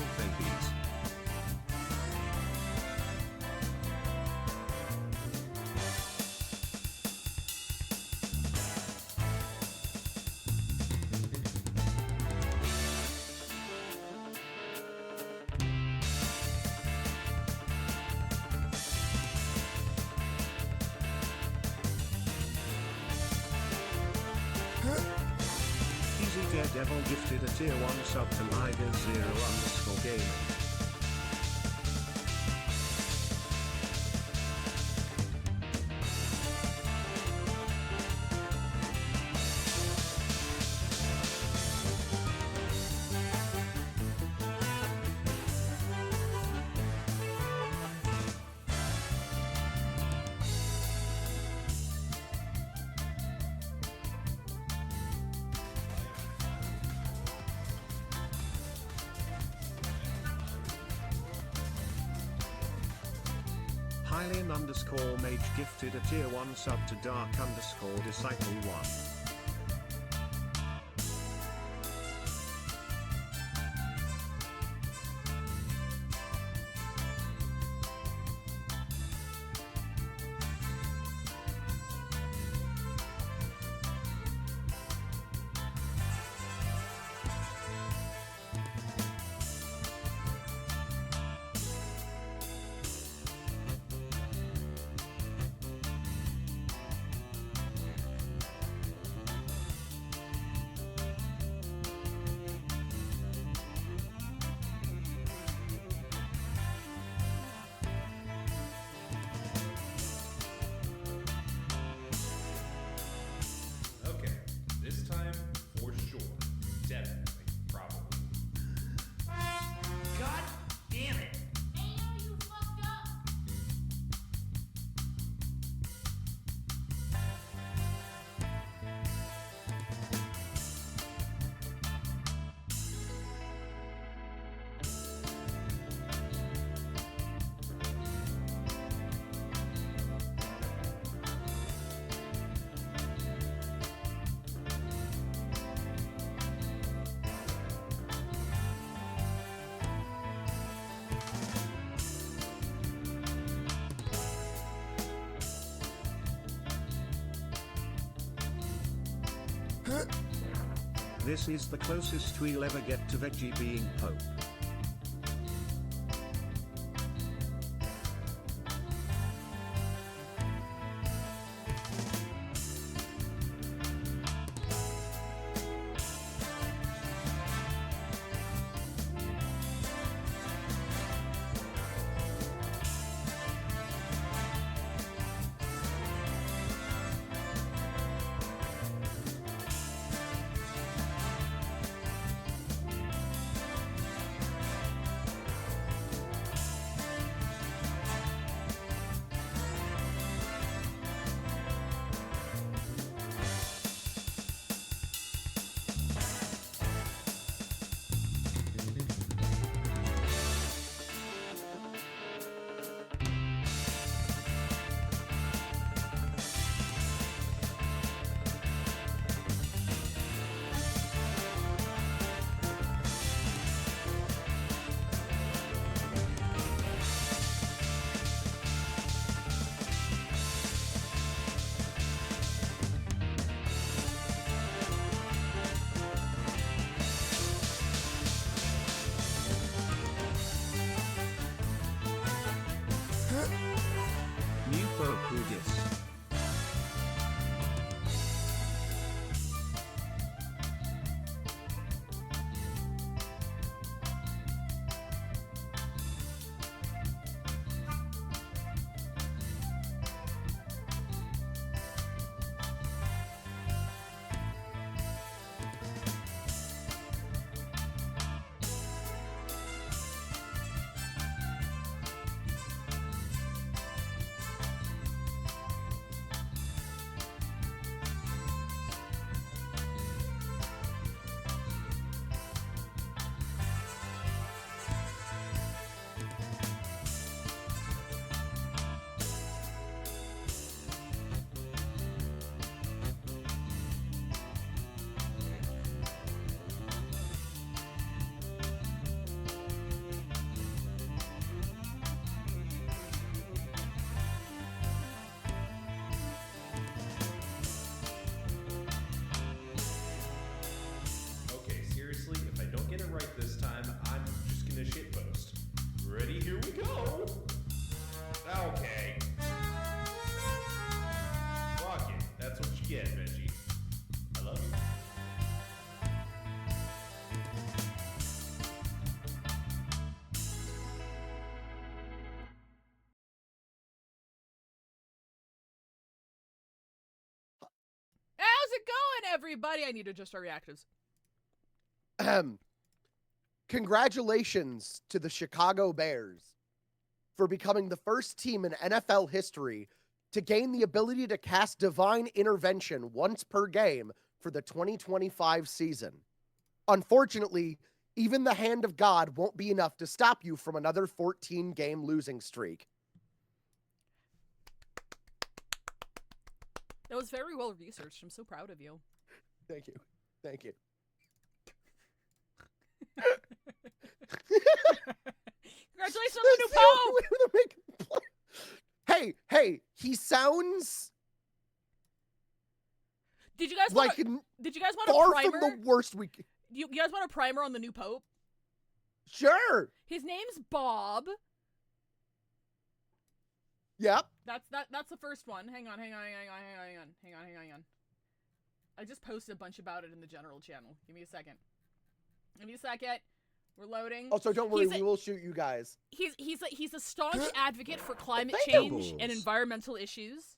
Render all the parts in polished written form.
12 babies. Daredevil gifted a tier 1 sub to Liger0_gaming. Hylian_mage gifted a tier 1 sub to Dark_disciple 1. This time, for sure. Definitely. Probably. God damn it! Hey, yo, you fucked up! This is the closest we'll ever get to Veggie being Pope. it going, everybody? I need to adjust our reactives. Congratulations to the Chicago Bears for becoming the first team in NFL history to gain the ability to cast divine intervention once per game for the 2025 season. Unfortunately, even the hand of God won't be enough to stop you from another 14-game losing streak. That was very well researched. I'm so proud of you. Thank you. Thank you. Congratulations on the new Pope! Hey, he sounds Did you guys like want a far primer? from the worst we can. You guys want a primer on the new Pope? Sure. His name's Bob. Yep. That's the first one. Hang on. I just posted a bunch about it in the general channel. Give me a second. We're loading. Oh, so don't worry, we will shoot you guys. He's a staunch advocate for climate Thank change you. and environmental issues.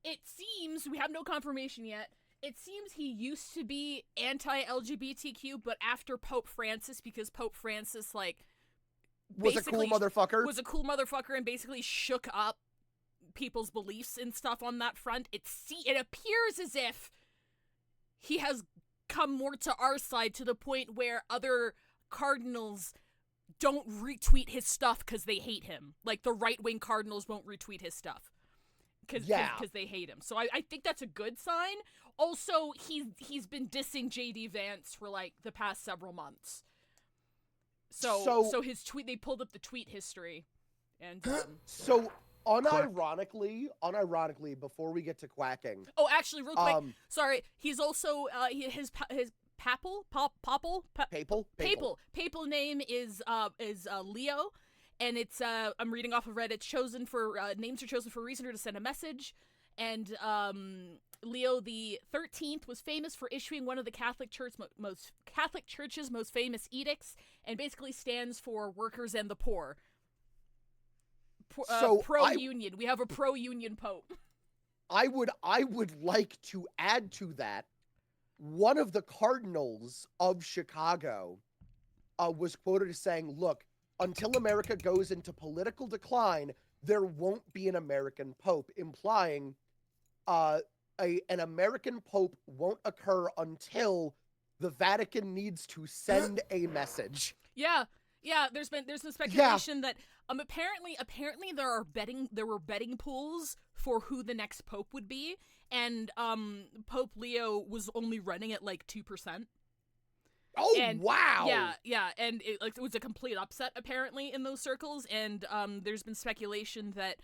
It seems, we have no confirmation yet, it seems he used to be anti-LGBTQ, but after Pope Francis, because Pope Francis, like, Was a cool motherfucker. Was a cool motherfucker and basically shook up people's beliefs and stuff on that front. It appears as if he has come more to our side to the point where other cardinals don't retweet his stuff because they hate him. Like, the right-wing cardinals won't retweet his stuff because they hate him. So I think that's a good sign. Also, he's been dissing JD Vance for, like, the past several months. So his tweet, they pulled up the tweet history. And so unironically, before we get to quacking. Oh, actually, real quick. Sorry, he's also his papal name is Leo, and it's I'm reading off of Reddit. Names are chosen for a reason or to send a message, and Leo the 13th was famous for issuing one of the Catholic Church's most famous edicts, and basically stands for workers and the poor. Pro-union. We have a pro-union pope. I would like to add to that. One of the cardinals of Chicago was quoted as saying, "Look, until America goes into political decline, there won't be an American pope," implying an American pope won't occur until the Vatican needs to send a message. Yeah, there's been speculation that apparently there were betting pools for who the next pope would be, and Pope Leo was only running at like 2%. Oh, and, wow! Yeah, and it was a complete upset apparently in those circles, and there's been speculation that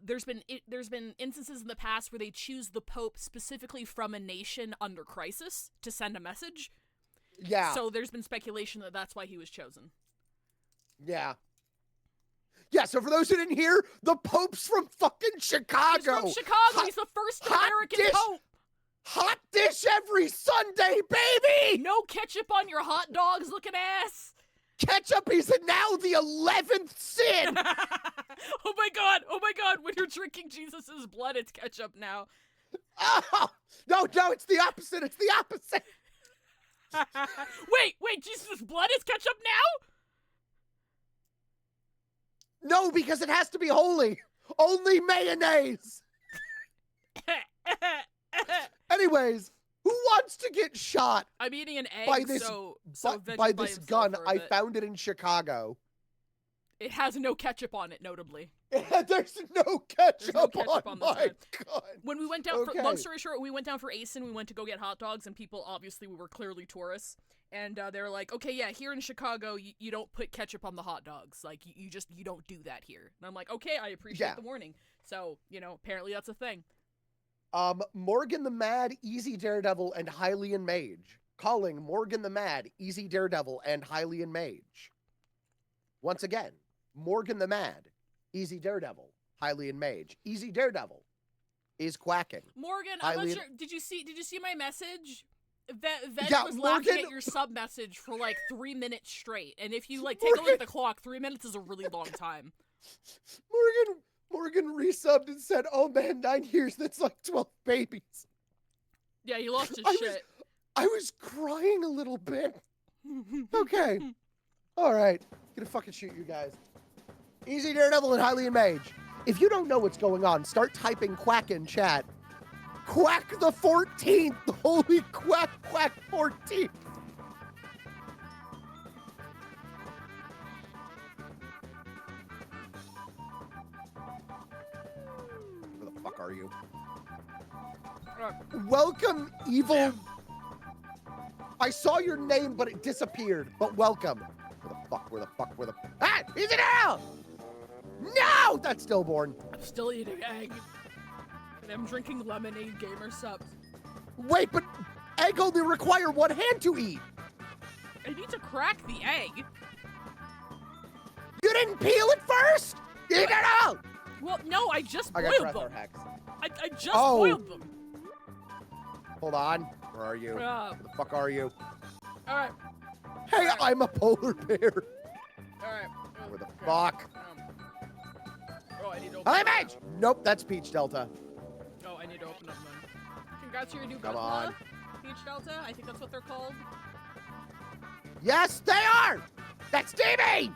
there's been instances in the past where they choose the pope specifically from a nation under crisis to send a message. Yeah. So there's been speculation that that's why he was chosen. Yeah. Yeah, so for those who didn't hear, the Pope's from fucking Chicago. He's from Chicago. He's the first American Pope. Hot dish every Sunday, baby! No ketchup on your hot dogs looking ass. Ketchup is now the 11th sin. Oh my god. When you're drinking Jesus' blood, it's ketchup now. Oh, no, it's the opposite. Wait, Jesus' blood is ketchup now? No, because it has to be holy. Only mayonnaise. Anyways, who wants to get shot? I'm eating an egg, by this gun. I found it in Chicago. It has no ketchup on it, notably. There's no ketchup on my gun. When we went down, long story short, we went down for ASIN, we went to go get hot dogs, and people, obviously, we were clearly tourists, and they were like, okay, yeah, here in Chicago, you don't put ketchup on the hot dogs. Like, you don't do that here. And I'm like, okay, I appreciate the warning. So, apparently that's a thing. Morgan the Mad, Easy Daredevil, and Hylian Mage. Calling Morgan the Mad, Easy Daredevil, and Hylian Mage. Once again, Morgan the Mad, Easy Daredevil, Hylian Mage. Easy Daredevil is quacking. Morgan, I'm not sure. Did you see my message? Veg was laughing at your sub message for like 3 minutes straight. And if you take a look at the clock, 3 minutes is a really long time. Morgan resubbed and said, "Oh man, 9 years. That's like 12 babies." Yeah, he lost his I was- shit. I was crying a little bit. Okay. All right. Gonna fucking shoot you guys. Easy Daredevil and Hylian Mage. If you don't know what's going on, start typing quack in chat. Quack the 14th. Holy quack 14th. Where the fuck are you? Welcome, evil. I saw your name, but it disappeared. But welcome. Where the fuck? Ah! Is it now? No! That's stillborn. I'm still eating egg. And I'm drinking lemonade gamer subs. Wait, but egg only require one hand to eat. I need to crack the egg. You didn't peel it first? Eat it out! Well, no, I just I got boiled breath or them. hex. I just Oh. boiled them. Hold on. Where are you? Where the fuck are you? All right. Hey, I'm a polar bear. All right. Where the fuck? Oh, I need to open Hi, up Mage! Nope, that's Peach Delta. now. Oh, I need to open up mine. Congrats to your new Come Gunpla, on. Peach Delta. I think that's what they're called. Yes, they are! That's DB!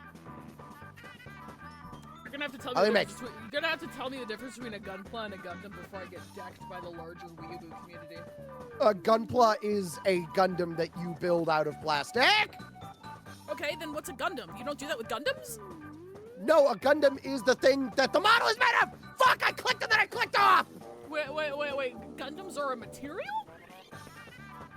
You're gonna have to tell I'll me. make- You're gonna have to tell me the difference between a Gunpla and a Gundam before I get decked by the larger weeaboo community. A Gunpla is a Gundam that you build out of plastic. Okay, then what's a Gundam? You don't do that with Gundams? No, a Gundam is the thing that the model is made of! Fuck, I clicked and then I clicked off! Wait. Gundams are a material?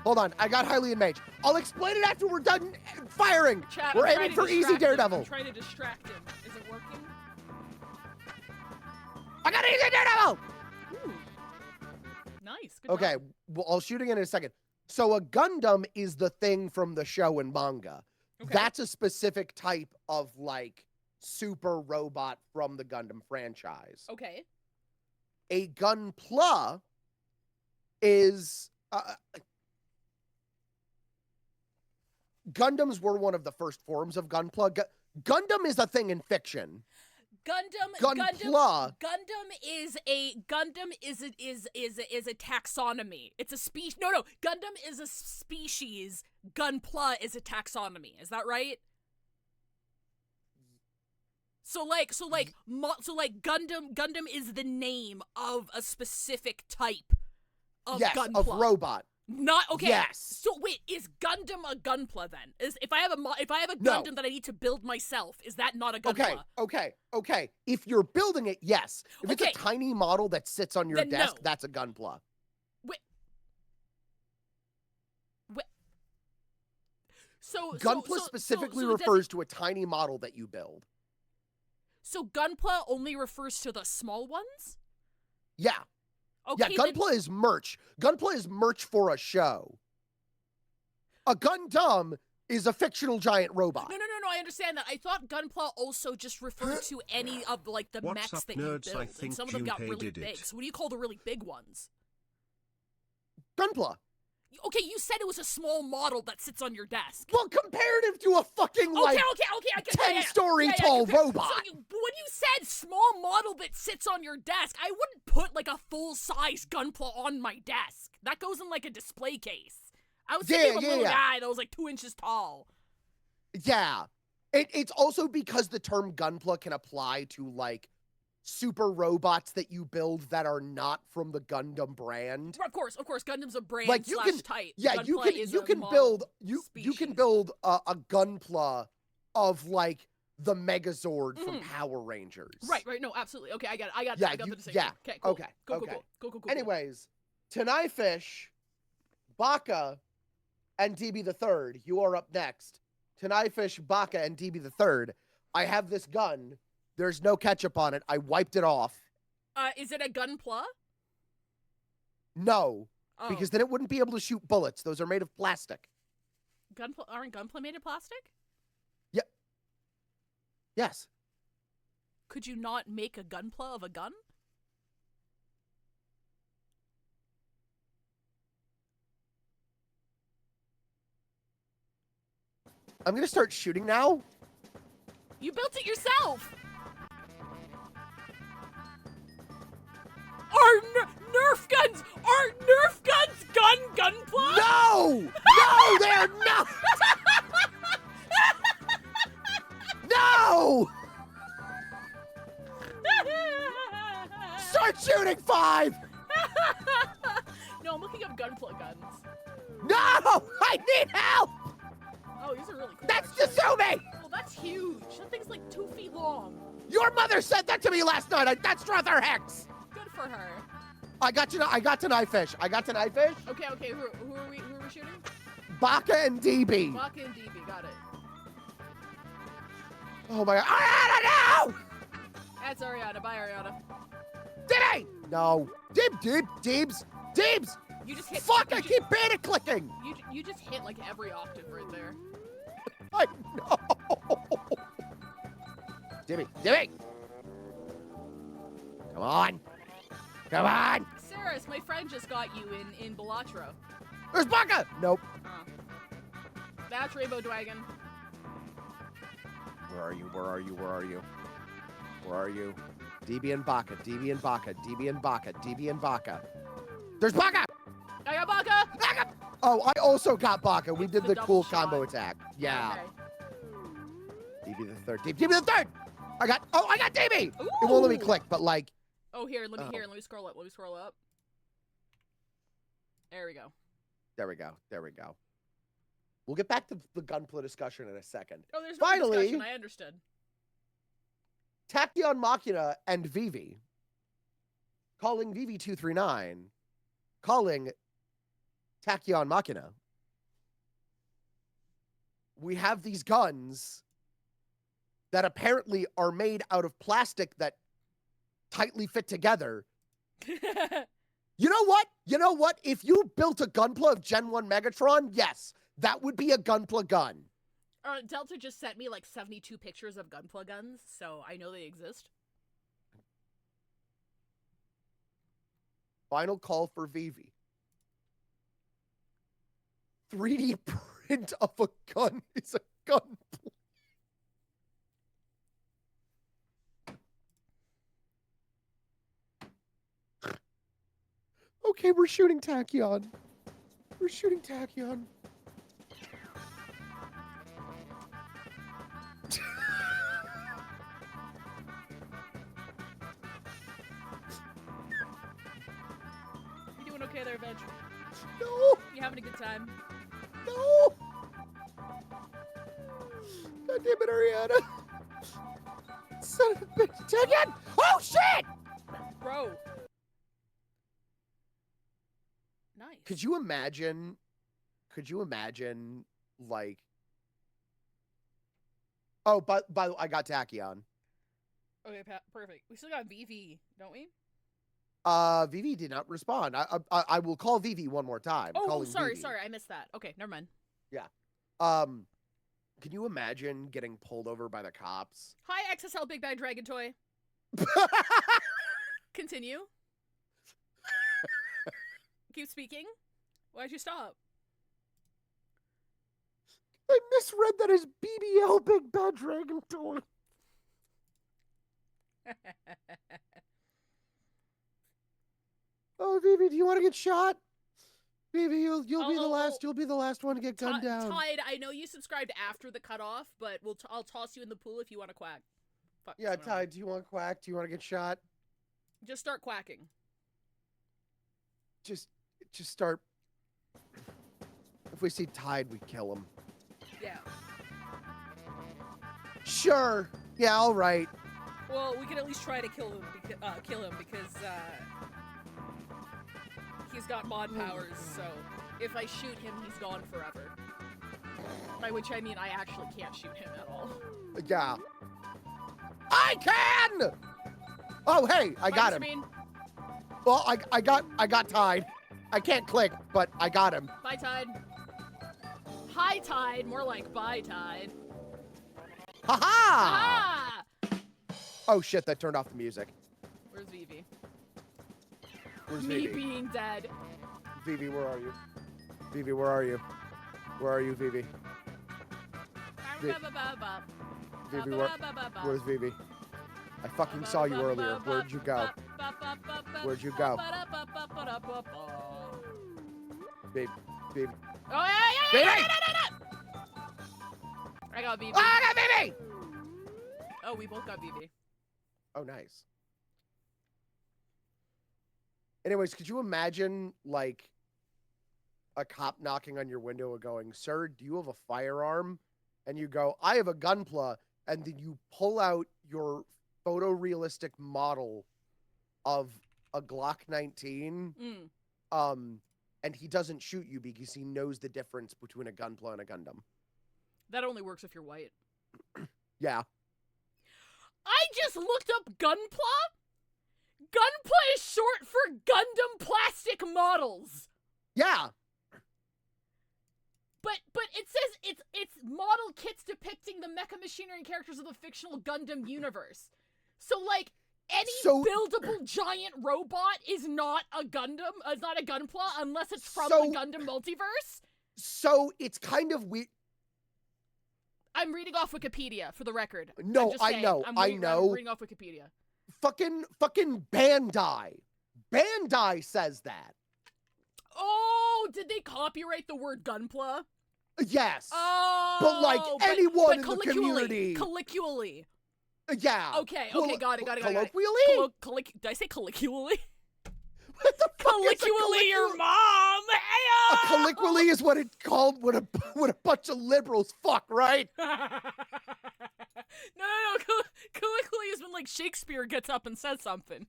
Hold on, I got Hylian Mage. I'll explain it after we're done firing. Chat, We're I'm aiming trying for to easy distract him. Daredevil. I'm trying to distract him. Is it working? I got easy Daredevil! Ooh. Nice. Good Okay, job. well, I'll shoot again in a second. So a Gundam is the thing from the show and manga. Okay. That's a specific type of, like, super robot from the Gundam franchise. Okay. A Gunpla is... Gundams were one of the first forms of Gunpla. Gundam is a thing in fiction. Gunpla. Gundam is a taxonomy. It's a species. No. Gundam is a species. Gunpla is a taxonomy. Is that right? So Gundam is the name of a specific type of Yes, Gunpla. of robot. Not okay. Yes. So wait, is Gundam a Gunpla then? Is if I have a No. Gundam that I need to build myself, is that not a Gunpla? Okay. If you're building it, yes. If it's Okay. a tiny model that sits on your Then desk, no. that's a Gunpla. So Gunpla specifically refers to a tiny model that you build. So Gunpla only refers to the small ones? Yeah. Okay. Yeah, Gunpla is merch. Gunpla is merch for a show. A Gundam is a fictional giant robot. No. I understand that. I thought Gunpla also just referred to any of like the What's mechs up, that you nerds? I build, and think some of them got Junpei really did big. it. So what do you call the really big ones? Gunpla. Okay, you said it was a small model that sits on your desk. Well, comparative to a fucking, like, Okay, I get 10-story tall robot. So when you said small model that sits on your desk, I wouldn't put like a full-size Gunpla on my desk. That goes in like a display case. I was thinking of a little guy that was like 2 inches tall. Yeah. It's also because the term Gunpla can apply to, like, super robots that you build that are not from the Gundam brand. Of course, Gundam's a brand Like, you can, type. yeah, Gunpla you is can a build model you can species. build a Gunpla of, like, the Megazord from Mhm. Power Rangers. Right, no, absolutely. Okay, I got it. Yeah, I got you- the distinction. yeah, Okay, cool. okay, Cool. okay. Cool. Anyways, Tanai Fish, Baka, and DB the Third, you are up next. Tanai Fish, Baka, and DB the Third. I have this gun. There's no ketchup on it. I wiped it off. Is it a Gunpla? No, Oh. because then it wouldn't be able to shoot bullets. Those are made of plastic. Aren't Gunpla made of plastic? Yes. Could you not make a Gunpla of a gun? I'm going to start shooting now. You built it yourself! Nerf guns? Are Nerf guns gunpla? No! No, they're not! No! Start shooting 5! No, I'm looking up gunpla guns. No! I need help! Oh, these are really cool. That's actually. Tasumi! Well, that's huge. That thing's like 2 feet long. Your mother said that to me last night. That's Strother Hex. Good for her. I got to knife fish. Okay. Who are we shooting? Baka and DB. Baka and DB. Got it. Oh my god. Ariana, no! That's Ariana. Bye, Ariana. DB! No. Deebs. You just hit. Fuck, I keep beta clicking. You just hit like every octave right there. I know. DB. Come on. Saris, my friend just got you in Balatro. There's Baka. Nope. That's Rainbow Dragon. Where are you? DB and Baka. There's Baka. I got Baka. Oh, I also got Baka. We It's did the the double cool shot. combo attack. Yeah. Okay. DB the third. I got DB. It won't let me Ooh. click, but like. Oh, here, let me Oh. scroll up. There we go. There we go. We'll get back to the gunpla discussion in a second. Oh, there's no Finally. discussion. I understood. Tachyon Machina and Vivi. Calling Vivi239. Calling Tachyon Machina. We have these guns that apparently are made out of plastic that tightly fit together. You know what? If you built a gunpla of Gen 1 Megatron, yes, that would be a gunpla gun. Delta just sent me like 72 pictures of gunpla guns, so I know they exist. Final call for Vivi. 3D print of a gun is a gunpla. Okay, we're shooting Tachyon. You doing okay there, Veg? No! You having a good time? No! God damn it, Ariana. Son of a bitch. Tachyon! Oh, shit! Bro. Nice. Could you imagine, like... Oh, by the way, I got Tachyon. Okay, perfect. We still got VV, don't we? Vivi did not respond. I will call Vivi one more time. Oh, Calling sorry, Vivi. I missed that. Okay, never mind. Can you imagine getting pulled over by the cops? Hi, XSL Big Bad Dragon Toy. Continue. Keep speaking. Why'd you stop? I misread that as BBL Big Bad Dragon Toy. Oh, Vivi, do you want to get shot? Vivi, you'll be the last. You'll be the last one to get gunned down. Tide, I know you subscribed after the cutoff, but I'll toss you in the pool if you want to quack. Fuck, Yeah, Tide, do you want to quack? Do you want to get shot? Just start quacking. Just start. If we see Tide, we kill him. Yeah. Sure. Yeah, all right. Well, we can at least try to kill him because he's got mod powers. So if I shoot him, he's gone forever. By which I mean I actually can't shoot him at all. Yeah. I can. Oh, hey, I got him. Well, I got Tide. I can't click, but I got him. Bye, Tide. Hi, Tide. More like bye, Tide. Ha ha! Ah! Oh shit, that turned off the music. Where's Vivi? Where's Me Vivi? being dead. Vivi, where are you? Vivi, where are you? Where are you, Vivi? Vivi, where's Vivi? I fucking saw you earlier. Where'd you go? Where'd you go? Babe. Oh, yeah. Baby! I got BB. Ah, I got baby! Oh, we both got BB. Oh, nice. Anyways, could you imagine, like, a cop knocking on your window and going, "Sir, do you have a firearm?" And you go, "I have a gunpla," and then you pull out your photorealistic model of a Glock 19, and he doesn't shoot you because he knows the difference between a gunpla and a Gundam. That only works if you're white. Yeah. I just looked up Gunpla. Gunpla is short for Gundam plastic models. Yeah. But it says it's model kits depicting the mecha machinery and characters of the fictional Gundam universe. So like any buildable giant robot is not a Gundam, not a Gunpla unless it's from the Gundam multiverse. So it's kind of weird. I'm reading off Wikipedia for the record. No, I know. I'm reading off Wikipedia. Fucking Bandai. Bandai says that. Oh, did they copyright the word Gunpla? Yes. Oh, but like anyone in the colloquially, community. Colloquially. Yeah. Okay, got it. Colloquially? Did I say colloquially? What the fuck colloquially your mom. A colloquially is what it's called when a bunch of liberals fuck, right? No. Colloquially is when like Shakespeare gets up and says something.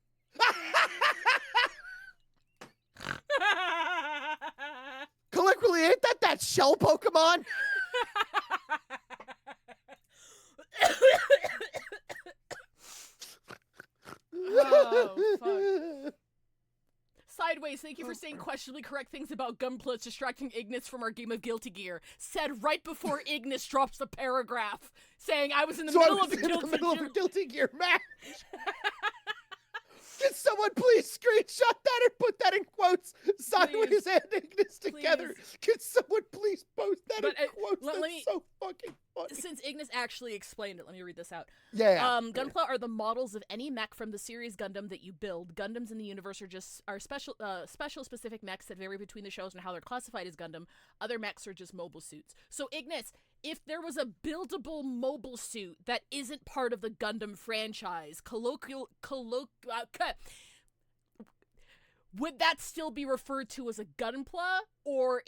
Colloquially, ain't that shell Pokemon? Oh, fuck. Sideways, thank you for saying questionably correct things about Gunpla distracting Ignis from our game of Guilty Gear. Said right before Ignis drops the paragraph saying I was in the middle of a Guilty Gear match. Can someone please screenshot that and put that in quotes? Sideways and Ignis together. Can someone please post that in quotes? That's so fucking funny. Since Ignis actually explained it, let me read this out. Yeah. Gunpla are the models of any mech from the series Gundam that you build. Gundams in the universe are special specific mechs that vary between the shows and how they're classified as Gundam. Other mechs are just mobile suits. So Ignis, if there was a buildable mobile suit that isn't part of the Gundam franchise, would that still be referred to as a Gunpla, or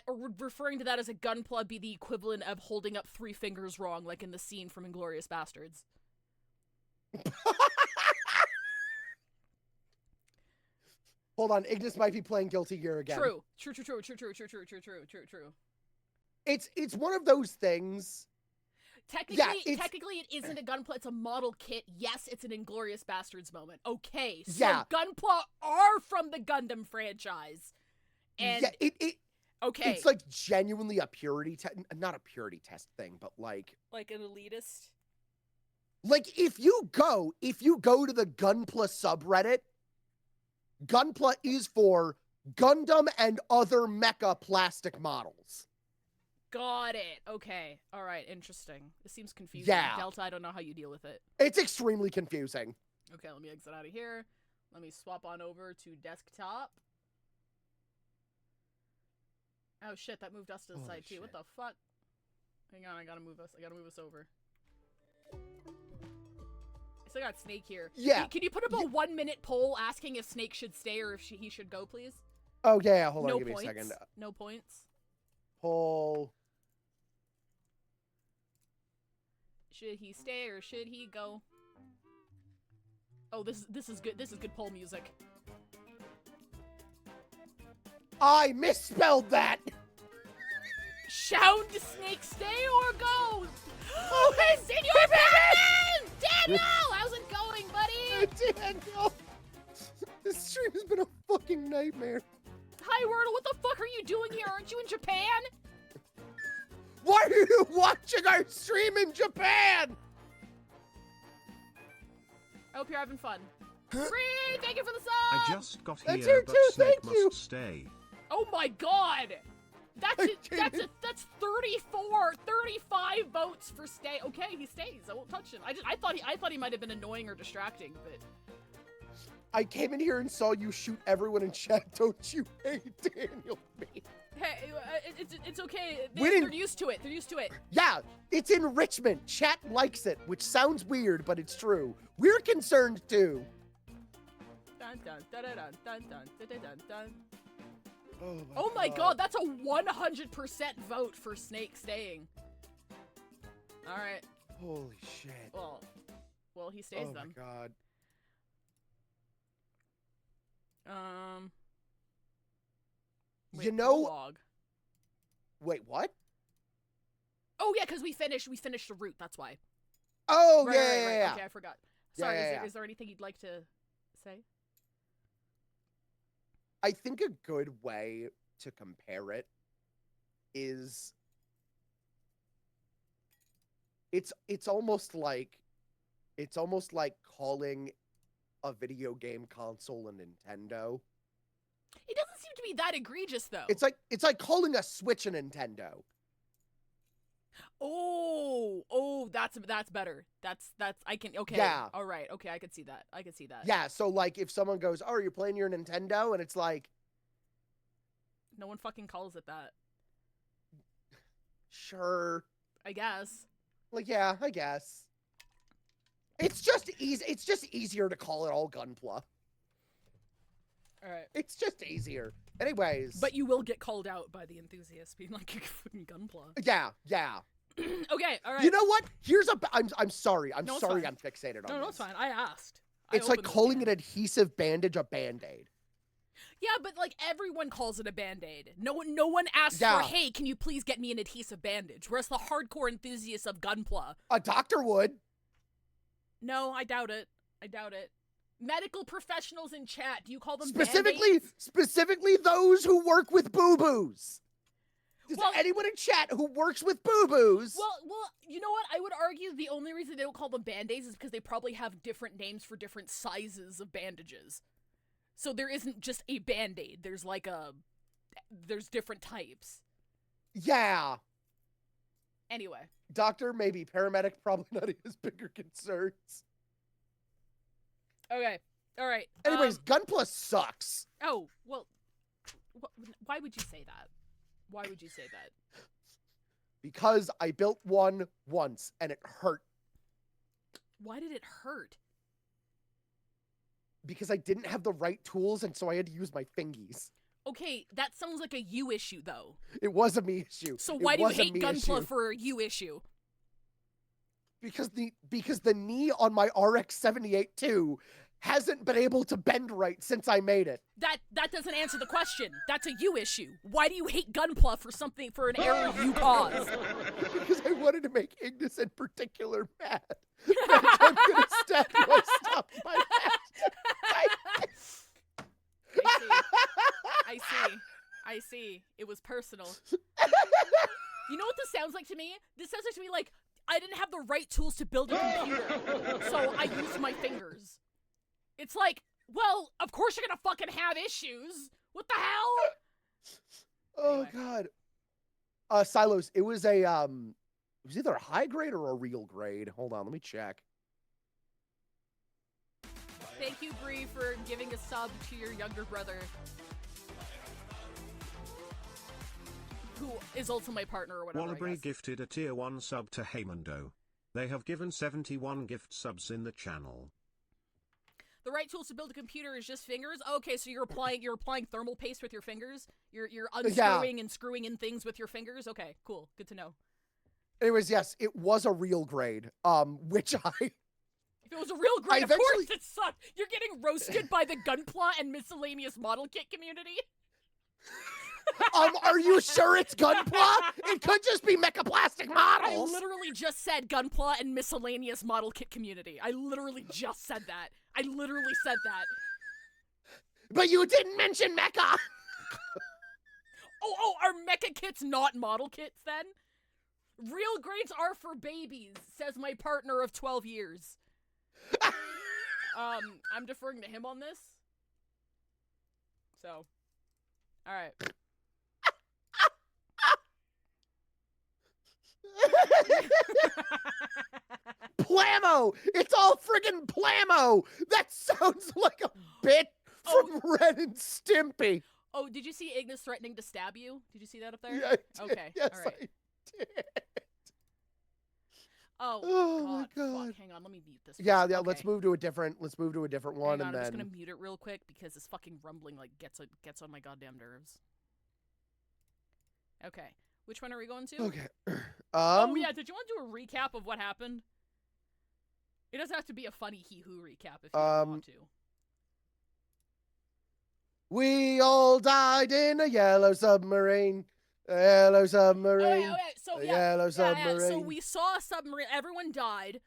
would referring to that as a Gunpla be the equivalent of holding up 3 fingers wrong, like in the scene from Inglourious Bastards? Hold on, Ignis might be playing Guilty Gear again. True. It's one of those things. Technically, it isn't a Gunpla, it's a model kit. Yes, it's an Inglourious Bastards moment. Okay, so Gunpla are from the Gundam franchise. And okay. It's like genuinely a purity test, not a purity test thing, but like an elitist. Like if you go to the Gunpla subreddit, Gunpla is for Gundam and other mecha plastic models. Got it. Okay. All right. Interesting. This seems confusing. Yeah. Delta, I don't know how you deal with it. It's extremely confusing. Okay, let me exit out of here. Let me swap on over to desktop. Oh shit, that moved us to the side too. What the fuck? Hang on, I gotta move us over. I still got Snake here. Yeah. Can you put up a 1-minute poll asking if Snake should stay or if he should go, please? Oh yeah, hold on, give me a second. No points. Poll. Should he stay or should he go? Oh, this is good. This is good poll music. I misspelled that. Shall Snake stay or go? Oh, hey, Senor Batman! Daniel, how's it going, buddy? Daniel, this stream has been a fucking nightmare. Hi, Wordle. What the fuck are you doing here? Aren't you in Japan? Why are you watching our stream in Japan? I hope you're having fun. Free, thank you for the sub! I just got That's here, here but too, Snake thank you. must stay. Oh my god! That's 35 votes for stay. Okay, he stays. I won't touch him. I thought he might have been annoying or distracting, but I came in here and saw you shoot everyone in chat. Don't you hate Daniel B? Hey, it's okay. Winning- They're used to it. They're used to it. Yeah, it's enrichment. Chat likes it, which sounds weird, but it's true. We're concerned too. Dun, dun, dun, dun, dun, dun, dun, dun, dun. Oh My god, that's a 100% vote for Snake staying. All right. Holy shit. Well, he stays oh then. my god. Wait, You know. prologue. Wait, what? Oh yeah, because we finished the route. That's why. Oh Right, yeah, right, yeah, right. yeah. Okay, I forgot. Yeah, Sorry. yeah, yeah. Is there anything you'd like to say? I think a good way to compare it is it's almost like calling a video game console a Nintendo. It doesn't seem to be that egregious though. It's like calling a Switch a Nintendo. Oh, that's better. That's I can okay. Yeah. All right. Okay, I could see that. Yeah, so like if someone goes, "Oh, you're playing your Nintendo," and it's like, No one fucking calls it that. sure. I guess. Like, yeah, I guess. It's just easy. It's just easier to call it all Gunpla. All right. It's just easier. Anyways. But you will get called out by the enthusiasts being like, "You're fucking Gunpla." Yeah, yeah. Okay, all right. You know what? Here's a. I'm sorry. I'm No, it's sorry. fine. I'm fixated on No, this. it's fine. I asked. It's like calling an adhesive bandage a band-aid. Yeah, but like everyone calls it a band-aid. No one asks Yeah. for, "Hey, can you please get me an adhesive bandage?" Whereas the hardcore enthusiasts of Gunpla, A doctor would. no, I doubt it. Medical professionals in chat, do you call them Specifically those who work with boo-boos. Does Well- anyone in chat who works with boo-boos? Well, you know what? I would argue the only reason they don't call them band-aids is because they probably have different names for different sizes of bandages. So there isn't just a band-aid. There's different types. Yeah. Anyway. Doctor, maybe. Paramedic, probably not his bigger concerns. Okay. All right. Anyways, Gunpla sucks. Oh, well, why would you say that? Why would you say that? Because I built one once and it hurt. Why did it hurt? Because I didn't have the right tools and so I had to use my fingies. Okay, that sounds like a you issue, though. It was a me issue. So It why do you was a hate me Gunpla issue. for a you issue? Because the knee on my RX-78-2 hasn't been able to bend right since I made it. That doesn't answer the question. That's a you issue. Why do you hate Gunpla for an error you caused? Because I wanted to make Ignis in particular mad. I'm gonna stab my stuff in my head. I see. It was personal. You know what this sounds like to me? This sounds like to me like I didn't have the right tools to build a computer, so I used my fingers. It's like, well, of course you're gonna fucking have issues. What the hell? Oh Anyway. God. Silos, it was a it was either a high grade or a real grade. Hold on, let me check. Thank you, Bree, for giving a sub to your younger brother, who is also my partner or whatever. I Wallaby guess. gifted a tier 1 sub to Heymundo. They have given 71 gift subs in the channel. The right tools to build a computer is just fingers. Okay, so you're applying thermal paste with your fingers. You're unscrewing and screwing in things with your fingers. Okay, cool, good to know. Anyways, yes, it was a real grade. Which I If it was a real grade, of course eventually- it sucked. You're getting roasted by the Gunpla and miscellaneous model kit community. are you sure it's Gunpla? It could just be mechaplastic I models. literally just said Gunpla and miscellaneous model kit community. I literally just said that. But you didn't mention mecha. Oh, are mecha kits not model kits then? Real grades are for babies, says my partner of 12 years. I'm deferring to him on this. So, all right. Plammo! Plammo! It's all friggin' Plammo! That sounds like a bit from Ren and Stimpy. Oh, did you see Ignis threatening to stab you? Did you see that up there? Yeah, I did. Okay. Yes, all right. I did. Oh, my God. Fuck. Hang on, let me mute this. Yeah, first. yeah. Okay. Let's move to a different one, Hang on, and I'm just then. gonna mute it real quick because this fucking rumbling like gets on my goddamn nerves. Okay, which one are we going to? Okay. Oh yeah, did you want to do a recap of what happened? It doesn't have to be a funny hee-hoo recap if you don't want to. We all died in a yellow submarine. Yellow submarine. Okay, so a yeah, yellow submarine. So we saw a submarine. Everyone died,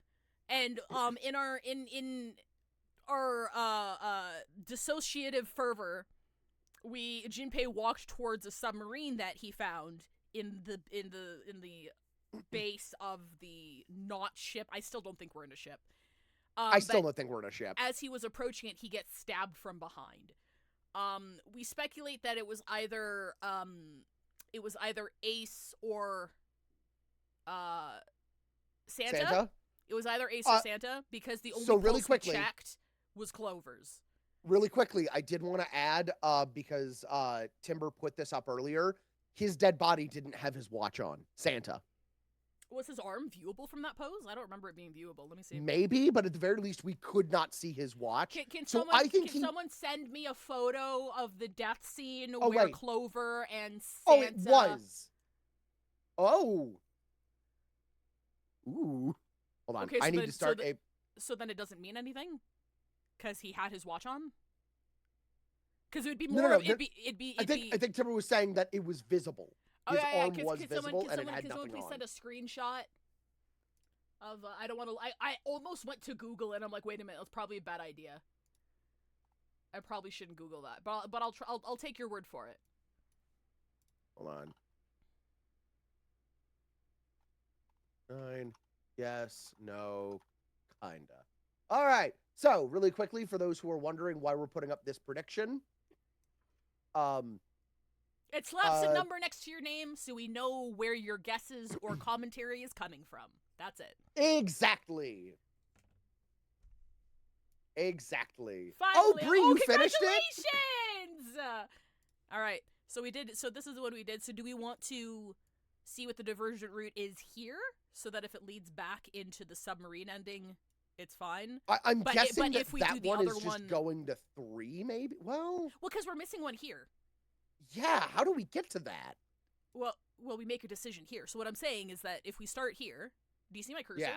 and in our dissociative fervor, Junpei walked towards a submarine that he found in the base of the not ship. I still don't think we're in a ship. I still don't think we're in a ship. As he was approaching it, he gets stabbed from behind. We speculate that it was either Ace or Santa. It was either Ace or Santa because the only pulse we checked was Clover's. Really quickly, I did want to add, because Timber put this up earlier, his dead body didn't have his watch on. Santa. Was his arm viewable from that pose? I don't remember it being viewable. Let me see. Maybe, but at the very least, we could not see his watch. Can someone send me a photo of the death scene where Clover and Santa... Oh, it was. Oh. Ooh. Hold on. Okay, I need to start a... So then it doesn't mean anything? Because he had his watch on? Because it would be more... No, I think Timber was saying that it was visible. His arm was visible, and it had nothing on. Can someone please send a screenshot of... I don't want to... I almost went to Google, and I'm like, wait a minute, that's probably a bad idea. I probably shouldn't Google that, but I'll take your word for it. Hold on. 9. Yes. No. Kinda. All right. So, really quickly, for those who are wondering why we're putting up this prediction, it slaps a number next to your name so we know where your guesses or commentary is coming from. That's it. Exactly. Finally. Oh, Bree, you finished it? Congratulations! All right. So this is what we did. So do we want to see what the divergent route is here so that if it leads back into the submarine ending, it's fine? I'm guessing that one is just going to 3, maybe? Well, because we're missing one here. Yeah, how do we get to that? Well, we make a decision here. So what I'm saying is that if we start here, do you see my cursor?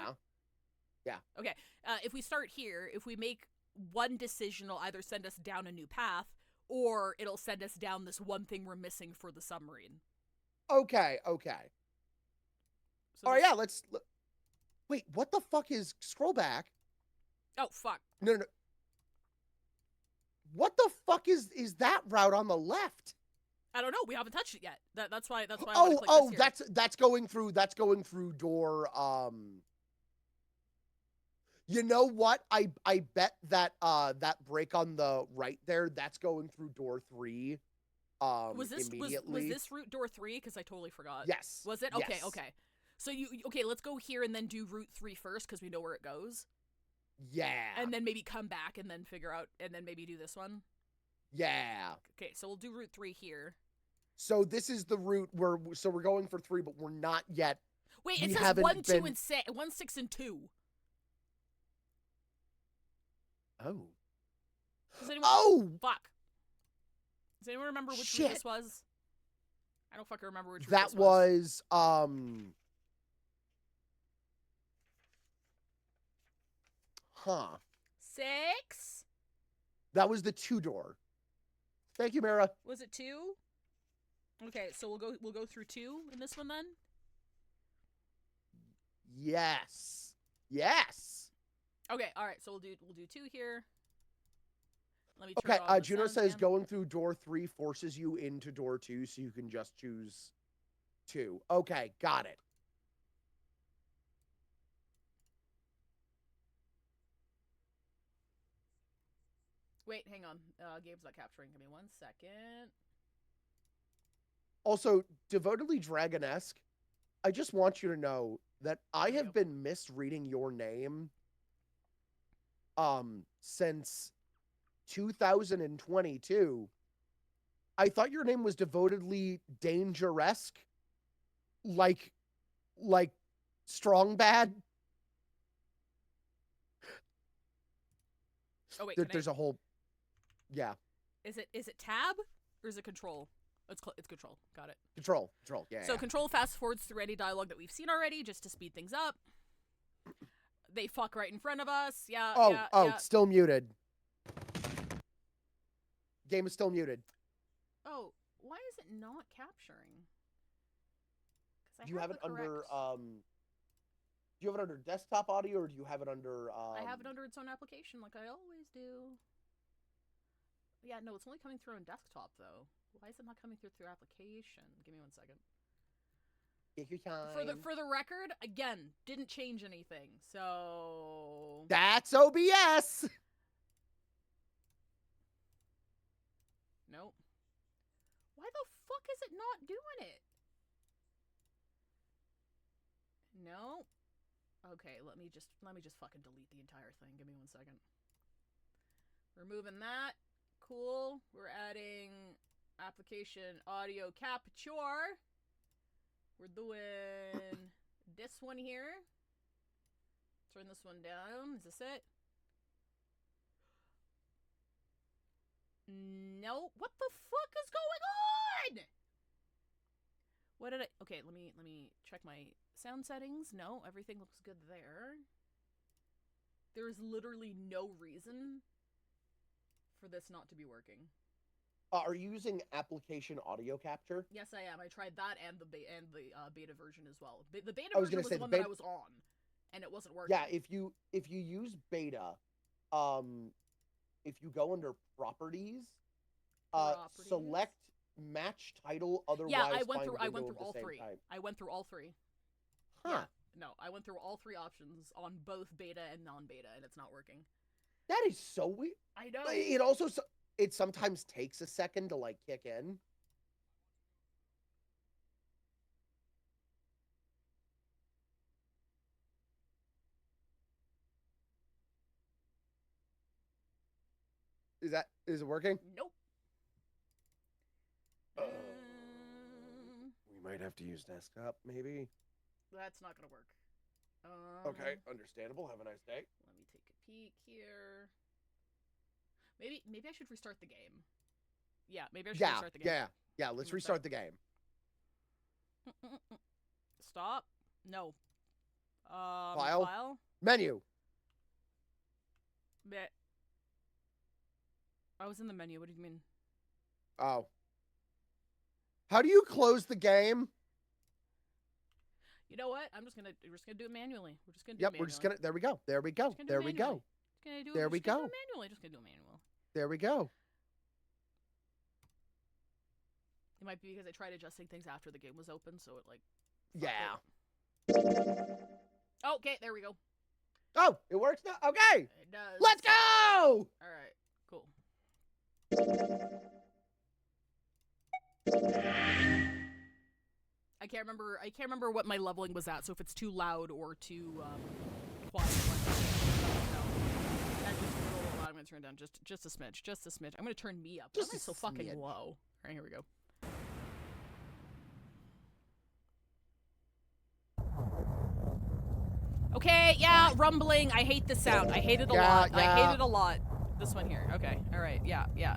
Yeah. Okay. If we start here, if we make one decision, it'll either send us down a new path, or it'll send us down this one thing we're missing for the submarine. Okay. So all right, yeah, let's... Wait, what the fuck is... Scroll back. Oh, fuck. No. What the fuck is that route on the left? I don't know. We haven't touched it yet. That's why. Oh, that's going through door. You know what? I bet that that break on the right there, that's going through door 3. Was this route door 3? Because I totally forgot. Yes. Was it? Okay. Yes. Okay. So let's go here and then do route 3 first because we know where it goes. Yeah. And then maybe come back and then figure out and then maybe do this one. Yeah. Okay, so we'll do route 3 here. So this is the route we're going for 3, but we're not yet. Wait, it says 1, 2, and 6. 1, 6, and 2. Oh. Fuck. Does anyone remember which route this was? I don't fucking remember which route that this was. Huh. 6? That was the 2-door. Thank you, Mara. Was it 2? Okay, so we'll go through 2 in this one then? Yes. Okay, alright, so we'll do 2 here. Let me turn okay, Juno says going through door 3 forces you into door 2, so you can just choose 2. Okay, got it. Wait, hang on. Gabe's not capturing. Give me 1 second. Also, devotedly dragon-esque, I just want you to know that I have been misreading your name since 2022. I thought your name was devotedly dangeresque, like strong bad. Oh wait, There's a whole, yeah. Is it tab or is it control? It's control. Got it. Control. Yeah. So yeah. control fast forwards through any dialogue that we've seen already, just to speed things up. They fuck right in front of us. Yeah. Oh, still muted. Game is still muted. Oh, why is it not capturing? Do you have it under Do you have it under desktop audio, or do you have it under? I have it under its own application, like I always do. Yeah, no, it's only coming through on desktop though. Why is it not coming through application? Give me 1 second. Take your time. For the record, again, didn't change anything. So That's OBS. nope. Why the fuck is it not doing it? No. Okay, let me just fucking delete the entire thing. Give me 1 second. Removing that. Cool. We're adding application audio capture. We're doing this one here. Turn this one down. Is this it? No. What the fuck is going on? What did I... Okay, let me check my sound settings. No, everything looks good there. There is literally no reason for this not to be working. Are you using application audio capture? Yes, I am. I tried that and the beta version as well. The beta I was version gonna was say the the one beta- that I was on, and it wasn't working. Yeah, if you use beta, if you go under properties, select match title. Otherwise, yeah, I went find through window of the all same three. type. I went through all three. Huh. Yeah. No, I went through all three options on both beta and non-beta, and it's not working. That is so weird. I know. It also it sometimes takes a second to like kick in. Is it working? Nope. We might have to use desktop, maybe. That's not gonna work. Okay, understandable. Have a nice day. Let me take a peek here. Maybe I should restart the game. Yeah, maybe I should restart the game. Yeah. Let's restart the game. Stop. No. File. Menu. Bleh. I was in the menu. What do you mean? Oh. How do you close the game? You know what? We're just gonna do it manually. We're just gonna do it manually. We're just gonna. There we go. There we go. There we go. There we go. Manually. Just gonna do it manual. There we go. It might be because I tried adjusting things after the game was open, so it like. Yeah. Okay, there we go. Oh, it works now. Okay. It does. Let's go. All right. Cool. I can't remember what my leveling was at. So if it's too loud or too quiet, I'm gonna turn down just a smidge. Just a smidge. I'm gonna turn me up. Just Why am I so fucking smidge. low? All right, here we go. Okay, yeah, rumbling. I hate this sound. I hate it a lot. I hate it a lot. This one here. Okay. All right. Yeah. Yeah.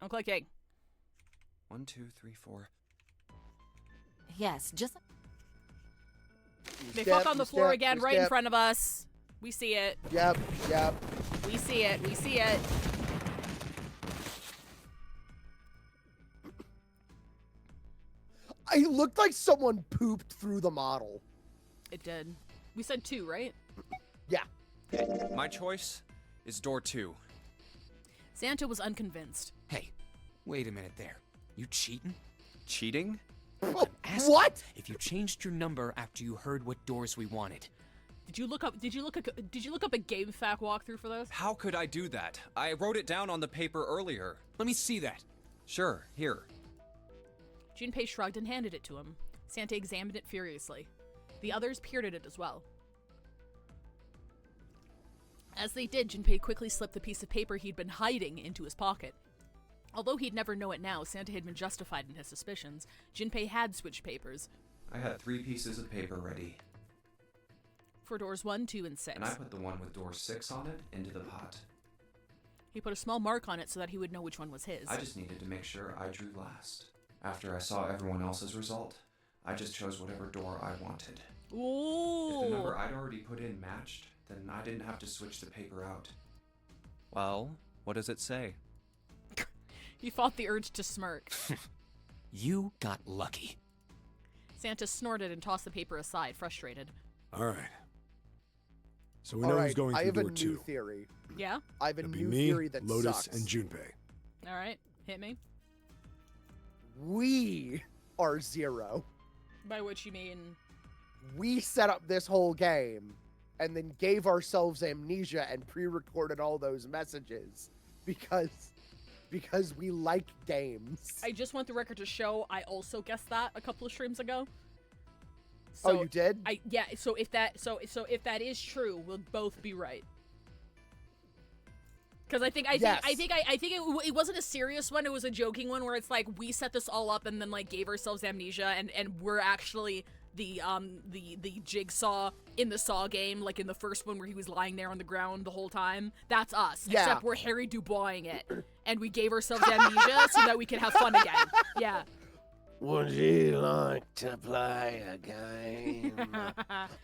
I'm clicking. 1, 2, 3, 4. Yes, just They fuck on the floor again, right in front of us. We see it. Yep. We see it. We see it. It looked like someone pooped through the model. It did. We said 2, right? Yeah. My choice is door 2. Santa was unconvinced. Hey, wait a minute there. You cheating? Cheating? Oh, Ask what? if you changed your number after you heard what doors we wanted. Did you look up a game fact walkthrough for this? How could I do that? I wrote it down on the paper earlier. Let me see that. Sure, here. Junpei shrugged and handed it to him. Santa examined it furiously. The others peered at it as well. As they did, Junpei quickly slipped the piece of paper he'd been hiding into his pocket. Although he'd never know it now, Santa had been justified in his suspicions. Junpei had switched papers. I had 3 pieces of paper ready, For doors 1, 2, and 6. and I put the one with door 6 on it into the pot. He put a small mark on it so that he would know which one was his. I just needed to make sure I drew last. After I saw everyone else's result, I just chose whatever door I wanted. Ooh! If the number I'd already put in matched, then I didn't have to switch the paper out. Well, what does it say? He fought the urge to smirk. You got lucky. Santa snorted and tossed the paper aside, frustrated. All right. So we All know right, who's going I through have a door new 2. theory. Yeah? I have a It'll be new me, theory that Lotus, sucks. and Junpei. Alright, hit me. We are 0. By which you mean... We set up this whole game and then gave ourselves amnesia and pre-recorded all those messages because we like games. I just want the record to show I also guessed that a couple of streams ago. So Oh, you did? yeah, so if that is true, we'll both be right. Because I think it wasn't a serious one. It was a joking one where it's like we set this all up and then like gave ourselves amnesia and we're actually the jigsaw in the Saw game, like in the first one where he was lying there on the ground the whole time. That's us. Yeah. Except we're Harry Dubois-ing it, and we gave ourselves amnesia so that we could have fun again. Yeah. Would you like to play a game?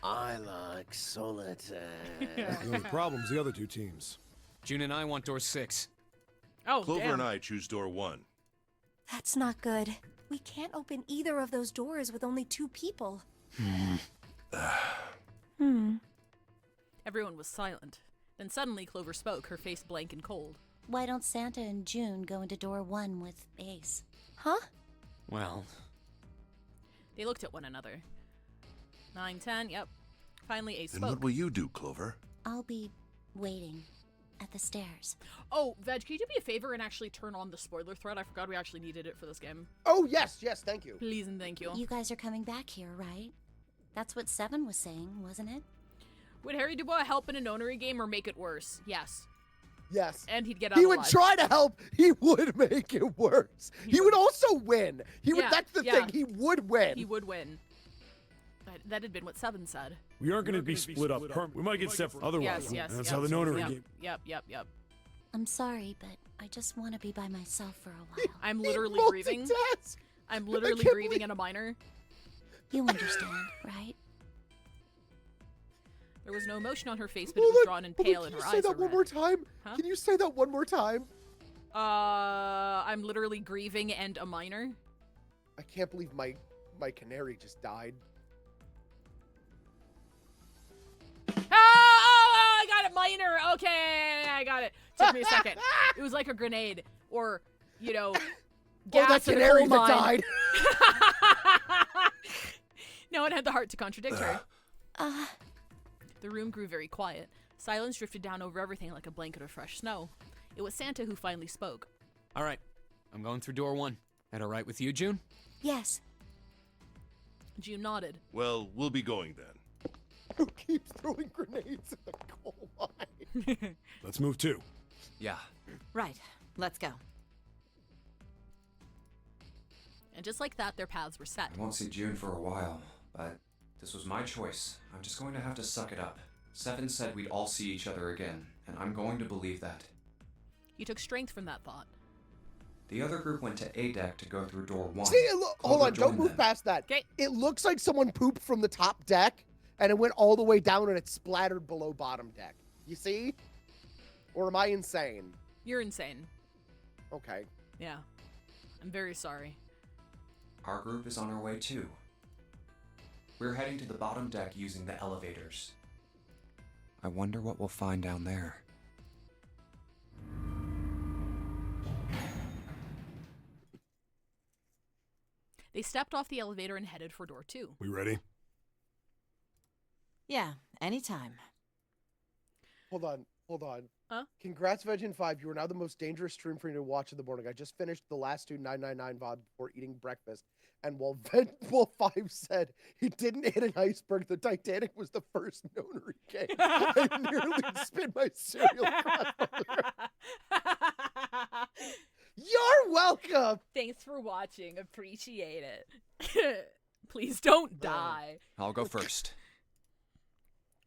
I like solitaire. The only problem's the other 2 teams. June and I want door 6. Oh, Clover damn. and I choose door 1. That's not good. We can't open either of those doors with only 2 people. Everyone was silent. Then suddenly Clover spoke, her face blank and cold. Why don't Santa and June go into door 1 with Ace? Huh? Well, They looked at one another. 9, 10, yep. Finally, Ace Then spoke. what will you do, Clover? I'll be waiting at the stairs. Oh, Veg, can you do me a favor and actually turn on the spoiler thread? I forgot we actually needed it for this game. Oh, yes, thank you. Please and thank you. You guys are coming back here, right? That's what 7 was saying, wasn't it? Would Harry Dubois help in a nonary game or make it worse? Yes. Yes. And he'd get out He alive. would try to help. He would make it worse. He would also win. He would. Yeah, That's the yeah. thing. He would win. He would win. That had been what 7 said. We aren't going to be split up. We might get separate otherwise. Yes, That's yep, how the nonary yep, game. Yep. I'm sorry, but I just want to be by myself for a while. I'm He literally grieving. multitask. I'm literally can't grieving believe- in a minor. You understand, right? There was no emotion on her face, but it was drawn and pale, and her Can you say eyes that were one more red. time? Huh? Can you say that one more time? I'm literally grieving and a minor. I can't believe my canary just died. I got it, minor. Okay, I got it. Took me a second. It was like a grenade, or Oh, gas that in a canary coal that mine. died. No one had the heart to contradict her. Uh, The room grew very quiet. Silence drifted down over everything like a blanket of fresh snow. It was Santa who finally spoke. all right. I'm going through door 1. That all right with you, June? yes. June nodded. Well, we'll be going then. Who keeps throwing grenades in the coal mine? Let's move 2. Yeah. Right. Let's go. And just like that, their paths were set. I won't see June for a while, but this was my choice. I'm just going to have to suck it up. 7 said we'd all see each other again, and I'm going to believe that. You took strength from that thought. The other group went to A deck to go through door 1. See, hold Clover on, don't joined move them. past that. 'Kay. It looks like someone pooped from the top deck, and it went all the way down, and it splattered below bottom deck. You see? Or am I insane? You're insane. Okay. Yeah. I'm very sorry. Our group is on our way too. We're heading to the bottom deck using the elevators. I wonder what we'll find down there. They stepped off the elevator and headed for door 2. We ready? Yeah, anytime. Hold on. Hold on. Huh? Congrats, Vegin5. You are now the most dangerous stream for me to watch in the morning. I just finished the last two 999 VOD before eating breakfast. And while Veg5 said he didn't hit an iceberg, the Titanic was the first known hurricane. I nearly spit my cereal across the room. You're welcome. Thanks for watching. Appreciate it. Please don't die. I'll go first.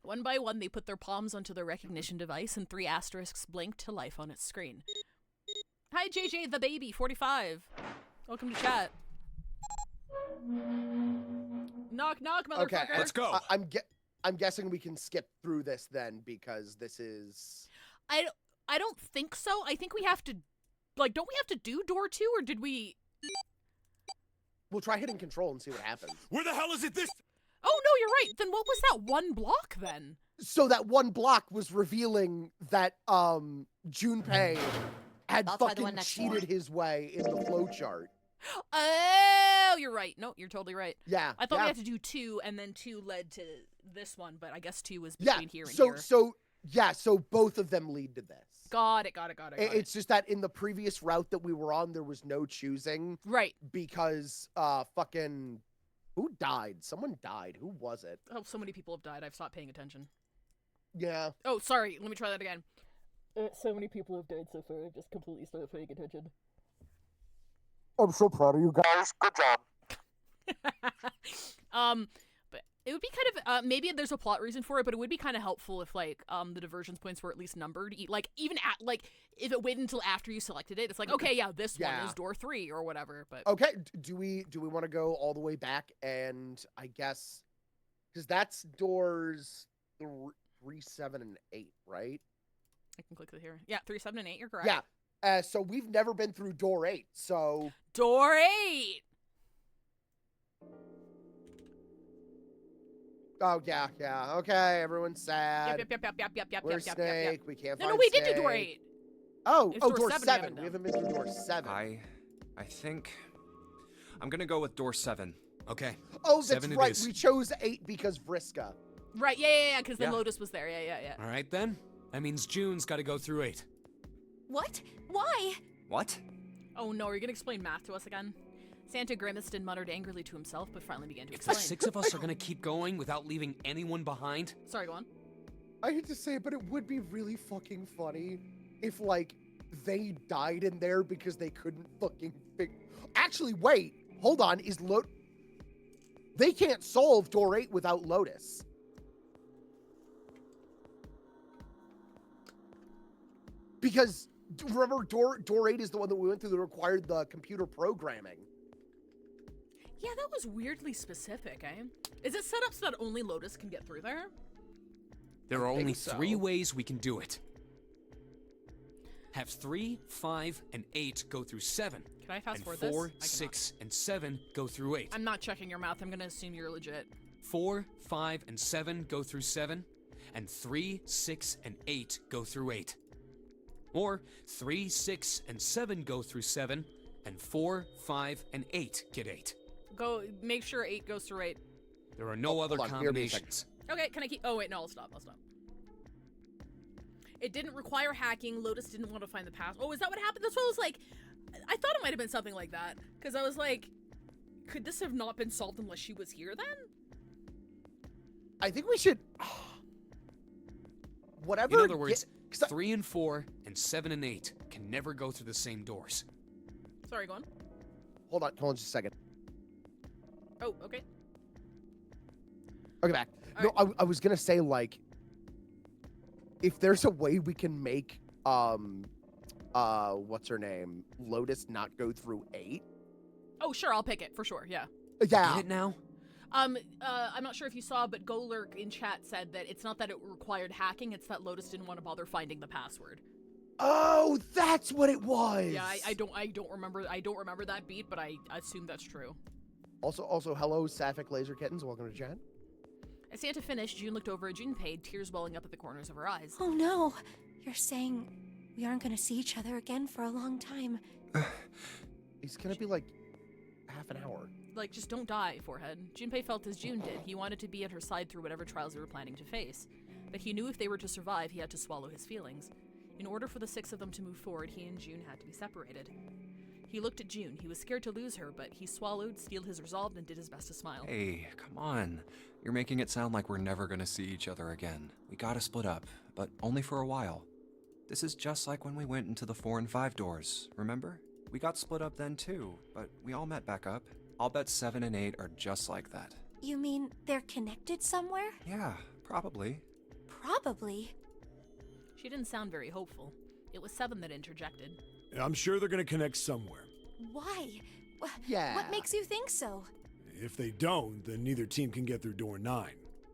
One by one, they put their palms onto their recognition device, and 3 asterisks blinked to life on its screen. Hi, JJ the baby, 45. Welcome to chat. Knock, knock, motherfucker. Okay, let's go. I'm guessing we can skip through this then, because this is... I don't think so. I think we have to... Like, don't we have to do door 2, or did we... We'll try hitting control and see what happens. Where the hell is it this? Oh, no, you're right. Then what was that one block, then? So that one block was revealing that Junpei had That's why the one fucking next cheated door. his way in the flowchart. Oh, you're right. No, you're totally right. Yeah. I thought yeah. we had to do 2, and then 2 led to this one, but I guess 2 was between here and here. So both of them lead to this. Got it. It's just that in the previous route that we were on, there was no choosing. Right. Because fucking who died? Someone died. Who was it? Oh, so many people have died. I've stopped paying attention. Yeah. Oh, sorry. Let me try that again. So many people have died so far. I've just completely stopped paying attention. I'm so proud of you guys. Good job. But it would be kind of maybe there's a plot reason for it, but it would be kind of helpful if like the diversions points were at least numbered. Like even at like if it waited until after you selected it, it's like okay, yeah, this one is door 3 or whatever. But okay, do we want to go all the way back and I guess because that's doors 3, 7, and 8, right? I can click it here. Yeah, 3, 7, and 8. You're correct. Yeah. So we've never been through door 8. So door 8. Oh yeah. Okay, everyone's sad. Yep. Where's Snake? We can't find No, we did Snake. do door 8. Oh, It's door door 7. 7 We haven't been through door 7. I think I'm gonna go with door 7. Okay. Oh, that's 7 it right. is. We chose 8 because Vriska. Right, yeah, because then Yeah. Lotus was there. Yeah. All right, then. That means June's got to go through 8. What? Why? What? Oh no, are you gonna explain math to us again? Santa grimaced and muttered angrily to himself, but finally began to If the explain. 6 of us are gonna keep going without leaving anyone behind, Sorry, go on. I hate to say it, but it would be really fucking funny if, like, they died in there because they couldn't fucking Actually, wait. Hold on. They can't solve door 8 without Lotus. Because, remember, door 8 is the one that we went through that required the computer programming. Yeah, that was weirdly specific, eh? Is it set up so that only Lotus can get through there? there are I think only so. 3 ways we can do it. Have 3, 5, and 8 go through 7. Can I fast And forward 4, this? I cannot. 6, and 7 go through 8. I'm not checking your math. I'm gonna assume you're legit. 4, 5, and 7 go through 7. And 3, 6, and 8 go through 8. Or 3, 6, and 7 go through 7. And 4, 5, and 8 get 8. Go, make sure 8 goes through 8. There are no other hold on, give me a second. combinations. Okay, can I keep... Oh, wait, no, I'll stop. It didn't require hacking. Lotus didn't want to find the path. Oh, is that what happened? That's what I was like... I thought it might have been something like that. Because I was like, could this have not been solved unless she was here then? I think we should... Whatever... In other words, 'cause I- 3 and 4 and 7 and 8 can never go through the same doors. Sorry, go on. Hold on just a second. Oh, okay. Okay, back. All No, I was gonna say, like, if there's a way we can make, what's her name? Lotus not go through 8? Oh, sure, I'll pick it, for sure, yeah. Yeah. Get it now? I'm not sure if you saw, but Golurk in chat said that it's not that it required hacking, it's that Lotus didn't want to bother finding the password. Oh, that's what it was! Yeah, I don't remember that beat, but I assume that's true. Also, hello, Sapphic Laser Kittens. Welcome to chat. As Santa finished, June looked over at Junpei, tears welling up at the corners of her eyes. Oh no. You're saying we aren't gonna see each other again for a long time. It's gonna be like half an hour. Like, just don't die, forehead. Junpei felt as June did. He wanted to be at her side through whatever trials they were planning to face. But he knew if they were to survive, he had to swallow his feelings. In order for the 6 of them to move forward, he and June had to be separated. He looked at June. He was scared to lose her, but he swallowed, steeled his resolve, and did his best to smile. Hey, come on. You're making it sound like we're never gonna see each other again. We gotta split up, but only for a while. This is just like when we went into the 4 and 5 doors, remember? We got split up then too, but we all met back up. I'll bet 7 and 8 are just like that. You mean they're connected somewhere? Yeah, probably. Probably. She didn't sound very hopeful. It was 7 that interjected. I'm sure they're gonna connect somewhere. Why? Yeah. What makes you think so? If they don't, then neither team can get through door 9.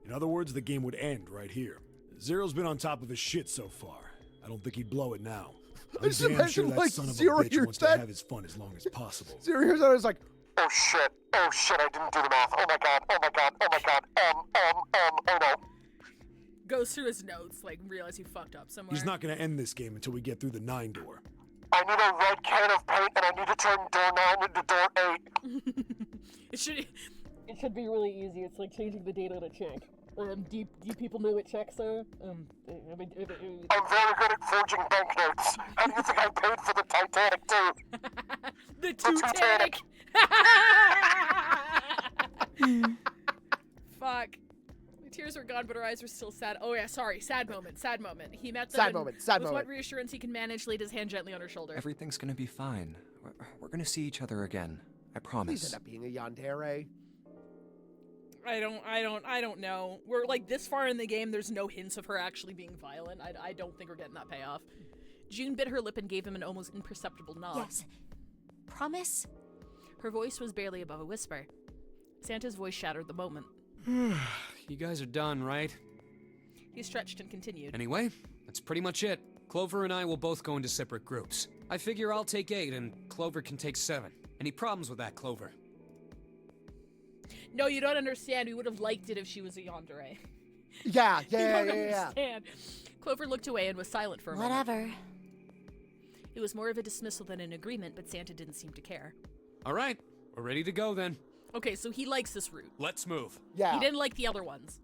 In other words, the game would end right here. Zero's been on top of his shit so far. I don't think he'd blow it now. I just I'm damn imagine, sure that like, son of a Zero bitch hears wants that. to have his fun as long as possible. Zero hears that and is like, Oh shit, I didn't do the math. Oh my god, oh no. Goes through his notes, like, realize he fucked up somewhere. He's not gonna end this game until we get through the 9 door. I need a red can of paint and I need to turn door 9 into door 8. It should be really easy. It's like changing the date on a check. Do people know what checks are? I'm very good at forging banknotes. How do you think I paid for the Titanic too? The Titanic! Fuck. The tears were gone, but her eyes were still sad. Oh yeah, sorry. Sad moment. He met them Sad and moment. with what reassurance he can manage, laid his hand gently on her shoulder. Everything's gonna be fine. We're gonna see each other again. I promise. Please end up being a yandere. I don't know. We're like this far in the game, there's no hints of her actually being violent. I don't think we're getting that payoff. June bit her lip and gave him an almost imperceptible nod. Yes. Promise? Her voice was barely above a whisper. Santa's voice shattered the moment. You guys are done, right? He stretched and continued. Anyway, that's pretty much it. Clover and I will both go into separate groups. I figure I'll take 8 and Clover can take 7. Any problems with that, Clover? No, you don't understand. We would have liked it if she was a yandere. Yeah. You don't understand. Clover looked away and was silent for a moment. Whatever. It was more of a dismissal than an agreement, but Santa didn't seem to care. All right, we're ready to go then. Okay, so he likes this route. Let's move. Yeah. He didn't like the other ones.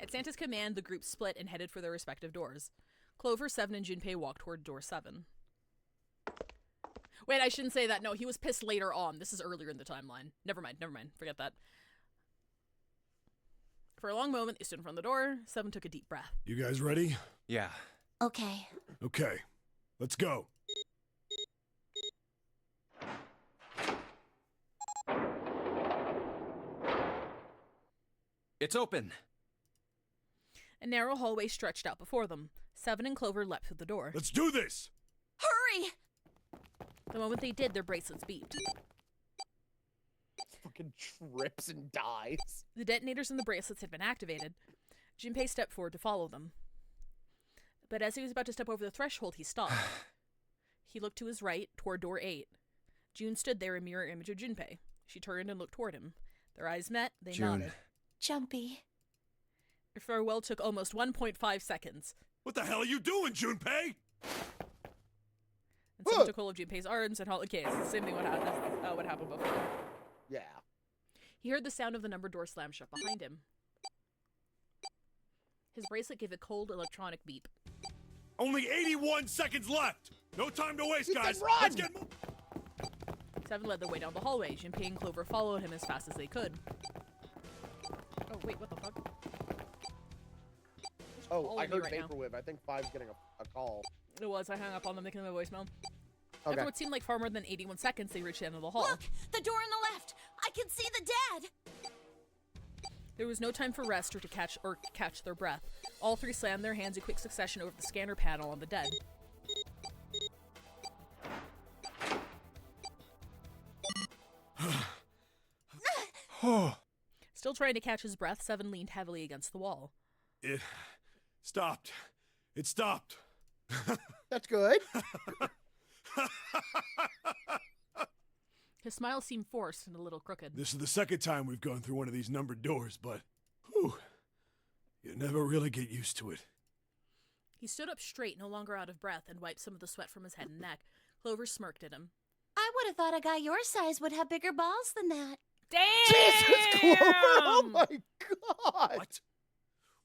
At Santa's command, the group split and headed for their respective doors. Clover, 7, and Junpei walked toward door 7. Wait, I shouldn't say that. No, he was pissed later on. This is earlier in the timeline. Never mind. Forget that. For a long moment, they stood in front of the door. 7 took a deep breath. You guys ready? Yeah. Okay. Okay, let's go. It's open. A narrow hallway stretched out before them. 7 and Clover leapt through the door. Let's do this! Hurry! The moment they did, their bracelets beeped. Fucking trips and dies. The detonators in the bracelets had been activated. Junpei stepped forward to follow them. But as he was about to step over the threshold, he stopped. He looked to his right, toward door 8. June stood there, a mirror image of Junpei. She turned and looked toward him. Their eyes met, they June. nodded. Jumpy. Their farewell took almost 1.5 seconds. What the hell are you doing, Junpei? And someone took hold of Junpei's arms and hauled. Okay, it's the same thing what happened before. Yeah. He heard the sound of the number door slam shut behind him. His bracelet gave a cold electronic beep. Only 81 seconds left! No time to waste, He can guys! run! Let's get moving! 7 led the way down the hallway. Junpei and Clover followed him as fast as they could. Oh, wait, what the fuck? Oh, All I of you heard right now. Vaporwave. I think 5's getting a call. It was. I hung up on them, making them a voicemail. Okay. After what seemed like far more than 81 seconds, they reached the end of the hall. Look! The door on the left! I can see the dead! There was no time for rest or to catch their breath. All 3 slammed their hands in quick succession over the scanner panel on the dead. Still trying to catch his breath, 7 leaned heavily against the wall. It stopped. It stopped. That's good. His smile seemed forced and a little crooked. This is the second time we've gone through one of these numbered doors, but whew, you never really get used to it. He stood up straight, no longer out of breath, and wiped some of the sweat from his head and neck. Clover smirked at him. I would have thought a guy your size would have bigger balls than that. Damn! Jesus, Clover! Oh my god!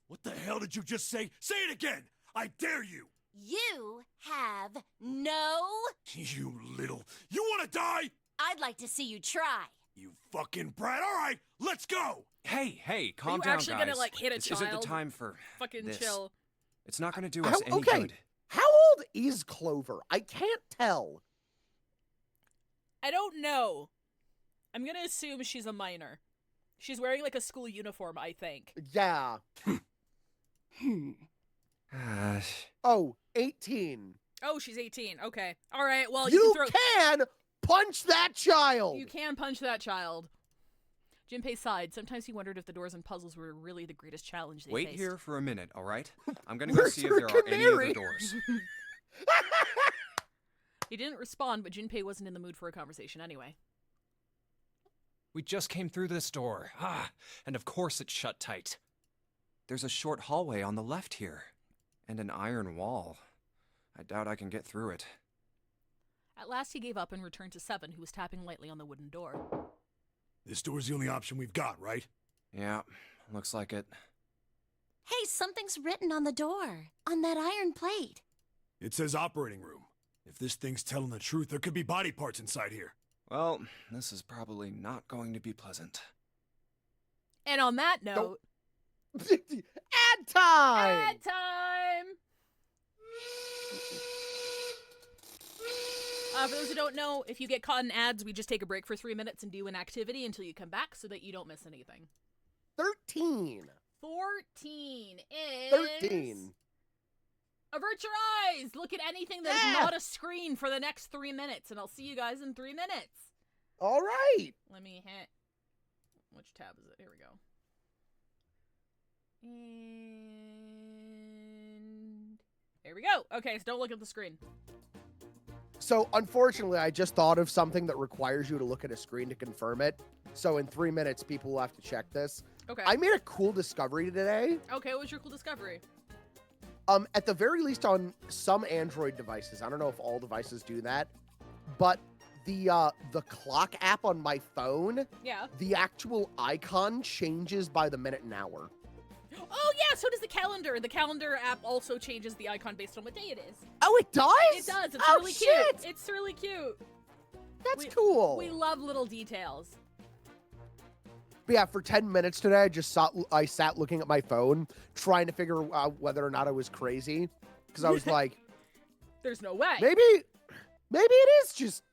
What the hell did you just say? Say it again! I dare you! You have no... You little... You wanna die? I'd like to see you try. You fucking brat. All right, let's go! Hey, calm you down, actually guys. gonna, like, hit a This child? isn't the time for Fucking this. chill. It's not gonna do us any okay, good. how old is Clover? I can't tell. I don't know. I'm gonna assume she's a minor. She's wearing, like, a school uniform, I think. Yeah. Oh, 18. Oh, she's 18. Okay. All right, well, You can throw... can punch that child! You can punch that child. Junpei sighed. Sometimes he wondered if the doors and puzzles were really the greatest challenge they Wait faced. here for a minute, all right? I'm gonna go Where's see if her there are any other canary? doors. He didn't respond, but Junpei wasn't in the mood for a conversation anyway. We just came through this door. And of course it's shut tight. There's a short hallway on the left here. And an iron wall. I doubt I can get through it. At last he gave up and returned to Seven, who was tapping lightly on the wooden door. This door's the only option we've got, right? Yeah, looks like it. Hey, something's written on the door. On that iron plate. It says operating room. If this thing's telling the truth, there could be body parts inside here. Well, this is probably not going to be pleasant. And on that note... Ad time! Ad time! For those who don't know, if you get caught in ads, we just take a break for 3 minutes and do an activity until you come back so that you don't miss anything. 13. 14 is... 13. Avert your eyes! Look at anything that is not a screen for the next 3 minutes, and I'll see you guys in 3 minutes. All right. Let me hit... Which tab is it? Here we go. And... There we go. Okay, so don't look at the screen. So, unfortunately, I just thought of something that requires you to look at a screen to confirm it. So, in 3 minutes, people will have to check this. Okay. I made a cool discovery today. Okay, what was your cool discovery? At the very least on some Android devices, I don't know if all devices do that, but the clock app on my phone, Yeah. the actual icon changes by the minute and hour. Oh, yeah, so does the calendar. The calendar app also changes the icon based on what day it is. Oh, it does? It does. It's Oh, really shit! cute. It's really cute. That's cool. We love little details. But yeah, for 10 minutes today, I sat looking at my phone, trying to figure out whether or not I was crazy. Because I was like, There's no way. maybe it is just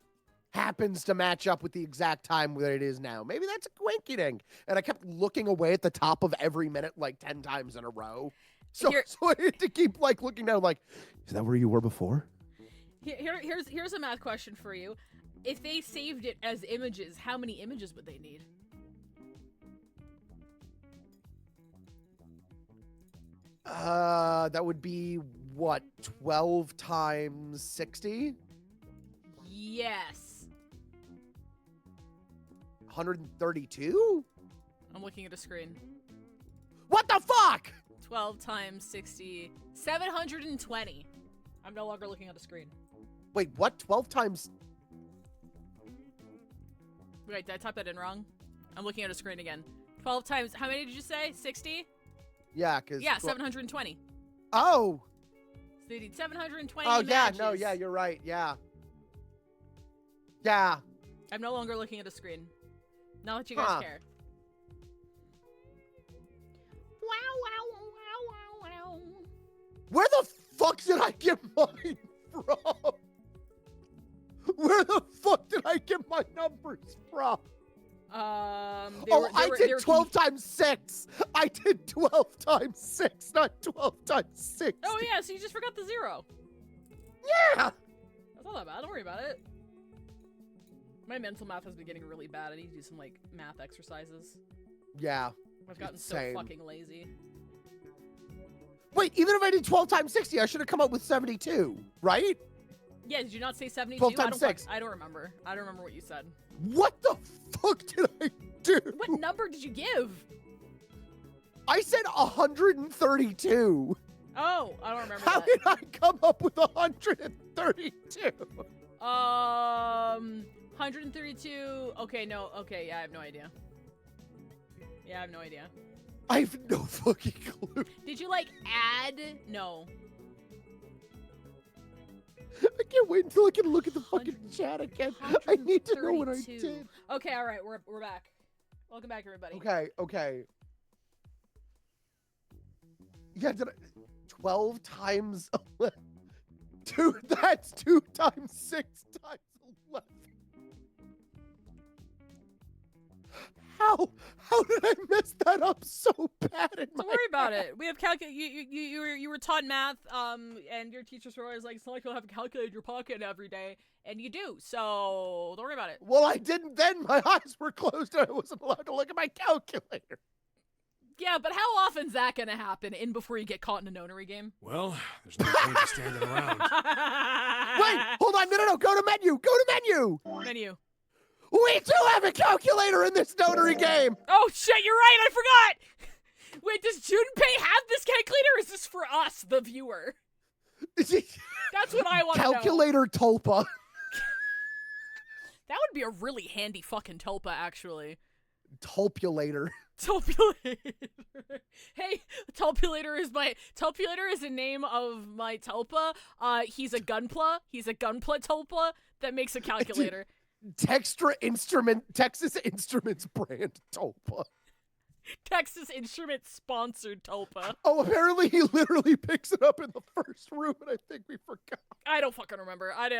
happens to match up with the exact time that it is now. Maybe that's a quinky dink. And I kept looking away at the top of every minute like 10 times in a row. So I had to keep like looking down like, is that where you were before? Here's a math question for you. If they saved it as images, how many images would they need? That would be what, 12 times 60? Yes. 132? I'm looking at a screen. What the fuck? 12 times 60. 720. I'm no longer looking at a screen. Wait, what? 12 times... Wait, did I type that in wrong? I'm looking at a screen again. 12 times... How many did you say? 60? Yeah, because... Yeah, 720. Oh! So they need 720 Oh, yeah, matches. no, yeah, you're right, yeah. Yeah. I'm no longer looking at a screen. Not that you guys care. Wow. Where the fuck did I get mine from? Where the fuck did I get my numbers from? I did 12 times 6. I did 12 times 6, not 12 times 6. Oh, yeah, so you just forgot the 0. Yeah! That's not that bad. Don't worry about it. My mental math has been getting really bad. I need to do some, like, math exercises. Yeah. I've gotten same. so fucking lazy. Wait, even if I did 12 times 60, I should have come up with 72, right? Yeah, did you not say 72? 12 times 6. I don't remember. I don't remember what you said. What the fuck did I do? What number did you give? I said 132. Oh, I don't remember How that. did I come up with 132? 132. Okay, no. Okay, yeah, I have no idea. Yeah, I have no idea. I have no fucking clue. Did you like add? No. I can't wait until I can look at the fucking chat again. I need to know what I 132. did. Okay, all right, we're back. Welcome back, everybody. Okay. Yeah, 12 times 11. That's 2 times 6 times 11. How did I mess that up so bad in my Don't worry about head? it. We have you were taught math, and your teachers were always like, it's not like you'll have a calculator in your pocket every day, and you do. So don't worry about it. Well, I didn't then. My eyes were closed and I wasn't allowed to look at my calculator. Yeah, but how often's that gonna happen in before you get caught in a nonary game? Well, there's no point in standing around. Wait, hold on. No. Go to menu. Go to menu. Menu. We do have a calculator in this notary game. Oh shit, you're right. I forgot. Wait, does Junpei have this calculator? Or is this for us, the viewer? That's what I want to know. Calculator Tulpa. That would be a really handy fucking tulpa, actually. Tulpulator. Tulpulator. Hey, Tulpulator is the name of my tulpa. He's a gunpla. He's a gunpla tulpa that makes a calculator. Texas Instruments brand Tulpa. Texas Instruments sponsored tulpa. Oh, apparently he literally picks it up in the first room, and I think we forgot. I don't fucking remember. I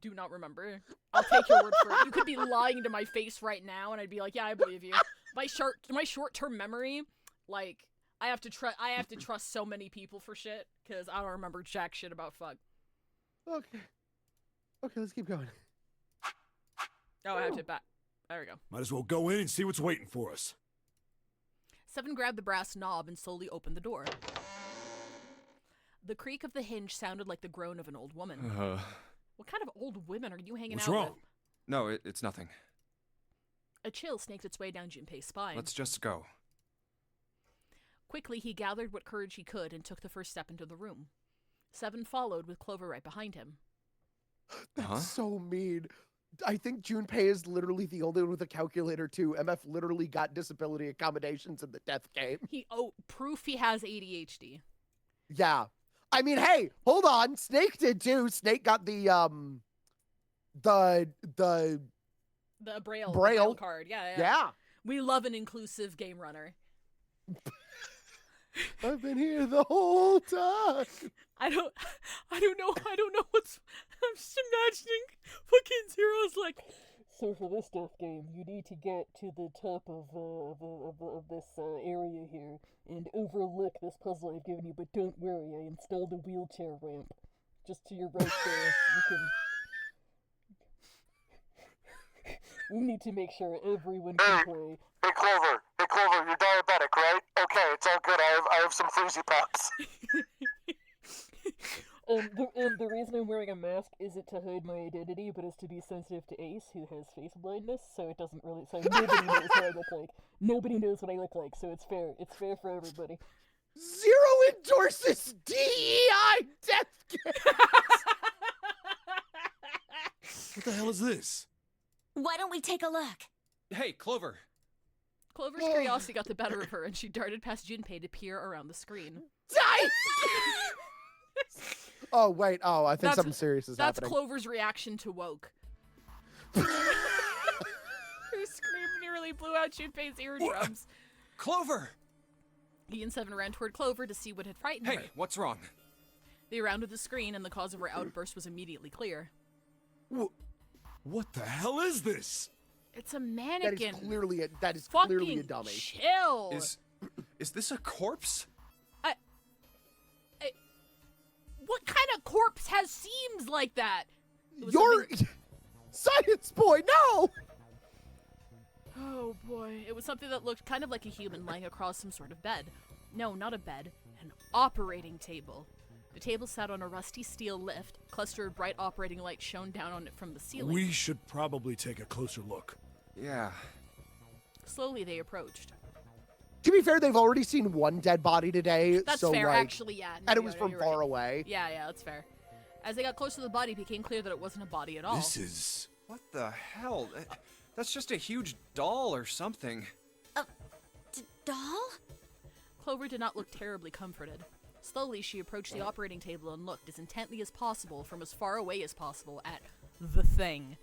do not remember. I'll take your word for it. You could be lying to my face right now, and I'd be like, yeah, I believe you. My short-term memory, like, I have to trust so many people for shit because I don't remember jack shit about fuck. Okay, let's keep going. Oh, I have to hit back. There we go. Might as well go in and see what's waiting for us. Seven grabbed the brass knob and slowly opened the door. The creak of the hinge sounded like the groan of an old woman. What kind of old women are you hanging What's out wrong? with? No, it's nothing. A chill snaked its way down Junpei's spine. Let's just go. Quickly, he gathered what courage he could and took the first step into the room. Seven followed with Clover right behind him. That's so mean. I think Junpei is literally the only one with a calculator too. MF literally got disability accommodations in the death game. Proof he has ADHD. Yeah. I mean, hey, hold on. Snake did too. Snake got the Braille card. Yeah. Yeah. We love an inclusive game runner. I've been here the whole time. I don't know what's. I'm just imagining fucking Zero's like. So for this death game, you need to get to the top of this area here and overlook this puzzle I've given you. But don't worry, I installed a wheelchair ramp just to your right there. We need to make sure everyone can play. Hey Clover, you're diabetic, right? Okay, it's all good. I have some freezy pops. The reason I'm wearing a mask isn't to hide my identity, but is to be sensitive to Ace, who has face blindness, so it doesn't really. So nobody knows what I look like. Nobody knows what I look like, so it's fair. It's fair for everybody. Zero endorses DEI death game. What the hell is this? Why don't we take a look? Hey, Clover. Clover's curiosity got the better of her, and she darted past Junpei to peer around the screen. Die! Oh, wait. Oh, I think something serious is happening. That's Clover's reaction to woke. Her scream nearly blew out Junpei's eardrums. Clover! He and Seven ran toward Clover to see what had frightened her. Hey, what's wrong? They rounded the screen, and the cause of her outburst was immediately clear. What the hell is this? It's a mannequin. That is Fucking clearly a dummy. Chill. Is this a corpse? What kind of corpse has seams like that? You're science boy. No. Oh boy, it was something that looked kind of like a human lying across some sort of bed. No, not a bed, an operating table. The table sat on a rusty steel lift. A cluster of bright operating lights shone down on it from the ceiling. We should probably take a closer look. Yeah. Slowly they approached. To be fair, they've already seen one dead body today. That's so, fair, like, actually, yeah. No, and it was from you're far right. away. Yeah, that's fair. As they got close to the body, it became clear that it wasn't a body at all. This is... What the hell? That's just a huge doll or something. doll? Clover did not look terribly comforted. Slowly, she approached the operating table and looked as intently as possible from as far away as possible at the thing.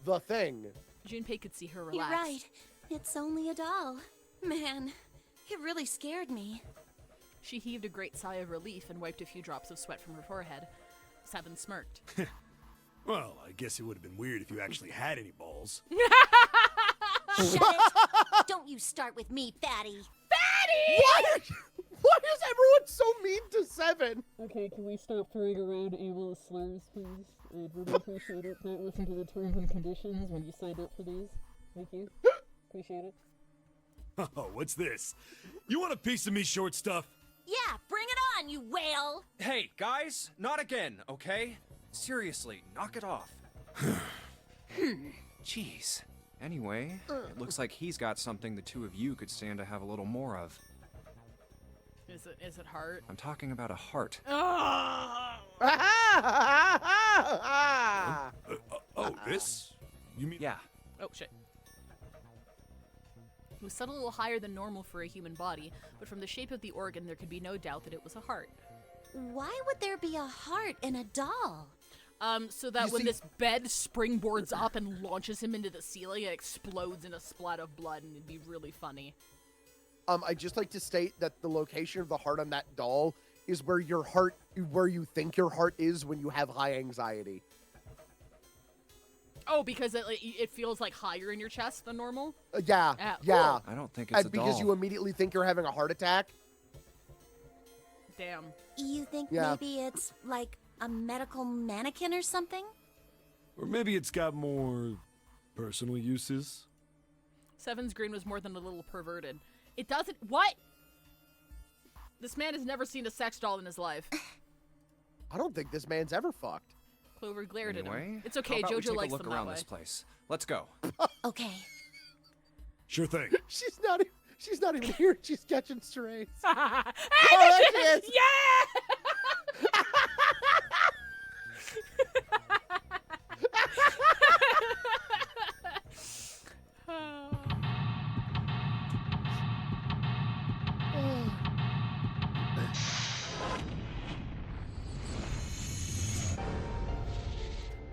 The thing. Junpei could see her relax. You're right. It's only a doll. Man, it really scared me. She heaved a great sigh of relief and wiped a few drops of sweat from her forehead. Seven smirked. Well, I guess it would have been weird if you actually had any balls. Shut it! Don't you start with me, fatty. What? Why is everyone so mean to Seven? Okay, can we stop throwing around ableist slurs, please? I'd really appreciate it. Don't listen to the terms and conditions when you signed up for these. Thank you. Appreciate it. Oh, what's this? You want a piece of me, short stuff? Yeah, bring it on, you whale! Hey, guys, not again, okay? Seriously, knock it off. Jeez. Anyway, it looks like he's got something the two of you could stand to have a little more of. Is it heart? I'm talking about a heart. This? You mean? Yeah. Oh, shit. It was set a little higher than normal for a human body, but from the shape of the organ, there could be no doubt that it was a heart. Why would there be a heart in a doll? So that when this bed springboards up and launches him into the ceiling, it explodes in a splat of blood, and it'd be really funny. I'd just like to state that the location of the heart on that doll is where you think your heart is when you have high anxiety. Oh, because it feels like higher in your chest than normal? Yeah. Cool. I don't think it's a because doll. you immediately think you're having a heart attack. Damn. You think Yeah. maybe it's like a medical mannequin or something? Or maybe it's got more personal uses? Seven's grin was more than a little perverted. It doesn't— what? This man has never seen a sex doll in his life. I don't think this man's ever fucked. Clover glared at Anyway, him. It's okay, how about we Jojo take likes a look them around that way. this place. Let's go. Okay. Sure thing. She's not even here. She's catching strays. Hey, Oh, there there she she is! Yeah!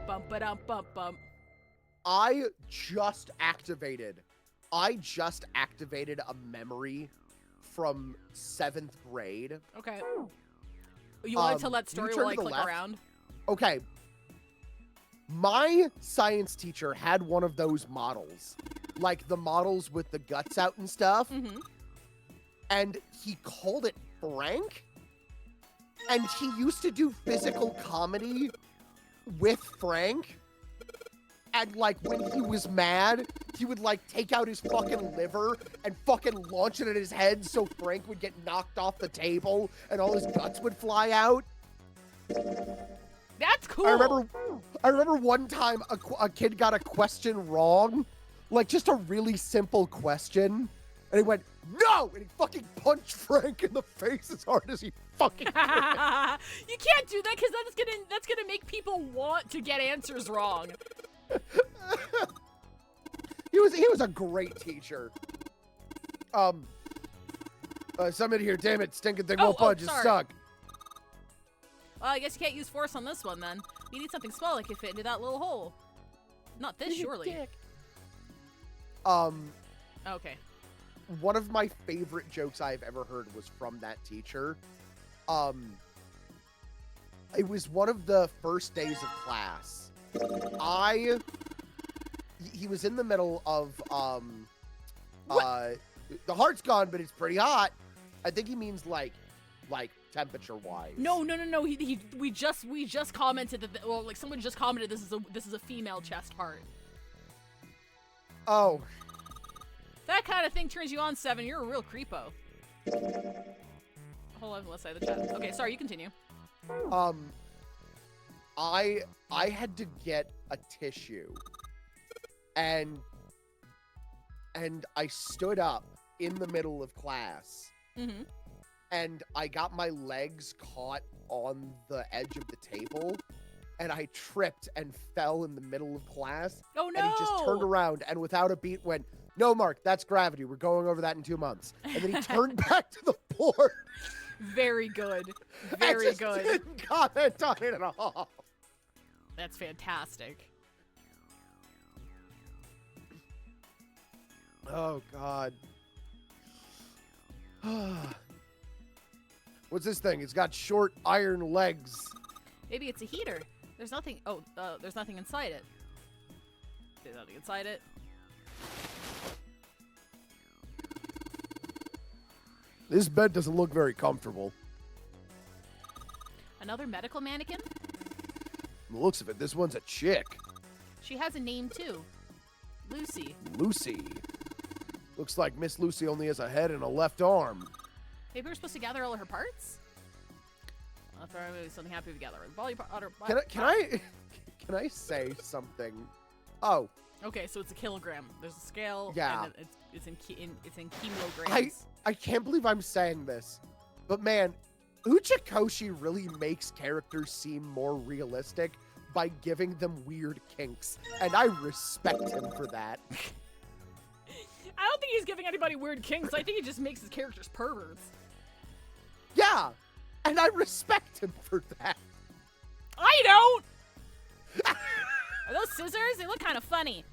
Bump ba bump bump. I just activated a memory from 7th grade. Okay. You want to tell that can you story turn while I to the click left? around? Okay. My science teacher had one of those models. Like the models with the guts out and stuff. Mm-hmm. And he called it Frank. And he used to do physical comedy with Frank. And, like, when he was mad, he would, like, take out his fucking liver and fucking launch it at his head so Frank would get knocked off the table and all his guts would fly out. That's cool. I remember one time a kid got a question wrong. Like, just a really simple question. And he went, no! And he fucking punched Frank in the face as hard as he fucking could. You can't do that because that's gonna make people want to get answers wrong. He was a great teacher. Somebody here, damn it, stinking thing won't budge, it's sorry. stuck. Well, I guess you can't use force on this one then. You need something small that can fit into that little hole. Not this, surely. Okay. One of my favorite jokes I've ever heard was from that teacher. It was one of the first days of class. He was in the middle of, the heart's gone, but it's pretty hot. I think he means like temperature-wise. No. We just commented that. Well, like someone just commented this is a female chest heart. Oh. That kind of thing turns you on, Seven. You're a real creepo. Hold on, let's say the chat. Okay, sorry. You continue. I had to get a tissue, and I stood up in the middle of class, and I got my legs caught on the edge of the table, and I tripped and fell in the middle of class. Oh no! And he just turned around and without a beat went, No, Mark, that's gravity. We're going over that in 2 months. And then he turned back to the board. Very good. and Very just good. Didn't comment on it at all. That's fantastic. Oh, God. What's this thing? It's got short iron legs. Maybe it's a heater. There's nothing. Oh, there's nothing inside it. There's nothing inside it. This bed doesn't look very comfortable. Another medical mannequin? From the looks of it, this one's a chick. She has a name too. Lucy. Lucy. Looks like Miss Lucy only has a head and a left arm. Maybe we're supposed to gather all of her parts? I'll throw something happy together. Can I say something? Oh. Okay, so it's a kilogram. There's a scale. Yeah. And it's in kilograms. I can't believe I'm saying this, but man, Uchikoshi really makes characters seem more realistic by giving them weird kinks, and I respect him for that. I don't think he's giving anybody weird kinks. I think he just makes his characters perverts. Yeah, and I respect him for that. I don't! Are those scissors? They look kind of funny.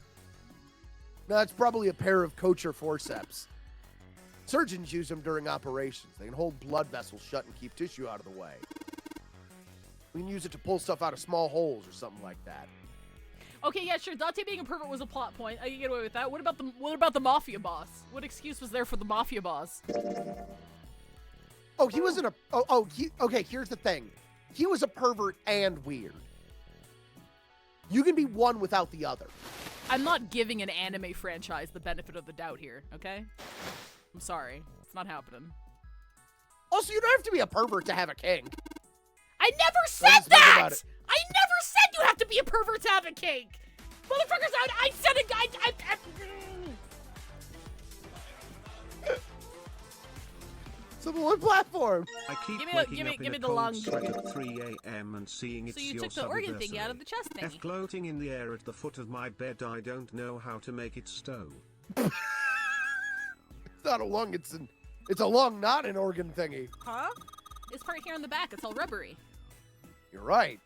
No, that's probably a pair of kosher forceps. Surgeons use them during operations. They can hold blood vessels shut and keep tissue out of the way. We can use it to pull stuff out of small holes or something like that. Okay, yeah, sure. Dante being a pervert was a plot point. I can get away with that. What about the mafia boss? What excuse was there for the mafia boss? Oh, he wasn't a. Okay, here's the thing. He was a pervert and weird. You can be one without the other. I'm not giving an anime franchise the benefit of the doubt here, okay? I'm sorry. It's not happening. Also, you don't have to be a pervert to have a kink. I never said that! I never said you have to be a pervert to have a kink! Motherfuckers, I said it, So what platform? I keep give waking me up in a the cold lung. sweat at 3 a.m. and seeing it's So you your took the organ subversary. thingy out of the chest thingy. Floating in the air at the foot of my bed. I don't know how to make it stow. It's not a lung, it's a lung, not an organ thingy. Huh? This part here on the back, it's all rubbery. You're right.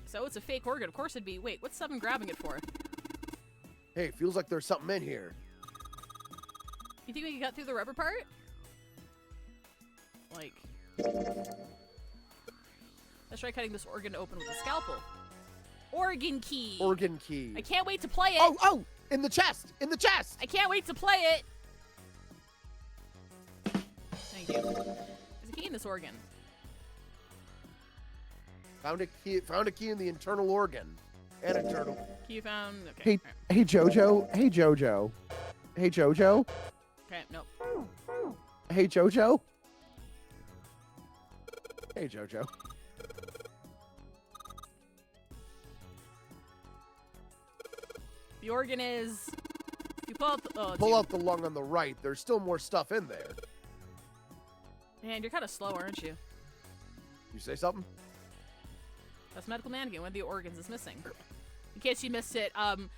So it's a fake organ. Of course it'd be. Wait, what's Seven grabbing it for? Hey, feels like there's something in here. You think we can cut through the rubber part? Like... Let's try cutting this organ open with a scalpel. Organ key! Organ key. I can't wait to play it! Oh! In the chest! In the chest! I can't wait to play it! Thank you. There's a key in this organ. Found a key in the internal organ. And internal. Key found. Okay. Hey Jojo. Hey Jojo. Hey Jojo. Okay, nope. Hey Jojo. Hey Jojo. The organ is. You pull out the. Pull out the lung on the right. There's still more stuff in there. Man, you're kind of slow, aren't you? You say something? That's medical mannequin. One of the organs is missing. In case you missed it, one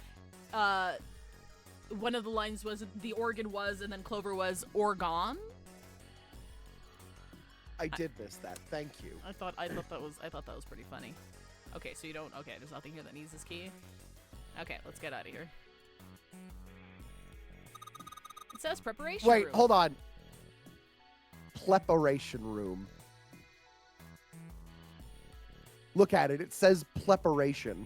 of the lines was the organ was, and then Clover was Orgon. I did miss that. Thank you. I thought that was pretty funny. Okay, so you don't. Okay, there's nothing here that needs this key. Okay, let's get out of here. It says preparation room. Wait, hold on. Preparation room. Look at it. It says preparation.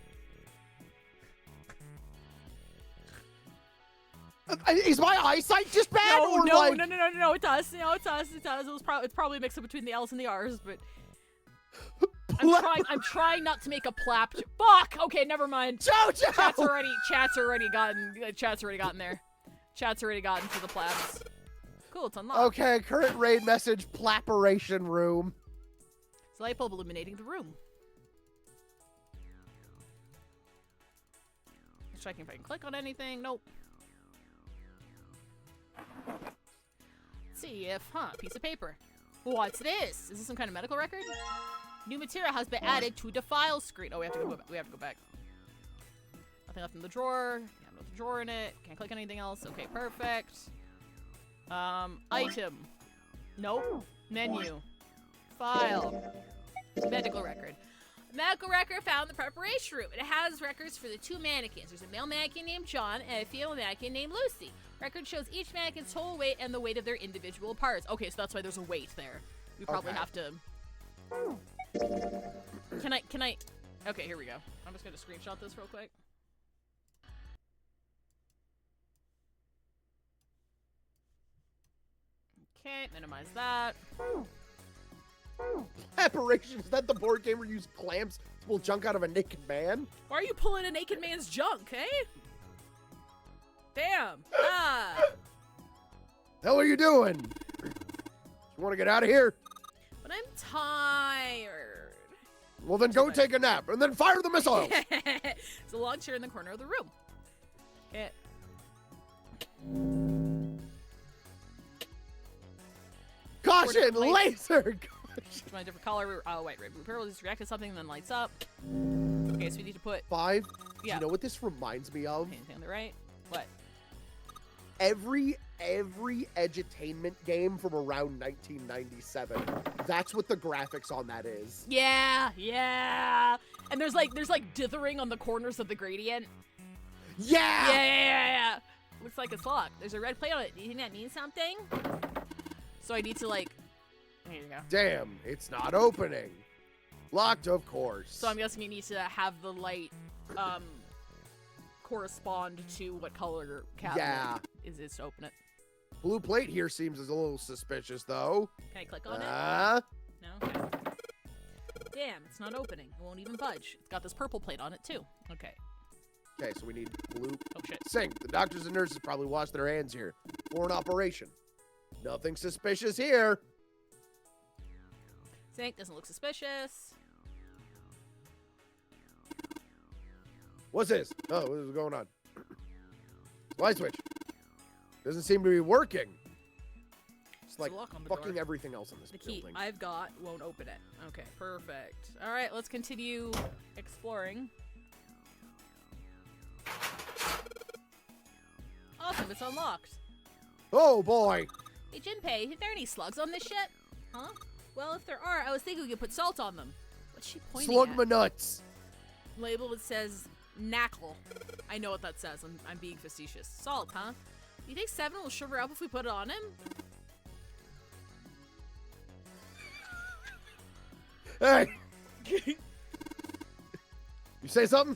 Is my eyesight just bad? No, it does. No, it does. It does. It's probably a mix up between the L's and the R's, but I'm trying not to make a plap. Fuck. Okay, never mind. Jojo. Chat's already gotten there. Chat's already gotten to the plaps. Cool, it's unlocked. Okay, current raid message, preparation room. It's light bulb illuminating the room. Just checking if I can click on anything. Nope. Let's see if, piece of paper. What's this? Is this some kind of medical record? New material has been added to the file screen. Oh, we have to go back. Nothing left in the drawer. Yeah, no drawer in it. Can't click anything else. Okay, perfect. Item. Nope. Menu. File. Medical record. Medical record found in the preparation room. It has records for the 2 mannequins. There's a male mannequin named John and a female mannequin named Lucy. Record shows each mannequin's total weight and the weight of their individual parts. Okay, so that's why there's a weight there. We probably have to... Can I... Okay, here we go. I'm just gonna screenshot this real quick. Okay, minimize that. Aberration, is that the board game where you use clamps to pull junk out of a naked man? Why are you pulling a naked man's junk, eh? Damn. Ah. Hell are you doing? You want to get out of here? But I'm tired. Well, then go take a nap, and then fire the missiles! It's a long chair in the corner of the room. Okay. Caution! Laser! My different color. Oh, white, red, blue, purple. Just react to something and then lights up. Okay, so we need to put 5. Yeah. Do you know what this reminds me of? Anything on the right? What? Every edutainment game from around 1997. That's what the graphics on that is. Yeah, yeah. And there's like dithering on the corners of the gradient. Yeah! Yeah. Looks like it's locked. There's a red plate on it. Do you think that means something? So I need to like... There you go. Damn, it's not opening. Locked, of course. So I'm guessing you need to have the light correspond to what color cabinet is to open it. Blue plate here seems a little suspicious, though. Can I click on it? No? Okay. Damn, it's not opening. It won't even budge. It's got this purple plate on it, too. Okay. Okay, so we need blue. Oh, shit. Sink. The doctors and nurses probably wash their hands here. For an operation. Nothing suspicious here. Sink doesn't look suspicious. What's this? Oh, what is going on? Light switch. Doesn't seem to be working. It's like fucking everything else in this building. The key building. I've got won't open it. Okay, perfect. All right, let's continue exploring. Awesome, it's unlocked. Oh boy. Hey Jinpei, are there any slugs on this ship? Huh? Well, if there are, I was thinking we could put salt on them. What's she pointing Slug at? my nuts. Label that says knackle. I know what that says. I'm being facetious. Salt, huh? You think 7 will sugar up if we put it on him? Hey! You say something?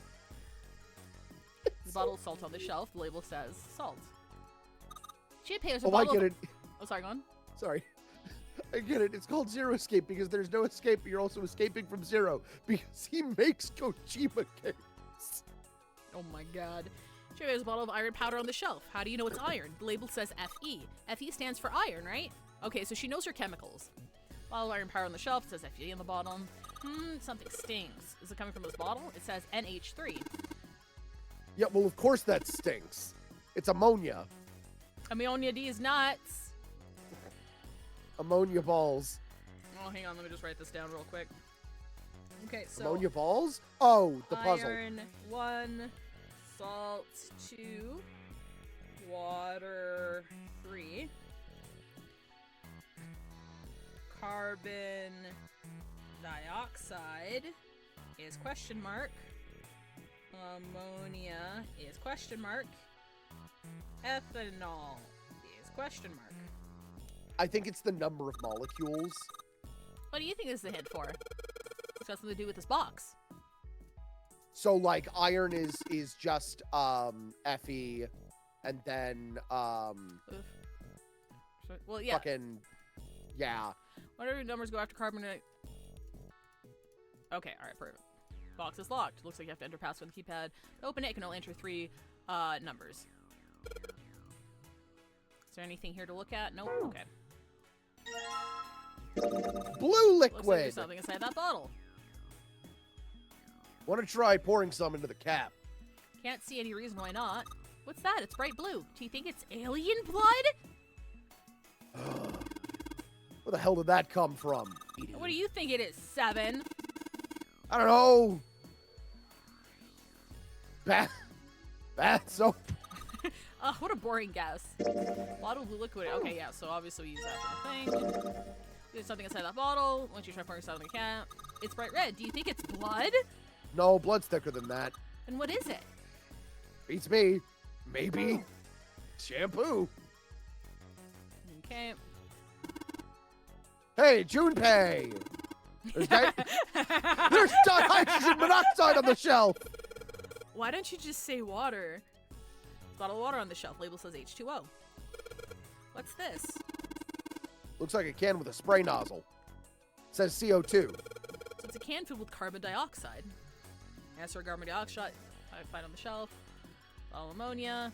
The bottle of salt on the shelf. The label says salt. Jinpei, there's a Oh, bottle I get it. Oh, sorry, go on. Sorry. I get it. It's called Zero Escape because there's no escape, but you're also escaping from Zero because he makes Kojima games. Oh my god. Jinpei, there's a bottle of iron powder on the shelf. How do you know it's iron? The label says Fe. Fe stands for iron, right? Okay, so she knows her chemicals. Bottle of iron powder on the shelf. It says Fe on the bottom. Something stings. Is it coming from this bottle? It says NH3. Yeah, well, of course that stinks. It's ammonia. Ammonia D is nuts. Ammonia balls. Oh, hang on. Let me just write this down real quick. Okay, so... Ammonia balls? Oh, the puzzle. Iron 1, salt 2, water 3, carbon dioxide is question mark, ammonia is question mark, ethanol is question mark. I think it's the number of molecules. What do you think this is a hint for? It's got something to do with this box. So, like, iron is just Fe, and then well, yeah. Fucking yeah. Whatever numbers go after carbon. Okay, all right, perfect. Box is locked. Looks like you have to enter password on the keypad. To open it, you can only enter 3 numbers. Is there anything here to look at? Nope. Okay. Blue liquid. Looks like there's something inside that bottle. Want to try pouring some into the cap? Can't see any reason why not. What's that? It's bright blue. Do you think it's alien blood? Where the hell did that come from? What do you think it is, 7? I don't know. That's so. What a boring guess. Bottle blue liquid. Okay, yeah, so obviously we use that for the thing. There's something inside that bottle. Once you try pouring something in the cap, it's bright red. Do you think it's blood? No, blood's thicker than that. Then what is it? Beats me. Maybe shampoo. Okay. Hey, Junpei! There's dihydrogen monoxide on the shelf! Why don't you just say water? Bottle of water on the shelf. Label says H2O. What's this? Looks like a can with a spray nozzle. Says CO2. So it's a can filled with carbon dioxide. Answer carbon dioxide. I find on the shelf. Bottle of ammonia.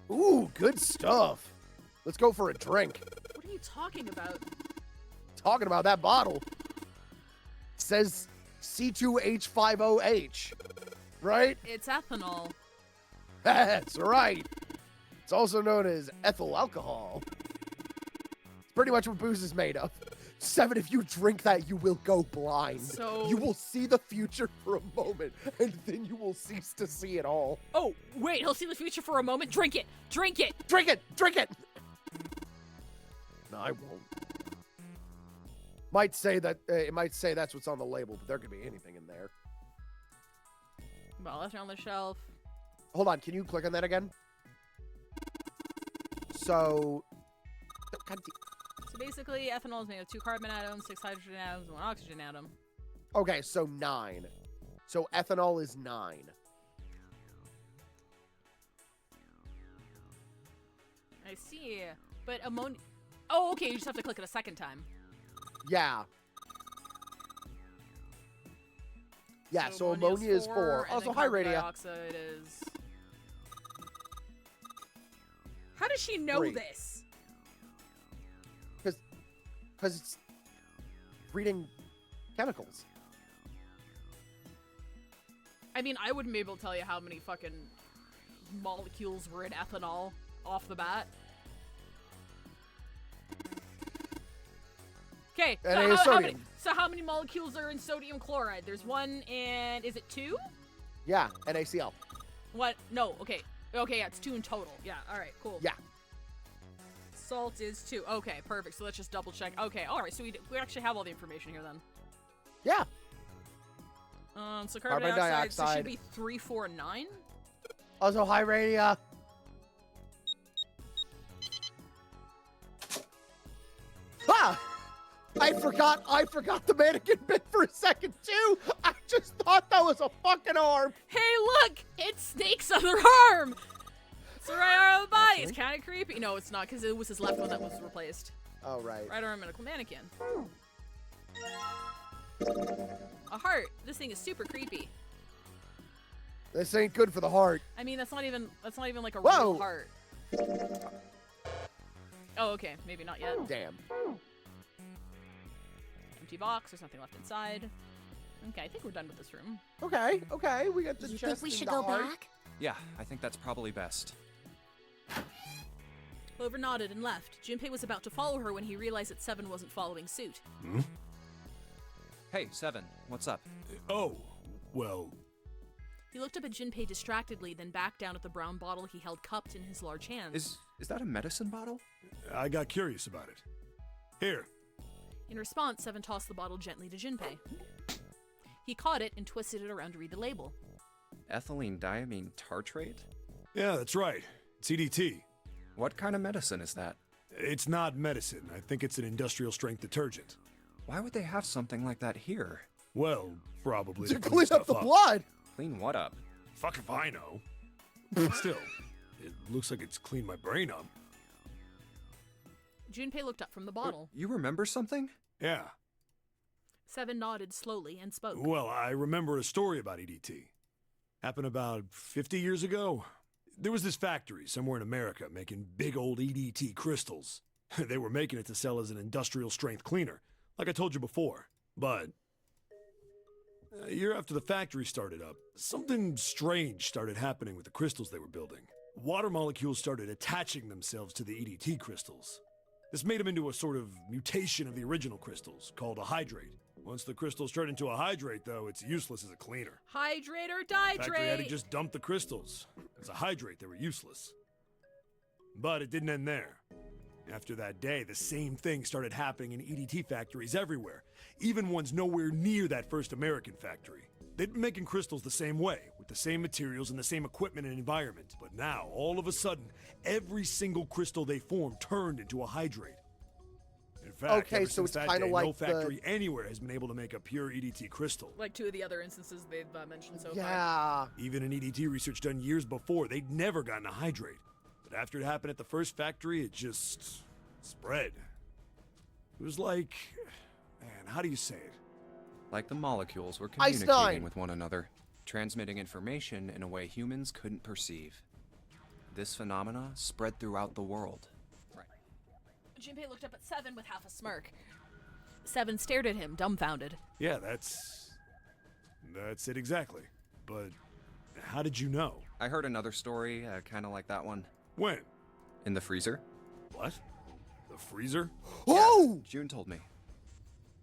Ooh, good stuff. Let's go for a drink. What are you talking about? Talking about that bottle. Says C2H5OH. Right? It's ethanol. That's right. It's also known as ethyl alcohol. It's pretty much what booze is made of. 7, if you drink that, you will go blind. So... You will see the future for a moment, and then you will cease to see it all. Oh, wait, he'll see the future for a moment. Drink it! Drink it! Drink it! Drink it! No, I won't. Might say that, it might say that's what's on the label, but there could be anything in there. Bottle left on the shelf. Hold on, can you click on that again? So... God, So basically, ethanol is made of 2 carbon atoms, 6 hydrogen atoms, and 1 oxygen atom. okay, so 9. So ethanol is 9. I see. But ammonia... Oh, okay, you just have to click it a second time. Yeah. Yeah, so ammonia is 4. And Also, then hi, carbon Radia. dioxide is... How does she know 3. this? Because it's reading chemicals. I mean, I wouldn't be able to tell you how many fucking molecules were in ethanol off the bat. Okay, so how many molecules are in sodium chloride? There's 1 and... Is it 2? Yeah, NaCl. What? No, okay. Okay, yeah, it's 2 in total. Yeah, alright, cool. Yeah. Salt is 2. Okay, perfect. So let's just double check. Okay, alright, so we actually have all the information here then. Yeah. So carbon dioxide, so it should be 3, 4, and 9? Also, hi, Radia. Ah! I forgot the mannequin bit for a second, too! I just thought that was a fucking arm! Hey, look! It's Snake's other arm! It's the right arm of the body. It's kind of creepy. No, it's not, because it was his left one that was replaced. Oh, right. Right arm medical mannequin. A heart. This thing is super creepy. This ain't good for the heart. I mean, that's not even like a Whoa. real heart. Oh, okay. Maybe not yet. Damn. Empty box. There's nothing left inside. Okay, I think we're done with this room. Okay, okay. We got the You chest think we and should the go heart. back? Yeah, I think that's probably best. Clover nodded and left. Junpei was about to follow her when he realized that Seven wasn't following suit. Hmm? Hey, Seven, what's up? Oh, well, He looked up at Junpei distractedly, then back down at the brown bottle he held cupped in his large hands. Is that a medicine bottle? I got curious about it. Here. In response, Seven tossed the bottle gently to Junpei. He caught it and twisted it around to read the label. Ethylene diamine tartrate? Yeah, that's right. It's EDT. What kind of medicine is that? It's not medicine. I think it's an industrial strength detergent. Why would they have something like that here? Well, probably To clean up the blood! Clean what up? Fuck if I know. Still, it looks like it's cleaned my brain up. Junpei looked up from the bottle. You remember something? Yeah. Seven nodded slowly and spoke. Well, I remember a story about EDT. Happened about 50 years ago. There was this factory somewhere in America making big old EDT crystals. They were making it to sell as an industrial strength cleaner, like I told you before. But a year after the factory started up, something strange started happening with the crystals they were building. Water molecules started attaching themselves to the EDT crystals. This made them into a sort of mutation of the original crystals, called a hydrate. Once the crystals turn into a hydrate, though, it's useless as a cleaner. Hydrate or Factory had to dihydrate. just dump the crystals. As a hydrate, they were useless. But it didn't end there. After that day, the same thing started happening in EDT factories everywhere, even ones nowhere near that first American factory. They'd been making crystals the same way, with the same materials and the same equipment and environment. But now, all of a sudden, every single crystal they formed turned into a hydrate. In fact, Okay, ever so since it's that kinda day, like no the- factory anywhere has been able to make a pure EDT crystal. Like 2 of the other instances they've mentioned so far. Yeah. Even in EDT research done years before, they'd never gotten a hydrate. But after it happened at the first factory, it just spread. It was like, man, how do you say it? Like the molecules were Einstein. communicating with one another, transmitting information in a way humans couldn't perceive. This phenomena spread throughout the world. Junpei looked up at Seven with half a smirk. Seven stared at him, dumbfounded. Yeah, that's it exactly. But how did you know? I heard another story, kind of like that one. When? In the freezer. What? The freezer? Oh! June told me.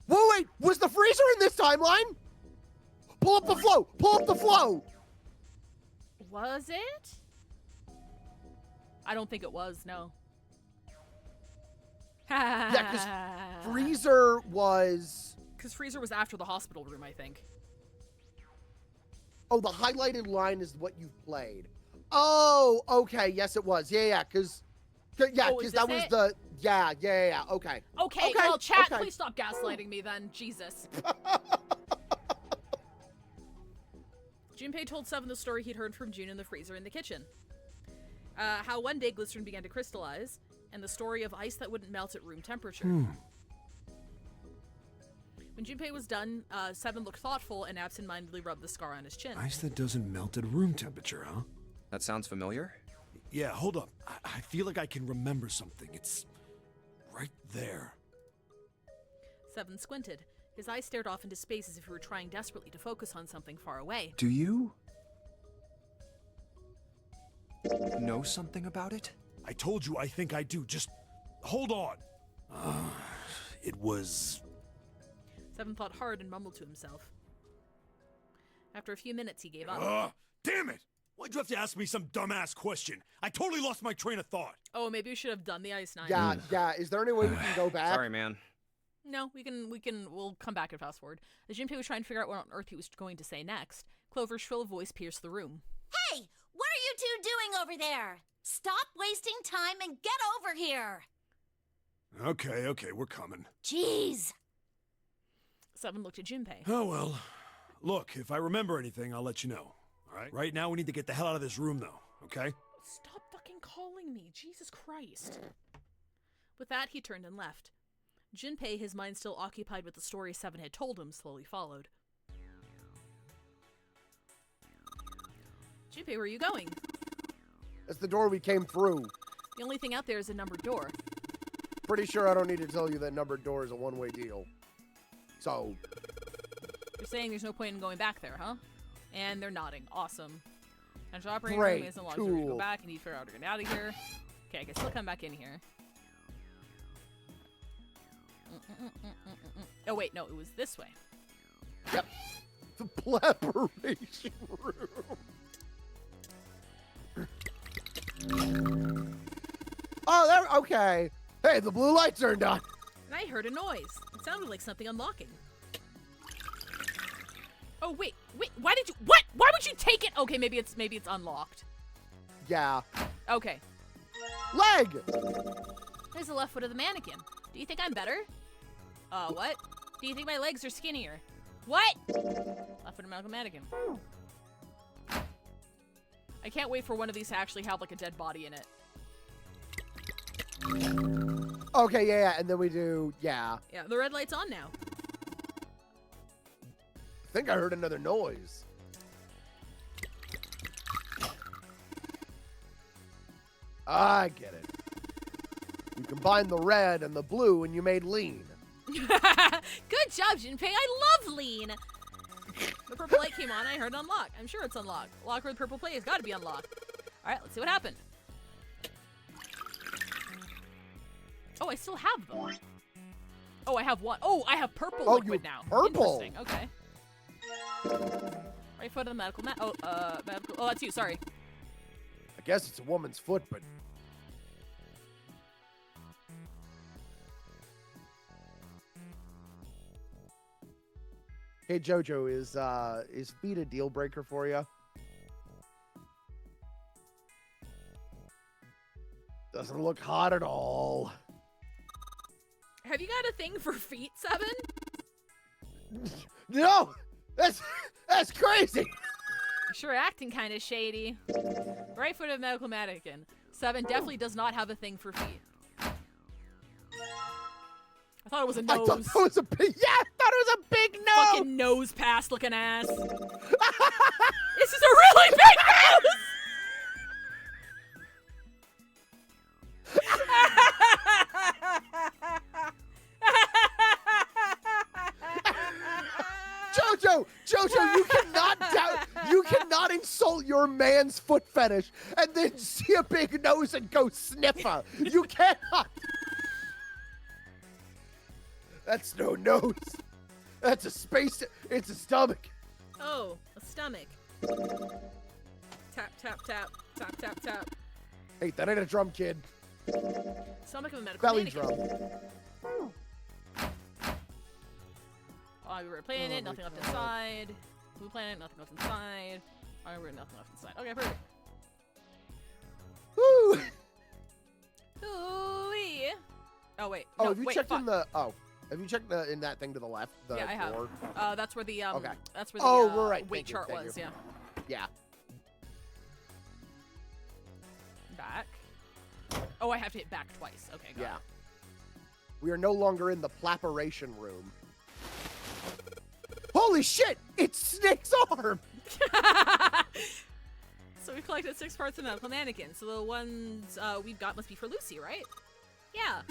Whoa, wait! Was the freezer in this timeline? Pull up the flow! Pull up the flow! Was it? I don't think it was, no. Yeah, because freezer was... Because freezer was after the hospital room, I think. Oh, the highlighted line is what you've played. Oh, okay. Yes, it was. Yeah, because... Yeah, Oh, because is that this was it? the... Yeah. Okay. Okay, well, chat, please stop gaslighting me then. Jesus. Junpei told Seven the story he'd heard from June in the freezer in the kitchen. How one day glycerin began to crystallize, and the story of ice that wouldn't melt at room temperature. When Junpei was done, Seven looked thoughtful and absentmindedly rubbed the scar on his chin. Ice that doesn't melt at room temperature, huh? That sounds familiar. Yeah, hold up. I feel like I can remember something. It's right there. Seven squinted. His eyes stared off into space as if he were trying desperately to focus on something far away. Do you know something about it? I told you I think I do. Just hold on. It was... Seven thought hard and mumbled to himself. After a few minutes, he gave up. Damn it! Why'd you have to ask me some dumbass question? I totally lost my train of thought. Oh, maybe we should have done the Ice Nine. Yeah. Is there any way we can go back? Sorry, man. No, we'll come back and fast forward. As Junpei was trying to figure out what on earth he was going to say next, Clover's shrill voice pierced the room. Hey, what are you two doing over there? Stop wasting time and get over here. Okay, we're coming. Jeez. Seven looked at Junpei. Oh, well. Look, if I remember anything, I'll let you know. All right? Right now, we need to get the hell out of this room, though, okay? Stop fucking calling me. Jesus Christ. With that, he turned and left. Junpei, his mind still occupied with the story Seven had told him, slowly followed. Junpei, where are you going? That's the door we came through. The only thing out there is a numbered door. Pretty sure I don't need to tell you that numbered door is a one-way deal. So... You're saying there's no point in going back there, huh? And they're nodding. Awesome. Central operating Great, room is unlocked. We're gonna go cool. back and you figure out how to get out of here. Okay, I can still come back in here. Oh wait, no, it was this way. Yep. The preparation room. Oh, there. Okay. Hey, the blue light turned on. And I heard a noise. It sounded like something unlocking. Oh wait, why did you? What? Why would you take it? Okay, maybe it's unlocked. Yeah. Okay. Leg. There's the left foot of the mannequin. Do you think I'm better? What? Do you think my legs are skinnier? What? Left foot of the mannequin. I can't wait for one of these to actually have like a dead body in it. Okay, yeah, and then we do, yeah. Yeah, the red light's on now. I think I heard another noise. I get it. You combined the red and the blue and you made lean. Good job, Junpei. I love lean. The purple light came on. I heard unlock. I'm sure it's unlocked. Lock where the purple plate has got to be unlocked. All right, let's see what happened. Oh, I still have them. Oh, I have one. Oh, I have purple Oh, liquid you now. purple. Interesting. Okay. Right foot of the medical mat. Oh, medical. Oh, that's you. Sorry. I guess it's a woman's foot, but hey, Jojo, is feet a deal breaker for you? Doesn't look hot at all. Have you got a thing for feet, Seven? No, that's crazy. You're sure acting kind of shady. Right foot of medical mannequin. Seven definitely does not have a thing for feet. I thought it was a nose. I thought that was a big. Yeah, I thought it was a big nose. Fucking nose pass looking ass. This is a really big nose. Jojo, you cannot insult your man's foot fetish and then see a big nose and go sniffer. You cannot. That's no nose. That's a space. It's a stomach. Oh, a stomach. Tap, tap, tap, tap, tap, tap. Hey, that ain't a drum, kid. Stomach of a medical Belly mannequin. drum. Oh, we were playing it, nothing left inside. Blue planet, nothing left inside. Oh, we're nothing left inside. Okay, perfect. Woo! Ooh-wee. Oh wait. Oh, no, have you wait, checked fuck. in the? Oh, have you checked in that thing to the left? The Yeah, I have. door? That's where the Okay. That's where the we're right. weight Thank you, chart thank was. you. Yeah. Yeah. Back. Oh, I have to hit back twice. Okay. Got Yeah. it. We are no longer in the plaparation room. Holy shit! It's Snake's arm! So we collected 6 parts of medical mannequin. So the ones we've got must be for Lucy, right? Yeah.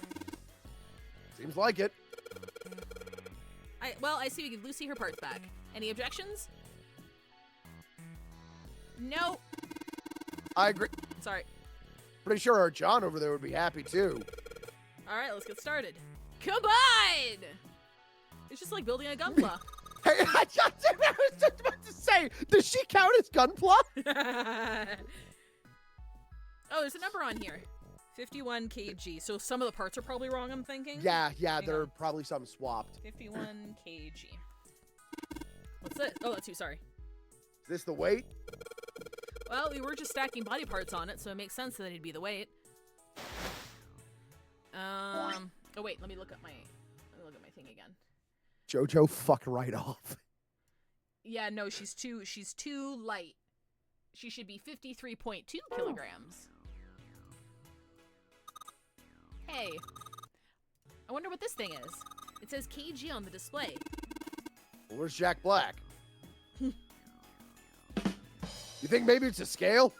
Seems like it. I see we give Lucy her parts back. Any objections? No. I agree. Sorry. Pretty sure our John over there would be happy too. All right, let's get started. Combine! It's just like building a gunpla. Hey, I was just about to say, does she count as gunpla? Oh, there's a number on here. 51 kg. So some of the parts are probably wrong, I'm thinking. Yeah, there are probably some swapped. 51 kg. What's it? Oh, that's you, sorry. Is this the weight? Well, we were just stacking body parts on it, so it makes sense that it'd be the weight. Oh wait, let me look at my thing again. Jojo, fuck right off. Yeah, no, she's too light. She should be 53.2 kilograms. Hey, I wonder what this thing is. It says kg on the display. Well, where's Jack Black? You think maybe it's a scale?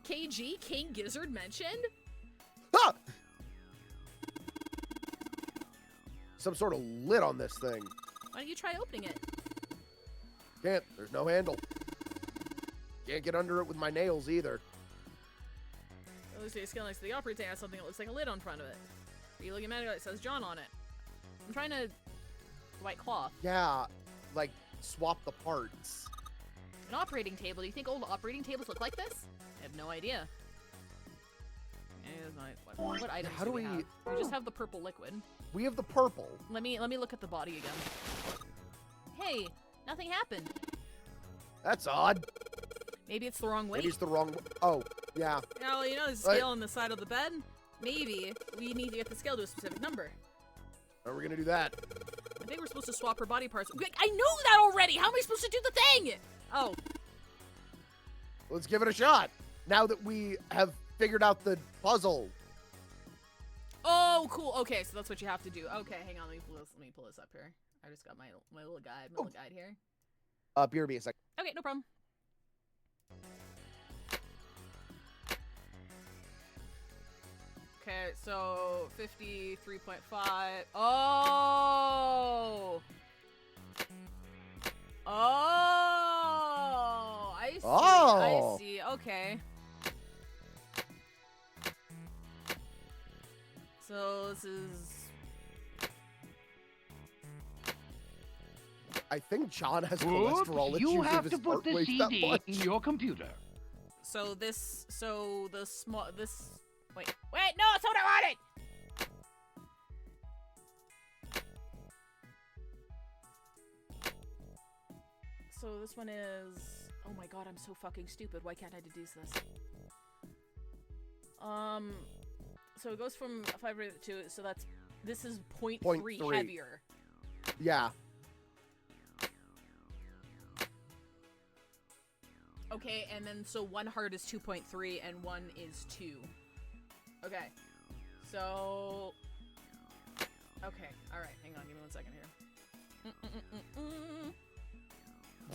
KG, King Gizzard mentioned? Ah! Some sort of lid on this thing. Why don't you try opening it? Can't. There's no handle. Can't get under it with my nails either. It looks like a scale next to the operator table has something that looks like a lid on front of it. Are you looking at it? It says John on it. I'm trying to... White cloth. Yeah, like, swap the parts. An operating table. Do you think old operating tables look like this? I have no idea. What items How do we... have? We just have the purple liquid. We have the purple. Let me look at the body again. Hey, nothing happened. That's odd. Maybe it's the wrong weight. Maybe it's the wrong... Oh, yeah. Yeah, well, you know there's a scale on the side of the bed? Maybe we need to get the scale to a specific number. How are we gonna do that? I think we're supposed to swap her body parts. I knew that already! How am I supposed to do the thing? Oh. Let's give it a shot. Now that we have figured out the puzzle. Oh, cool. Okay, so that's what you have to do. Okay, hang on. Let me pull this up here. I just got my little guide, guide here. Beer me a sec. Okay, no problem. Okay, so 53.5. Oh! Oh! I see. Oh. I see. Okay. So this is... I think John has Whoop, cholesterol. Let's you use have his to put heart the weighs that CD much. in your computer. So this... So the small... This... Wait, no, it's what I wanted! So this one is... Oh my god, I'm so fucking stupid. Why can't I deduce this? So it goes from 5 to... So that's... This is 0.3 heavier. Yeah. Okay, and then so one heart is 2.3 and one is 2. Okay. So... Okay, alright, hang on, give me 1 second here.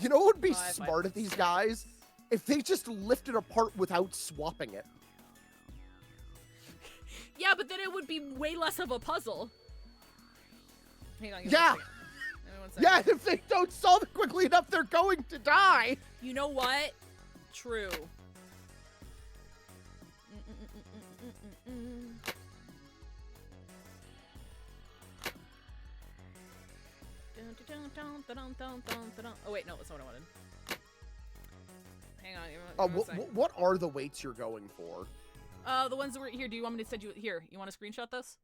You know what would be 5, smart of these guys? If they just lift it apart without swapping it. Yeah, but then it would be way less of a puzzle. Hang on, give Yeah! me 1 second. Yeah, if they don't solve it quickly enough, they're going to die! You know what? True. Oh wait, no, that's not what I wanted. Hang on. Give me one second. What are the weights you're going for? The ones that were here. Do you want me to send you here? You want to screenshot this?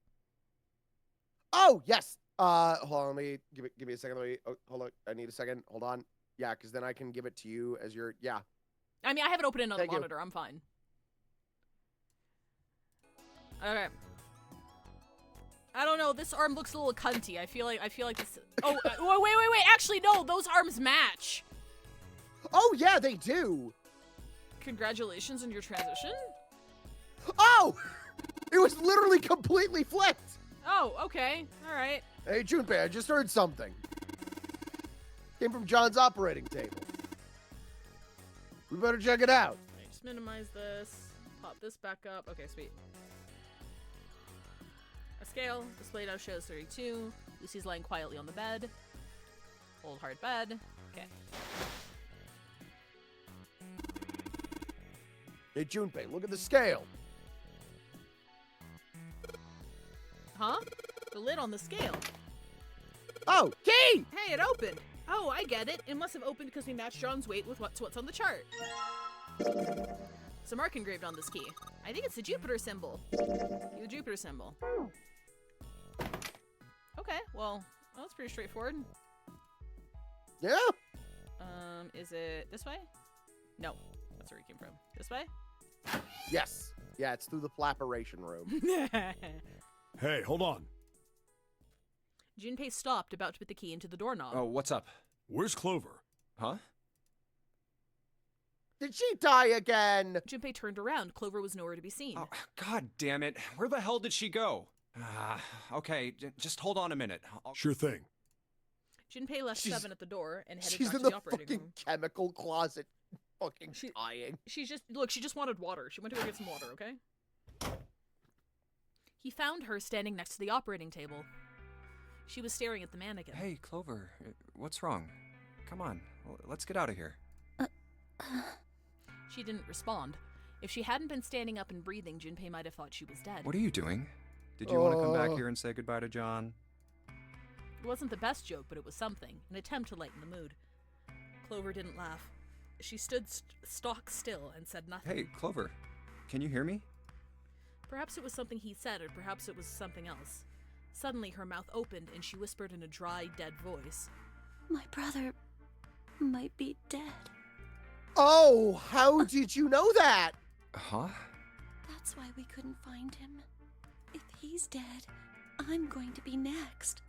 Oh, yes! Hold on, give me a second. Hold on, I need a second. Hold on. Yeah, because then I can give it to you as your, yeah. I mean, I have it open in on the Thank you. monitor. I'm fine. Okay. I don't know. This arm looks a little cunty. I feel like this. Oh, wait. Actually, no. Those arms match. Oh yeah, they do. Congratulations on your transition. Oh, it was literally completely flipped. Oh, okay. All right. Hey, Junpei, I just heard something. Came from John's operating table. We better check it out. Right, just minimize this. Pop this back up. Okay, sweet. A scale. Display now shows 32. Lucy's lying quietly on the bed. Old hard bed. Okay. Hey, Junpei, look at the scale. Huh? The lid on the scale. Oh, key! Hey, it opened. Oh, I get it. It must have opened because we matched John's weight with what's on the chart. Some mark engraved on this key. I think it's the Jupiter symbol. The Jupiter symbol. Okay, well, that's pretty straightforward. Yeah? Is it this way? No, that's where it came from. This way? Yes. Yeah, it's through the flapperation room. Hey, hold on. Junpei stopped, about to put the key into the doorknob. Oh, what's up? Where's Clover? Huh? Did she die again? Junpei turned around. Clover was nowhere to be seen. Oh, God damn it. Where the hell did she go? Okay, just hold on a minute. Sure thing. Junpei left Seven at the door and headed She's back in to the the operating fucking room. chemical closet, fucking dying. She just wanted water. She went to go get some water, okay? He found her standing next to the operating table. She was staring at the mannequin. Hey, Clover, what's wrong? Come on, let's get out of here. She didn't respond. If she hadn't been standing up and breathing, Junpei might have thought she was dead. What are you doing? Did you want to come back here and say goodbye to John? It wasn't the best joke, but it was something, an attempt to lighten the mood. Clover didn't laugh. She stood stock still and said nothing. Hey, Clover, can you hear me? Perhaps it was something he said, or perhaps it was something else. Suddenly, her mouth opened, and she whispered in a dry, dead voice. My brother might be dead. Oh, how did you know that? Huh? That's why we couldn't find him. If he's dead, I'm going to be next.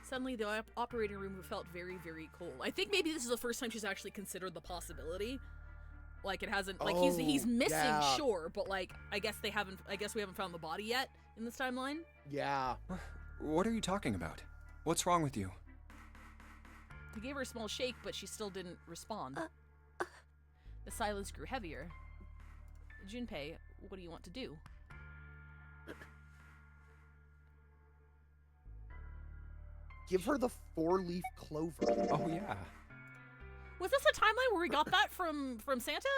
Suddenly, the operating room felt very, very cold. I think maybe this is the first time she's actually considered the possibility. Like, it hasn't, like, he's missing, yeah. sure, but, like, I guess we haven't found the body yet in this timeline. Yeah. What are you talking about? What's wrong with you? He gave her a small shake, but she still didn't respond. The silence grew heavier. Junpei, what do you want to do? Give her the 4-leaf clover. Oh, yeah. Was this a timeline where we got that from Santa?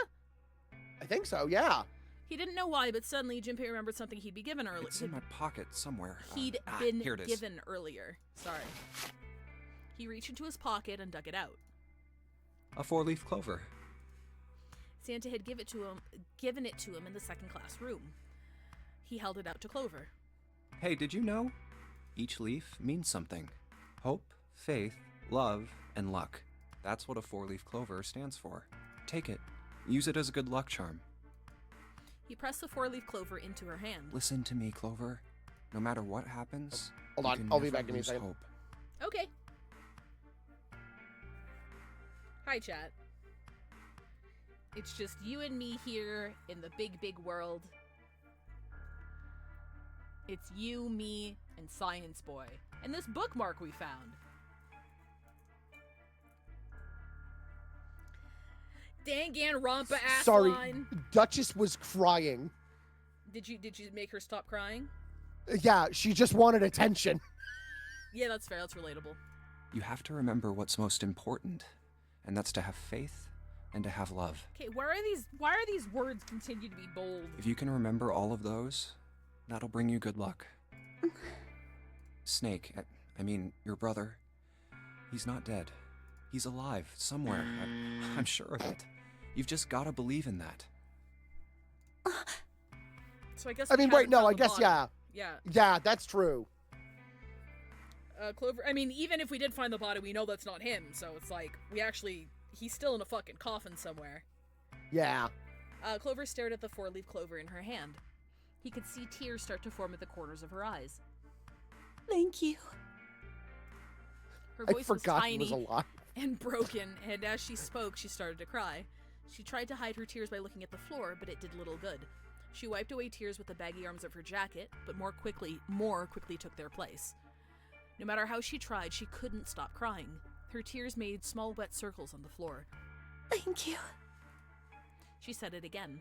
I think so, yeah. He didn't know why, but suddenly Junpei remembered something he'd be given earlier. It's in my pocket somewhere. He'd been here it is. given earlier. Sorry. He reached into his pocket and dug it out. A 4-leaf clover. Santa had given it to him in the second-class room. He held it out to Clover. Hey, did you know? Each leaf means something. Hope, faith, love, and luck. That's what a 4-leaf clover stands for. Take it. Use it as a good luck charm. He pressed the 4-leaf clover into her hand. Listen to me, Clover. No matter what happens, Hold you on, can I'll be never back in a lose second. hope. Okay. Hi, chat. It's just you and me here in the big, big world. It's you, me, and Science Boy. And this bookmark we found. Danganronpa ass Sorry, line. Duchess was crying. Did you make her stop crying? Yeah, she just wanted attention. Yeah, that's fair. That's relatable. You have to remember what's most important, and that's to have faith and to have love. Okay, why are these words continue to be bold? If you can remember all of those, that'll bring you good luck. Snake, I mean, your brother, he's not dead. He's alive, somewhere. I'm sure of it. You've just gotta believe in that. So I guess I mean, we wait, haven't no, found I the guess, body. yeah. Yeah. Yeah, that's true. Clover, I mean, even if we did find the body, we know that's not him, so it's like, he's still in a fucking coffin somewhere. Yeah. Clover stared at the 4-leaf clover in her hand. He could see tears start to form at the corners of her eyes. Thank you. Her I voice was forgot tiny he was alive. and broken, and as she spoke, she started to cry. She tried to hide her tears by looking at the floor, but it did little good. She wiped away tears with the baggy arms of her jacket, but more quickly took their place. No matter how she tried, she couldn't stop crying. Her tears made small wet circles on the floor. Thank you. She said it again.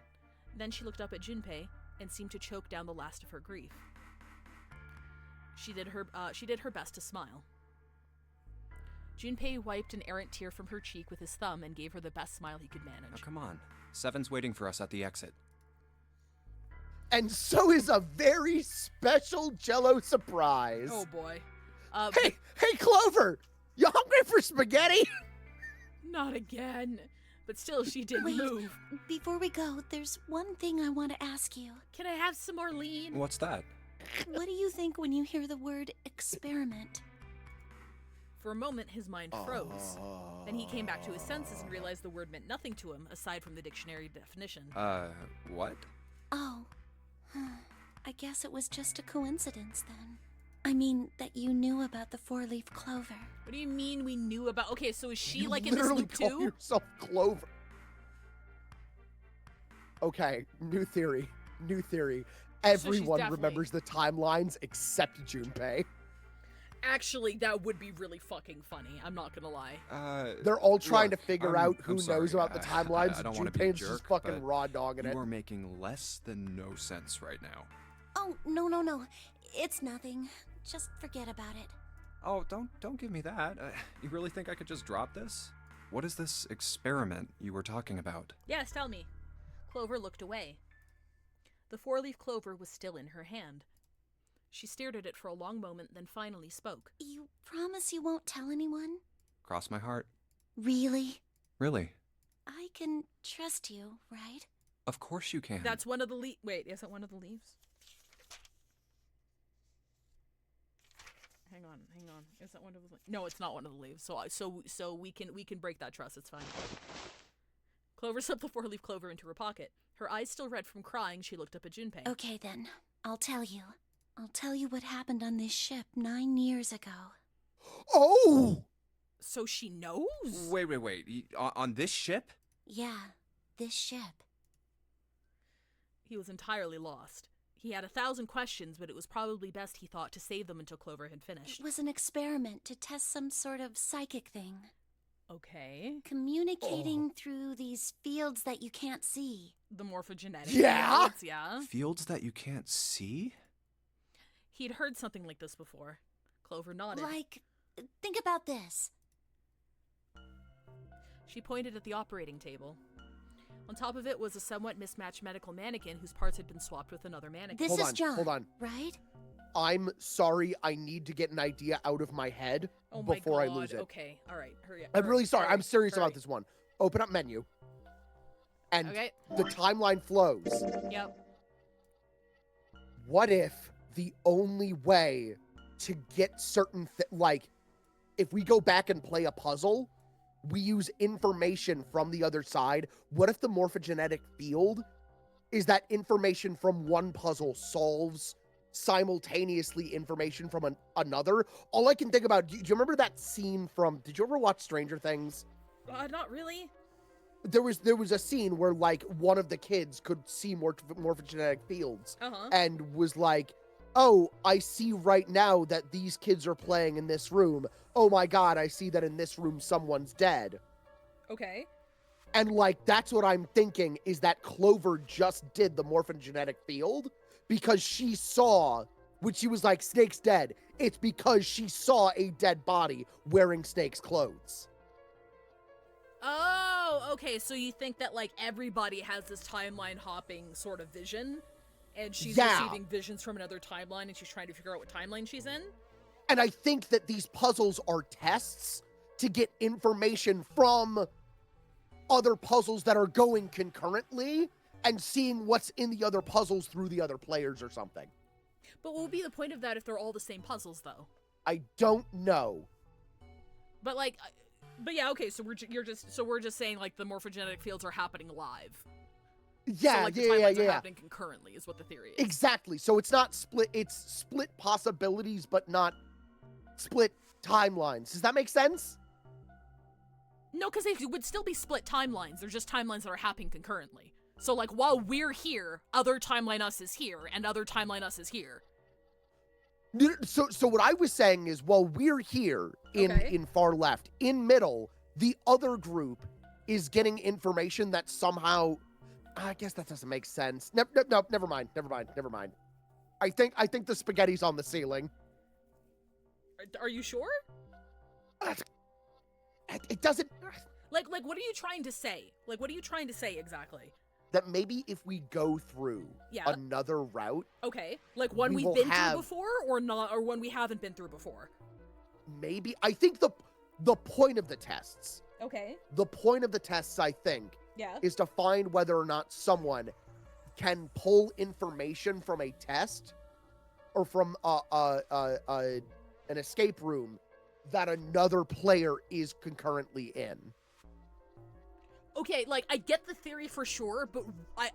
Then she looked up at Junpei and seemed to choke down the last of her grief. She did her best to smile. Junpei wiped an errant tear from her cheek with his thumb and gave her the best smile he could manage. Now come on. Seven's waiting for us at the exit. And so is a very special Jell-O surprise. Oh boy. Hey, Clover! You hungry for spaghetti? Not again. But still, she didn't Wait, move. Before we go, there's one thing I want to ask you. Can I have some more lean? What's that? What do you think when you hear the word experiment? For a moment, his mind froze. Then he came back to his senses and realized the word meant nothing to him, aside from the dictionary definition. What? Oh. I guess it was just a coincidence then. I mean, that you knew about the 4-leaf clover. What do you mean we knew about... Okay, so is she You like in this literally loop call too? yourself Clover. Okay, new theory. Everyone definitely- remembers the timelines except Junpei. Actually, that would be really fucking funny. I'm not gonna lie. They're all trying look, to figure out who I'm knows sorry. about the timelines. I don't want to be a Junpei's jerk, just fucking but raw dogging it. you are making less than no sense right now. Oh, no. It's nothing. Just forget about it. Oh, don't give me that. You really think I could just drop this? What is this experiment you were talking about? Yes, tell me. Clover looked away. The 4-leaf clover was still in her hand. She stared at it for a long moment, then finally spoke. You promise you won't tell anyone? Cross my heart. Really? Really? I can trust you, right? Of course you can. That's one of the Wait, is that one of the leaves? Hang on. Is that one of the No, it's not one of the leaves. So we can break that trust. It's fine. Clover slipped the 4-leaf clover into her pocket. Her eyes still red from crying, she looked up at Junpei. Okay then, I'll tell you. I'll tell you what happened on this ship 9 years ago. Oh! So she knows? Wait. On this ship? Yeah, this ship. He was entirely lost. He had 1,000 questions, but it was probably best, he thought, to save them until Clover had finished. It was an experiment to test some sort of psychic thing. Okay. Communicating through these fields that you can't see. The morphogenetic Yeah? fields, yeah. Fields that you can't see? He'd heard something like this before. Clover nodded. Like, think about this. She pointed at the operating table. On top of it was a somewhat mismatched medical mannequin whose parts had been swapped with another mannequin. This Hold is on, John, hold on. right? I'm sorry, I need to get an idea out of my head Oh my before God. I lose it. Okay, all right, hurry up. I'm hurry, really sorry. hurry, I'm serious hurry. about this one. Open up menu. And Okay. the timeline flows. Yep. What if the only way to get certain like, if we go back and play a puzzle, we use information from the other side? What if the morphogenetic field is that information from one puzzle solves simultaneously information from another? All I can think about, do you remember that scene from, did you ever watch Stranger Things? Not really. There was a scene where, like, one of the kids could see morphogenetic fields and was like, oh, I see right now that these kids are playing in this room. Oh my God, I see that in this room someone's dead. Okay. And, like, that's what I'm thinking, is that Clover just did the morphogenetic field because she saw, when she was like, Snake's dead, it's because she saw a dead body wearing Snake's clothes. Oh, okay, so you think that, like, everybody has this timeline hopping sort of vision, and she's receiving visions from another timeline, and she's trying to figure out what timeline she's in? And I think that these puzzles are tests to get information from other puzzles that are going concurrently and seeing what's in the other puzzles through the other players or something. But what would be the point of that if they're all the same puzzles, though? I don't know. But, like... But yeah, okay, so we're just saying, like, the morphogenetic fields are happening live. Yeah, so, like, the timelines are yeah. happening concurrently is what the theory is. Exactly. So it's not split, it's split possibilities, but not split timelines. Does that make sense? No, because they would still be split timelines. They're just timelines that are happening concurrently. So, like, while we're here, other timeline us is here, and other timeline us is here. So what I was saying is, while we're here in far left, in middle, the other group is getting information that somehow, I guess that doesn't make sense. No, never mind. I think the spaghetti's on the ceiling. Are you sure? It doesn't. Like, what are you trying to say? Like, what are you trying to say exactly? That maybe if we go through another route. Okay. Like one we've been through before or not, or one we haven't been through before? Maybe. I think the point of the tests. Okay. The point of the tests, I think, is to find whether or not someone can pull information from a test or from an escape room that another player is concurrently in. Okay, like, I get the theory for sure, but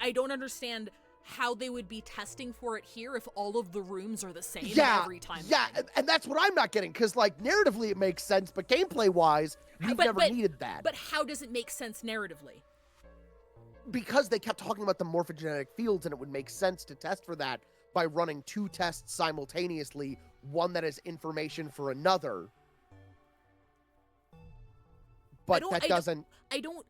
I don't understand how they would be testing for it here if all of the rooms are the same every time. Yeah, and that's what I'm not getting, because, like, narratively it makes sense, but gameplay-wise, we've never needed that. But how does it make sense narratively? Because they kept talking about the morphogenetic fields, and it would make sense to test for that by running two tests simultaneously, one that is information for another. But that doesn't...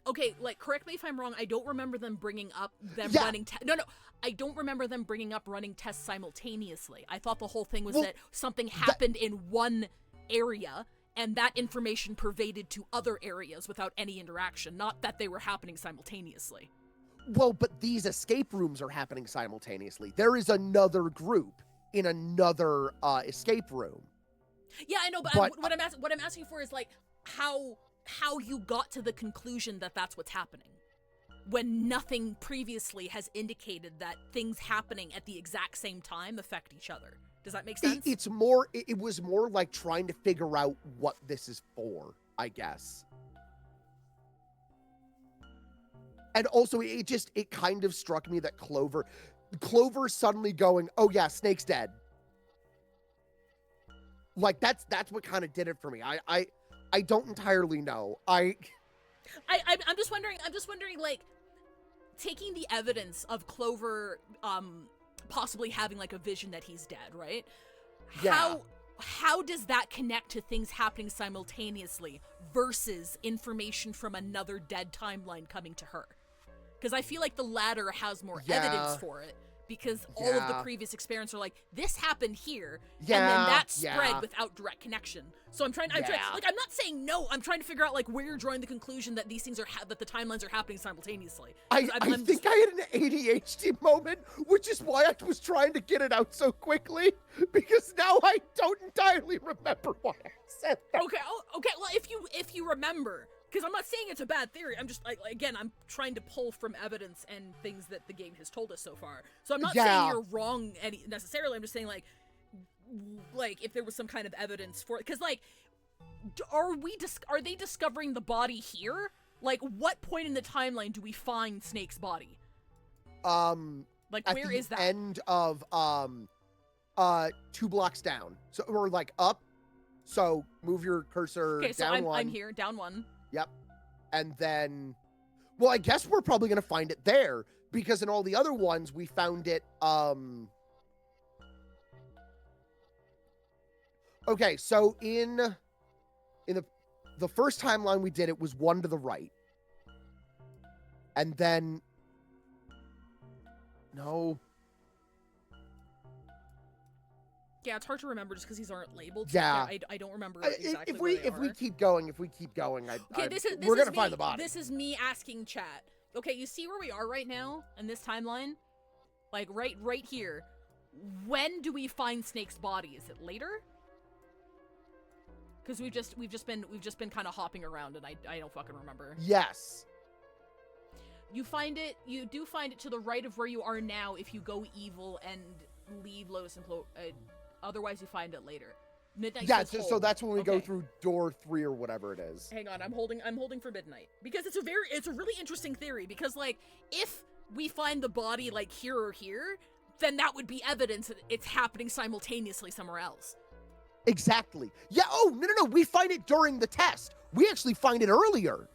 Okay, like, correct me if I'm wrong, I don't remember them bringing up running... No, I don't remember them bringing up running tests simultaneously. I thought the whole thing was that something happened in one area, and that information pervaded to other areas without any interaction, not that they were happening simultaneously. Well, but these escape rooms are happening simultaneously. There is another group in another escape room. Yeah, I know, but what I'm asking for is, like, how you got to the conclusion that that's what's happening when nothing previously has indicated that things happening at the exact same time affect each other. Does that make sense? It was more like trying to figure out what this is for, I guess. And also it kind of struck me that Clover suddenly going, oh yeah, Snake's dead. Like that's what kind of did it for me. I don't entirely know. I'm just wondering, like, taking the evidence of Clover possibly having, like, a vision that he's dead, right? Yeah. How does that connect to things happening simultaneously versus information from another dead timeline coming to her? Because I feel like the latter has more evidence for it, because all of the Yeah. previous experiments are like, this happened here, and Yeah, then that spread yeah. without direct connection. So I'm trying, Yeah. like, I'm not saying no, I'm trying to figure out, like, where you're drawing the conclusion that these things are, that the timelines are happening simultaneously. I think I had an ADHD moment, which is why I was trying to get it out so quickly, because now I don't entirely remember why I said that. Okay, okay, well, if you remember, because I'm not saying it's a bad theory, I'm just, like, again, I'm trying to pull from evidence and things that the game has told us so far. So I'm not saying you're wrong necessarily, I'm just saying, like, if there was some kind of evidence for it, because, like, are they discovering the body here? Like, what point in the timeline do we find Snake's body? Like, where is that? End of 2 blocks down. So, or like up. So move your cursor Okay, so down one. I'm here, down 1. Yep. And then, well, I guess we're probably gonna find it there, because in all the other ones we found it. Okay, so in the first timeline we did, it was 1 to the right, and then no. Yeah, it's hard to remember just because these aren't labeled. So Yeah. I don't remember exactly if where they we are. keep going, Okay, we're gonna find the body. This is me asking chat. Okay, you see where we are right now in this timeline? Like right here. When do we find Snake's body? Is it later? Because we've just been kind of hopping around, and I don't fucking remember. Yes. You do find it to the right of where you are now if you go evil and leave Lotus and otherwise you find it later. Midnight. Yeah, says so hold. that's when we go Okay. through door 3 or whatever it is. Hang on, I'm holding for midnight because it's a really interesting theory, because, like, if we find the body, like, here or here, then that would be evidence that it's happening simultaneously somewhere else. Exactly. Yeah. Oh, no. We find it during the test. We actually find it earlier.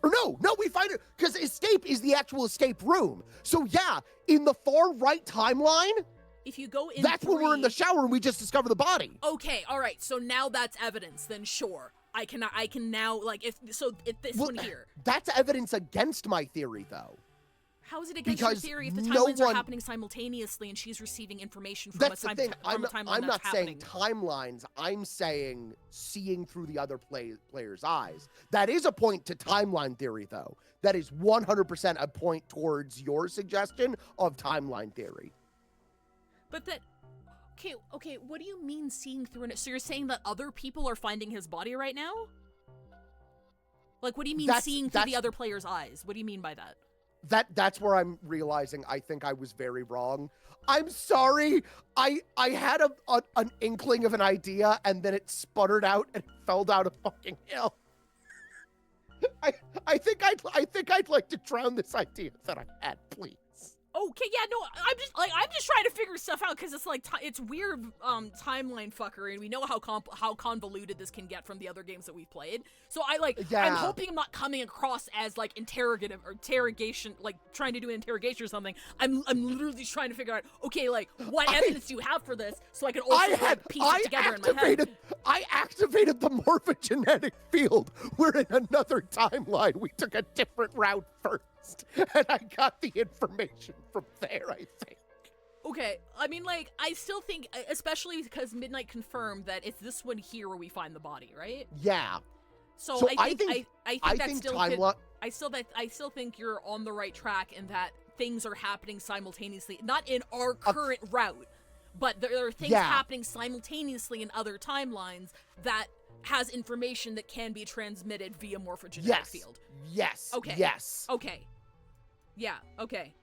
Or no, we find it because escape is the actual escape room. So yeah, in the far right timeline, if you go in, that's when we're in the shower and we just discover the body. Okay, all right. So now that's evidence. Then sure, I can now, like, if this one here. That's evidence against my theory, though. How is it against Because your theory if the no timelines are one- happening simultaneously and she's receiving information from That's a the thing. I'm timeline not that's saying happening? timelines. I'm saying seeing through the other player's eyes. That is a point to timeline theory, though. That is 100% a point towards your suggestion of timeline theory. But that, okay, what do you mean seeing through it? So you're saying that other people are finding his body right now? Like, what do you mean seeing through the other player's eyes? What do you mean by that? That's where I'm realizing I think I was very wrong. I'm sorry. I had an inkling of an idea and then it sputtered out and fell down a fucking hill. I think I'd like to drown this idea that I had, please. Okay, yeah, no, I'm just trying to figure stuff out because it's like it's weird timeline fuckery, and we know how convoluted this can get from the other games that we've played. So I'm hoping I'm not coming across as like interrogation, like trying to do an interrogation or something. I'm literally just trying to figure out, okay, like what evidence do you have for this, so I can also piece it together in my head. I activated the morphogenetic field, where in another timeline we took a different route first, and I got the information from there, I think. Okay, I mean, like, I still think, especially because Midnight confirmed that it's this one here where we find the body, right? Yeah. So I think I still think you're on the right track in that things are happening simultaneously, not in our current route, but there are things happening simultaneously in other timelines that has information that can be transmitted via morphogenetic field. Yes. Okay. Yes. Okay. Yeah. Okay.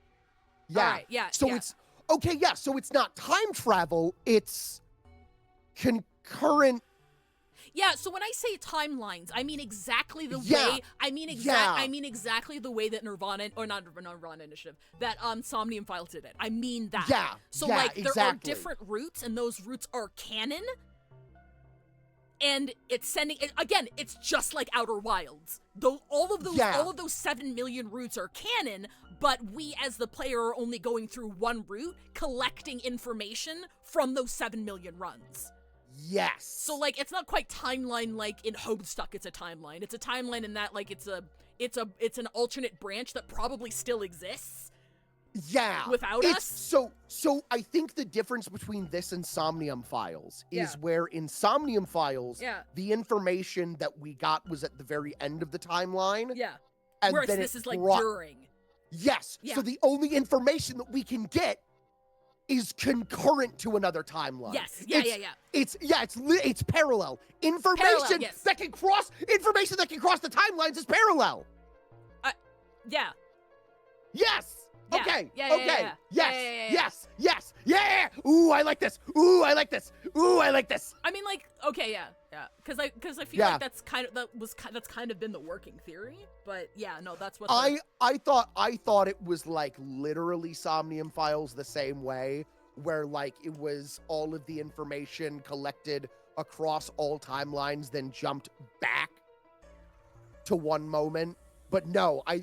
Yeah. All right. Yeah. So it's okay. Yeah. So it's not time travel. It's concurrent. Yeah, so when I say timelines, I mean exactly the way. I mean exactly the way that Nirvana, or not Nirvana Initiative, that Somnium Files did it. I mean that. Yeah. So yeah, like there are exactly. different routes, and those routes are canon. And it's sending again. It's just like Outer Wilds. Though all of those 7 million routes are canon, but we as the player are only going through one route, collecting information from those 7 million runs. Yes. So like it's not quite timeline like in Homestuck it's a timeline. It's a timeline in that like it's an alternate branch that probably still exists, Yeah. without it's, us. So I think the difference between this and Somnium Files is Yeah. where in Somnium Files, Yeah. the information that we got was at the very end of the timeline. Yeah. And Whereas then this it is like brought- during. Yes. Yeah. So the only information that we can get is concurrent to another timeline. Yes. Yeah. It's parallel. Information yes. that can cross the timelines is parallel. Yeah. Yes. Yeah. Okay. Yeah, okay. yeah. Yes. Yes. Yeah. Ooh, I like this. Ooh, I like this. Ooh, I like this. I mean, like, okay, yeah. Because I feel Yeah. like that's kind of been the working theory. But yeah, no, that's what. I thought it was like literally Somnium Files the same way, where like it was all of the information collected across all timelines, then jumped back to one moment. But no, I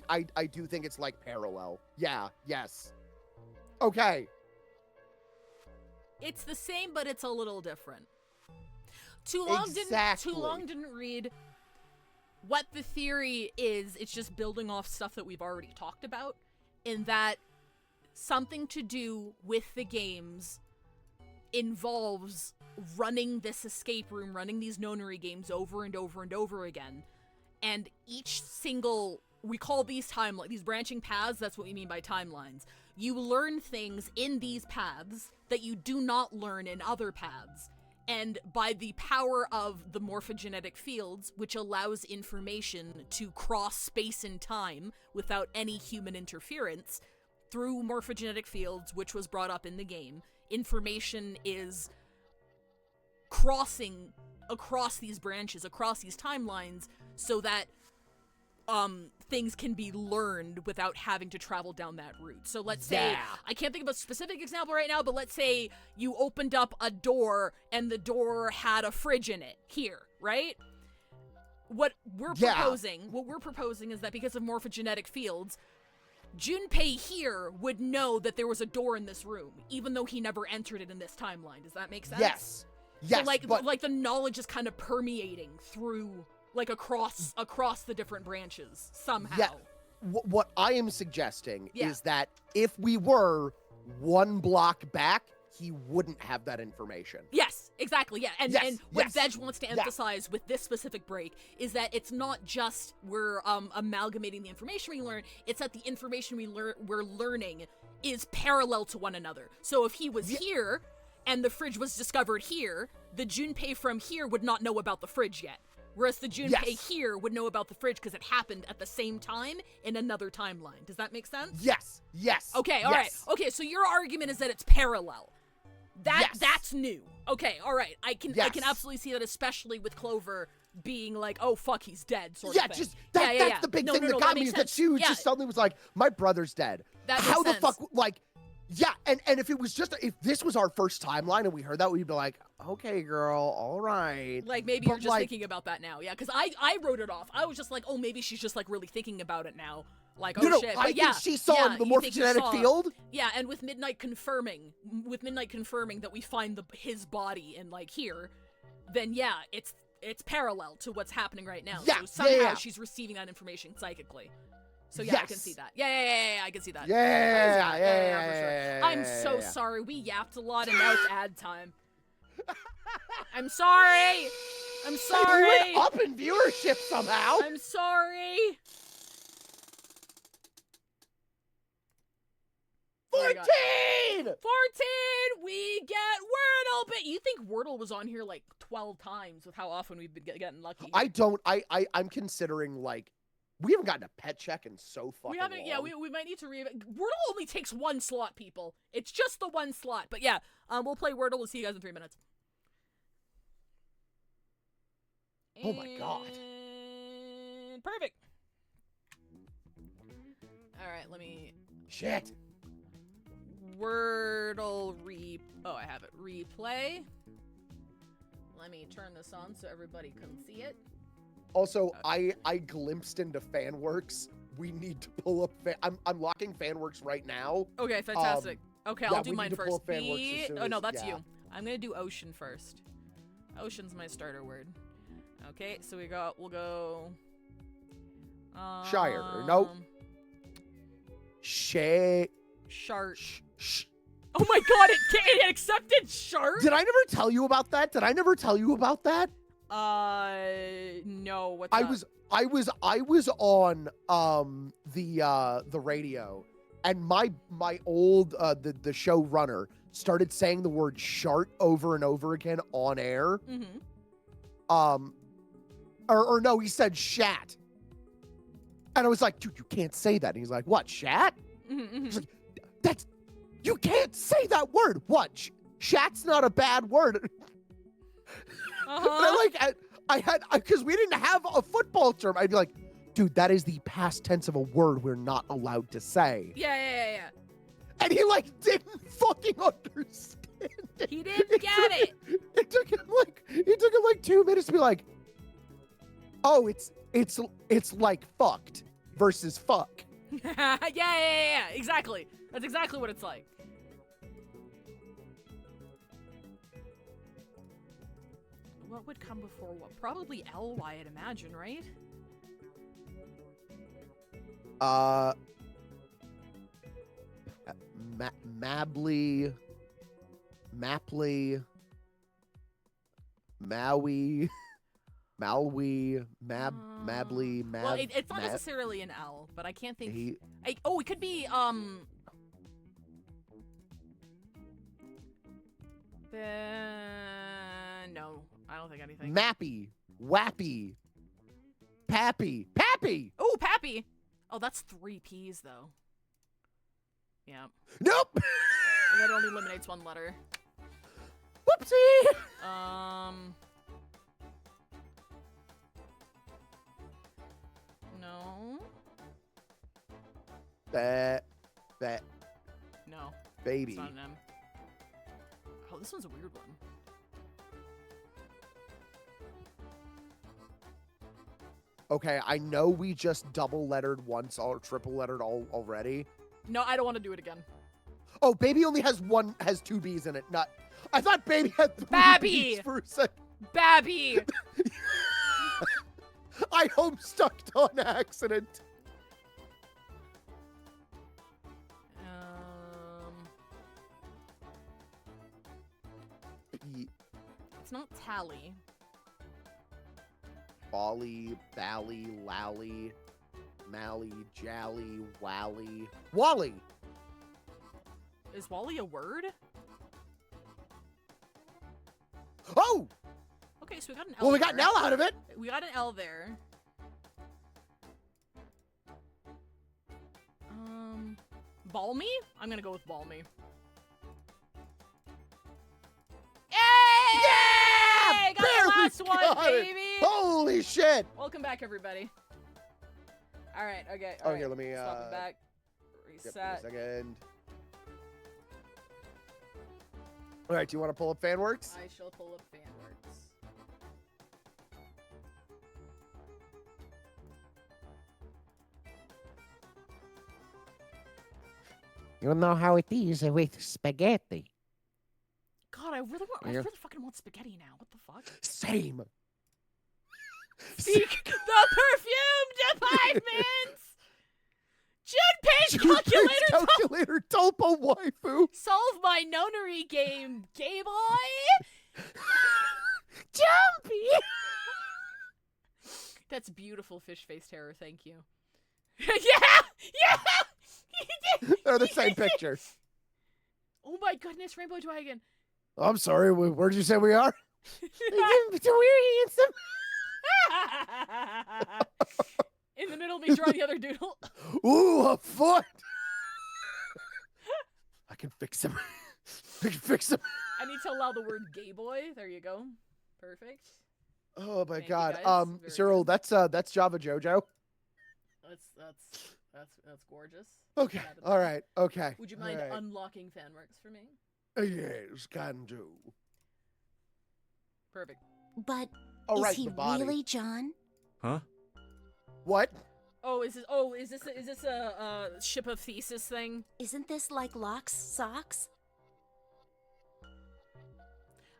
do think it's like parallel. Yeah, yes. Okay. It's the same, but it's a little different. Too long didn't read what the theory is. It's just building off stuff that we've already talked about, in that something to do with the games involves running this escape room, running these nonary games over and over and over again. And each single, we call these these branching paths, that's what we mean by timelines. You learn things in these paths that you do not learn in other paths. And by the power of the morphogenetic fields, which allows information to cross space and time without any human interference, through morphogenetic fields, which was brought up in the game, information is crossing across these branches, across these timelines, so that things can be learned without having to travel down that route. So let's say, I can't think of a specific example right now, but let's say you opened up a door and the door had a fridge in it here, right? What we're proposing is that because of morphogenetic fields, Junpei here would know that there was a door in this room, even though he never entered it in this timeline. Does that make sense? Yes. So like the knowledge is kind of permeating through, like, across the different branches somehow. Yeah. What I am suggesting is that if we were one block back, he wouldn't have that information. Yes, exactly. Yeah, and what Veg wants to emphasize with this specific break is that it's not just we're amalgamating the information we learn; it's that the information we're learning is parallel to one another. So if he was here and the fridge was discovered here, the Junpei from here would not know about the fridge yet. Whereas the Junpei here would know about the fridge because it happened at the same time in another timeline. Does that make sense? Yes. Yes. Okay, all right. Okay, so your argument is that it's parallel. That's new. Okay, all right. I can absolutely see that, especially with Clover being like, "Oh fuck, he's dead," sort of thing. Just that's the big thing that got me is that she just suddenly was like, "My brother's dead." How the fuck, like, and if it was just if this was our first timeline and we heard that, we'd be like, "Okay, girl, all right." Like maybe you're just thinking about that now, because I wrote it off. I was just like, "Oh, maybe she's just like really thinking about it now." Like, oh shit. But I think she saw the morphogenetic field. Yeah, and with Midnight confirming that we find his body in like here, then it's parallel to what's happening right now. Yeah, so somehow she's receiving that information psychically. So I can see that. Yeah, I can see that. Yeah, for sure. I'm so sorry. We yapped a lot and now it's ad time. I'm sorry. I'm sorry. We went up in viewership somehow. I'm sorry. 14! 14! We get Wordle, but you think Wordle was on here like 12 times with how often we've been getting lucky. I'm considering, like, we haven't gotten a pet check in so fucking long. We might need to Wordle only takes one slot, people. It's just the one slot. But we'll play Wordle. We'll see you guys in 3 minutes. Oh my god. Perfect. Alright, let me... Shit. Wordle I have it. Replay. Let me turn this on so everybody can see it. Also, I glimpsed into FanWorks. We need to pull up. I'm locking FanWorks right now. Okay, fantastic. Okay, I'll do we mine need to first. pull up FanWorks as soon Oh no, as- that's yeah. you. I'm gonna do ocean first. Ocean's my starter word. Okay, so we'll go. Shire. Nope. Shart. Shh. Oh my god, it accepted shart? Did I never tell you about that? No, what's I up? was on the radio, and my old the showrunner started saying the word shart over and over again on air. Mm-hmm. Or no, he said shat. And I was like, dude, you can't say that. And he's like, what, shat? Mm-hmm. He's like, you can't say that word. What? Shat's not a bad word. Uh-huh. Because we didn't have a football term. I'd be like, dude, that is the past tense of a word we're not allowed to say. Yeah. And he didn't fucking understand it. He didn't get it. It took him like 2 minutes to be like, oh, it's like fucked versus fuck. Yeah. Exactly. That's exactly what it's like. What would come before what? Probably L-Y, I'd imagine, right? Mapley, Maui, Mabley, Well, it's not necessarily an L, but I can't think. It could be no, I don't think anything. Mappy, Wappy, Pappy. Oh, Pappy. Oh, that's 3 P's though. Yeah. Nope. And that only eliminates 1 letter. Whoopsie. No. That. No. Baby. It's not an M. Oh, this one's a weird one. Okay, I know we just double lettered once or triple lettered already. No, I don't want to do it again. Oh, baby only has 2 B's in it. Not. I thought baby had 3 Babby! B's for a second. Babby! I homestucked on accident. It's not tally. Bally, Bally, Lally, Mally, Jally, Wally. Wally! Is Wally a word? Oh! Okay, so we got an L. Well, we got an L out of it. We got an L there. Balmy? I'm gonna go with balmy. Yay! Yeah! Got the last one, got it. baby! Holy shit! Welcome back, everybody. All right, okay. Oh, here, let me, Swap it back. Reset. Yep, give me a second. All right, do you want to pull up FanWorks? I shall pull up FanWorks. You know how it is with spaghetti. God, I really fucking want spaghetti now. What the fuck? Same. Seek the perfume department! Junpei's calculator Tulpa waifu. Solve my nonary game, gay boy! Jumpy! That's beautiful fish face terror, thank you. Yeah! They're the same picture. Oh my goodness, Rainbow Dragon. I'm sorry, where did you say we are? We're handsome. In the middle, me draw the other doodle. Ooh, a foot. I can fix him. I can fix him. I need to allow the word gay boy. There you go. Perfect. Oh my Thank you, god. guys. Very Cyril, good. that's Java Jojo. That's gorgeous. Okay. All right. Okay. Would you mind All right. unlocking FanWorks for me? Yes, can do. Perfect. But All is right, he the body. really John? Huh? What? Is this a ship of Thesis thing? Isn't this like Locke's socks?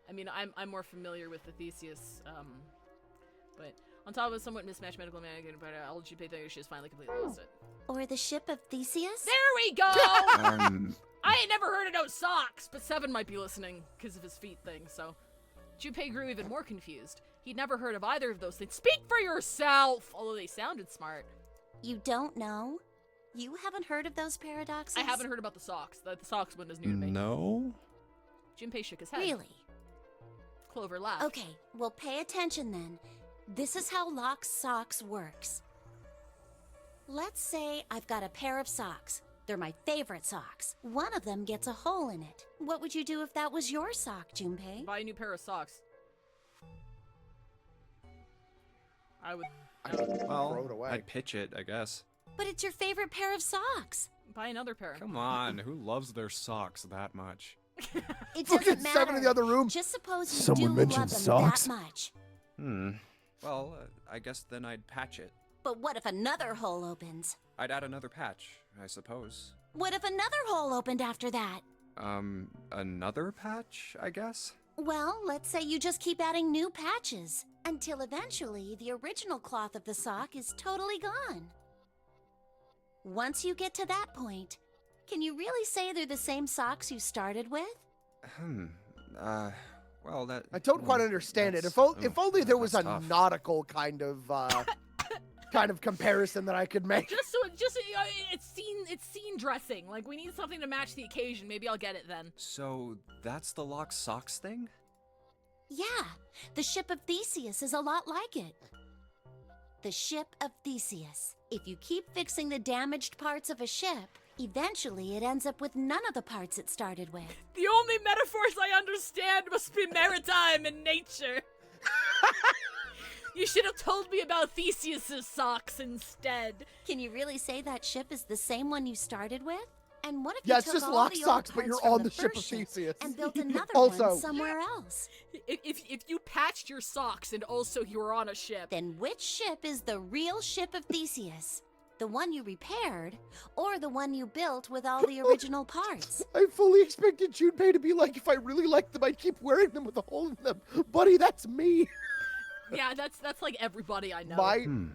I mean, I'm more familiar with the Theseus, but On top of a somewhat mismatched medical mannequin, but all Junpei thinks she has finally completely lost it. Or the ship of Theseus? There we go! I ain't never heard of no socks, but Seven might be listening because of his feet thing, so. Junpei grew even more confused. He'd never heard of either of those things. Speak for yourself! Although they sounded smart. You don't know? You haven't heard of those paradoxes? I haven't heard about the socks. The socks one is new to me. No? Junpei shook his head. Really? Clover laughed. Okay, well pay attention then. This is how lock socks works. Let's say I've got a pair of socks. They're my favorite socks. One of them gets a hole in it. What would you do if that was your sock, Junpei? Buy a new pair of socks. I would. Throw it away. I'd pitch it, I guess. But it's your favorite pair of socks. Buy another pair. Come on, who loves their socks that much? It Look doesn't at matter. Seven in the other room. Just suppose you Someone do mentioned love them socks. that much. Well, I guess then I'd patch it. But what if another hole opens? I'd add another patch, I suppose. What if another hole opened after that? Another patch, I guess? Well, let's say you just keep adding new patches until eventually the original cloth of the sock is totally gone. Once you get to that point, can you really say they're the same socks you started with? Well, that... I don't quite understand it. If only there was a nautical kind of comparison that I could make. Just it's scene dressing. Like, we need something to match the occasion. Maybe I'll get it then. So, that's the lock socks thing? Yeah, the ship of Theseus is a lot like it. The ship of Theseus. If you keep fixing the damaged parts of a ship, eventually it ends up with none of the parts it started with. The only metaphors I understand must be maritime and nature. You should have told me about Theseus's socks instead. Can you really say that ship is the same one you started with? And what if Yeah, you it's took just all lock the old socks, but parts you're from on the ship of first ship Theseus. and built another Also- one somewhere else? If you patched your socks and also you were on a ship, Then which ship is the real ship of Theseus? The one you repaired, or the one you built with all the original parts? I fully expected Junpei to be like, if I really liked them, I'd keep wearing them with a hole in them. Buddy, that's me. yeah, that's like everybody I know.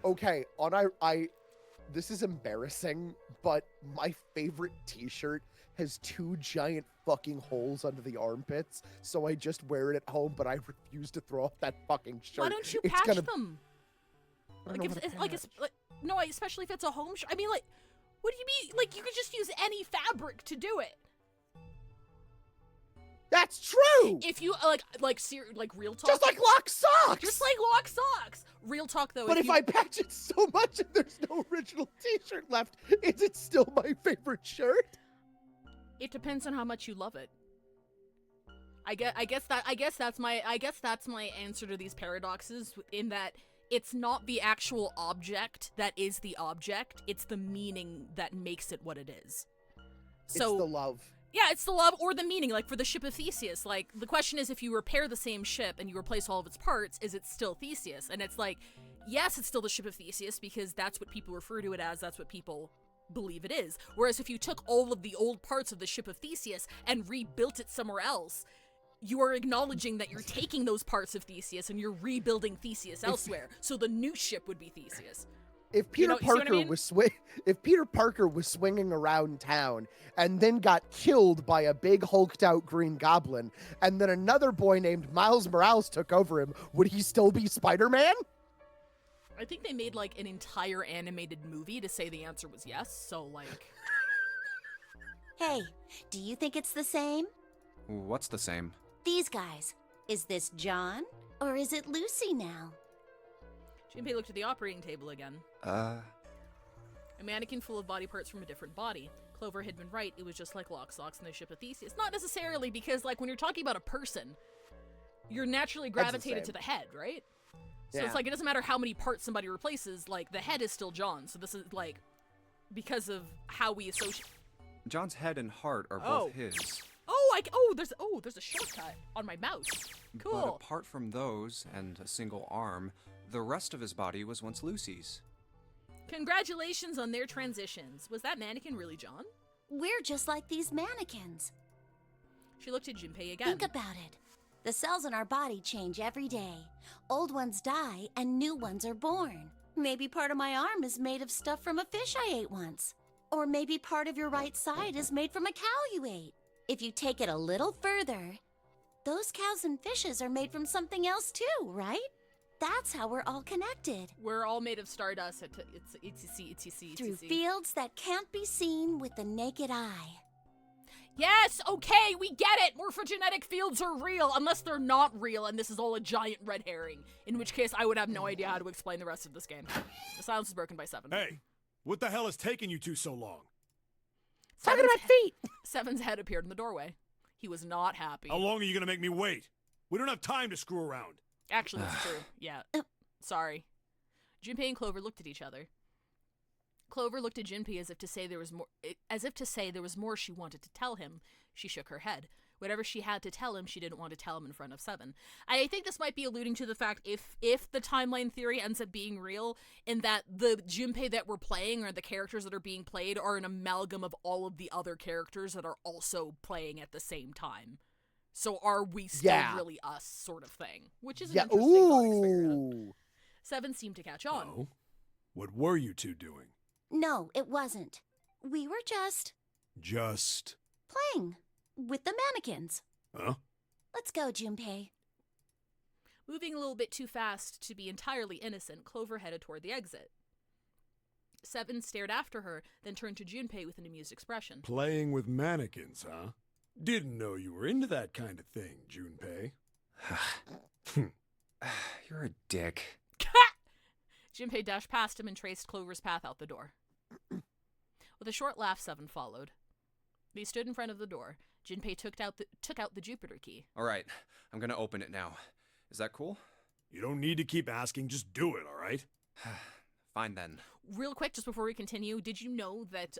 Okay, this is embarrassing, but my favorite t-shirt has 2 giant fucking holes under the armpits, so I just wear it at home, but I refuse to throw off that fucking shirt. Why don't you It's patch gonna- them? I don't know how to patch. No, especially if it's a home shirt. I mean, like, what do you mean? Like, you could just use any fabric to do it. That's true. If you like real talk, Just like lock socks. just like lock socks. Real talk though. But if I patch it so much and there's no original t-shirt left, is it still my favorite shirt? It depends on how much you love it. I guess that's my answer to these paradoxes, in that it's not the actual object that is the object, it's the meaning that makes it what it is. So It's the love. yeah, it's the love or the meaning. Like for the ship of Theseus, like the question is, if you repair the same ship and you replace all of its parts, is it still Theseus? And it's like, yes, it's still the ship of Theseus because that's what people refer to it as, that's what people believe it is. Whereas if you took all of the old parts of the ship of Theseus and rebuilt it somewhere else, you are acknowledging that you're taking those parts of Theseus and you're rebuilding Theseus elsewhere. So the new ship would be Theseus. If Peter You see what I Parker mean? if Peter Parker was swinging around town and then got killed by a big hulked out Green Goblin, and then another boy named Miles Morales took over him, would he still be Spider-Man? I think they made like an entire animated movie to say the answer was yes. So like, Hey, do you think it's the same? What's the same? These guys. Is this John? Or is it Lucy now? Junpei looked at the operating table again. A mannequin full of body parts from a different body. Clover had been right. It was just like lock socks in the ship of Theseus. Not necessarily, because like when you're talking about a person, you're naturally gravitated to the head, right? So it's like, it doesn't matter how many parts somebody replaces, like the head is still John. So this is like, because of how we associate. John's head and heart are both his. There's a shortcut on my mouse. Cool. But apart from those and a single arm, the rest of his body was once Lucy's. Congratulations on their transitions. Was that mannequin really John? We're just like these mannequins. She looked at Junpei again. Think about it. The cells in our body change every day. Old ones die and new ones are born. Maybe part of my arm is made of stuff from a fish I ate once. Or maybe part of your right side is made from a cow you ate. If you take it a little further, those cows and fishes are made from something else too, right? That's how we're all connected. We're all made of stardust. It's Through fields that can't be seen with the naked eye. Yes, okay, we get it. Morphogenetic fields are real, unless they're not real, and this is all a giant red herring. In which case, I would have no idea how to explain the rest of this game. The silence is broken by 7. Hey, what the hell is taking you two so long? Talking about feet. 7's head appeared in the doorway. He was not happy. How long are you gonna make me wait? We don't have time to screw around. Actually, that's true. Yeah. Sorry. Junpei and Clover looked at each other. Clover looked at Junpei as if to say there was more she wanted to tell him. She shook her head. Whatever she had to tell him, she didn't want to tell him in front of 7. I think this might be alluding to the fact if the timeline theory ends up being real, in that the Junpei that we're playing or the characters that are being played are an amalgam of all of the other characters that are also playing at the same time. So are we still really us, sort of thing? Which is an interesting thought experiment. 7 seemed to catch on. Oh? What were you two doing? No, it wasn't. We were just playing with the mannequins. Huh? Let's go, Junpei. Moving a little bit too fast to be entirely innocent, Clover headed toward the exit. 7 stared after her, then turned to Junpei with an amused expression. Playing with mannequins, huh? Didn't know you were into that kind of thing, Junpei. You're a dick. Junpei dashed past him and traced Clover's path out the door. With a short laugh, 7 followed. They stood in front of the door. Junpei took out the Jupiter key. All right, I'm gonna open it now. Is that cool? You don't need to keep asking, just do it, all right? Fine then. Real quick, just before we continue, did you know that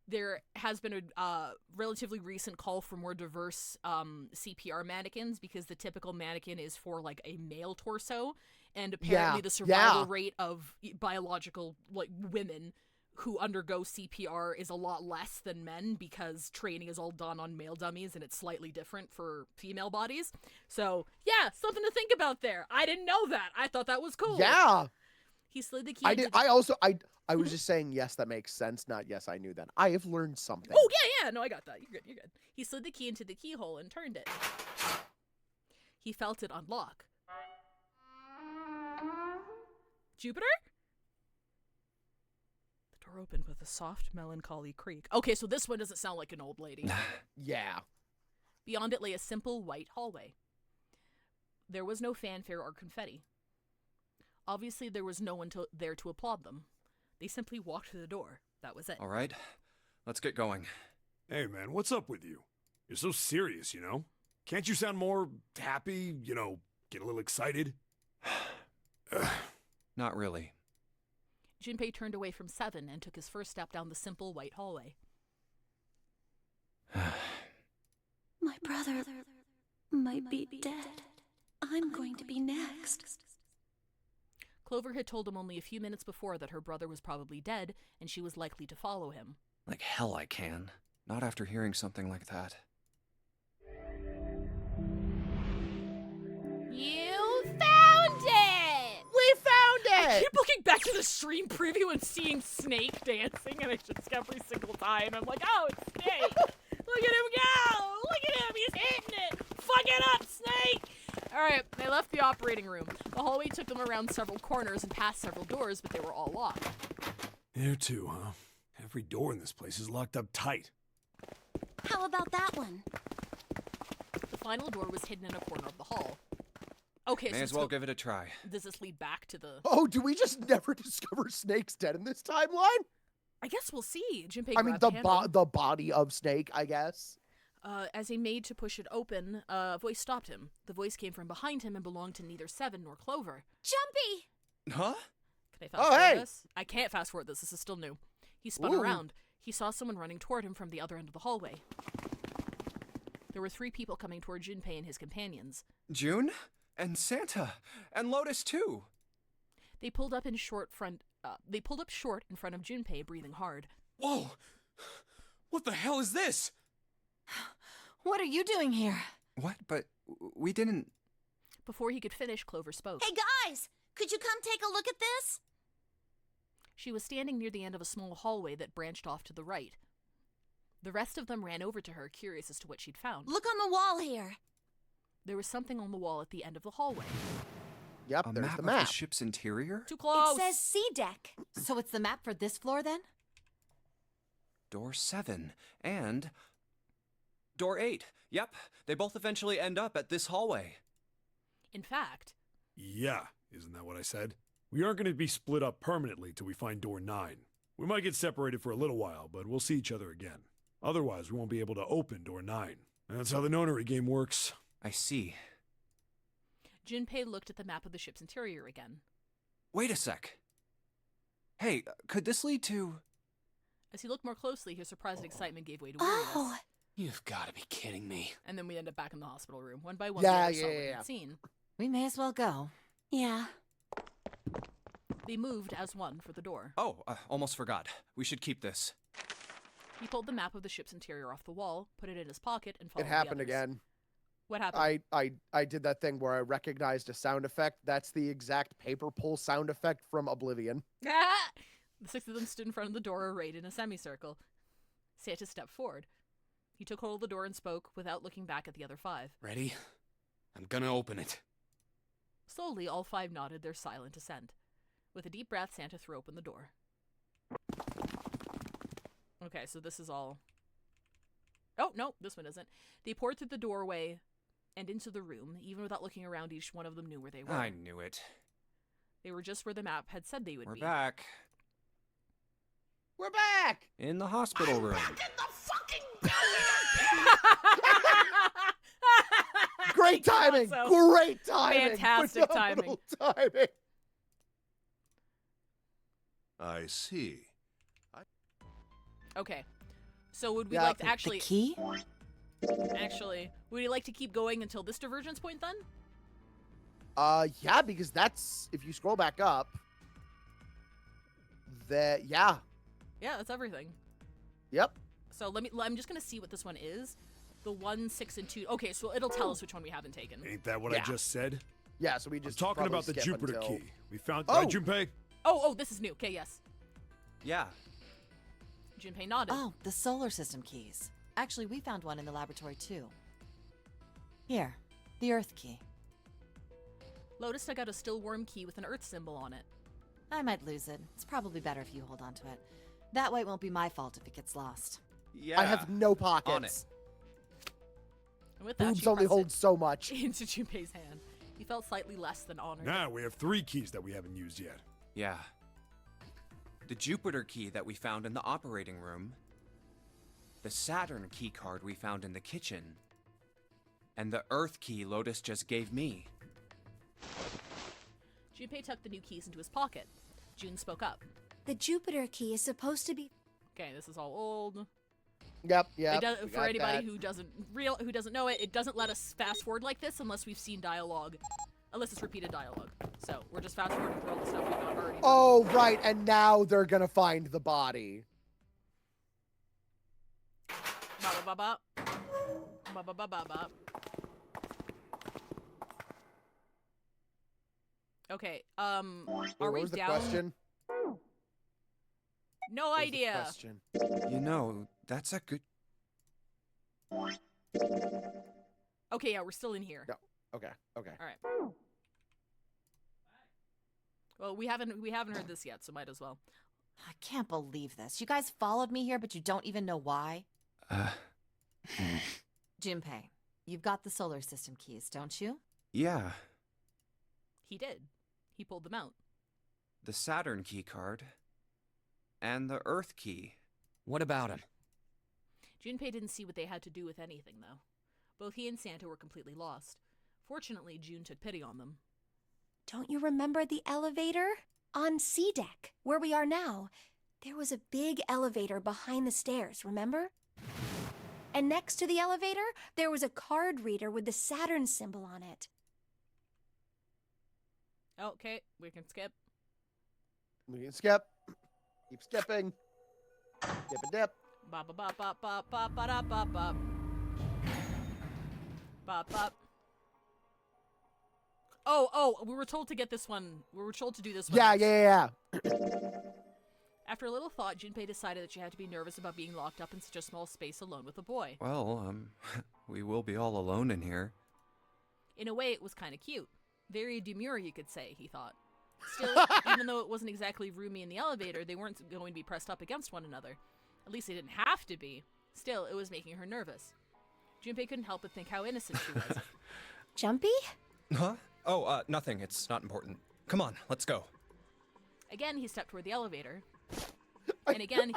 there has been a relatively recent call for more diverse CPR mannequins, because the typical mannequin is for like a male torso, and apparently the survival rate of biological women who undergo CPR is a lot less than men, because training is all done on male dummies and it's slightly different for female bodies. So yeah, something to think about there. I didn't know that. I thought that was cool. Yeah. He slid the key. I was just saying, yes, that makes sense. Not yes, I knew that. I have learned something. Oh, yeah. No, I got that. You're good. He slid the key into the keyhole and turned it. He felt it unlock. Jupiter? The door opened with a soft, melancholy creak. Okay, so this one doesn't sound like an old lady. Yeah. Beyond it lay a simple white hallway. There was no fanfare or confetti. Obviously, there was no one there to applaud them. They simply walked through the door. That was it. All right, let's get going. Hey, man, what's up with you? You're so serious, you know? Can't you sound more happy, get a little excited? Not really. Junpei turned away from 7 and took his first step down the simple white hallway. My brother might be dead. I'm going to be next. Clover had told him only a few minutes before that her brother was probably dead, and she was likely to follow him. Like hell I can. Not after hearing something like that. You found it! We found it! I keep looking back to the stream preview and seeing Snake dancing, and it's just every single time I'm like, oh, it's Snake! Look at him go! Look at him, he's hitting it! Fuck it up, Snake! Alright, they left the operating room. The hallway took them around several corners and past several doors, but they were all locked. There too, huh? Every door in this place is locked up tight. How about that one? The final door was hidden in a corner of the hall. Okay, May as well give it a try. Does this lead back to the... Oh, do we just never discover Snake's dead in this timeline? I guess we'll see. Junpei the body of Snake, I guess. As he made to push it open, a voice stopped him. The voice came from behind him and belonged to neither 7 nor Clover. Jumpy! Huh? Can I fast forward this? I can't fast forward this. This is still new. He spun around. He saw someone running toward him from the other end of the hallway. There were 3 people coming toward Junpei and his companions. June? And Santa? And Lotus too! They pulled up short in front of Junpei, breathing hard. Whoa! What the hell is this? What are you doing here? What? But We didn't... Before he could finish, Clover spoke. Hey guys, could you come take a look at this? She was standing near the end of a small hallway that branched off to the right. The rest of them ran over to her, curious as to what she'd found. Look on the wall here. There was something on the wall at the end of the hallway. Yep, A there's map the of map. the ship's interior? Too close! It says C deck. So it's the map for this floor then? Door 7. And... Door 8. Yep, they both eventually end up at this hallway. In fact... Yeah, isn't that what I said? We aren't going to be split up permanently till we find door 9. We might get separated for a little while, but we'll see each other again. Otherwise, we won't be able to open door 9. And that's how the nonary game works. I see. Junpei looked at the map of the ship's interior again. Wait a sec. Hey, could this lead to... As he looked more closely, his surprise and excitement gave way to weariness. Oh, You've got to be kidding me. And then we end up back in the hospital room. One by one, Yeah, we saw what yeah. we'd seen. We may as well go. Yeah. They moved as one for the door. Oh, almost forgot. We should keep this. He pulled the map of the ship's interior off the wall, put it in his pocket, and followed It the happened others. again. What happened? I did that thing where I recognized a sound effect. That's the exact paper pull sound effect from Oblivion. Ah! The 6 of them stood in front of the door, arrayed in a semicircle. Santa stepped forward. He took hold of the door and spoke, without looking back at the other 5. Ready? I'm gonna open it. Slowly, all 5 nodded their silent assent. With a deep breath, Santa threw open the door. Okay, so this is all... Oh, no, this one isn't. They poured through the doorway and into the room. Even without looking around, each one of them knew where they were. I knew it. They were just where the map had said they would We're be. back. We're back! In the hospital room. Great timing! Also, Great timing! fantastic timing. Phenomenal timing! I see. Okay. So would we Yeah, like to the actually... The key? Actually, would you like to keep going until this divergence point then? Yeah, because that's, if you scroll back up, yeah. Yeah, that's everything. Yep. So I'm just gonna see what this one is. The 1, 6, and 2. Okay, so it'll tell us which one we haven't taken. Ain't that what I Yeah. just said? Yeah, so we just I'm talking probably about the skip Jupiter until... key. We found... Oh! Junpei? Oh, this is new. Okay, yes. Yeah. Junpei nodded. Oh, the solar system keys. Actually, we found one in the laboratory too. Here, the Earth key. Lotus took out a still warm key with an Earth symbol on it. I might lose it. It's probably better if you hold on to it. That way it won't be my fault if it gets lost. Yeah. I have no pockets. On it. And with that, Boobs she only pressed hold it so much. into Junpei's hand. He felt slightly less than honored. Now we have 3 keys that we haven't used yet. Yeah. The Jupiter key that we found in the operating room. The Saturn key card we found in the kitchen. And the Earth key Lotus just gave me. Junpei tucked the new keys into his pocket. June spoke up. The Jupiter key is supposed to be... Okay, this is all old. Yep. It does, for anybody who doesn't know it, it doesn't let us fast forward like this unless we've seen dialogue, unless it's repeated dialogue. So we're just fast forwarding through all the stuff we've not already. Oh, right, and now they're gonna find the body. Ba ba ba ba. Ba ba ba ba ba. Okay. Are What we was the down? question? No What was the idea. question? You know, that's a good... Okay, yeah, we're still in here. No. Okay. All right. Well, we haven't heard this yet, so might as well. I can't believe this. You guys followed me here, but you don't even know why. Junpei, you've got the solar system keys, don't you? Yeah. He did. He pulled them out. The Saturn key card. And the Earth key. What about him? Junpei didn't see what they had to do with anything, though. Both he and Santa were completely lost. Fortunately, June took pity on them. Don't you remember the elevator? On C deck, where we are now. There was a big elevator behind the stairs, remember? And next to the elevator, there was a card reader with the Saturn symbol on it. Okay, we can skip. We can skip. Keep skipping. Skip a dip. Ba ba ba ba ba ba ba da ba ba. Ba ba. we were told to get this one. We were told to do this one. Yeah. After a little thought, Junpei decided that she had to be nervous about being locked up in such a small space alone with a boy. Well, we will be all alone in here. In a way, it was kind of cute. Very demure, you could say, he thought. Still, even though it wasn't exactly roomy in the elevator, they weren't going to be pressed up against one another. At least they didn't have to be. Still, it was making her nervous. Junpei couldn't help but think how innocent she was. Jumpy? Huh? Oh, nothing. It's not important. Come on, let's go. Again, he stepped toward the elevator. And again,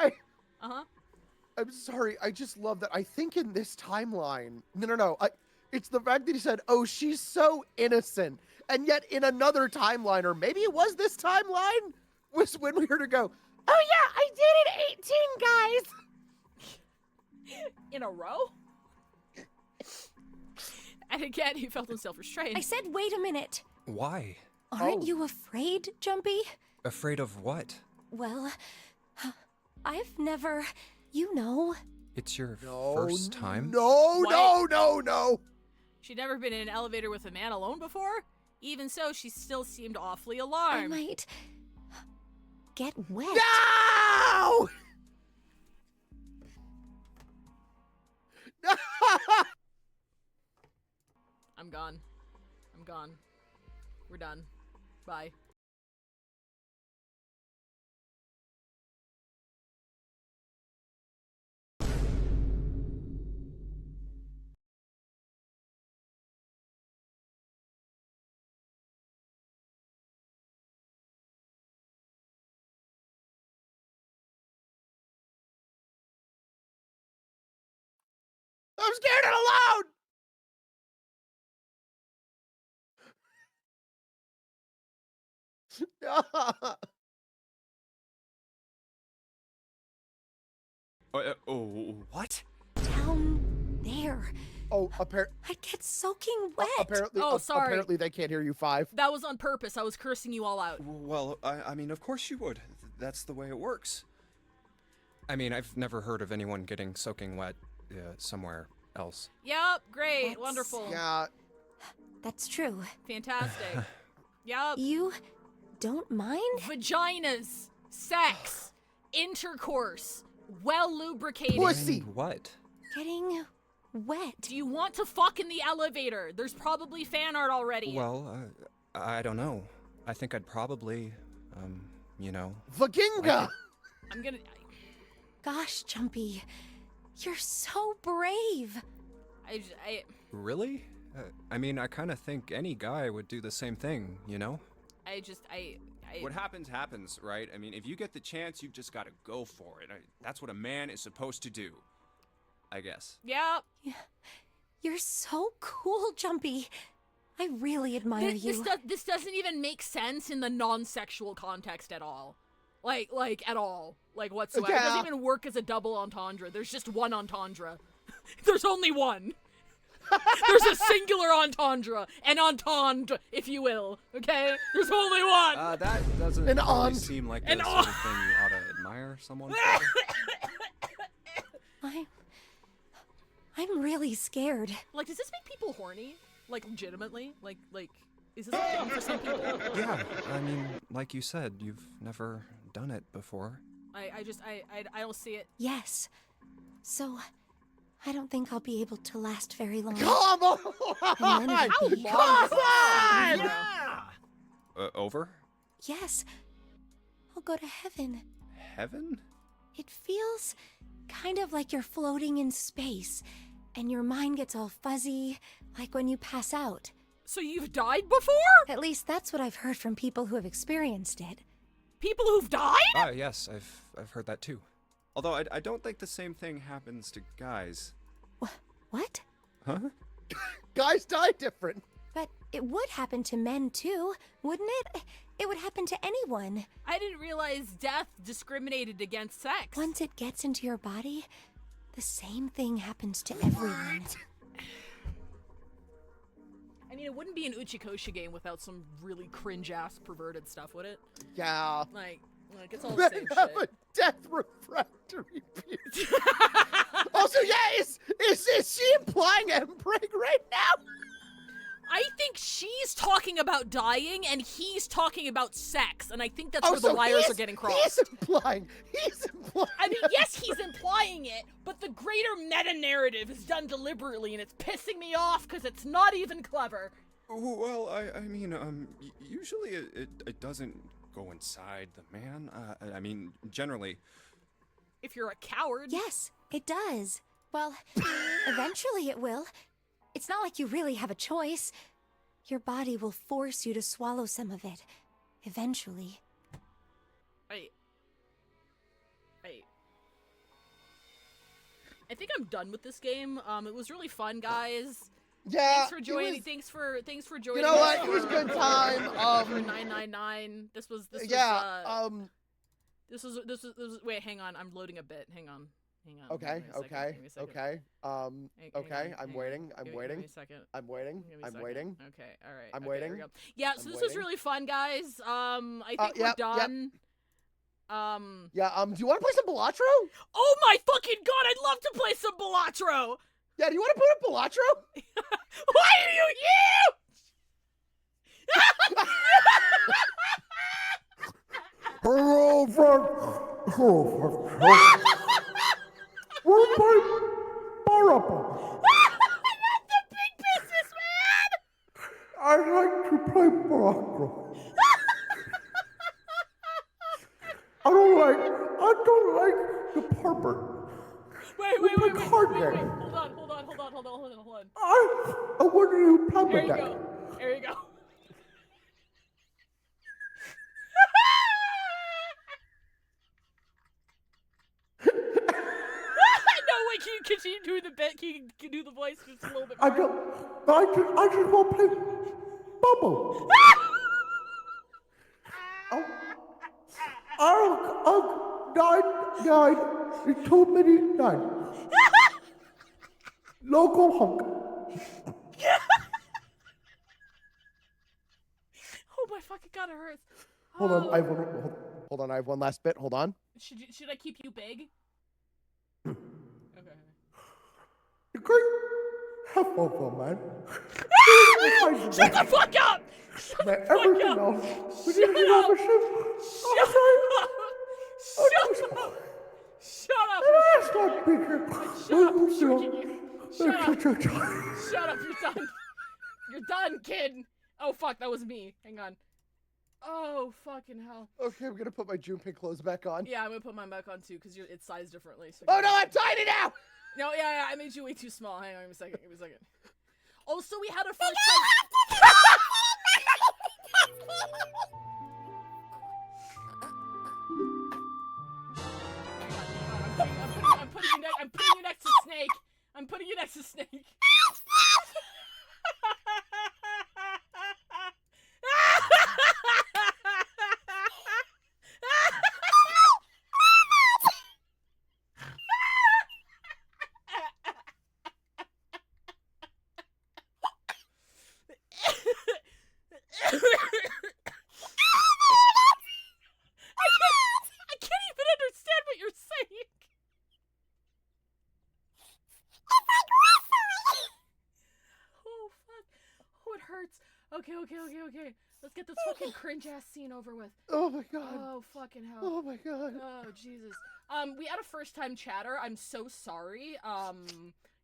I'm sorry, I just love that. I think in this timeline, no. It's the fact that he said, oh, she's so innocent. And yet in another timeline, or maybe it was this timeline, was when we were to go, oh yeah, I did it 18, guys. In a row? And again, he felt himself restrained. I said, wait a minute. Why? Aren't you afraid, Jumpy? Afraid of what? Well, I've never, you know. It's your first time? No. She'd never been in an elevator with a man alone before. Even so, she still seemed awfully alarmed. I might get wet. No! I'm gone. We're done. Bye. I'm scared and alone! What? Down there. Oh, I get soaking wet. Apparently they can't hear you, 5. That was on purpose. I was cursing you all out. Well, I mean, of course you would. That's the way it works. I mean, I've never heard of anyone getting soaking wet somewhere else. Yep, great, wonderful. Yeah. That's true. Fantastic. Yep. You don't mind? Vaginas, sex, intercourse, well lubricated. Pussy. What? Getting wet. Do you want to fuck in the elevator? There's probably fan art already. Well, I don't know. I think I'd probably, you know. Vaginga! I'm gonna... Gosh, Jumpy. You're so brave. Really? I mean, I kind of think any guy would do the same thing, you know? What happens, right? I mean, if you get the chance, you've just got to go for it. That's what a man is supposed to do, I guess. Yep. You're so cool, Jumpy. I really admire you. This doesn't even make sense in the non-sexual context at all. Like at all. Like whatsoever. Yeah. It doesn't even work as a double entendre. There's just one entendre. There's only one. There's a singular entendre. An entendre, if you will. Okay? There's only one. That doesn't really seem like the sort of thing you ought to admire someone for. I'm really scared. Like, does this make people horny? Like, legitimately? Like, is this a thing for some people? Yeah, I mean, like you said, you've never done it before. I don't see it. Yes. So, I don't think I'll be able to last very long. Come on! And then it'll be- Come on! Yeah. Over? Yes. I'll go to heaven. Heaven? It feels kind of like you're floating in space, and your mind gets all fuzzy, like when you pass out. So you've died before? At least that's what I've heard from people who have experienced it. People who've died? Yes, I've heard that too. Although I don't think the same thing happens to guys. What? Huh? Guys die different. But it would happen to men too, wouldn't it? It would happen to anyone. I didn't realize death discriminated against sex. Once it gets into your body, the same thing happens to everyone. I mean, it wouldn't be an Uchikosha game without some really cringe-ass perverted stuff, would it? Yeah. Like it's all the same have shit. a death refractory beauty. Also, yeah, is she implying I'm right now? I think she's talking talking about dying, and he's talking about sex, and I think that's where so the wires he's- are getting crossed. He's implying. I mean, yes, he's implying it, but the greater meta-narrative is done deliberately, and it's pissing me off because it's not even clever. Well, I mean, usually it doesn't go inside the man. I mean, generally. If you're a coward. Yes, it does. Well, eventually it will. It's not like you really have a choice. Your body will force you to swallow some of it. Eventually. I think I'm done with this game. It was really fun, guys. Yeah. Thanks for joining. Thanks for joining. You know what? It was a good time. For 999. This was. Wait, hang on. I'm loading a bit. Hang on. Okay. Give me a second. Okay. I'm waiting. Give me a second. I'm waiting. Okay. All right. I'm okay, waiting. there we go. Yeah. So I'm this was waiting. really fun, guys. I think we're done. Yeah. Do you want to play some Balatro? Oh my fucking god! I'd love to play some Balatro. Yeah. Do you want to put up Balatro? Why are you? Hello, friend. Hello, friend. We're playing Barappa. Not the big businessman. I like to play Barappa. I don't like the Parpet. Wait. Card game. Hold on. I want to do Papa There you Deck. go. There you go. No, wait, can you continue doing the bit? Can you do the voice just a little bit more? I just want to play Bubble. Nine. It's too many nine. Local hunk. Oh my fucking god, it hurts. Hold on. Hold on. I have one last bit. Hold on. Should I keep you big? Okay. You great half over, man. Shut the fuck up! Man, everything else. We didn't get off a ship. Shut up! That's not bigger. Shut up, you're done. You're done, kid. Oh fuck, that was me. Hang on. Oh fucking hell. Okay, I'm gonna put my Junpei clothes back on. Yeah, I'm gonna put mine back on too, because it's sized differently. So Oh no, I'm tiny now! No, yeah, I made you way too small. Hang on, give me a second. Also, we had a first time. I'm putting you next to Snake. I'm putting you next to Snake. I can't even understand what you're saying. Oh fuck. Oh, it hurts. Okay. Let's get this fucking cringe ass scene over with. Oh my god. Oh fucking hell. Oh my god. Oh Jesus. We had a first time chatter. I'm so sorry.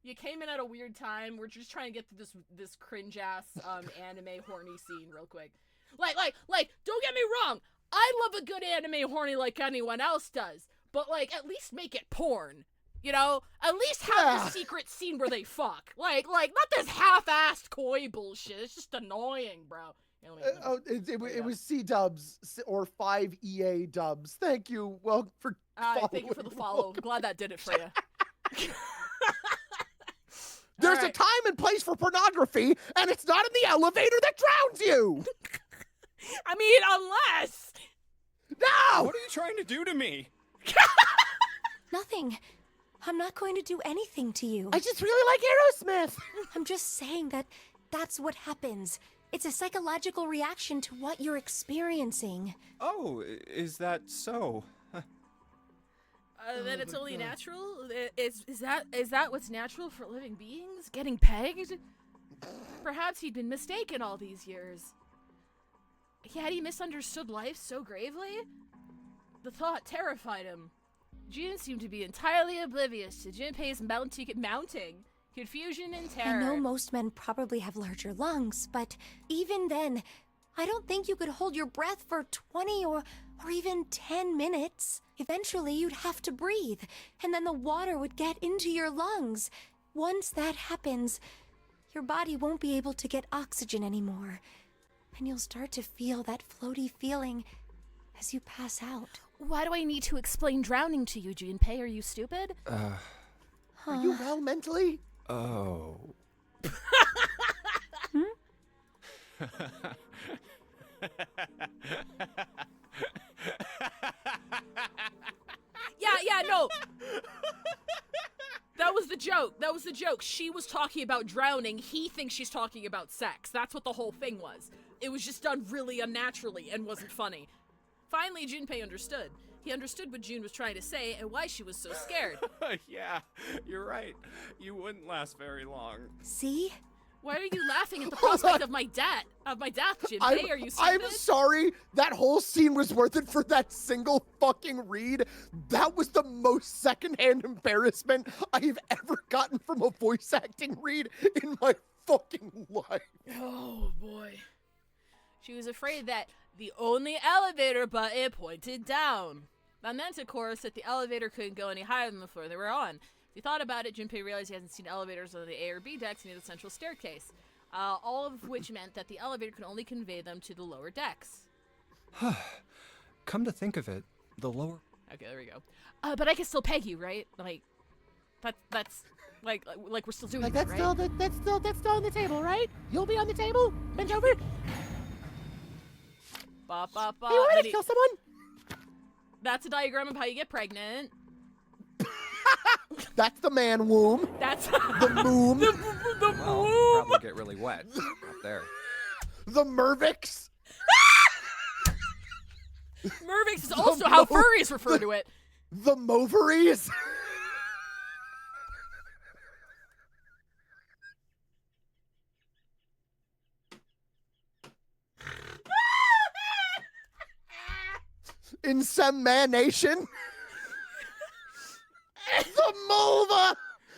You came in at a weird time. We're just trying to get through this cringe ass anime horny scene real quick. Like, don't get me wrong. I love a good anime horny like anyone else does. But like, at least make it porn. You know? At least have the secret scene where they fuck. Like, not this half-assed coy bullshit. It's just annoying, bro. It was C dubs or 5 EA dubs. Thank you. Well, for thank you for the follow. I'm glad that did it for you. There's a time and place for pornography, and it's not in the elevator that drowns you. I mean, unless. No. What are you trying to do to me? Nothing. I'm not going to do anything to you. I just really like Aerosmith. I'm just saying that that's what happens. It's a psychological reaction to what you're experiencing. Oh, is that so? That it's only natural? Is that what's natural for living beings? Getting pegged? Perhaps he'd been mistaken all these years. Had he misunderstood life so gravely? The thought terrified him. June seemed to be entirely oblivious to Junpei's mounting confusion and terror. I know most men probably have larger lungs, but even then, I don't think you could hold your breath for 20 or even 10 minutes. Eventually, you'd have to breathe, and then the water would get into your lungs. Once that happens, your body won't be able to get oxygen anymore, and you'll start to feel that floaty feeling as you pass out. Why do I need to explain drowning to you, Junpei? Are you stupid? Are you well mentally? Oh. Yeah, no. That was the joke. That was the joke. She was talking about drowning. He thinks she's talking about sex. That's what the whole thing was. It was just done really unnaturally and wasn't funny. Finally, Junpei understood. He understood what June was trying to say and why she was so scared. Yeah, you're right. You wouldn't last very long. See? Why are you laughing at the prospect of my death, Junpei? Are you stupid? I'm sorry. That whole scene was worth it for that single fucking read. That was the most secondhand embarrassment I've ever gotten from a voice acting read in my fucking life. Oh, boy. She was afraid that the only elevator button pointed down. That meant, of course, that the elevator couldn't go any higher than the floor they were on. If he thought about it, Junpei realized he hasn't seen elevators on the A or B decks near the central staircase, all of which meant that the elevator could only convey them to the lower decks. Come to think of it, the lower... Okay, there we go. But I can still peg you, right? Like, that's like we're still doing Like that, that's right? that's still on the table, right? You'll be on the table. Bend over. Ba, ba, ba. You want to kill someone? That's a diagram of how you get pregnant. That's the man womb. That's the moom. The Well, moom. probably get really wet up there. The Mervix. Mervix is also how furries refer to it. The Movaries. Insemination. The Mulva.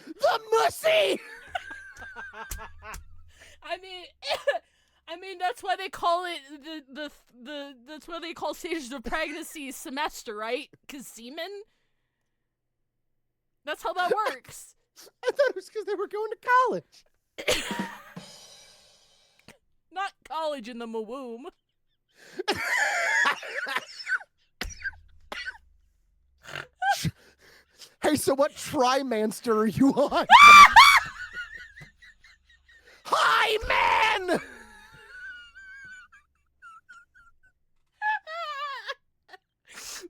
The Mussy. I mean that's why they call it that's why they call stages of pregnancy semester, right? 'Cause semen. That's how that works. I thought it was because they were going to college. Not college in the womb. Hey, so what trimanster are you on? Hi, man!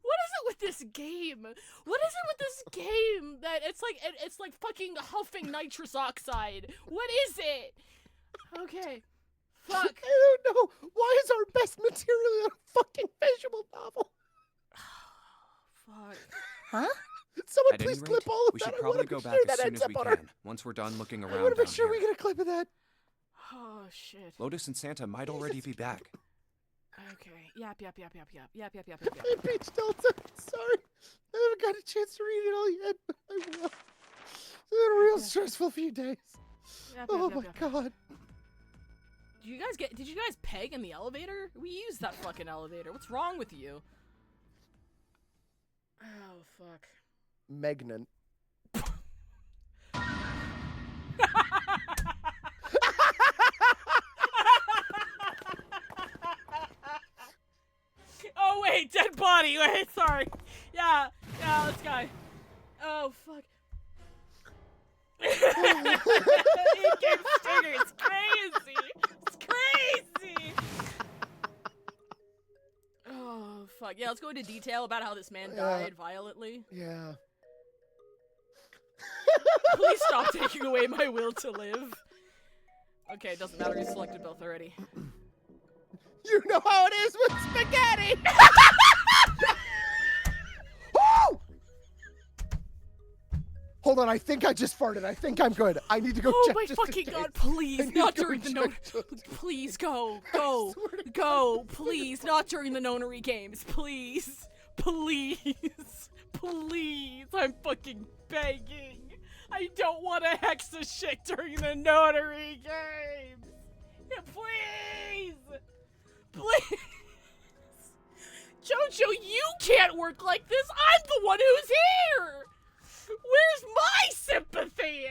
What is it with this game? What is it with this game that it's like fucking huffing nitrous oxide? What is it? Okay. Fuck. I don't know. Why is our best material a fucking visual novel? Fuck. Huh? Someone At please any rate, clip all of we that. should I probably want to go make back sure as that soon ends as up we on our... can, once we're done looking I around want to down make sure we here. get a clip of that. Oh shit. Lotus and Santa might already be back. Okay. Yap. Hey, Peach Delta. Sorry. I haven't got a chance to read it all yet, but I will. It's been a real stressful few days. Oh my god. Did you guys peg in the elevator? We used that fucking elevator. What's wrong with you? Oh fuck. Magnant. Oh wait, dead body. Wait, sorry. Yeah, this guy. Oh fuck. It gets stinger. It's crazy. It's crazy. Oh fuck. Yeah, let's go into detail about how this man died violently. Yeah. Please stop taking away my will to live. Okay, it doesn't matter. You selected both already. You know how it is with spaghetti! Woo! Hold on, I think I just farted. I think I'm good. I need to go Oh check. my just in fucking case. god, I please, need not to go during the check no. just- Please go, please, not during the nonary games, please, please, please. I'm fucking begging. I don't want to hex the shit during the notary games. Yeah, please, please. Jojo, you can't work like this. I'm the one who's here. Where's my sympathy?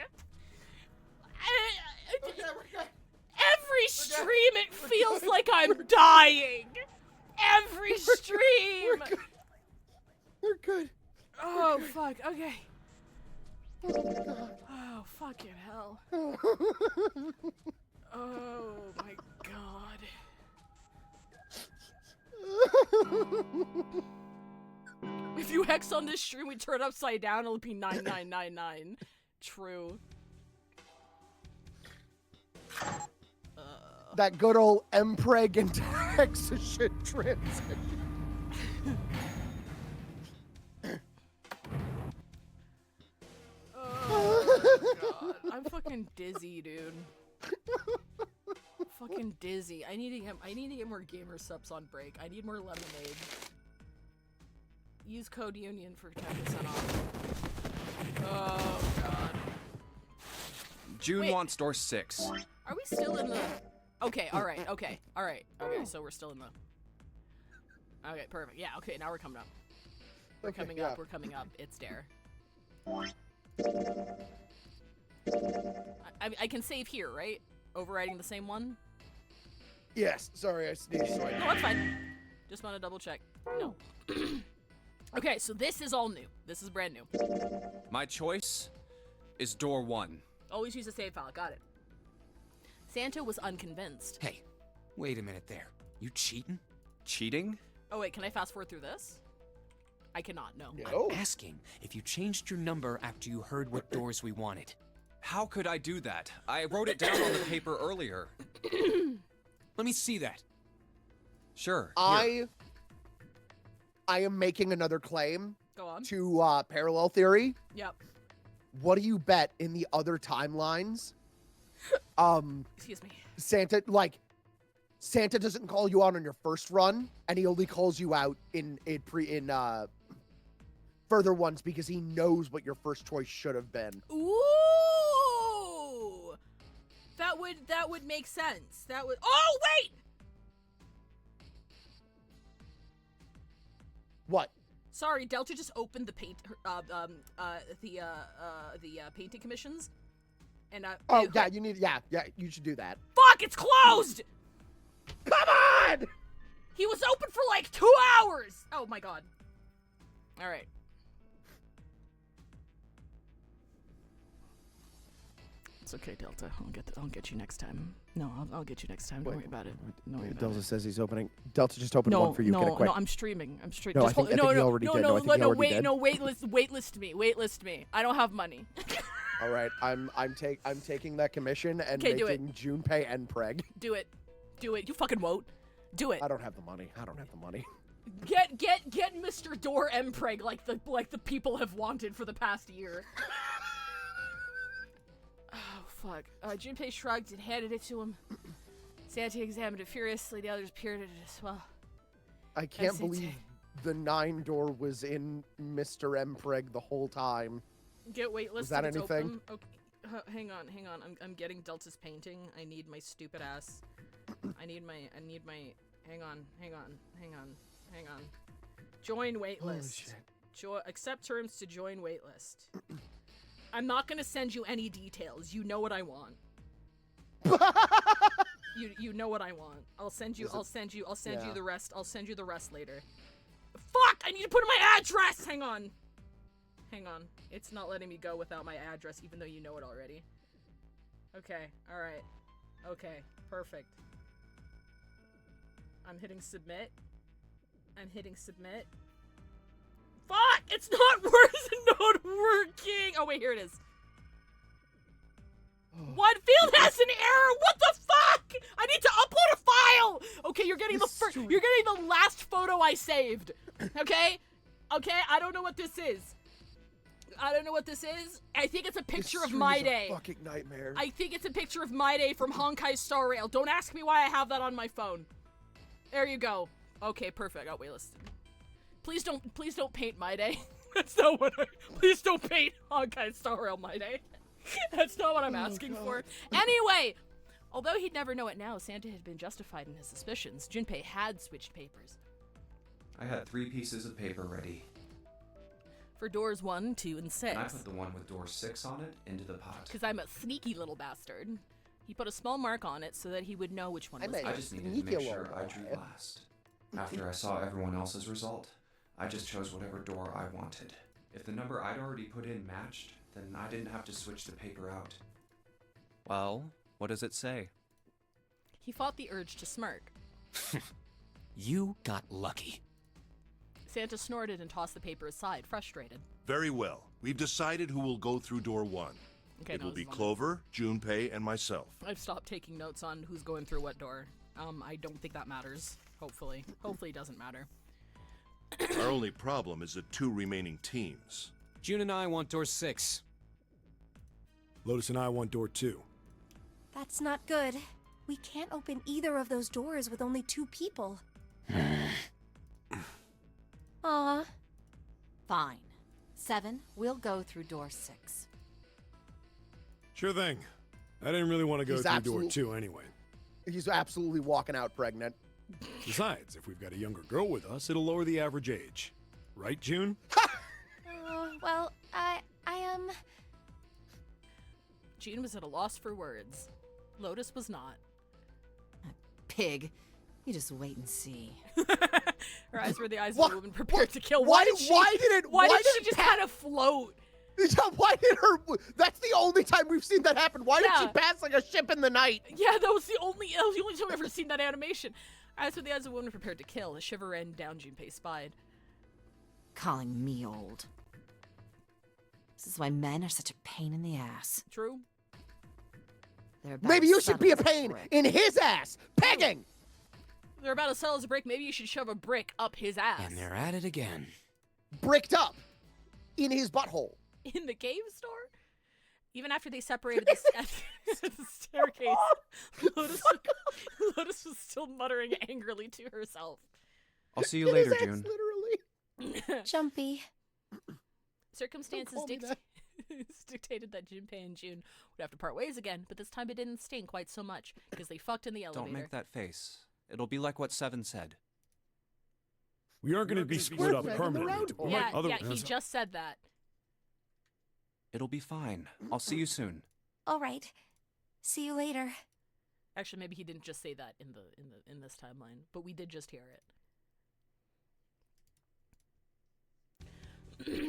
Every stream, it feels like I'm dying. Every stream. We're good. Oh, fuck. Okay. Oh, fucking hell. Oh, my God. If you hex on this stream, we turn upside down, it'll be 9999. True. That good old Mpreg and Texas shit transition. Oh, God. I'm fucking dizzy, dude. Fucking dizzy. I need to get more gamer subs on break. I need more lemonade. Use code union for 10% off. Oh god. June Wait. wants door 6. Are we still in the? Okay. All right. Okay. All right. Okay. So we're still in the. Okay. Perfect. Yeah. Okay. Now we're coming up. We're Okay, coming yeah. up. We're coming up. It's Dare. I can save here, right? Overriding the same one. Yes. Sorry, I sneezed. So I No, that's fine. Just want to double check. No. Okay, so this is all new. This is brand new. My choice is door 1. Always use a save file. Got it. Santa was unconvinced. Hey, wait a minute there. You cheating? Cheating? Oh wait, can I fast forward through this? I cannot. No. No. I'm asking if you changed your number after you heard what doors we wanted. How could I do that? I wrote it down on the paper earlier. Let me see that. Sure. I am making another claim Go on. to parallel theory. Yep. What do you bet in the other timelines? Excuse me. Santa doesn't call you out on your first run, and he only calls you out in further ones because he knows what your first choice should have been. Ooh. That would make sense. That would. Oh wait. What? Sorry, Delta just opened the painting commissions, and Oh yeah, you should do that. fuck, it's closed. Come on! He was open for like 2 hours. Oh my god. All right. It's okay, Delta. I'll get you next time. No, I'll get you next time. Don't worry about it. Don't worry about Delta it. says he's opening. Delta just opened one for you. Get it quick. No, I'm streaming. I'm streaming. No, I think he already did. No, I think he already did. Waitlist me. I don't have money. All right, I'm taking that commission and Okay, do it. making June pay Npreg. Do it. You fucking won't. Do it. I don't have the money. Get Mr. Door Mpreg like the people have wanted for the past year. Oh fuck. Junpei shrugged and handed it to him. Santa examined it furiously. The others peered at it as well. I can't believe the 9 door was in Mr. Mpreg the whole time. Get waitlisted. Was that it's anything? open. Okay. Hang on. I'm getting Delta's painting. I need my stupid ass. I need my. Hang on. Join waitlist. Accept terms to join waitlist. I'm not gonna send you any details. You know what I want. You know what I want. I'll send you the rest. I'll send you the rest later. Fuck! I need to put in my address. Hang on. It's not letting me go without my address, even though you know it already. Okay. All right. Okay. Perfect. I'm hitting submit. Fuck! It's not working! Oh, wait, here it is. One field has an error! What the fuck? I need to upload a file! Okay, you're getting the last photo I saved. Okay? I don't know what this is. I don't know what this is. I think it's a picture This of stream My is a Day. fucking nightmare. I think it's a picture of My Day from Honkai Star Rail. Don't ask me why I have that on my phone. There you go. Okay, perfect. Oh, wait, listen. Please don't paint My Day. That's not what please don't paint Honkai Star Rail My Day. That's not what I'm asking for. Anyway, although he'd never know it now, Santa had been justified in his suspicions. Junpei had switched papers. I had 3 pieces of paper ready. For doors 1, 2, and 6. And I put the one with door 6 on it into the pot. Because I'm a sneaky little bastard. He put a small mark on it so that he would know which one was I just needed to make sure I drew last. After I saw everyone else's result, I just chose whatever door I wanted. If the number I'd already put in matched, then I didn't have to switch the paper out. Well, what does it say? He fought the urge to smirk. You got lucky. Santa snorted and tossed the paper aside, frustrated. Very well. We've decided who will go through door 1. Okay, It no, will this be is one. Clover, Junpei, and myself. I've stopped taking notes on who's going through what door. I don't think that matters. Hopefully. Hopefully it doesn't matter. Our only problem is the 2 remaining teams. June and I want door 6. Lotus and I want door 2. That's not good. We can't open either of those doors with only 2 people. Aw. Fine. 7, we'll go through door 6. Sure thing. I didn't really want to go He's through door 2 anyway. He's absolutely walking out pregnant. Besides, if we've got a younger girl with us, it'll lower the average age. Right, June? Well, I am... June was at a loss for words. Lotus was not. Pig. You just wait and see. Her eyes were the eyes of a woman prepared to kill. Why did did she just kind of float? Why did her... That's the only time we've seen that happen. Why did she Yeah. pass like a ship in the night? Yeah, that was the only time I've ever seen that animation. Eyes were the eyes of a woman prepared to kill. A shiver ran down Junpei's spine. Calling me old. This is why men are such a pain in the ass. True. They're about Maybe as you should be a subtle as pain brick. in his ass. Pegging! They're about to settle as a brick. Maybe you should shove a brick up his ass. And they're at it again. Bricked up. In his butthole. In the cave store? Even after they separated the staircase, Lotus was still muttering angrily to herself. I'll see you later, His ass, June. literally. Jumpy. Circumstances Don't call me that. dictated that Junpei and June would have to part ways again, but this time it didn't sting quite so much because they fucked in the elevator. Don't make that face. It'll be like what 7 said. We aren't going to be split up Square peg in the permanently. round hole. Yeah, he just said that. It'll be fine. I'll see you soon. All right. See you later. Actually, maybe he didn't just say that in this timeline, but we did just hear it.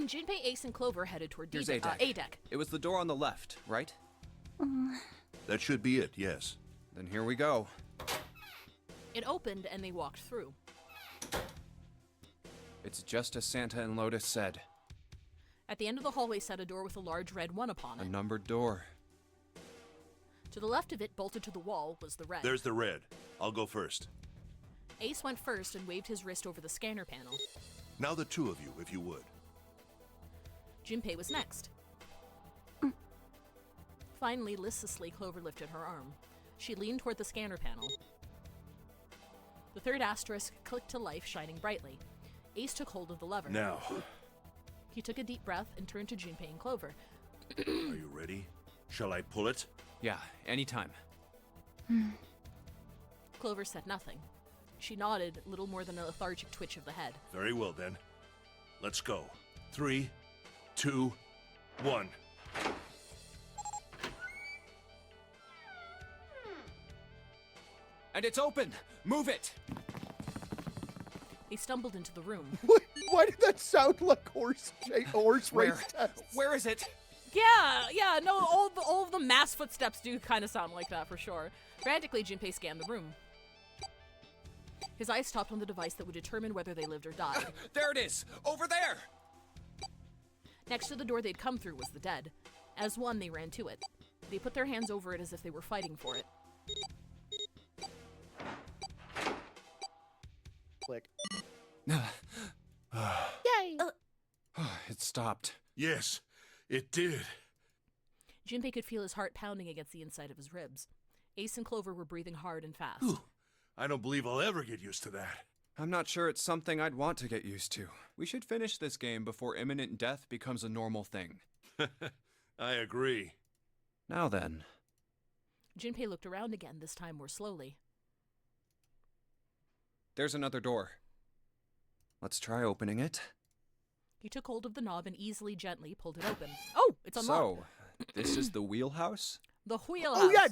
Junpei, Ace, and Clover headed toward Here's A A-deck. deck. It was the door on the left, right? That should be it, yes. Then here we go. It opened and they walked through. It's just as Santa and Lotus said. At the end of the hallway sat a door with a large red 1 upon A it. numbered door. To the left of it, bolted to the wall, was the red. There's the red. I'll go first. Ace went first and waved his wrist over the scanner panel. Now the 2 of you, if you would. Junpei was next. Finally, listlessly, Clover lifted her arm. She leaned toward the scanner panel. The third asterisk clicked to life, shining brightly. Ace took hold of the lever. Now, He took a deep breath and turned to Junpei and Clover. are you ready? Shall I pull it? Yeah, anytime. Clover said nothing. She nodded, little more than a lethargic twitch of the head. Very well then. Let's go. 3, 2, 1. And it's open! Move it! They stumbled into the room. Why did that sound like horse race tests? Where is it? Yeah, no, all of the mass footsteps do kind of sound like that for sure. Frantically, Junpei scanned the room. His eyes stopped on the device that would determine whether they lived or died. There it is! Over there! Next to the door they'd come through was the dead. As one, they ran to it. They put their hands over it as if they were fighting for it. Click. Yay! It stopped. Yes, It did. Junpei could feel his heart pounding against the inside of his ribs. Ace and Clover were breathing hard and fast. Whew. I don't believe I'll ever get used to that. I'm not sure it's something I'd want to get used to. We should finish this game before imminent death becomes a normal thing. I agree. Now then. Junpei looked around again, this time more slowly. There's another door. Let's try opening it. He took hold of the knob and easily, gently pulled it open. Oh, it's unlocked. So, this is the wheelhouse? The wheelhouse. Oh yeah,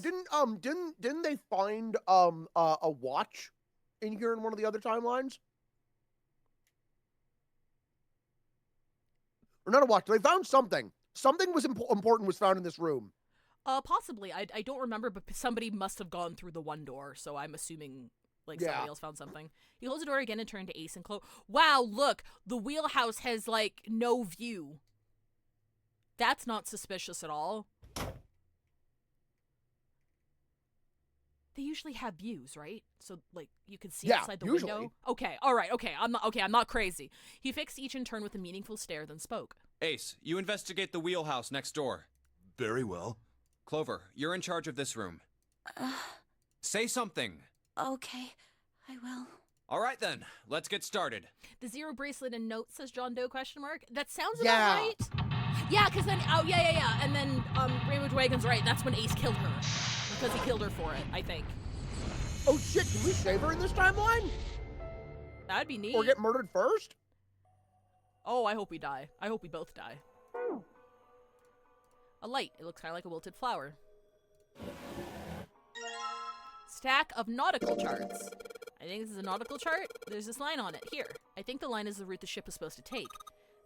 didn't they find a watch in here in one of the other timelines? Or not a watch. They found something. Something was important was found in this room. Possibly. I don't remember, but somebody must have gone through the one door, so I'm assuming somebody else found something. He closed the door again and turned to Ace and Chloe. Wow, look, the wheelhouse has no view. That's not suspicious at all. They usually have views, right? So you can see outside the window. Okay, all right, okay. I'm not crazy. He fixed each in turn with a meaningful stare, then spoke. Ace, you investigate the wheelhouse next door. Very well. Clover, you're in charge of this room. Say something. Okay, I will. All right then, let's get started. The zero bracelet and note, says John Doe, ? That sounds about right. Yeah, because then, yeah. And then Rainbow Dragon's right. That's when Ace killed her. Because he killed her for it, I think. Oh shit, can we save her in this timeline? That'd be neat. Or get murdered first? Oh, I hope we die. I hope we both die. A light. It looks kind of like a wilted flower. Stack of nautical charts. I think this is a nautical chart. There's this line on it. Here. I think the line is the route the ship is supposed to take.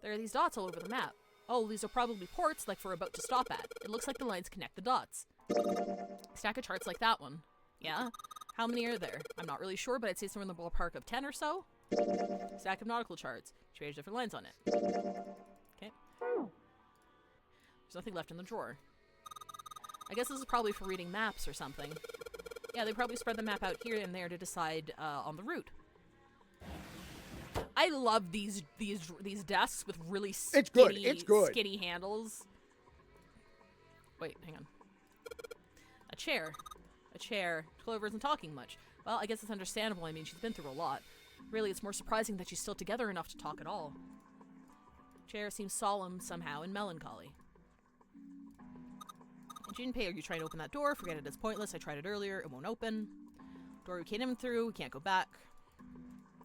There are these dots all over the map. Oh, these are probably ports like we're about to stop at. It looks like the lines connect the dots. Stack of charts like that one. Yeah? How many are there? I'm not really sure, but I'd say somewhere in the ballpark of 10 or so. Stack of nautical charts. Each page different lines on it. Okay. There's nothing left in the drawer. I guess this is probably for reading maps or something. Yeah, they probably spread the map out here and there to decide on the route. I love these desks with really skinny, skinny handles. Wait, hang on. A chair. Clover isn't talking much. Well, I guess it's understandable. I mean, she's been through a lot. Really, it's more surprising that she's still together enough to talk at all. Chair seems solemn somehow and melancholy. Junpei, are you trying to open that door? Forget it, it's pointless. I tried it earlier. It won't open. Door we came in through. We can't go back.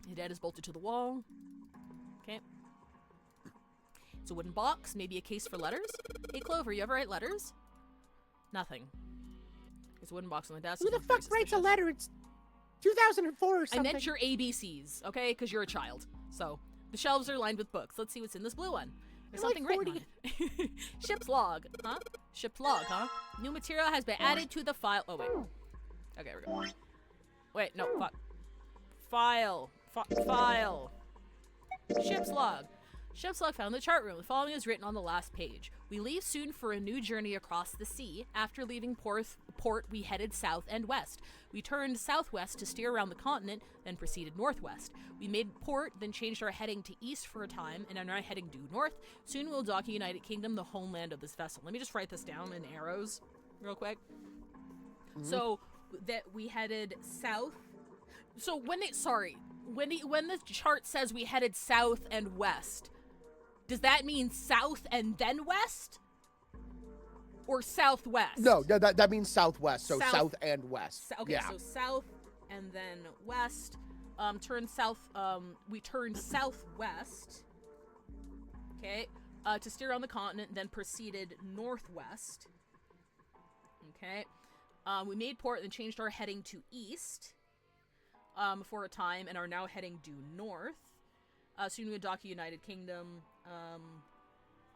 His head is bolted to the wall. Okay. It's a wooden box. Maybe a case for letters? Hey, Clover, you ever write letters? Nothing. There's a wooden box on the desk. Who the fuck writes a letter? It's 2004 or something. I meant your ABCs, okay? Because you're a child. So, the shelves are lined with books. Let's see what's in this blue one. There's something written on it. Ship's log, huh? Ship's log, huh? New material has been added to the file. Oh, wait. Okay, we're good. Wait, no, fuck. File. Ship's log. Ship's log found in the chart room. The following is written on the last page. We leave soon for a new journey across the sea. After leaving port, we headed south and west. We turned southwest to steer around the continent, then proceeded northwest. We made port, then changed our heading to east for a time, and are now heading due north. Soon we'll dock in United Kingdom, the homeland of this vessel. Let me just write this down in arrows real quick. Mm-hmm. So that we headed south. So when the chart says we headed south and west, does that mean south and then west? Or southwest? No, that means southwest, so south and west. Okay, yeah. So south and then west. Turn south, we turned southwest. Okay, to steer around the continent, then proceeded northwest. Okay. We made port, then changed our heading to east for a time, and are now heading due north. Soon we dock United Kingdom.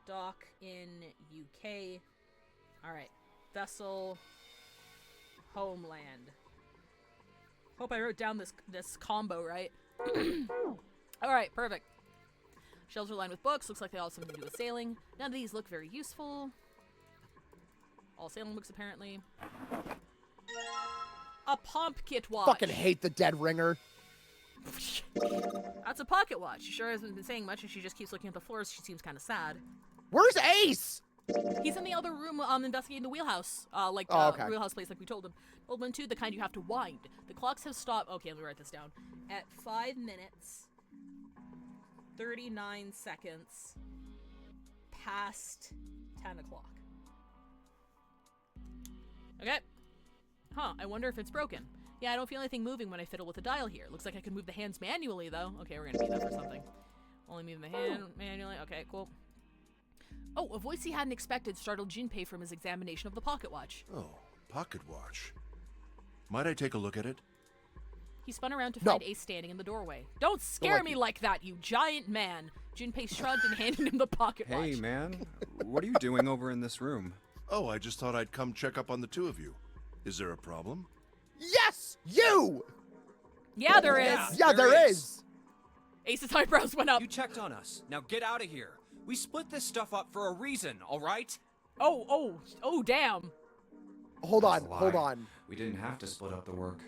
Dock in UK. Alright. Vessel. Homeland. Hope I wrote down this combo right. Alright, perfect. Shelves are lined with books. Looks like they all have something to do with sailing. None of these look very useful. All sailing books, apparently. A pumpkin watch. Fucking hate the dead ringer. That's a pocket watch. She sure hasn't been saying much, and she just keeps looking at the floor. She seems kind of sad. Where's Ace? He's in the other room investigating the wheelhouse. Okay. Wheelhouse place like we told him. Old one too, the kind you have to wind. The clocks have stopped. Okay, let me write this down. At 5 minutes, 39 seconds past 10 o'clock. Okay. Huh, I wonder if it's broken. Yeah, I don't feel anything moving when I fiddle with the dial here. Looks like I can move the hands manually, though. Okay, we're gonna need that for something. Only moving the hand manually. Okay, cool. Oh, a voice he hadn't expected startled Junpei from his examination of the pocket watch. Oh, pocket watch. Might I take a look at it? He spun around to find Ace standing in the doorway. Don't scare me like that, you giant man! Junpei shrugged and handed him the pocket watch. Hey, man. What are you doing over in this room? Oh, I just thought I'd come check up on the two of you. Is there a problem? Yes, you! Yeah, there is. Yeah, there is. Ace's eyebrows went up. You checked on us. Now get out of here. We split this stuff up for a reason, all right? Oh, damn. Hold on. We didn't have to split up the work.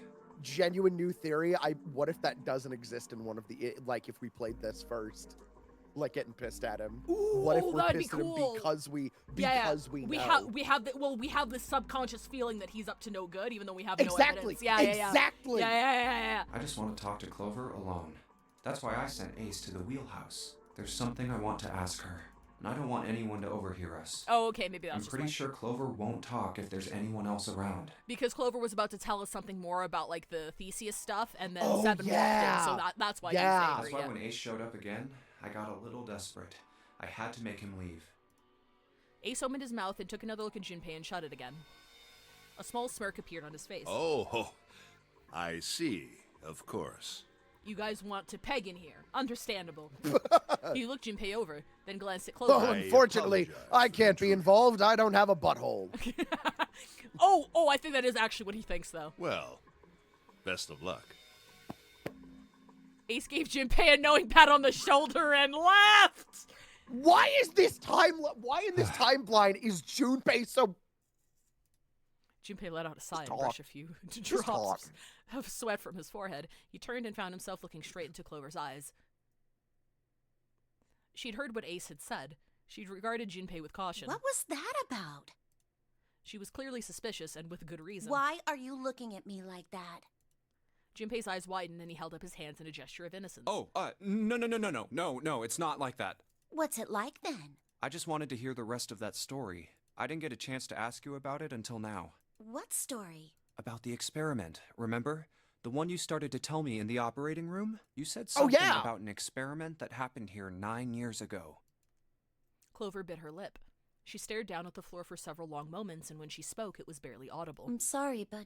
Genuine new theory. What if that doesn't exist in one of the, like, if we played this first? Like getting pissed at him. Ooh, what if we're that'd pissed be cool. at him because we know? We have this subconscious feeling that he's up to no good, even though we have no Exactly. evidence. Yeah. Exactly. Yeah. I just want to talk to Clover alone. That's why I sent Ace to the wheelhouse. There's something I want to ask her, and I don't want anyone to overhear us. Oh, okay, maybe that's I'm just pretty why. sure Clover won't talk if there's anyone else around. Because Clover was about to tell us something more about, like, the Theseus stuff, and then Oh, Seven yeah. walked in, so that's why Yeah. he's angry. That's why when Ace showed up again, I got a little desperate. I had to make him leave. Ace opened his mouth and took another look at Junpei and shut it again. A small smirk appeared on his face. Oh, I see. Of course. You guys want to peg in here. Understandable. He looked Junpei over, then glanced at Clover. Oh, unfortunately, I can't be involved. I don't have a butthole. Oh, I think that is actually what he thinks, though. Well, best of luck. Ace gave Junpei a knowing pat on the shoulder and laughed! Why in this timeline is Junpei so... Junpei let out a sigh and talk. brushed a few Just talk. drops of sweat from his forehead. He turned and found himself looking straight into Clover's eyes. She'd heard what Ace had said. She'd regarded Junpei with caution. What was that about? She was clearly suspicious, and with good reason. Why are you looking at me like that? Junpei's eyes widened, and he held up his hands in a gesture of innocence. No, it's not like that. What's it like then? I just wanted to hear the rest of that story. I didn't get a chance to ask you about it until now. What story? About the experiment, remember? The one you started to tell me in the operating room? You said something about an experiment that happened here 9 years ago. Clover bit her lip. She stared down at the floor for several long moments, and when she spoke, it was barely audible. I'm sorry, but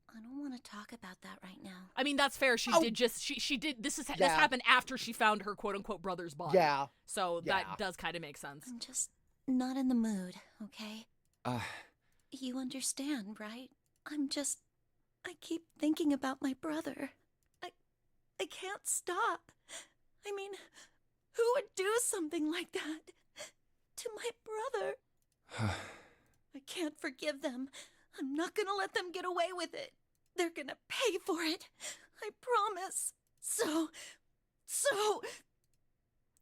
I don't want to talk about that right now. I mean, that's fair. She did. This happened after she found her quote unquote brother's body. Yeah. So that does kind of make sense. I'm just not in the mood, okay? You understand, right? I keep thinking about my brother. I can't stop. I mean, who would do something like that to my brother? I can't forgive them. I'm not gonna let them get away with it. They're gonna pay for it. I promise. So...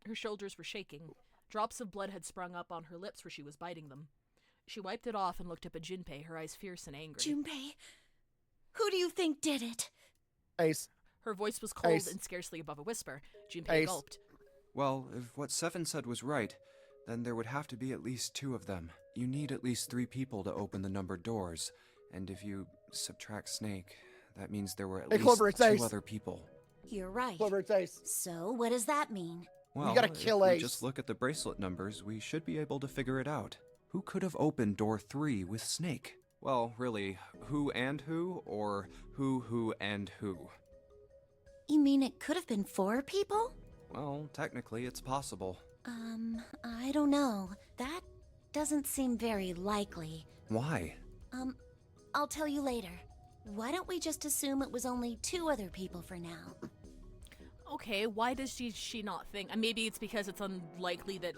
Her shoulders were shaking. Drops of blood had sprung up on her lips where she was biting them. She wiped it off and looked up at Junpei, her eyes fierce and angry. Junpei, who do you think did it? Ace. Her voice was cold Ace. and scarcely above a whisper. Junpei gulped. Well, if what Seven said was right, then there would have to be at least 2 of them. You need at least 3 people to open the numbered doors. And if you subtract Snake, that means there were at least Clover, it's 2 Ace. other people. You're right. Clover, it's Ace. So, what does that mean? Well, gotta kill if we Ace. just look at the bracelet numbers, we should be able to figure it out. Who could have opened door 3 with Snake? Well, really, who and who, or who and who? You mean it could have been 4 people? Well, technically, it's possible. I don't know. That doesn't seem very likely. Why? I'll tell you later. Why don't we just assume it was only 2 other people for now? Okay, why does she not think? Maybe it's because it's unlikely that,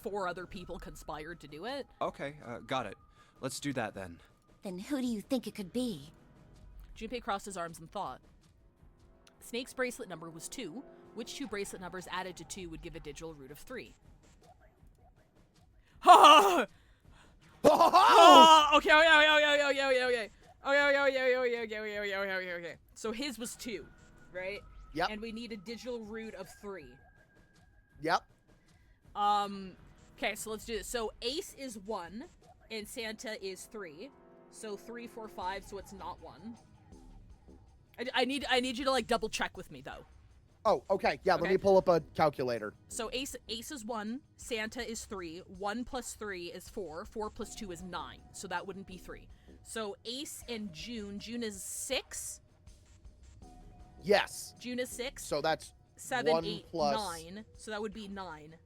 4 other people conspired to do it? Okay, got it. Let's do that then. Then who do you think it could be? Junpei crossed his arms in thought. Snake's bracelet number was 2. Which 2 bracelet numbers added to 2 would give a digital root of 3? Oh! Oh! Okay. Okay. So his was 2, right? Yep. And we need a digital root of 3. Yep. Okay, so let's do this. So Ace is 1, and Santa is 3. So 3, 4, 5, so it's not 1. I need you to, like, double check with me, though. Oh, okay. Yeah, let me pull up a calculator. So Ace is 1, Santa is 3, 1 plus 3 is 4, 4 plus 2 is 9, so that wouldn't be 3. So Ace and June is 6? Yes. June is 6? So that's 7, 1 8, plus... 9, so that would be 9.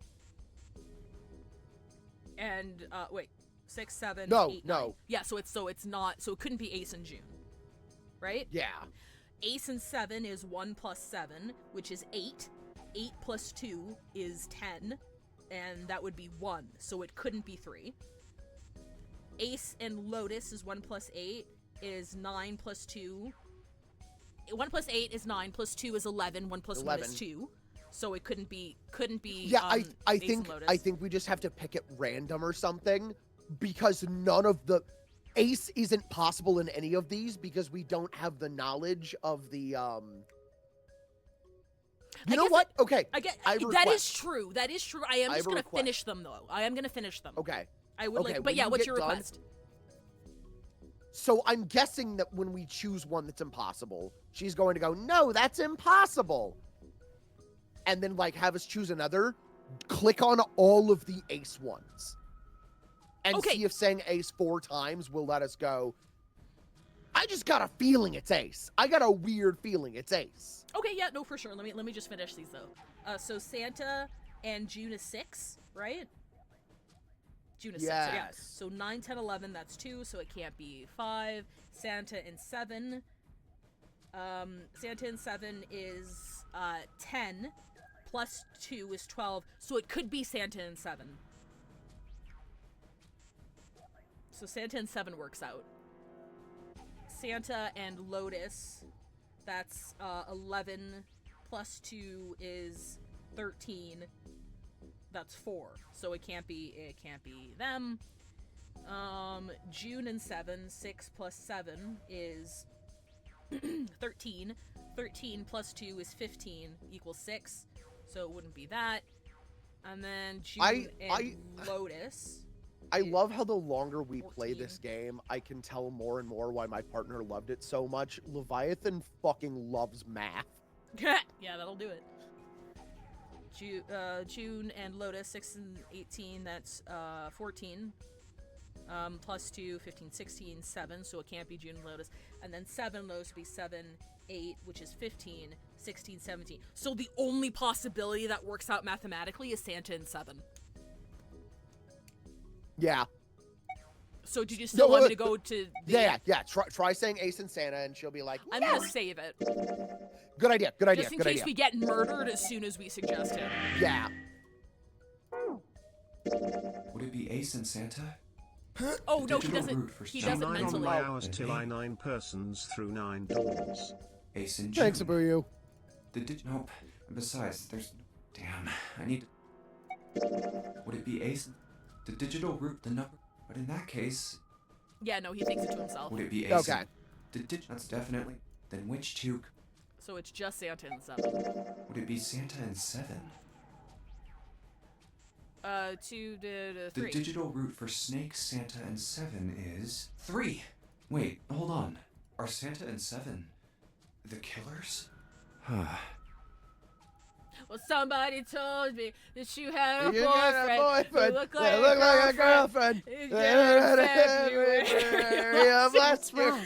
And, wait, 6, 7, No, 8, no. 9. Yeah, so it's not, so it couldn't be Ace and June, right? Yeah. Ace and 7 is 1 plus 7, which is 8. 8 plus 2 is 10, and that would be 1, so it couldn't be 3. Ace and Lotus is 1 plus 8 is 9 plus 2. 1 plus 8 is 9, plus 2 is 11, 1 plus 1 is 2. So it couldn't be Yeah, Ace and Lotus. I think we just have to pick it random or something, because none of the Ace isn't possible in any of these because we don't have the knowledge of the You know what? Okay. That is true. That is true. I am just gonna finish them though. I am gonna finish them. Okay. I would Okay, like, but when yeah, you what's get your done- request? So I'm guessing that when we choose one that's impossible, she's going to go, "No, that's impossible." And then like have us choose another, click on all of the Ace ones. And see if saying Ace 4 times will let us go, I just got a feeling it's Ace. I got a weird feeling it's Ace. Okay, yeah, no, for sure. Let me just finish these though. So Santa and June is 6, right? June is 6. So yeah. Yes. So 9, 10, 11, that's 2, so it can't be 5. Santa and 7. Santa and 7 is 10. Plus 2 is 12, so it could be Santa and 7. So Santa and 7 works out. Santa and Lotus, that's 11, plus 2 is 13. That's 4, so it can't be them. June and 7, 6 plus 7 is 13. 13 plus 2 is 15 equals 6. So it wouldn't be that. And then June and Lotus. I love how the longer we play this game, I can tell more and more why my partner loved it so much. Leviathan fucking loves math. Yeah, that'll do it. June and Lotus, 6 and 18, that's 14. Plus 2, 15, 16, 7, so it can't be June and Lotus. And then 7 Lotus would be 7, 8, which is 15, 16, 17. So the only possibility that works out mathematically is Santa and 7. Yeah. So did you still want me to go to the... Yeah. Try saying Ace and Santa, and she'll be like, I'm gonna save it. Good idea. Just in case we get murdered as soon as we suggest it. Yeah. Would it be Ace and Santa? Oh, no, he doesn't. He doesn't 9 on mentally. my hours till I 9 persons through 9 doors. Ace and June. Thanks, Abuyu. Nope. Besides, there's... Damn, I need... Would it be Ace? The digital root, the number... But in that case... Yeah, no, he thinks it to himself. Would it be Ace? Okay. That's definitely... Then which two... So it's just Santa and 7. Would it be Santa and 7? 2 to 3. The digital root for Snake, Santa, and 7 is... 3! Wait, hold on. Are Santa and 7... the killers? Well, somebody told me that you had a You got a boyfriend boyfriend who looked that like, looked like a girlfriend. In February. Yeah, What's wrong?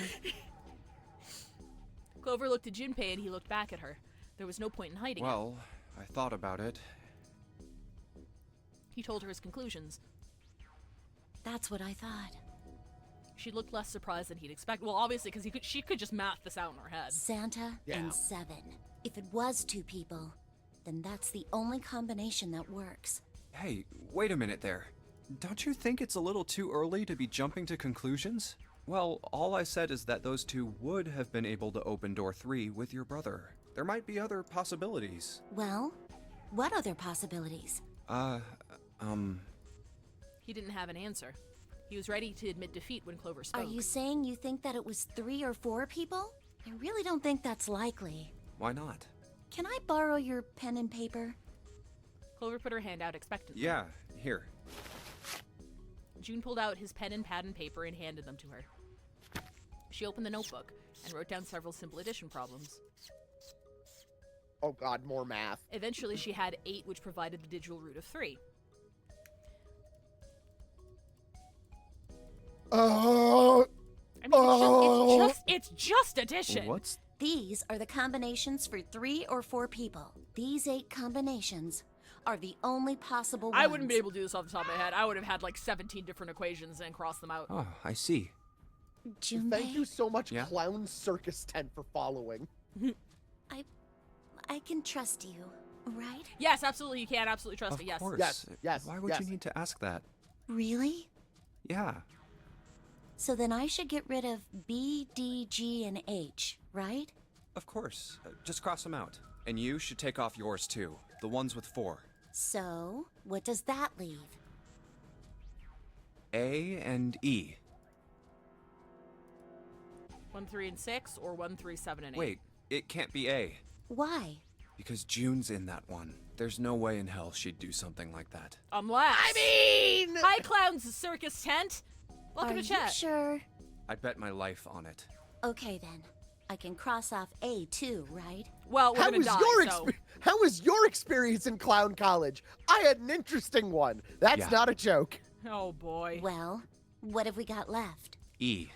Clover looked at Junpei and he looked back at her. There was no point in hiding it. Well, I thought about it. He told her his conclusions. That's what I thought. She looked less surprised than he'd expect. Well, obviously, because she could just math this out in her head. Santa and 7. If it was 2 people, then that's the only combination that works. Hey, wait a minute there. Don't you think it's a little too early to be jumping to conclusions? Well, all I said is that those 2 would have been able to open door 3 with your brother. There might be other possibilities. Well, what other possibilities? He didn't have an answer. He was ready to admit defeat when Clover spoke. Are you saying you think that it was 3 or 4 people? I really don't think that's likely. Why not? Can I borrow your pen and paper? Clover put her hand out expectantly. Yeah, here. June pulled out his pen and pad and paper and handed them to her. She opened the notebook and wrote down several simple addition problems. Oh god, more math. Eventually, she had 8, which provided the digital root of 3. I mean, it's just addition. What's... These are the combinations for 3 or 4 people. These 8 combinations are the only possible ones. I wouldn't be able to do this off the top of my head. I would have had like 17 different equations and crossed them out. Oh, I see. Junpei? Thank you so much, Yeah? Clown Circus Tent, for following. I can trust you, right? Yes, absolutely, you can absolutely trust Of me. Yes. course. Yes. Why would you need to ask that? Really? Yeah. So then I should get rid of B, D, G, and H, right? Of course. Just cross them out. And you should take off yours too. The ones with 4. So, what does that leave? A and E. 1, 3, and 6, or 1, 3, 7, and 8. Wait, it can't be A. Why? Because June's in that one. There's no way in hell she'd do something like that. Unless. I mean. Hi, Clown's Circus Tent. Welcome Are to you chat. sure? I'd bet my life on it. Okay then. I can cross off A too, right? Well, we're gonna die, so. How was your experience in Clown College? I had an interesting one. That's Yeah. not a joke. Oh boy. Well, what have we got left? E.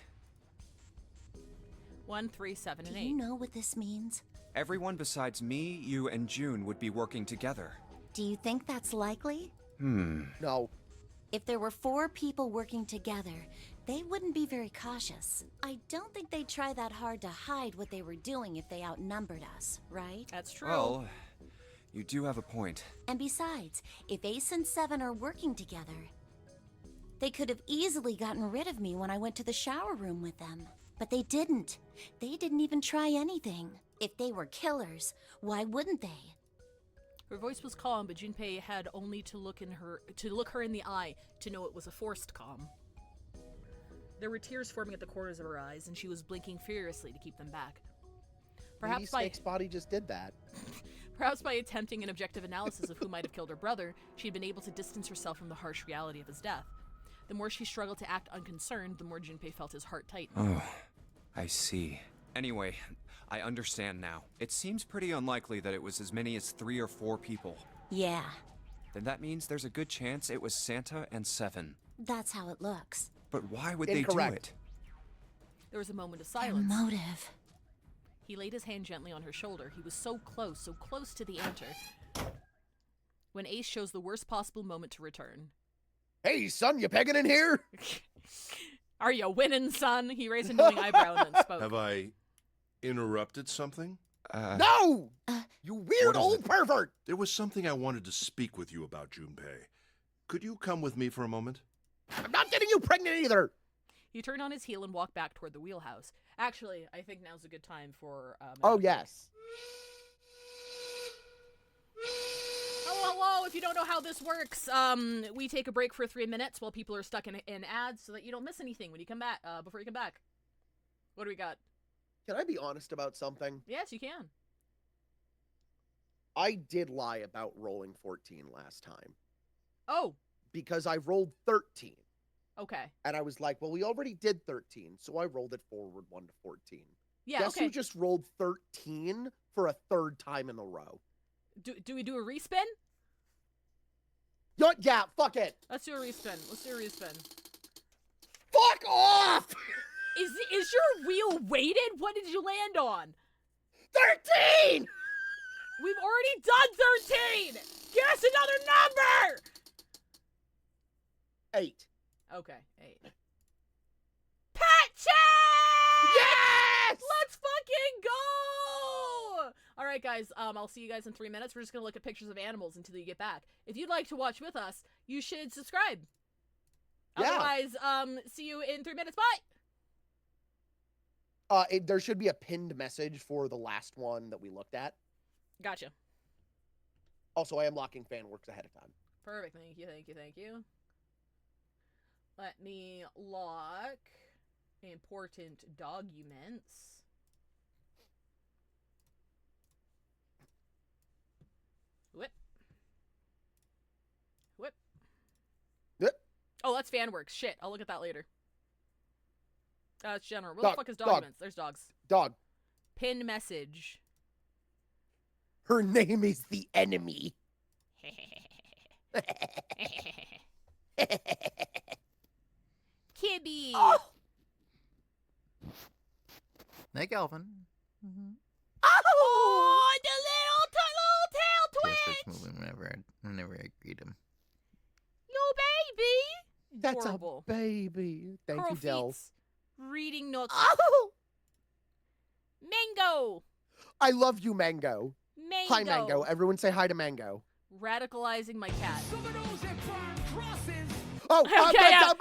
1, 3, 7, and Do 8. you know what this means? Everyone besides me, you, and June would be working together. Do you think that's likely? No. If there were 4 people working together, they wouldn't be very cautious. I don't think they'd try that hard to hide what they were doing if they outnumbered us, right? That's true. Well, you do have a point. And besides, if Ace and 7 are working together, they could have easily gotten rid of me when I went to the shower room with them. But they didn't. They didn't even try anything. If they were killers, why wouldn't they? Her voice was calm, but Junpei had only to look her in the eye to know it was a forced calm. There were tears forming at the corners of her eyes, and she was blinking furiously to keep them back. Maybe Snake's body just did that. Perhaps by attempting an objective analysis of who might have killed her brother, she had been able to distance herself from the harsh reality of his death. The more she struggled to act unconcerned, the more Junpei felt his heart tighten. Oh, I see. Anyway, I understand now. It seems pretty unlikely that it was as many as 3 or 4 people. Yeah, Then that means there's a good chance it was Santa and 7. that's how it looks. But why would they do Incorrect. it? There was a moment of Their silence. motive. He laid his hand gently on her shoulder. He was so close to the answer. When Ace chose the worst possible moment to return. Hey, son, you pegging in here? Are you winning, son? He raised a knowing eyebrow and then spoke. Have I interrupted something? No! You weird What is old it? pervert! There was something I wanted to speak with you about, Junpei. Could you come with me for a moment? I'm not getting you pregnant either! He turned on his heel and walked back toward the wheelhouse. Actually, I think now's a good time for... Oh, yes. Hello, if you don't know how this works, we take a break for 3 minutes while people are stuck in ads so that you don't miss anything when you come back, before you come back. What do we got? Can I be honest about something? Yes, you can. I did lie about rolling 14 last time. Oh, Because I rolled 13. okay. And I was like, well, we already did 13, so I rolled it forward 1 to 14. Yeah, Guess okay. who just rolled 13 for a 3rd time in a row? Do we do a respin? Yeah, fuck it. Let's do a respin. Fuck off! Is your wheel weighted? What did you land on? 13! We've already done 13! Guess another number! 8. Okay, 8. Pet chat! Yes! Let's fucking go! All right, guys. I'll see you guys in 3 minutes. We're just gonna look at pictures of animals until you get back. If you'd like to watch with us, you should subscribe. Yeah. Otherwise, see you in 3 minutes. Bye. There should be a pinned message for the last one that we looked at. Gotcha. Also, I am locking fan works ahead of time. Perfect. Thank you. Let me lock important documents. Whip. Whip. Yep. Oh, that's FanWorks. Shit, I'll look at that later. It's general. What Dog, the fuck is dog. documents? There's dogs. Dog. Pin message. Her name is the enemy. Kibby. Oh! Hey, Calvin. Oh, the little tail Tail twitch. starts moving whenever I greet him. Yo, baby. That's Adorable. a baby. Thank Curl you, Del. feets. Reading nooks. Oh! Mango. I love you, Mango. Mango. Hi, Mango. Everyone say hi to Mango. Radicalizing my cat. Oh, Okay, yeah.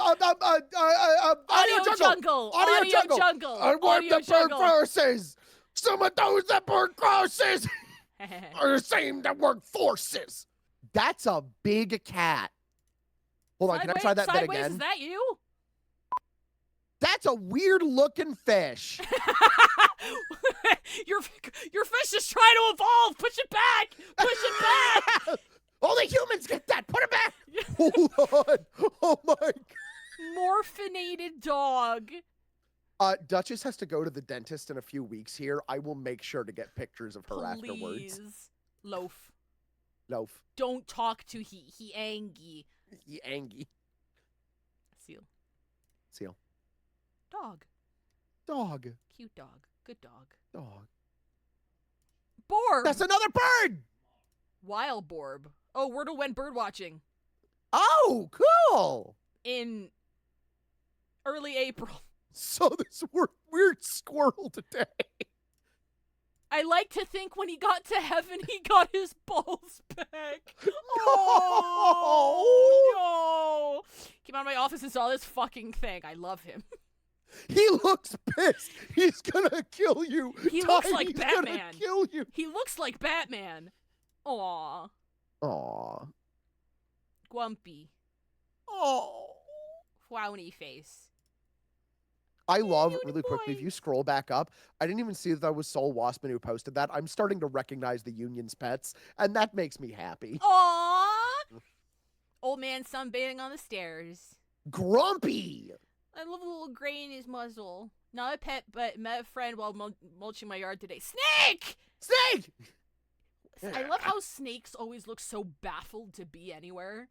Audio Jungle. Audio Jungle. I want Audio the burn Jungle. forces. Some of those that burn crosses are the same that work forces. That's a big cat. Hold on, can I try that bit Sideways, again? is that you? That's a weird looking fish. your fish is trying to evolve. Push it back. Push it back. Only humans get that. Put it back. Hold on. Oh my God. Morphinated dog. Duchess has to go to the dentist in a few weeks here. I will make sure to get pictures of her afterwards. Please. Loaf. Loaf. Don't talk to he angy. He angy. Seal. Seal. Dog. Dog. Cute dog. Good dog. Dog. Borb. That's another bird. Wild Borb. Oh, Wordle went bird watching Oh, cool. in early April. So this weird squirrel today. I like to think when he got to heaven, he got his balls back. Oh, no. Came out of my office and saw this fucking thing. I love him. He looks pissed. He's gonna kill you. He looks like Tiny's Batman. Gonna kill you. He looks like Batman. Aw. Aw. Grumpy. Oh. Frowny face. I love, really quickly, if you scroll back up, I didn't even see that was Soul Waspman who posted that. I'm starting to recognize the Union's pets, and that makes me happy. Aw. Old man sunbathing on the stairs. Grumpy. I love a little gray in his muzzle. Not a pet, but met a friend while mulching my yard today. Snake! Snake! I love how snakes always look so baffled to be anywhere.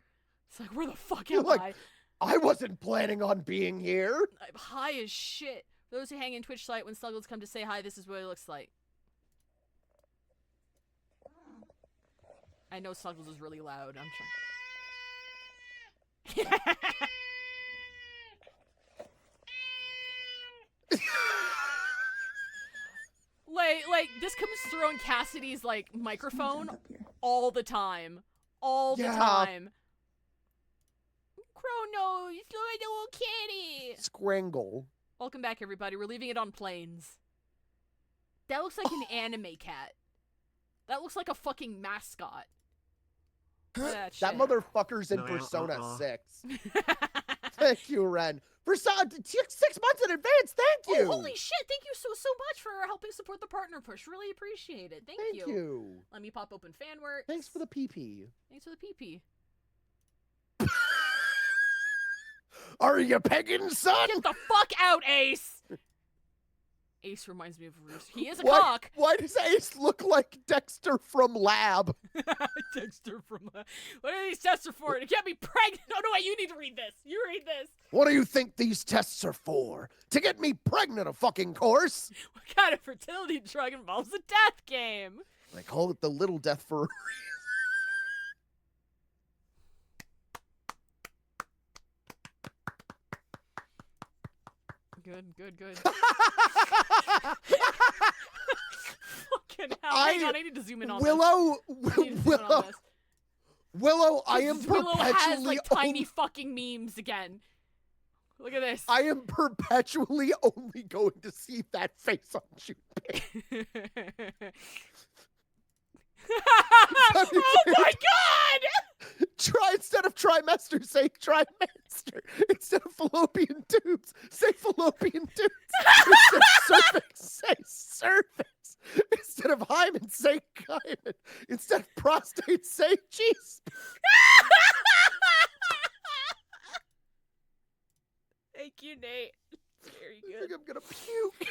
It's like, where the fuck You're am like, I? I wasn't planning on being here. I'm high as shit. For those who hang in Twitch site, when Snuggles come to say hi, this is what it looks like. I know Snuggles is really loud. I'm trying. like this comes through on Cassidy's like microphone all the time. All the time. Chronos, you're a little kitty. Scrangle. Welcome back, everybody. We're leaving it on planes. That looks like an anime cat. That looks like a fucking mascot. That motherfucker's in Persona 6. Thank you, Ren. For 6 months in advance, thank you. Oh, holy shit. Thank you so much for helping support the partner push. Really appreciate it. Thank you. Thank you. Let me pop open FanWorks. Thanks for the PP. Thanks for the PP. Are you pegging, son? Get the fuck out, Ace! Ace reminds me of Roos. He is a cock. Why does Ace look like Dexter from Lab? Dexter from Lab. What are these tests for? It can't be pregnant. Oh, no, wait, you need to read this. You read this. What do you think these tests are for? To get me pregnant, of fucking course. What kind of fertility drug involves a death game? I call it the little death for a Good. Fucking hell. Hang on, I need to zoom in on Willow, this. Willow, I am Willow has perpetually like tiny fucking memes again. Look at this. I am perpetually only going to see that face on Junpei. Oh my god! Try instead of trimester, say trimester. Instead of fallopian tubes, say fallopian tubes. Instead of cervix, say cervix. Instead of hymen, say hymen. Instead of prostate, say cheese. Thank you, Nate. Very I good. think I'm gonna puke.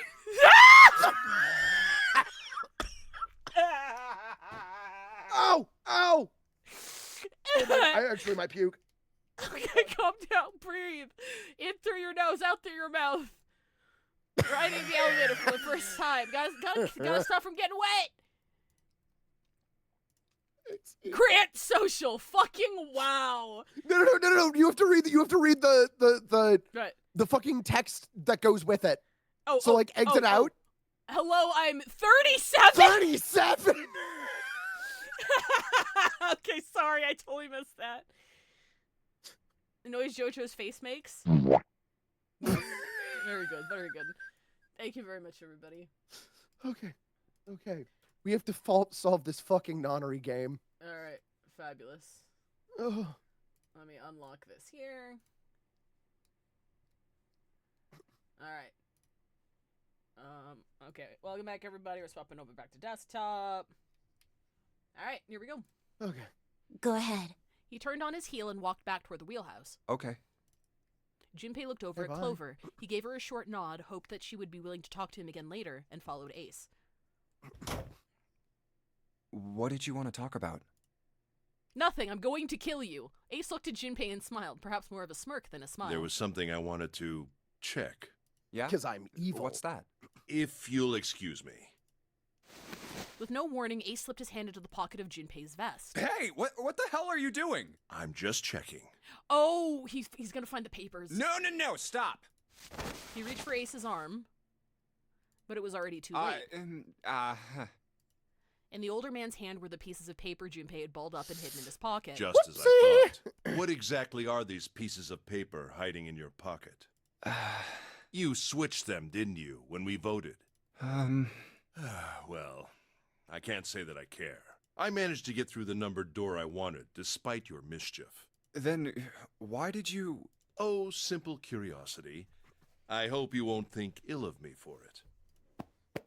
Ow! Ow! Oh my, I actually might puke. Okay, calm down. Breathe. In through your nose, out through your mouth. Riding the elevator for the first time. Gotta stop from getting wet. Grant social. Fucking wow. No. You have to read the Right. the fucking text that goes with it. Oh, so like exit out. Hello, I'm 37. 37. Okay, sorry, I totally missed that. The noise JoJo's face makes. Very good, very good. Thank you very much, everybody. Okay. We have to solve this fucking nonnery game. Alright, fabulous. Ugh. Let me unlock this here. Alright. Okay. Welcome back, everybody. We're swapping over back to desktop. Alright, here we go. Okay. Go ahead. He turned on his heel and walked back toward the wheelhouse. Okay. Junpei looked over at bye. Clover. He gave her a short nod, hoped that she would be willing to talk to him again later, and followed Ace. What did you want to talk about? Nothing, I'm going to kill you. Ace looked at Junpei and smiled, perhaps more of a smirk than a smile. There was something I wanted to check. Yeah? Because I'm evil. What's that? If you'll excuse me. With no warning, Ace slipped his hand into the pocket of Junpei's vest. Hey, what the hell are you doing? I'm just checking. Oh, he's gonna find the papers. No, stop. He reached for Ace's arm, but it was already too late. In the older man's hand were the pieces of paper Junpei had balled up and hidden in his pocket. Just as I thought. What exactly are these pieces of paper hiding in your pocket? You switched them, didn't you, when we voted? Well, I can't say that I care. I managed to get through the numbered door I wanted, despite your mischief. Then, why did you... Oh, simple curiosity. I hope you won't think ill of me for it.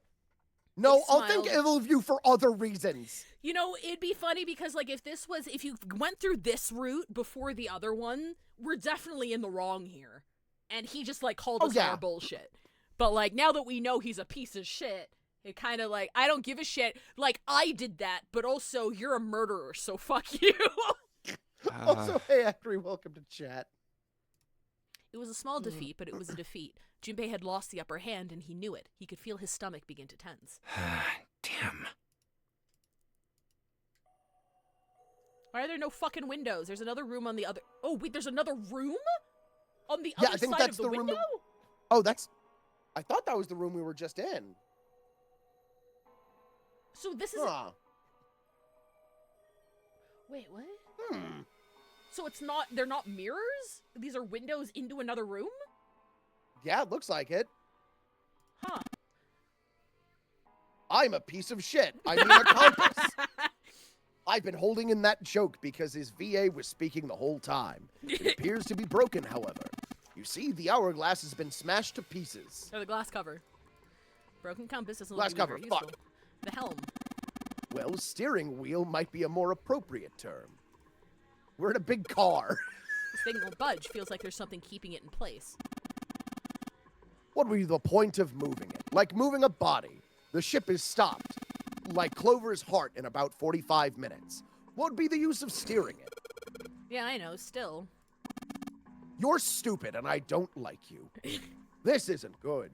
No, He I'll think smiled. ill of you for other reasons. You know, it'd be funny because, like, if you went through this route before the other one, we're definitely in the wrong here. And he just, like, called us on our bullshit. But, like, now that we know he's a piece of shit, it kind of, like, I don't give a shit. Like, I did that, but also, you're a murderer, so fuck you. Also, hey, Acri, welcome to chat. It was a small defeat, but it was a defeat. Junpei had lost the upper hand, and he knew it. He could feel his stomach begin to tense. Damn. Why are there no fucking windows? There's another room on the other... Oh, wait, there's another room? On the Yeah, other I think side that's of the the room window? Oh, that's... I thought that was the room we were just in. So this is... Huh. Wait, what? Hmm. So it's not... They're not mirrors? These are windows into another room? Yeah, it looks like it. Huh. I'm a piece of shit. I mean a compass. I've been holding in that joke because his VA was speaking the whole time. It appears to be broken, however. You see, the hourglass has been smashed to pieces. Or the glass cover. Broken compass doesn't Glass look cover, very useful. fuck. The helm. Well, steering wheel might be a more appropriate term. We're in a big car. This thing will budge. Feels like there's something keeping it in place. What would be the point of moving it? Like moving a body. The ship is stopped. Like Clover's heart in about 45 minutes. What would be the use of steering it? Yeah, I know. Still. You're stupid and I don't like you. This isn't good.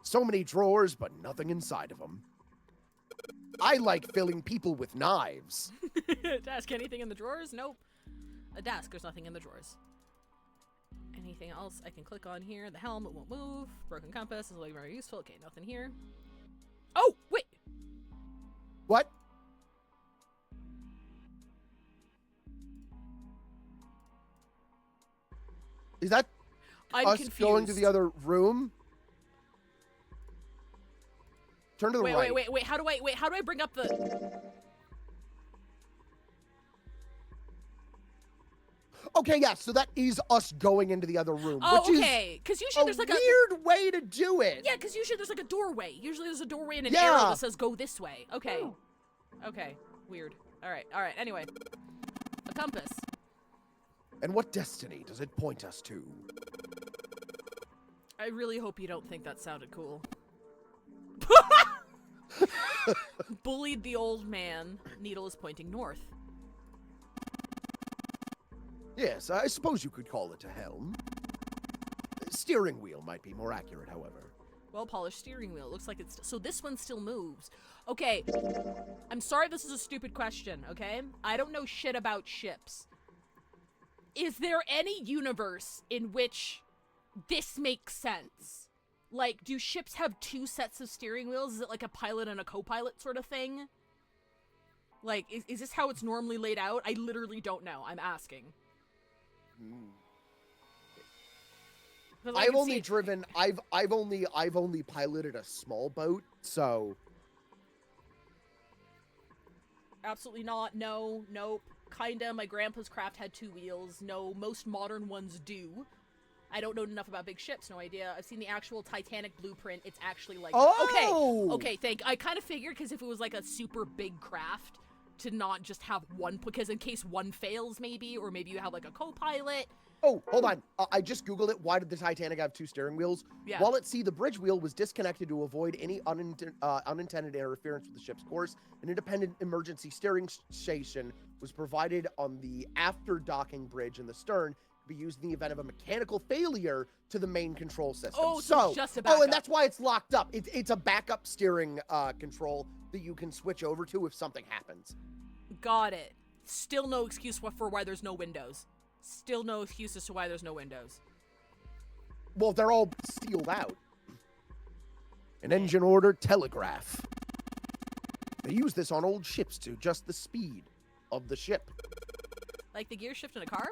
So many drawers, but nothing inside of them. I like filling people with knives. Desk, anything in the drawers? Nope. A desk, there's nothing in the drawers. Anything else I can click on here? The helm, it won't move. Broken compass is like very useful. Okay, nothing here. Oh, wait! What? Is that I'm us confused. going to the other room? Turn to the right. Wait. How do I bring up the... Okay, yeah, so that is us going into the other room. Oh, which okay. Because is usually a there's like weird way to do it. Yeah, because usually there's like a doorway. Usually there's a doorway and an Yeah. arrow that says go this way. Okay. Okay. Weird. Alright, alright. Anyway. A compass. And what destiny does it point us to? I really hope you don't think that sounded cool. Bullied the old man. Needle is pointing north. Yes, I suppose you could call it a helm. Steering wheel might be more accurate, however. Well-polished steering wheel. Looks like it's... So this one still moves. Okay. I'm sorry this is a stupid question, okay? I don't know shit about ships. Is there any universe in which this makes sense? Like, do ships have two sets of steering wheels? Is it like a pilot and a co-pilot sort of thing? Like, is this how it's normally laid out? I literally don't know. I'm asking. I've only driven. I've only piloted a small boat, so. Absolutely not. No. Nope. Kinda. My grandpa's craft had two wheels. No. Most modern ones do. I don't know enough about big ships. No idea. I've seen the actual Titanic blueprint. It's actually like. Oh! Okay. I kind of figured because if it was like a super big craft, to not just have one, because in case one fails, maybe, or maybe you have like a co-pilot. Oh, hold on. I just Googled it. Why did the Titanic have two steering wheels? Yeah. While at sea, the bridge wheel was disconnected to avoid any unintended interference with the ship's course. An independent emergency steering station was provided on the after docking bridge in the stern to be used in the event of a mechanical failure to the main control system. Oh, so it's just a backup. Oh, and that's why it's locked up. It's a backup steering control that you can switch over to if something happens. Got it. Still no excuse for why there's no windows. Still no excuse as to why there's no windows. Well, they're all sealed out. An engine order telegraph. They use this on old ships to adjust the speed of the ship. Like the gear shift in a car?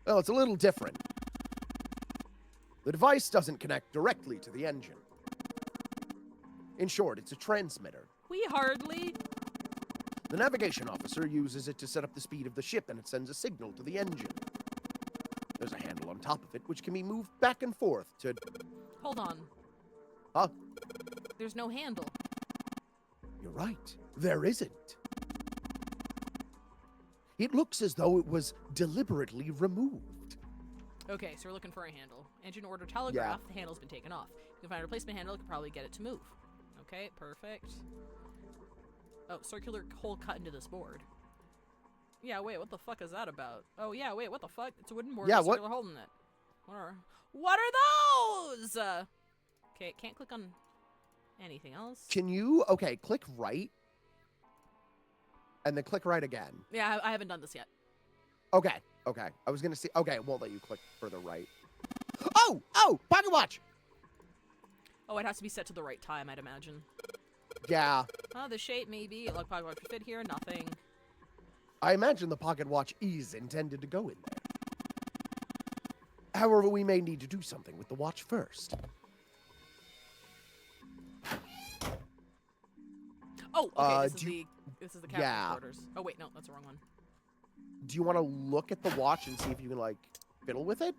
Well, it's a little different. The device doesn't connect directly to the engine. In short, it's a transmitter. We hardly. The navigation officer uses it to set up the speed of the ship, and it sends a signal to the engine. There's a handle on top of it, which can be moved back and forth to... Hold on. Huh? There's no handle. You're right. There isn't. It looks as though it was deliberately removed. Okay, so we're looking for a handle. Engine order telegraph. The handle's been taken off. You can find a replacement handle. You can probably get it to move. Okay, perfect. Oh, circular hole cut into this board. Yeah, wait, what the fuck is that about? Oh, yeah, wait, what the fuck? It's a wooden board with a circular hole in it. What are those? Okay, can't click on anything else. Can you... Okay, click right. And then click right again. Yeah, I haven't done this yet. Okay. I was going to see... Okay, it won't let you click further right. Oh! Pocket watch! Oh, it has to be set to the right time, I'd imagine. Yeah. Oh, the shape, maybe. Look, pocket watch could fit here. Nothing. I imagine the pocket watch is intended to go in there. However, we may need to do something with the watch first. Oh, okay, this is the captain's yeah. quarters. Oh, wait, no, that's the wrong one. Do you want to look at the watch and see if you can, like, fiddle with it?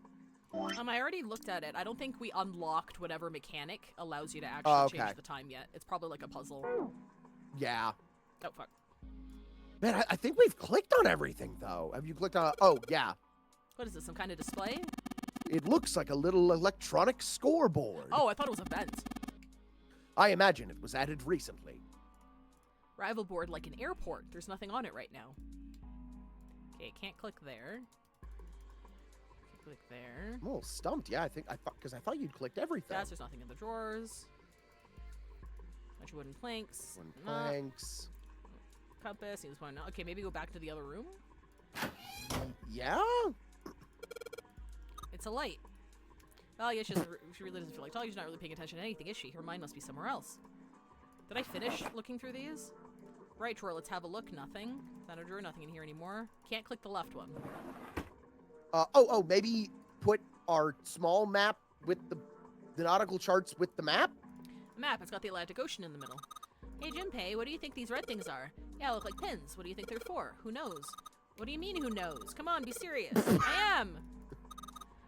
I already looked at it. I don't think we unlocked whatever mechanic allows you to actually change the time yet. It's probably like a puzzle. Yeah. Oh, fuck. Man, I think we've clicked on everything, though. Have you clicked on... Oh, yeah. What is this, some kind of display? It looks like a little electronic scoreboard. Oh, I thought it was a vent. I imagine it was added recently. Rival board like an airport. There's nothing on it right now. Okay, can't click there. Click there. I'm a little stumped. Yeah, because I thought you'd clicked everything. There's nothing in the drawers. Bunch of wooden planks. Wooden planks. Compass. Needs one. Okay, maybe go back to the other room. Yeah. It's a light. Well, yeah, she really doesn't feel like talking. She's not really paying attention to anything, is she? Her mind must be somewhere else. Did I finish looking through these? Right drawer. Let's have a look. Nothing. Center drawer. Nothing in here anymore. Can't click the left one. Maybe put our small map with the nautical charts with the map? The map, it's got the Atlantic Ocean in the middle. Hey, Junpei, what do you think these red things are? Yeah, look like pins. What do you think they're for? Who knows? What do you mean, who knows? Come on, be serious. I am.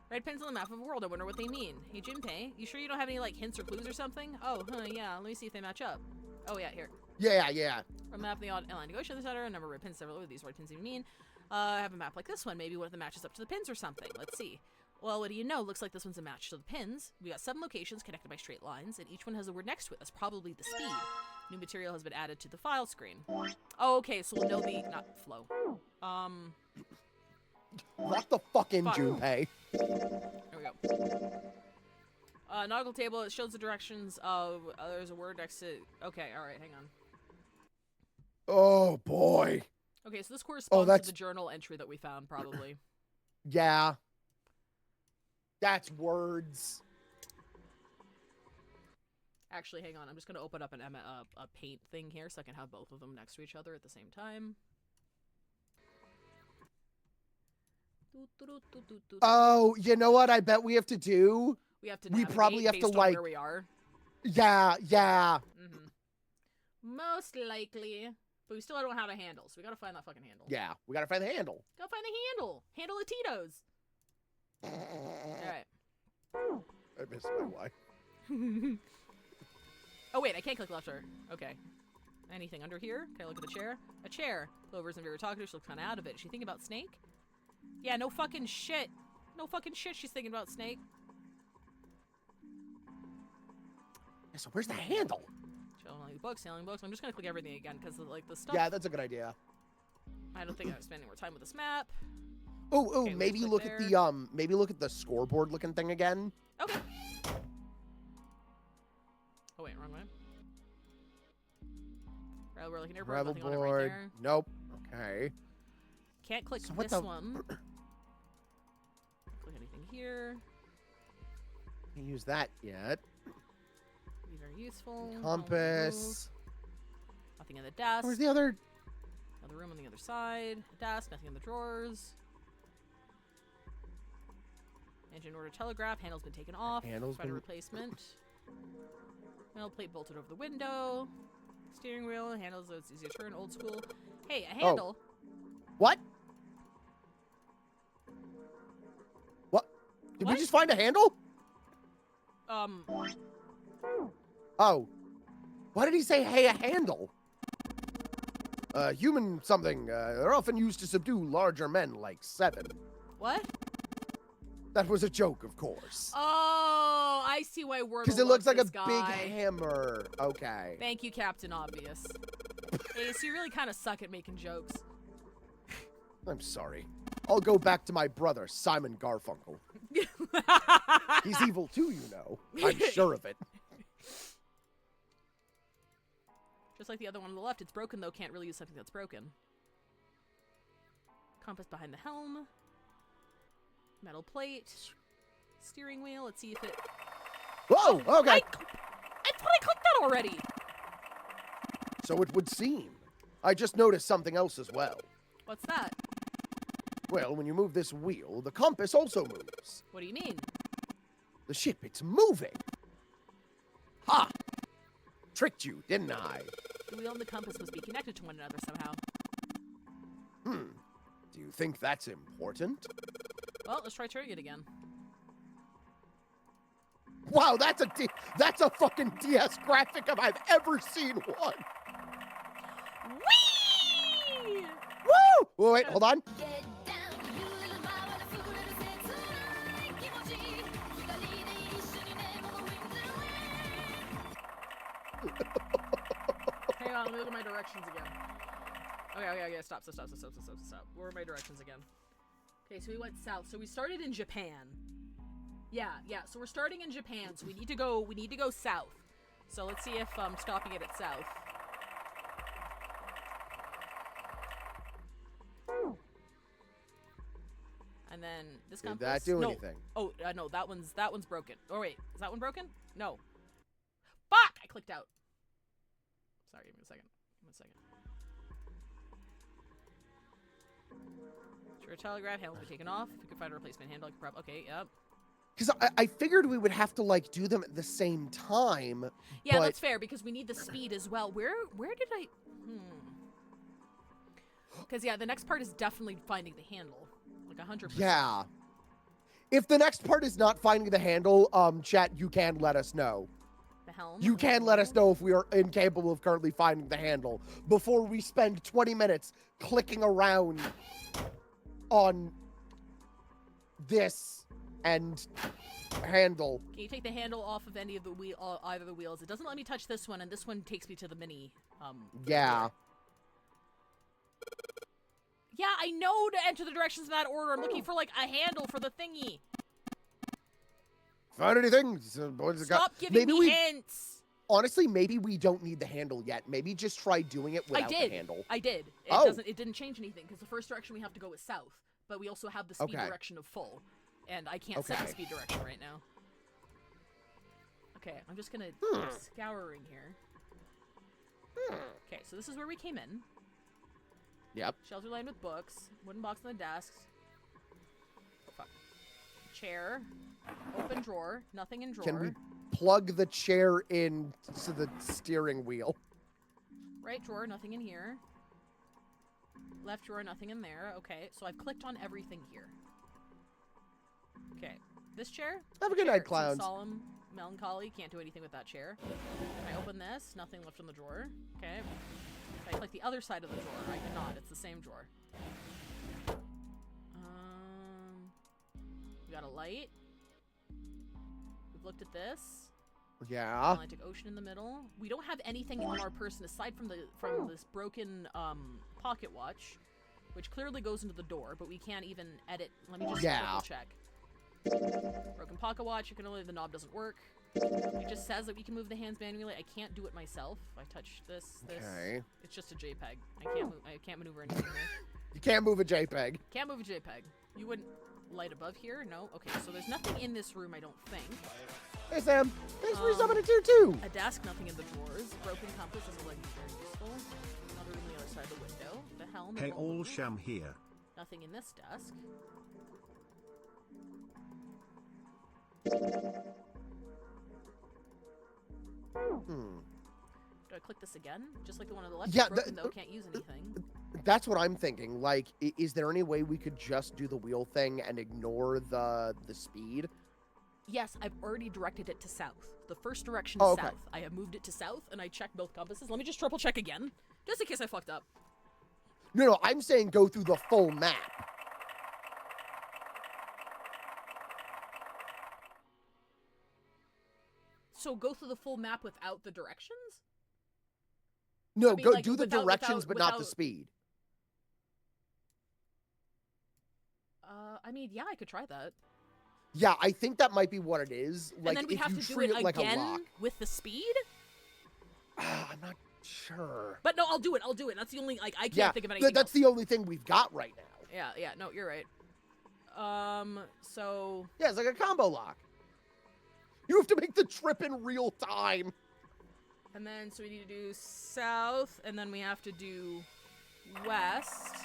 Red pins on the map of the world. I wonder what they mean. Hey, Junpei, you sure you don't have any, like, hints or clues or something? Oh, yeah. Let me see if they match up. Oh, yeah, here. Yeah. From the map of the odd line negotiation center, a number of red pins, several of these red pins even mean. I have a map like this one. Maybe one of them matches up to the pins or something. Let's see. Well, what do you know? Looks like this one's a match to the pins. We got 7 locations connected by straight lines, and each one has a word next to it. That's probably the speed. New material has been added to the file screen. Oh, okay, so we'll know the... not flow. What the fucking Junpei? There we go. Nautical table, it shows the directions of... there's a word next to... Okay, alright, hang on. Oh, boy. Okay, so this corresponds to the journal entry that we found, probably. Yeah. That's words. Actually, hang on. I'm just going to open up a paint thing here so I can have both of them next to each other at the same time. Oh, you know what I bet we have to do? We probably have to, based on like... where we are. Yeah. Most likely. But we still don't have a handle, so we gotta find that fucking handle. Yeah, we gotta find the handle. Go find the handle! Handle the Tito's! Alright. I missed my wife. Oh wait, I can't click left or... Okay. Anything under here? Can I look at the chair? A chair. Clover's and Vera talking to her, she looks kinda out of it. Is she thinking about Snake? Yeah, no fucking shit. No fucking shit she's thinking about Snake. Yeah, so where's the handle? Selling books. I'm just gonna click everything again because like the stuff. Yeah, that's a good idea. I don't think I'm spending more time with this map. Oh, Okay, maybe look at the maybe look at the scoreboard looking thing again. Okay. Oh wait, wrong way. We're looking at Rebel nothing on it board. right there. Nope. Okay. Can't click So what this the- one. Click anything here. Can't use that yet. Be very useful. Compass. Nothing in the desk. Where's the other? Another room on the other side. A desk. Nothing in the drawers. Engine order telegraph. Handle's been taken off. Handle's Find a been- replacement. Metal plate bolted over the window. Steering wheel. Handles. So it's easy to turn. Old school. Hey, a handle. What? What? Did we just find a handle? Oh. Why did he say, hey, a handle? Human something. They're often used to subdue larger men like 7. What? That was a joke, of course. Oh, I see why Wordle Because it looks like a this big guy. hammer. Okay. Thank you, Captain Obvious. Hey, so you really kind of suck at making jokes. I'm sorry. I'll go back to my brother, Simon Garfunkel. He's evil too, you know. I'm sure of it. Just like the other one on the left, it's broken though, can't really use something that's broken. Compass behind the helm. Metal plate. Steering wheel, let's see if it... Whoa, okay. I thought I clicked that already! So it would seem. I just noticed something else as well. What's that? Well, when you move this wheel, the compass also moves. What do you mean? The ship, it's moving. Ha! Tricked you, didn't I? The wheel and the compass must be connected to one another somehow. Do you think that's important? Well, let's try turning it again. Wow, that's a fucking DS graphic if I've ever seen one. Whee! Woo! Oh, wait, hold on. Hang on, let me look at my directions again. Okay, stop. Where are my directions again? Okay, so we went south. So we started in Japan. Yeah, so we're starting in Japan, so we need to go south. So let's see if stopping it at south. And then this Did compass. that do anything? Oh, no, that one's broken. Oh wait, is that one broken? No. Fuck! I clicked out. Sorry, give me a second. Sure, telegraph handle will be taken off. If we could find a replacement handle, I could probably. Okay, yep. Because I figured we would have to, like, do them at the same time. Yeah, but... that's fair, because we need the speed as well. Where did I... Because, yeah, the next part is definitely finding the handle. Like 100%. Yeah. If the next part is not finding the handle, chat, you can let us know. The helm? You can let us know if we are incapable of currently finding the handle before we spend 20 minutes clicking around on this and handle. Can you take the handle off of any of the either of the wheels? It doesn't let me touch this one, and this one takes me to the mini. Yeah. Yeah, I know to enter the directions in that order. I'm looking for, like, a handle for the thingy. Find anything? Stop giving me hints. Honestly, maybe we don't need the handle yet. Maybe just try doing it without the handle. I did. It didn't change anything, because the first direction we have to go is south. But we also have the speed direction of full. And I can't set the speed direction right now. Okay, I'm just gonna keep scouring here. Okay, so this is where we came in. Yep. Shelves are lined with books. Wooden box on the desks. Oh, fuck. Chair. Open drawer. Nothing in drawer. Can we plug the chair in to the steering wheel? Right drawer. Nothing in here. Left drawer. Nothing in there. Okay, so I've clicked on everything here. Okay, this chair. Have a good night, clowns. Solemn, melancholy. Can't do anything with that chair. Can I open this? Nothing left in the drawer. Okay. If I click the other side of the drawer, I cannot. It's the same drawer. We got a light. We've looked at this. Yeah. Atlantic Ocean in the middle. We don't have anything on our person aside from this broken pocket watch, which clearly goes into the door, but we can't even edit. Let me just double check. Broken pocket watch. You can only the knob doesn't work. It just says that we can move the hands manually. I can't do it myself. If I touch this, it's just a JPEG. I can't maneuver anything here. You can't move a JPEG. Can't move a JPEG. You wouldn't light above here? No? Okay, so there's nothing in this room, I don't think. Hey, Sam. Thanks for resummoning tier 2. A desk, nothing in the drawers. Broken compass is like very useful. Another room on the other side of the window. The helm. Hey, all sham here. Nothing in this desk. Do I click this again? Just like the one on the left? Yeah, broken, though, can't use anything. That's what I'm thinking. Like, is there any way we could just do the wheel thing and ignore the speed? Yes, I've already directed it to south. The first direction is south. I have moved it to south, and I checked both compasses. Let me just triple check again, just in case I fucked up. No, I'm saying go through the full map. So go through the full map without the directions? No, I mean, go like, do the directions, but not the speed. I mean, yeah, I could try that. Yeah, I think that might be what it is. Like, and then we if have you to do treat it like again a lock. with the speed? I'm not sure. But no, I'll do it. That's the only, like, I can't think of anything that's else. the only thing we've got right now. Yeah, no, you're right. So... Yeah, it's like a combo lock. You have to make the trip in real time. And then, so we need to do south, and then we have to do west.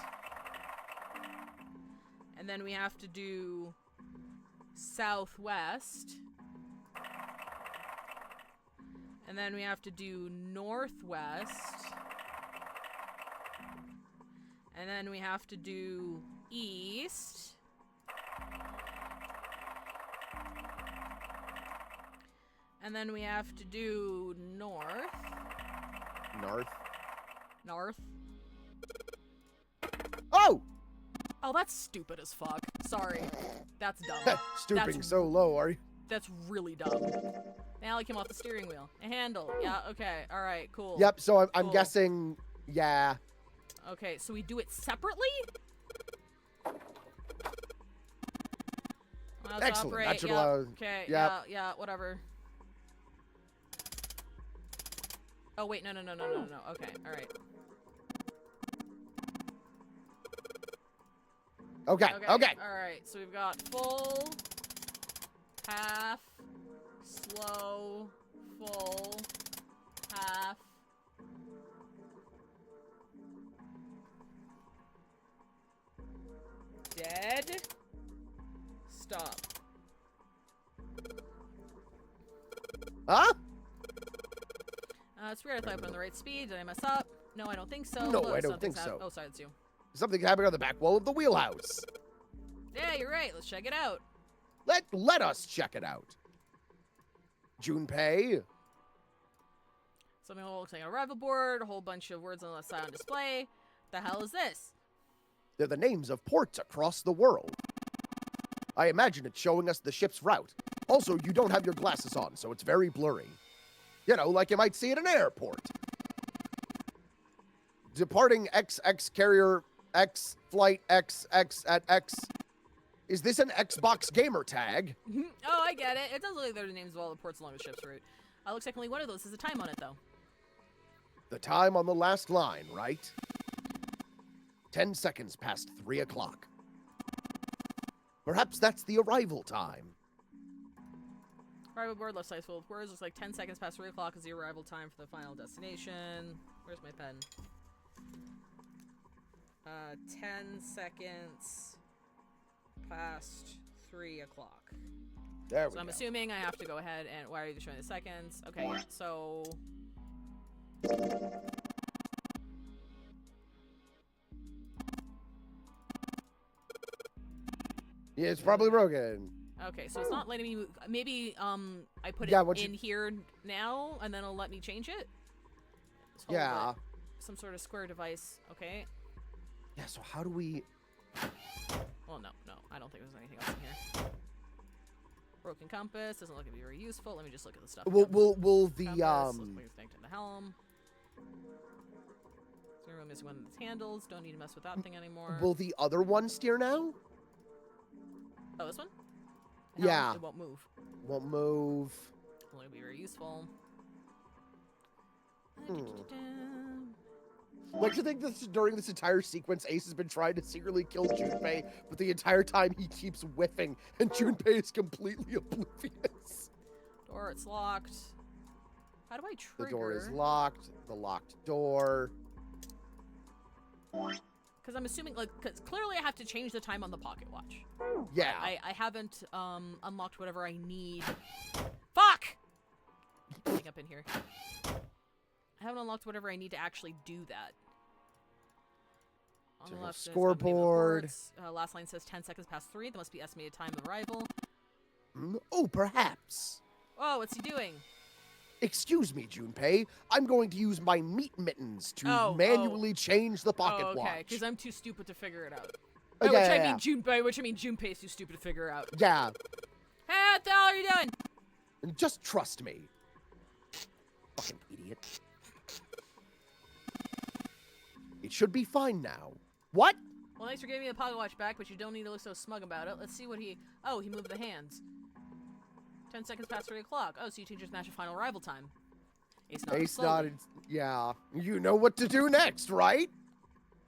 And then we have to do southwest. And then we have to do northwest. And then we have to do east. And then we have to do north. North. Oh! Oh, that's stupid as fuck. Sorry. That's dumb. Stooping so low, are you? That's really dumb. Now I came off the steering wheel. A handle. Yeah, okay. Alright, cool. Yep, so I'm Cool. guessing, yeah. Okay, so we do it separately? Excellent. Operate. That should Yep. allow. Okay, Yep. yeah, whatever. Oh, wait, no. Okay, alright. Okay. Alright, so we've got full, half, slow, full, half. Dead. Stop. Huh? It's weird. I thought I put on the right speed. Did I mess up? No, I don't think so. No, Look, I don't something's think so. Oh, sorry, it's you. Something's happening on the back wall of the wheelhouse. Yeah, you're right. Let's check it out. Let us check it out. Junpei. Something looks like a arrival board, a whole bunch of words on the side on display. The hell is this? They're the names of ports across the world. I imagine it's showing us the ship's route. Also, you don't have your glasses on, so it's very blurry. You know, like you might see at an airport. Departing XX carrier X flight XX at X. Is this an Xbox gamer tag? Oh, I get it. It does look like they're the names of all the ports along the ship's route. Looks like only one of those has a time on it, though. The time on the last line, right? 10 seconds past 3 o'clock. Perhaps that's the arrival time. Arrival board, left side full of words. Looks like 10 seconds past 3 o'clock is the arrival time for the final destination. Where's my pen? 10 seconds past 3 o'clock. There we So I'm go. assuming I have to go ahead and... Why are you showing the seconds? Okay, yeah, so... Yeah, it's probably broken. Okay, so it's not letting me move. Maybe, I put Yeah, it once in here now, and then it'll let me change it? Let's hold Yeah. it. Some sort of square device. Okay. Yeah, so how do we... Well, no, I don't think there's anything else in here. Broken compass doesn't look to be very useful. Let me just look at the stuff. Will the, compass, looks like it's connected to the helm. Steering wheel missing one of its handles. Don't need to mess with that thing anymore. Will the other one steer now? Oh, this one? Yeah. It won't move. Won't move. Well, it'll be very useful. Like to think that during this entire sequence, Ace has been trying to secretly kill Junpei, but the entire time he keeps whiffing, and Junpei is completely oblivious. Door, it's locked. How do I trigger? The door is locked. The locked door. Because I'm assuming, like, because clearly I have to change the time on the pocket watch. Yeah. I haven't unlocked whatever I need. Fuck! Getting up in here. I haven't unlocked whatever I need to actually do that. On the left, there's scoreboard. reports. Last line says 10 seconds past 3. That must be estimated time of arrival. Oh, perhaps. Oh, what's he doing? Excuse me, Junpei. I'm going to use my meat mittens to manually change the pocket okay, watch. because I'm too stupid to figure it out. Yeah, which yeah, I mean Junpei, which I mean Junpei's too stupid to figure out. Yeah. Hey, what the hell are you doing? Just trust me. Fucking idiot. It should be fine now. What? Well, thanks for giving me the pocket watch back, but you don't need to look so smug about it. Let's see what he... Oh, he moved the hands. 10 seconds past 3 o'clock. Oh, so you two just match a final arrival time. Ace nodded. Yeah. You know what to do next, right?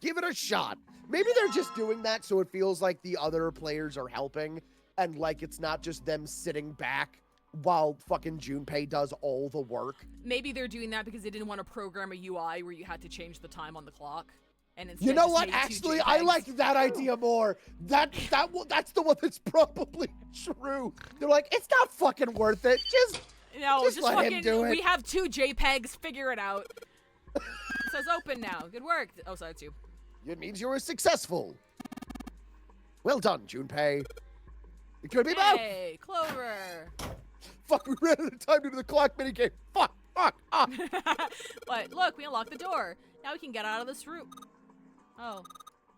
Give it a shot. Maybe they're just doing that so it feels like the other players are helping, and like it's not just them sitting back while fucking Junpei does all the work. Maybe they're doing that because they didn't want to program a UI where you had to change the time on the clock. And instead You know just what? made two Actually, I JPEGs. like that idea more. That's the one that's probably true. They're like, it's not fucking worth it. Just Just let fucking, him do it. We have 2 JPEGs. Figure it out. It says open now. Good work. Oh, sorry, it's you. It means you were successful. Well done, Junpei. It could be both. Hey, Clover. Fuck, we ran out of time to do the clock minigame. Fuck. But look, we unlocked the door. Now we can get out of this room. Oh,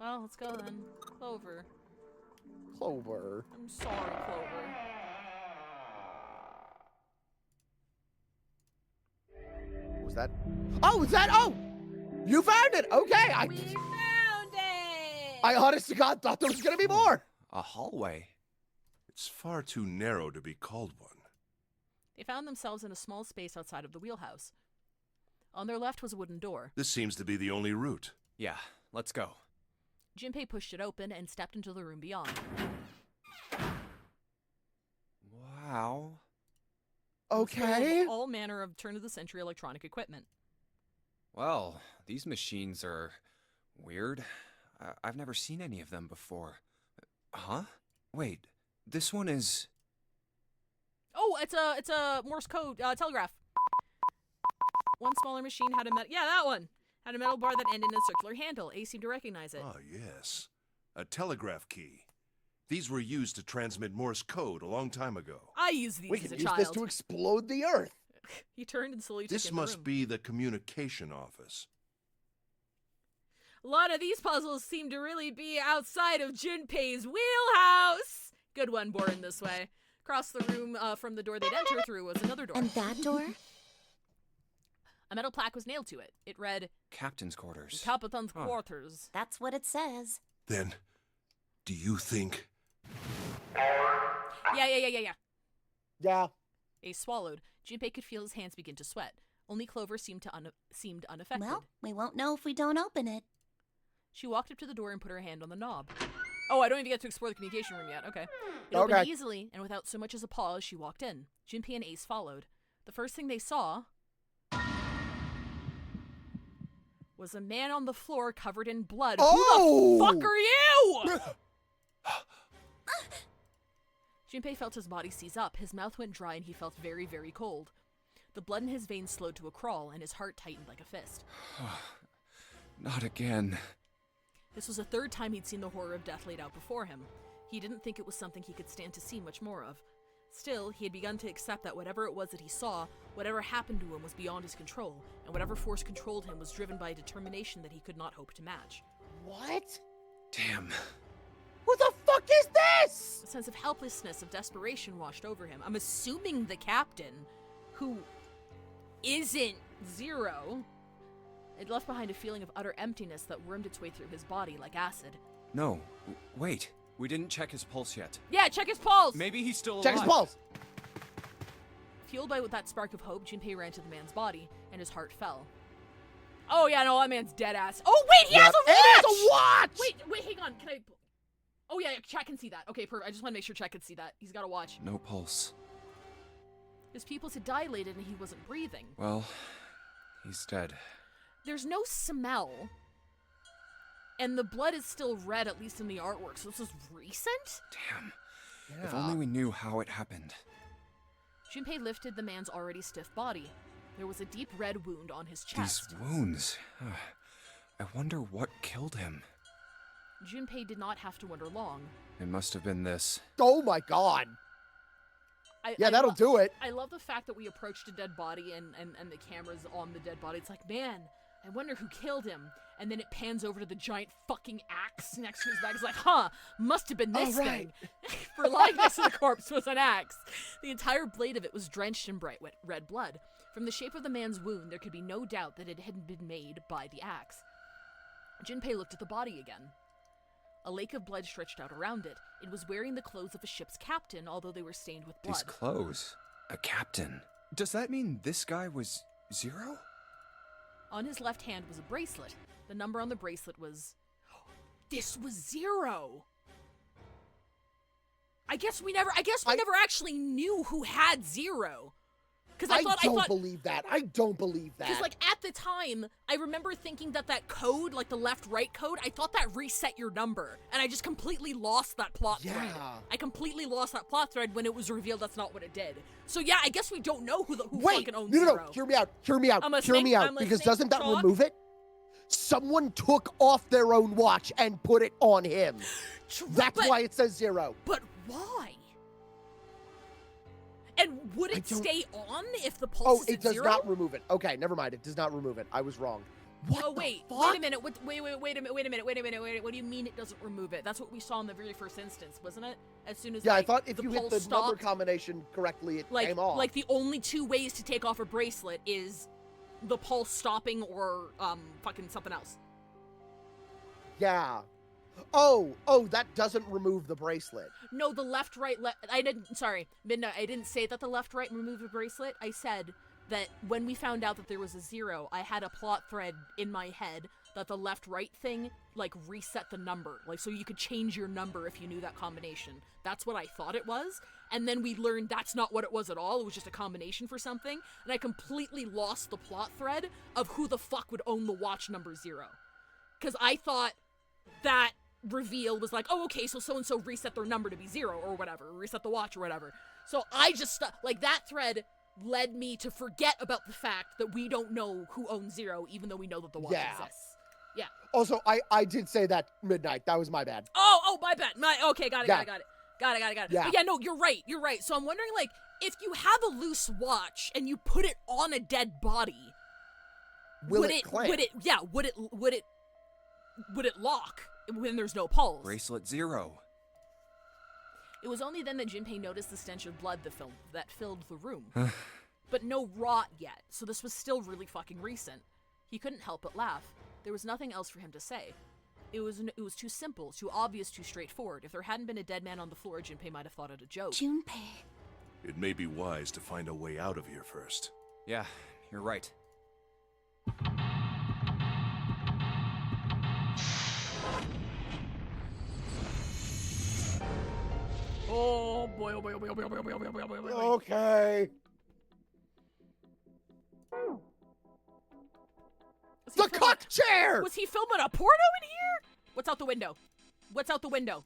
well, let's go then. Clover. Clover. I'm sorry, Clover. What was that? Oh, was that? Oh! You found it! Okay, We found it! I honest to God thought there was gonna be more! A hallway? It's far too narrow to be called one. They found themselves in a small space outside of the wheelhouse. On their left was a wooden door. This seems to be the only route. Yeah, let's go. Junpei pushed it open and stepped into the room beyond. Wow. Okay. All manner of turn-of-the-century electronic equipment. Well, these machines are weird. I've never seen any of them before. Huh? Wait, this one is... Oh, it's a Morse code telegraph. One smaller machine had a that one Had a metal bar that ended in a circular handle. Ace seemed to recognize it. Ah, yes. A telegraph key. These were used to transmit Morse code a long time ago. I used these We as can a use child. this to explode the Earth. He turned and slowly took This in the must room. be the communication office. A lot of these puzzles seem to really be outside of Junpei's wheelhouse. Good one, born this way. Across the room from the door they'd enter through was another door. And that door? A metal plaque was nailed to it. It read, Captain's quarters. Capitan's quarters. That's what it says. Then, do you think... Yeah. Yeah. Ace swallowed. Junpei could feel his hands begin to sweat. Only Clover seemed unaffected. Well, we won't know if we don't open it. She walked up to the door and put her hand on the knob. Oh, I don't even get to explore the communication room yet. Okay. It Okay. opened easily, and without so much as a pause, she walked in. Junpei and Ace followed. The first thing they saw was a man on the floor covered in blood. Oh! Who the fuck are you? Junpei felt his body seize up. His mouth went dry, and he felt very, very cold. The blood in his veins slowed to a crawl, and his heart tightened like a fist. Not again. This was the third time he'd seen the horror of death laid out before him. He didn't think it was something he could stand to see much more of. Still, he had begun to accept that whatever it was that he saw, whatever happened to him was beyond his control, and whatever force controlled him was driven by a determination that he could not hope to match. What? Damn. Who the fuck is this? A sense of helplessness, of desperation washed over him. I'm assuming the captain, who isn't Zero, it left behind a feeling of utter emptiness that wormed its way through his body like acid. No, wait. We didn't check his pulse yet. Yeah, check his pulse! Maybe he's still alive. Check his pulse. Fueled by that spark of hope, Junpei ran to the man's body, and his heart fell. Oh yeah, no, that man's dead ass. Oh wait, he has a watch! It is a watch! Wait, hang on. Can I? Oh yeah, Chat can see that. Okay, perfect. I just want to make sure Chat can see that. He's got a watch. No pulse. His pupils had dilated, and he wasn't breathing. Well, he's dead. There's no smell. And the blood is still red, at least in the artwork, so this is recent? Damn. Yeah. If only we knew how it happened. Junpei lifted the man's already stiff body. There was a deep red wound on his chest. These wounds. I wonder what killed him. Junpei did not have to wonder long. It must have been this. Oh my god. That'll do it. I love the fact that we approached a dead body and the camera's on the dead body. It's like, man, I wonder who killed him. And then it pans over to the giant fucking axe next to his back. It's like, huh, must have been this thing. For lying next to the corpse was an axe. The entire blade of it was drenched in bright red blood. From the shape of the man's wound, there could be no doubt that it had been made by the axe. Junpei looked at the body again. A lake of blood stretched out around it. It was wearing the clothes of a ship's captain, although they were stained with blood. These clothes? A captain? Does that mean this guy was Zero? On his left hand was a bracelet. The number on the bracelet was... This was Zero! I guess we never actually knew who had Zero. I don't believe that. I don't believe that. Because, like, at the time, I remember thinking that code, like the left-right code, I thought that reset your number. And I just completely lost that plot thread. I completely lost that plot thread when it was revealed that's not what it did. So, yeah, I guess we don't know who fucking owns Zero. No, hear me out. Hear me out. Hear me out. Because doesn't that Talk. remove it? Someone took off their own watch and put it on him. That's why it says Zero. But why? And would it stay on if the pulse is it at does zero? not remove it. Okay, never mind. It does not remove it. I was wrong. Wait a minute. Wait a minute. What do you mean it doesn't remove it? That's what we saw in the very first instance, wasn't it? As soon as I thought if you hit pulse the stopped, number combination correctly, it came off. Like the only two ways to take off a bracelet is the pulse stopping or fucking something else. Yeah. Oh, that doesn't remove the bracelet. No, the left-right, I didn't say that the left-right removed the bracelet. I said that when we found out that there was a Zero, I had a plot thread in my head that the left-right thing, like, reset the number. Like, so you could change your number if you knew that combination. That's what I thought it was. And then we learned that's not what it was at all. It was just a combination for something. And I completely lost the plot thread of who the fuck would own the watch number 0. Because I thought that reveal was like, oh, okay, so so-and-so reset their number to be 0 or whatever, reset the watch or whatever. So I just, like, that thread led me to forget about the fact that we don't know who owns Zero, even though we know that the watch exists. Yeah. Also, I did say that midnight. That was my bad. Oh, my bad. Okay, got it. Yeah. Got it. Yeah. But yeah, no, you're right. So I'm wondering, like, if you have a loose watch and you put it on a dead body, would it lock when there's no pulse? Bracelet 0. It was only then that Junpei noticed the stench of blood that filled the room. But no rot yet, so this was still really fucking recent. He couldn't help but laugh. There was nothing else for him to say. It was too simple, too obvious, too straightforward. If there hadn't been a dead man on the floor, Junpei might have thought it a joke. Junpei. It may be wise to find a way out of here first. Yeah, you're right. Oh boy, oh boy, oh boy, oh boy, oh boy, oh boy, oh boy, oh boy, oh boy. Okay. The cock chair! Was he filming a porno in here? What's out the window? What's out the window?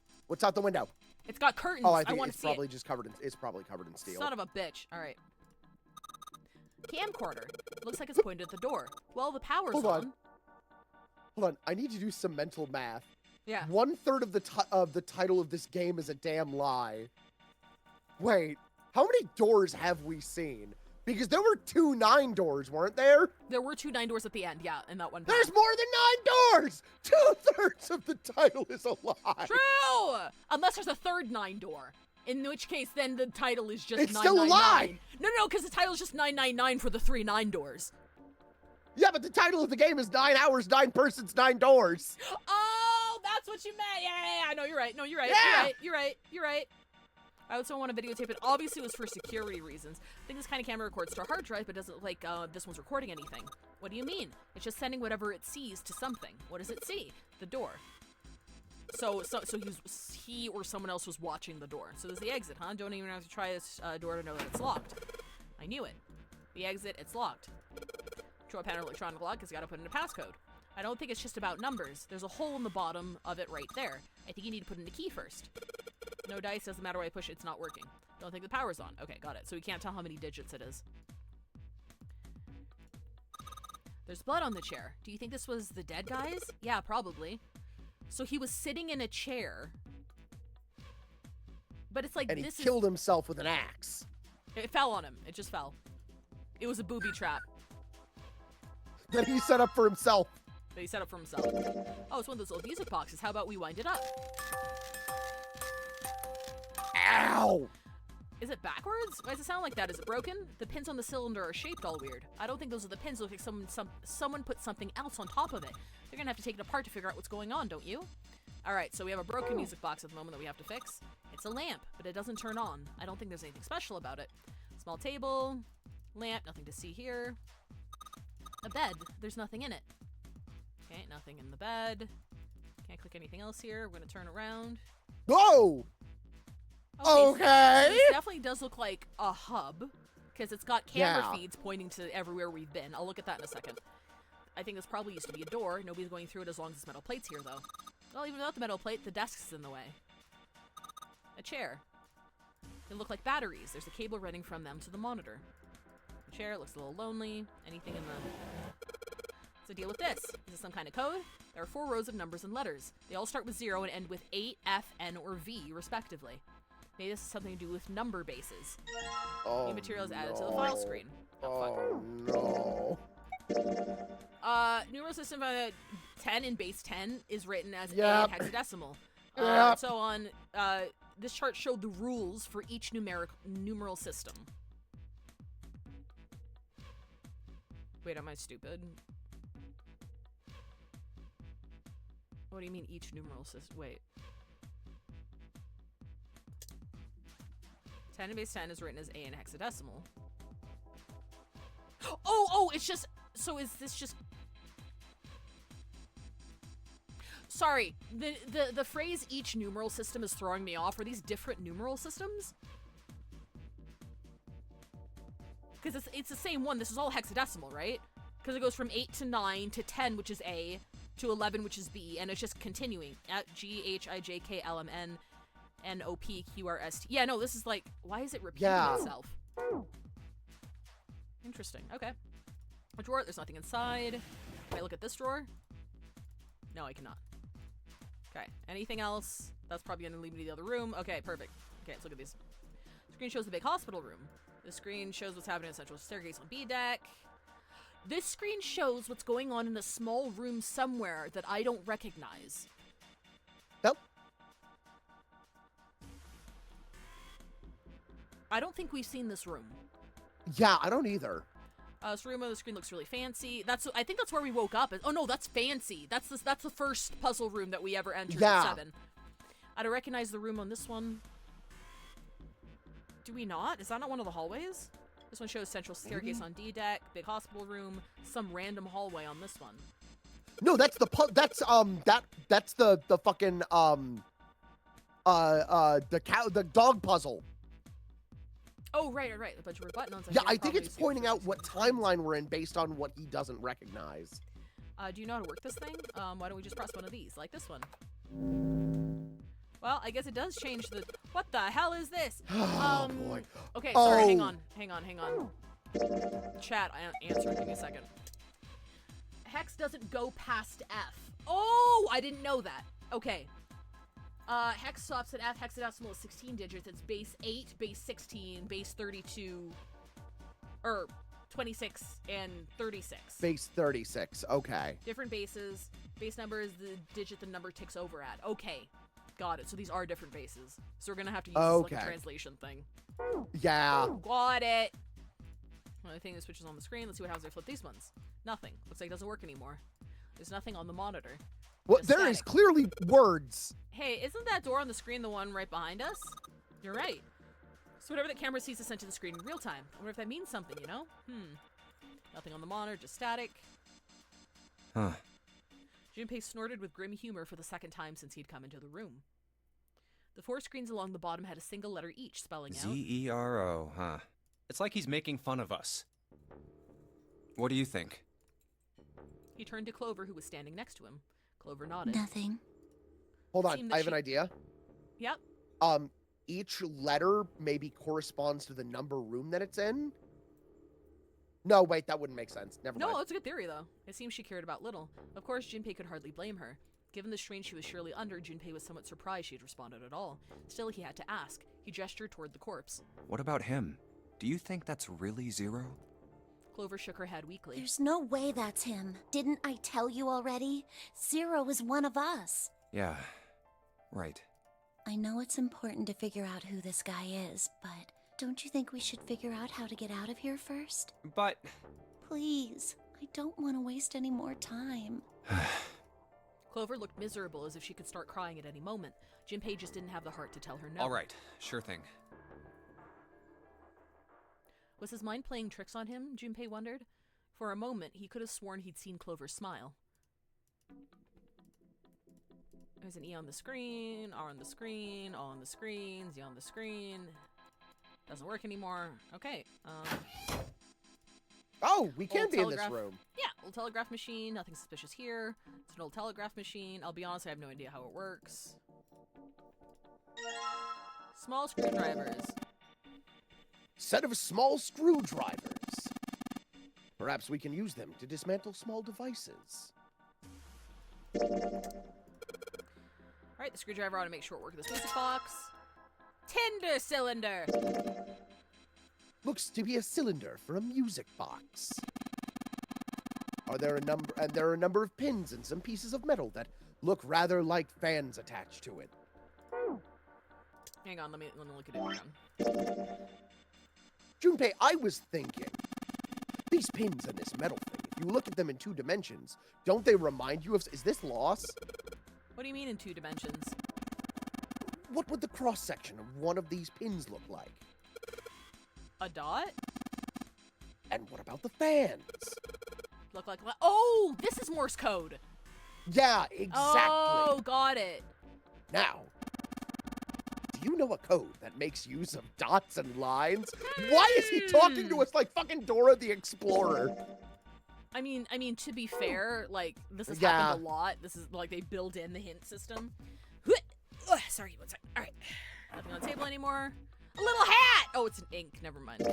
It's got curtains. Oh, I think want it's to see probably it. just covered in. It's probably covered in steel. Son of a bitch. All right. Camcorder. Looks like it's pointed at the door. Well, the power's Hold on. I need to do some mental math. Yeah. 1/3 of the title of this game is a damn lie. Wait, how many doors have we seen? Because there were 2 9 doors, weren't there? There were 2 9 doors at the end, yeah, in that one. There's more than 9 doors! 2/3 of the title is a lie. True! Unless there's a third 9 door. In which case, then the title is just It's 999. still a lie! No, because the title is just 999 for the 3 9 doors. Yeah, but the title of the game is 9 hours, 9 persons, 9 doors. Oh, that's what you meant. Yeah. No, you're right. Yeah. You're right. I also want to videotape it. Obviously, it was for security reasons. I think this kind of camera records to a hard drive, but doesn't look like this one's recording anything. What do you mean? It's just sending whatever it sees to something. What does it see? The door. So he or someone else was watching the door. So there's the exit, huh? Don't even have to try this door to know that it's locked. I knew it. The exit, it's locked. Control panel electronic lock has got to put in a passcode. I don't think it's just about numbers. There's a hole in the bottom of it right there. I think you need to put in the key first. No dice, doesn't matter where I push it, it's not working. Don't think the power's on. Okay, got it. So we can't tell how many digits it is. There's blood on the chair. Do you think this was the dead guys? Yeah, probably. So he was sitting in a chair. But it's like And he this killed himself with an axe. It fell on him. It just fell. It was a booby trap That he set up for himself. that he set up for himself. Oh, it's one of those old music boxes. How about we wind it up? Ow! Is it backwards? Why does it sound like that? Is it broken? The pins on the cylinder are shaped all weird. I don't think those are the pins. It looks like someone put something else on top of it. They're gonna have to take it apart to figure out what's going on, don't you? Alright, so we have a broken music box at the moment that we have to fix. It's a lamp, but it doesn't turn on. I don't think there's anything special about it. Small table, lamp, nothing to see here. A bed, there's nothing in it. Okay, nothing in the bed. Can't click anything else here. We're gonna turn around. Whoa! Okay. So this definitely does look like a hub, because it's got camera feeds pointing to everywhere we've been. I'll look at that in a second. I think this probably used to be a door. Nobody's going through it as long as this metal plate's here, though. Well, even without the metal plate, the desk's in the way. A chair. They look like batteries. There's a cable running from them to the monitor. The chair looks a little lonely. Anything in the... What's the deal with this? Is this some kind of code? There are 4 rows of numbers and letters. They all start with 0 and end with 8, F, N, or V, respectively. Maybe this has something to do with number bases. New materials added to the file screen. Oh, no. Numeral system 10 in base 10 is written as Yep. A in hexadecimal. Yep. So on, this chart showed the rules for each numeral system. Wait, am I stupid? What do you mean each numeral system? Wait. 10 in base 10 is written as A in hexadecimal. Oh, it's just... So is this just... Sorry, the phrase each numeral system is throwing me off. Are these different numeral systems? Because it's the same one. This is all hexadecimal, right? Because it goes from 8 to 9 to 10, which is A, to 11, which is B, and it's just continuing. At G, H, I, J, K, L, M, N, N, O, P, Q, R, S, T. Yeah, no, this is like... Why is it repeating itself? Interesting. Okay. A drawer. There's nothing inside. Can I look at this drawer? No, I cannot. Okay. Anything else? That's probably going to lead me to the other room. Okay, perfect. Okay, let's look at these. Screen shows the big hospital room. This screen shows what's happening in the central staircase on B deck. This screen shows what's going on in a small room somewhere that I don't recognize. Nope. I don't think we've seen this room. Yeah, I don't either. This room on the screen looks really fancy. I think that's where we woke up. Oh no, that's fancy. That's the first puzzle room that we ever entered in 7. I don't recognize the room on this one. Do we not? Is that not one of the hallways? This one shows central staircase on D deck, big hospital room, some random hallway on this one. No, that's the fucking the dog puzzle. Oh, right. A bunch of buttons. Yeah, I think it's pointing out what timeline we're in based on what he doesn't recognize. Do you know how to work this thing? Why don't we just press one of these, like this one? Well, I guess it does change the... What the hell is this? Oh, boy. Okay, sorry, hang on. Chat, answer, give me a second. Hex doesn't go past F. Oh, I didn't know that. Okay. Hex stops at F. Hex decimal is 16 digits. It's base 8, base 16, base 32, or 26 and 36. Base 36, okay. Different bases. Base number is the digit the number ticks over at. Okay. Got it. So these are different bases. So we're going to have to use this like a translation thing. Yeah. Got it. Only thing that switches on the screen. Let's see what happens if I flip these ones. Nothing. Looks like it doesn't work anymore. There's nothing on the monitor. Well, there is clearly words. Hey, isn't that door on the screen the one right behind us? You're right. So whatever the camera sees is sent to the screen in real time. I wonder if that means something, you know? Nothing on the monitor, just static. Huh. Junpei snorted with grim humor for the second time since he'd come into the room. The 4 screens along the bottom had a single letter each, spelling out... Z-E-R-O, huh? It's like he's making fun of us. What do you think? He turned to Clover, who was standing next to him. Clover nodded. Nothing. Hold on, I have an idea. Yep. Each letter maybe corresponds to the number room that it's in? No, wait, that wouldn't make sense. Never mind. No, it's a good theory, though. It seems she cared about little. Of course, Junpei could hardly blame her. Given the strain she was surely under, Junpei was somewhat surprised she had responded at all. Still, he had to ask. He gestured toward the corpse. What about him? Do you think that's really Zero? Clover shook her head weakly. There's no way that's him. Didn't I tell you already? Zero is one of us. Yeah, right. I know it's important to figure out who this guy is, but don't you think we should figure out how to get out of here first? But... Please, I don't want to waste any more time. Clover looked miserable, as if she could start crying at any moment. Junpei just didn't have the heart to tell her no. All right, sure thing. Was his mind playing tricks on him, Junpei wondered? For a moment, he could have sworn he'd seen Clover smile. There's an E on the screen, R on the screen, O on the screen, Z on the screen. Doesn't work anymore. Okay, Oh, we can old be in this telegraph- room. Yeah, old telegraph machine, nothing suspicious here. It's an old telegraph machine. I'll be honest, I have no idea how it works. Small screwdrivers. Set of small screwdrivers. Perhaps we can use them to dismantle small devices. Alright, the screwdriver ought to make short work of this music box. Tinder cylinder! Looks to be a cylinder for a music box. There are a number of pins and some pieces of metal that look rather like fans attached to it. Hang on, let me look at it again. Junpei, I was thinking, these pins and this metal thing, if you look at them in 2 dimensions, don't they remind you of... Is this Lost? What do you mean in 2 dimensions? What would the cross-section of one of these pins look like? A dot? And what about the fans? Look like... Oh! This is Morse code! Yeah, exactly. Oh, got it. Now, do you know a code that makes use of dots and lines? Why is he talking to us like fucking Dora the Explorer? I mean, to be fair, like, this has happened a lot. This is, like, they build in the hint system. Sorry, one sec. Alright. Nothing on the table anymore. A little hat! Oh, it's an ink. Never mind.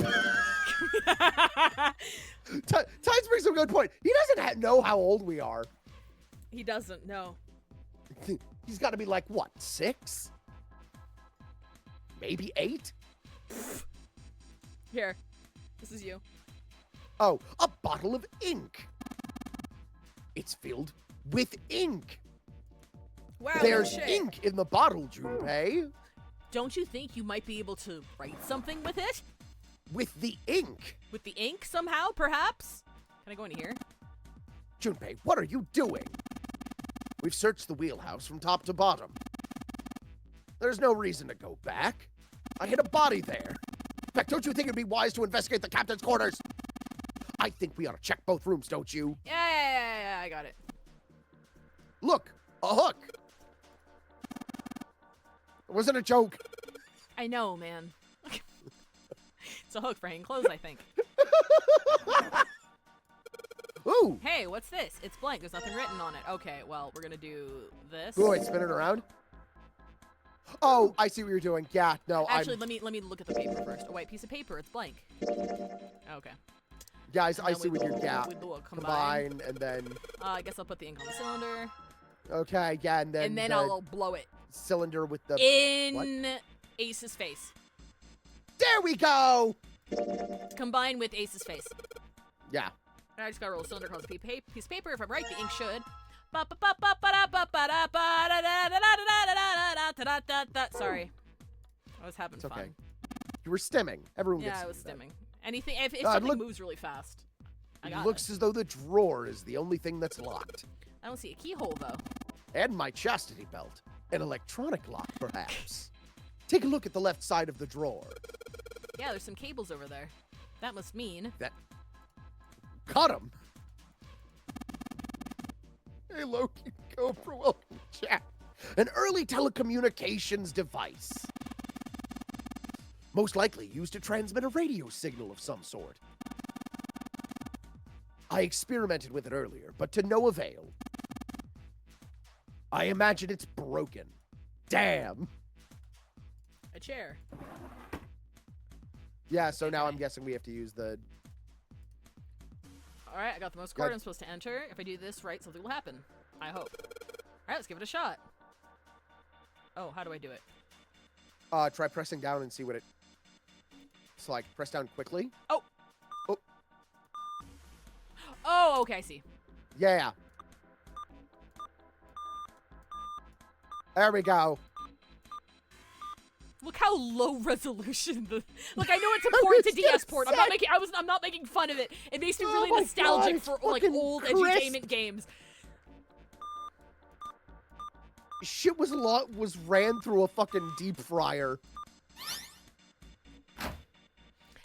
Times brings up a good point. He doesn't know how old we are. He doesn't, no. He's got to be like, what, 6? Maybe 8? Here. This is you. Oh, a bottle of ink. It's filled with ink. Wow, There's shit. ink in the bottle, Junpei. Don't you think you might be able to write something with it? With the ink. With the ink somehow, perhaps? Can I go in here? Junpei, what are you doing? We've searched the wheelhouse from top to bottom. There's no reason to go back. I hit a body there. In fact, don't you think it'd be wise to investigate the captain's quarters? I think we ought to check both rooms, don't you? Yeah, I got it. Look, a hook. It wasn't a joke. I know, man. It's a hook for hanging clothes, I think. Ooh. Hey, what's this? It's blank. There's nothing written on it. Okay, well, we're gonna do this. Go ahead, spin it around. Oh, I see what you're doing. Yeah, no, Actually, let me look at the paper first. A white piece of paper. It's blank. Okay. Yeah, I see what you're. Yeah. We do a Combine and then. I guess I'll put the ink on the cylinder. Okay, yeah, and then. And then I'll blow it. Cylinder with the. In what? Ace's face. There we go. Combine with Ace's face. Yeah. I just gotta roll a cylinder across a piece of paper. If I'm right, the ink should. Sorry. I was having It's okay. fun. You were stimming. Everyone gets Yeah, I was that. stimming. Anything, if something moves really fast. I got It looks as though the drawer is the only thing that's locked. I don't see a keyhole, though. And my chastity belt. An electronic lock, perhaps. Take a look at the left side of the drawer. Yeah, there's some cables over there. That must mean... That... Cut him! Hey, Loki, Cobra, welcome, chat. An early telecommunications device. Most likely used to transmit a radio signal of some sort. I experimented with it earlier, but to no avail. I imagine it's broken. Damn. A chair. Yeah, so now I'm guessing we have to use the... Alright, I got the most card I'm supposed to enter. If I do this right, something will happen. I hope. Alright, let's give it a shot. Oh, how do I do it? Try pressing down and see what it... So, like, press down quickly. Oh! Oh. Oh, okay, I see. Yeah. There we go. Look how low resolution the... Look, I know it's important to DS port. I'm not making fun of it. It makes me really nostalgic for like old edutainment games. Shit was ran through a fucking deep fryer.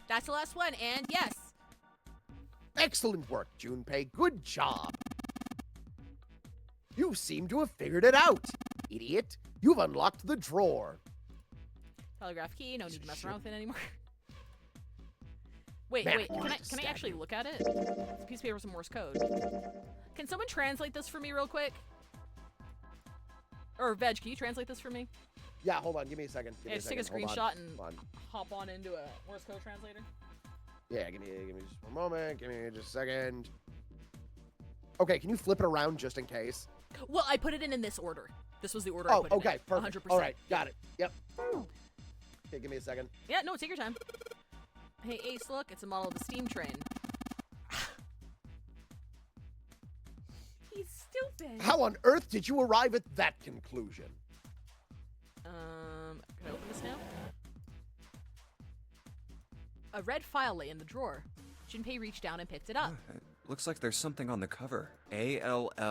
That's the last one, and yes. Excellent work, Junpei. Good job. You seem to have figured it out, idiot. You've unlocked the drawer. Telegraph key. No need to mess around with it anymore. Wait, Man, wait. Can I actually look at it? It's a piece of paper with some Morse code. Can someone translate this for me real quick? Or Veg, can you translate this for me? Yeah, hold on. Give me a second. Yeah, just take a screenshot and hop on into a Morse code translator. Yeah, give me just one moment. Give me just a second. Okay, can you flip it around just in case? Well, I put it in this order. This was the order I put it okay, in. perfect. 100%. All right, got it. Yep. Okay, give me a second. Yeah, no, take your time. Hey, Ace, look, it's a model of the steam train. He's stupid. How on earth did you arrive at that conclusion? Can I open this now? A red file lay in the drawer. Junpei reached down and picked it up. Looks like there's something on the cover. A-L-L-I-C-E.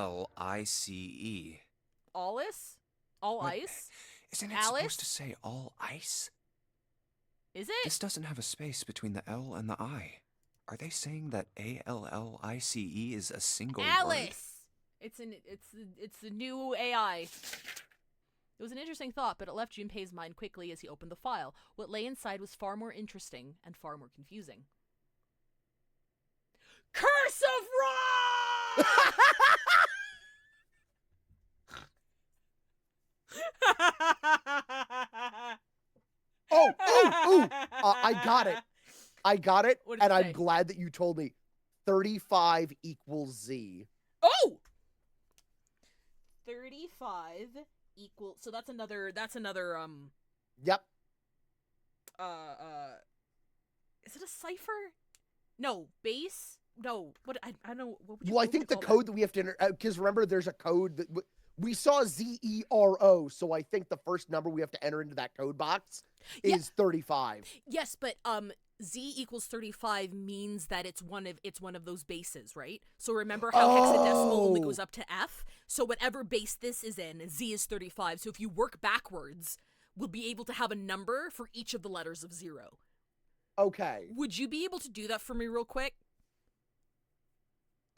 Alice? All What? ice? Isn't it Alice? supposed to say all ice? Is it? This doesn't have a space between the L and the I. Are they saying that A-L-L-I-C-E is a single word? Alice! It's the new AI. It was an interesting thought, but it left Junpei's mind quickly as he opened the file. What lay inside was far more interesting and far more confusing. Curse of Ra! Oh, I got it. I got it, What did and it I'm say? glad that you told me. 35 equals Z. Oh! 35 equals, so that's another, Yep. Is it a cipher? No, base? No, what, I don't know. What would you, Well, I what would think you the call code that we have to enter, because remember, there's a code that we saw ZERO, so I think the first number we have to enter into that code box is 35. Yes, but Z equals 35 means that it's one of those bases, right? So remember how hexadecimal only goes up to F? So whatever base this is in, Z is 35. So if you work backwards, we'll be able to have a number for each of the letters of 0. Okay. Would you be able to do that for me real quick?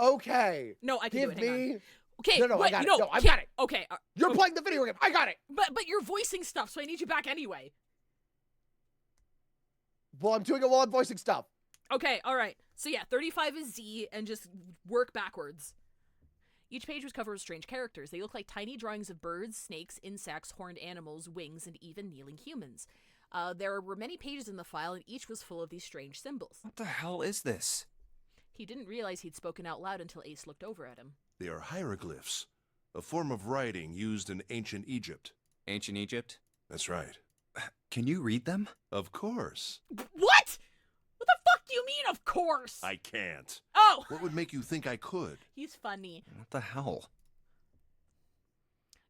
Okay. No, I can Give do it. Hang me. on. Okay, No, wait, I got no, it. No, I got it. Okay. You're playing the video game. I got it. But you're voicing stuff, so I need you back anyway. Well, I'm doing it while I'm voicing stuff. Okay, all right. So yeah, 35 is Z, and just work backwards. Each page was covered with strange characters. They look like tiny drawings of birds, snakes, insects, horned animals, wings, and even kneeling humans. There were many pages in the file, and each was full of these strange symbols. What the hell is this? He didn't realize he'd spoken out loud until Ace looked over at him. They are hieroglyphs, a form of writing used in ancient Egypt. Ancient Egypt? That's right. Can you read them? Of course. What? What the fuck do you mean, of course? I can't. Oh! What would make you think I could? He's funny. What the hell?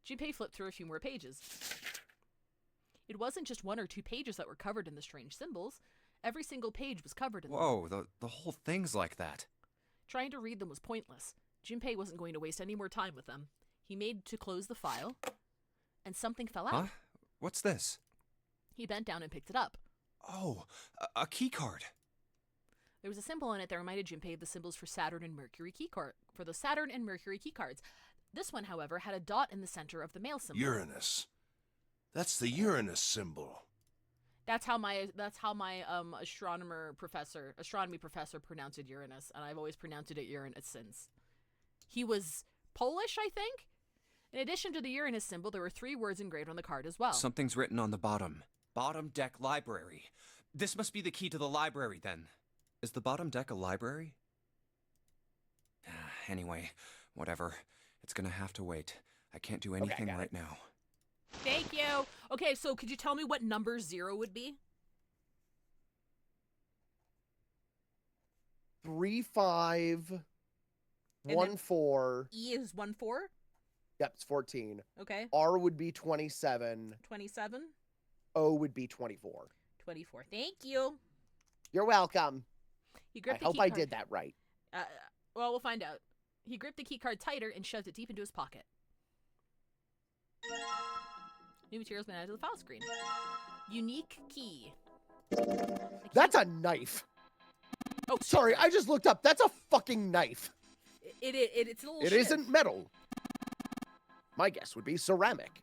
Junpei flipped through a few more pages. It wasn't just 1 or 2 pages that were covered in the strange symbols. Every single page was covered in them. Whoa, the whole thing's like that. Trying to read them was pointless. Junpei wasn't going to waste any more time with them. He made to close the file, and something fell out. Huh? What's this? He bent down and picked it up. Oh, a key card. There was a symbol on it that reminded Junpei of the symbols for Saturn and Mercury key cards. This one, however, had a dot in the center of the male symbol. Uranus. That's the Uranus symbol. That's how my astronomy professor pronounced it Uranus, and I've always pronounced it Uranus since. He was Polish, I think? In addition to the Uranus symbol, there were 3 words engraved on the card as well. Something's written on the bottom. Bottom deck library. This must be the key to the library, then. Is the bottom deck a library? Anyway, whatever. It's gonna have to wait. I can't do anything right now. Thank you. Okay, so could you tell me what number 0 would be? 3514. E is 14? Yep, it's 14. Okay. R would be 27. 27? O would be 24. 24. Thank you. You're welcome. He gripped I hope I did that right. Well, we'll find out. He gripped the key card tighter and shoved it deep into his pocket. New materials been added to the file screen. Unique key. That's a knife. Oh, sorry, I just looked up. That's a fucking knife. It's a little It shit. isn't metal. My guess would be ceramic.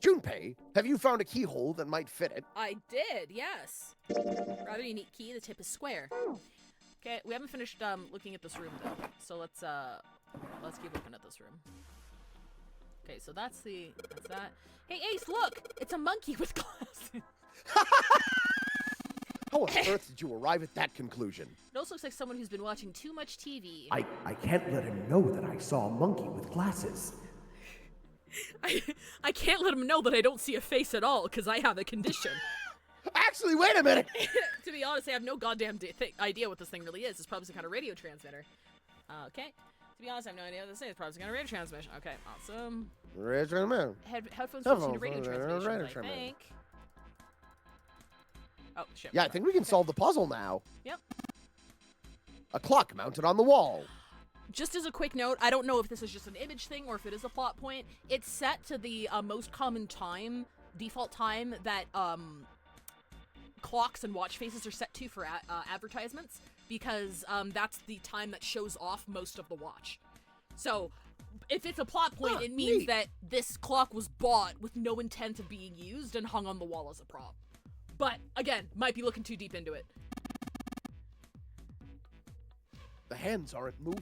Junpei, have you found a keyhole that might fit it? I did, yes. Rather unique key, the tip is square. Okay, we haven't finished looking at this room though. So let's keep looking at this room. Okay, so that's that. Hey Ace, look! It's a monkey with glasses. How on earth did you arrive at that conclusion? It also looks like someone who's been watching too much TV. I can't let him know that I saw a monkey with glasses. I can't let him know that I don't see a face at all, because I have a condition. Actually, wait a minute! To be honest, I have no goddamn idea what this thing really is. It's probably some kind of radio transmitter. Okay. To be honest, I have no idea what this is. It's probably some kind of radio transmission. Okay, awesome. Headphones connected to radio transmissions, I think. Oh, shit. Yeah, I think we can solve the puzzle now. Yep. A clock mounted on the wall. Just as a quick note, I don't know if this is just an image thing or if it is a plot point. It's set to the most common time, default time that clocks and watch faces are set to for advertisements, because that's the time that shows off most of the watch. So if it's a plot point, it means that this clock was bought with no intent of being used and hung on the wall as a prop. But again, might be looking too deep into it. The hands aren't moving.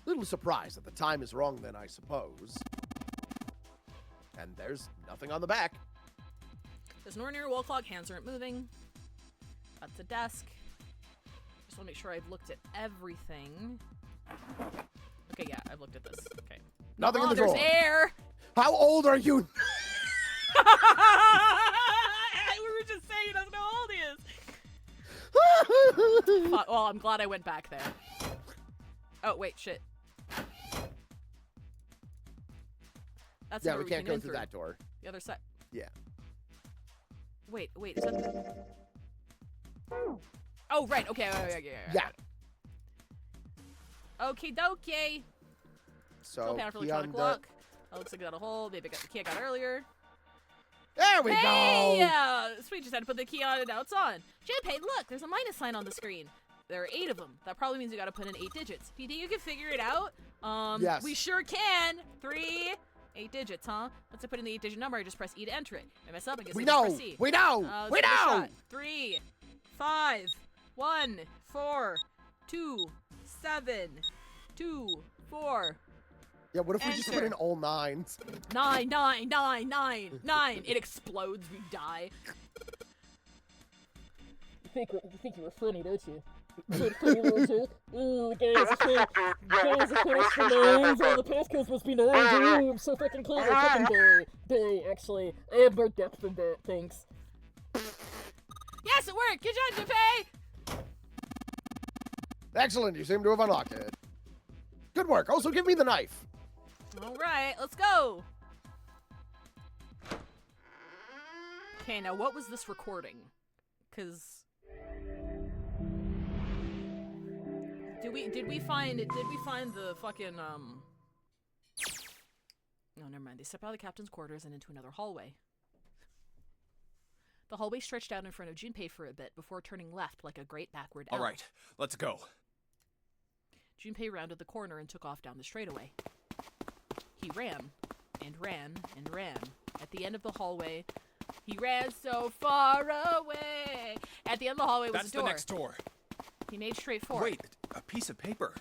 Little surprised that the time is wrong then, I suppose. And there's nothing on the back. There's an ordinary wall clock. Hands aren't moving. That's a desk. Just want to make sure I've looked at everything. Okay, yeah, I've looked at this. Okay. Nothing in the there's drawer. air. How old are you? We were just saying he doesn't know how old he is. Fuck, well, I'm glad I went back there. Oh, wait, shit. That's Yeah, the door we can't came go in through that door. The other side. Yeah. Wait, is that the... Oh, right, okay, Yeah. Okie dokie. So, Panel for key electronic on the- lock. Oh, looks like I got a hole. Maybe I got the key I got earlier. There we Hey, go. Sweet, just had to put the key on and now it's on. Junpei, look, there's a minus sign on the screen. There are 8 of them. That probably means you gotta put in 8 digits. Do you think you can figure it out? Yes. We sure can. 3, 8 digits, huh? Once I put in the 8-digit number, I just press E to enter it. If I mess up, I guess We I just know. press C. We know. Let's We give it a know. shot. 3, 5, 1, 4, 2, 7, 2, 4. Yeah, what if we just put Enter. in all 9s? 9, 9, 9, 9, 9. It explodes. We die. You think you were funny, don't you? That funny little joke? Ooh, the guys are finished for 9s. All the passcodes must be 9s. Ooh, I'm so fucking clever. Fucking Bay, actually. I have more depth than that, thanks. Yes, it worked. Good job, Junpei. Excellent. You seem to have unlocked it. Good work. Also, give me the knife. All right, let's go. Okay, now what was this recording? Cause did we find the fucking Oh, never mind. They stepped out of the captain's quarters and into another hallway. The hallway stretched out in front of Junpei for a bit before turning left like a great backward L. All right, let's go. Junpei rounded the corner and took off down the straightaway. He ran, and ran, and ran. At the end of the hallway, he ran so far away. At the end of the hallway was That's a door. the next door. He made straight for it. Wait, a piece of paper.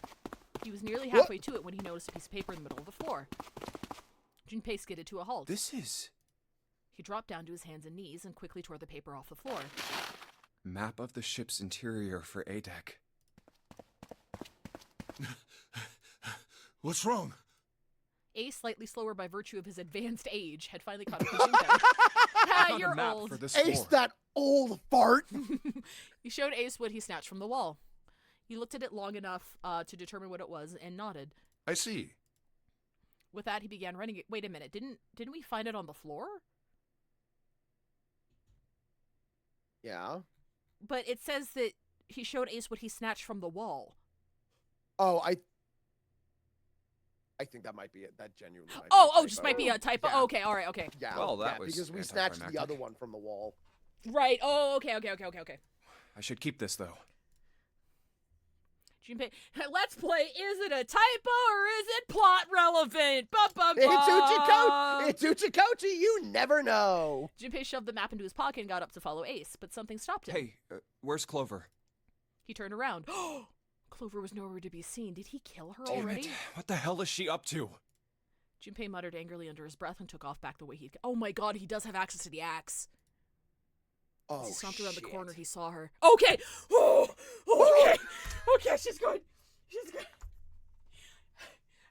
He was nearly halfway to it when he noticed a piece of paper in the middle of the floor. Junpei skidded to a halt. This is... He dropped down to his hands and knees and quickly tore the paper off the floor. Map of the ship's interior for A-Deck. What's wrong? Ace, slightly slower by virtue of his advanced age, had finally caught up to Junpei. found You're a map old. for this Ace, floor. that old fart. He showed Ace what he snatched from the wall. He looked at it long enough to determine what it was and nodded. I see. With that, he began running it. Wait a minute, didn't we find it on the floor? Yeah. But it says that he showed Ace what he snatched from the wall. Oh, I think that might be it. That genuinely might Oh, be just might be a typo. Yeah. Oh, okay, all right, okay. Yeah, Well, that yeah, was because we snatched the anticlimactic. other one from the wall. Right. Oh, okay. I should keep this, though. Junpei, let's play. Is it a typo or is it plot relevant? Bum, bum, It's bum. Uchikochi. It's Uchikochi. You never know. Junpei shoved the map into his pocket and got up to follow Ace, but something stopped him. Hey, where's Clover? He turned around. Clover was nowhere to be seen. Did he kill her Damn already? it. What the hell is she up to? Junpei muttered angrily under his breath and took off back the way he'd... Oh my god, he does have access to the axe. Oh, As he stomped around the shit. corner, he saw her. Okay! Oh, okay! Okay, she's good. She's good.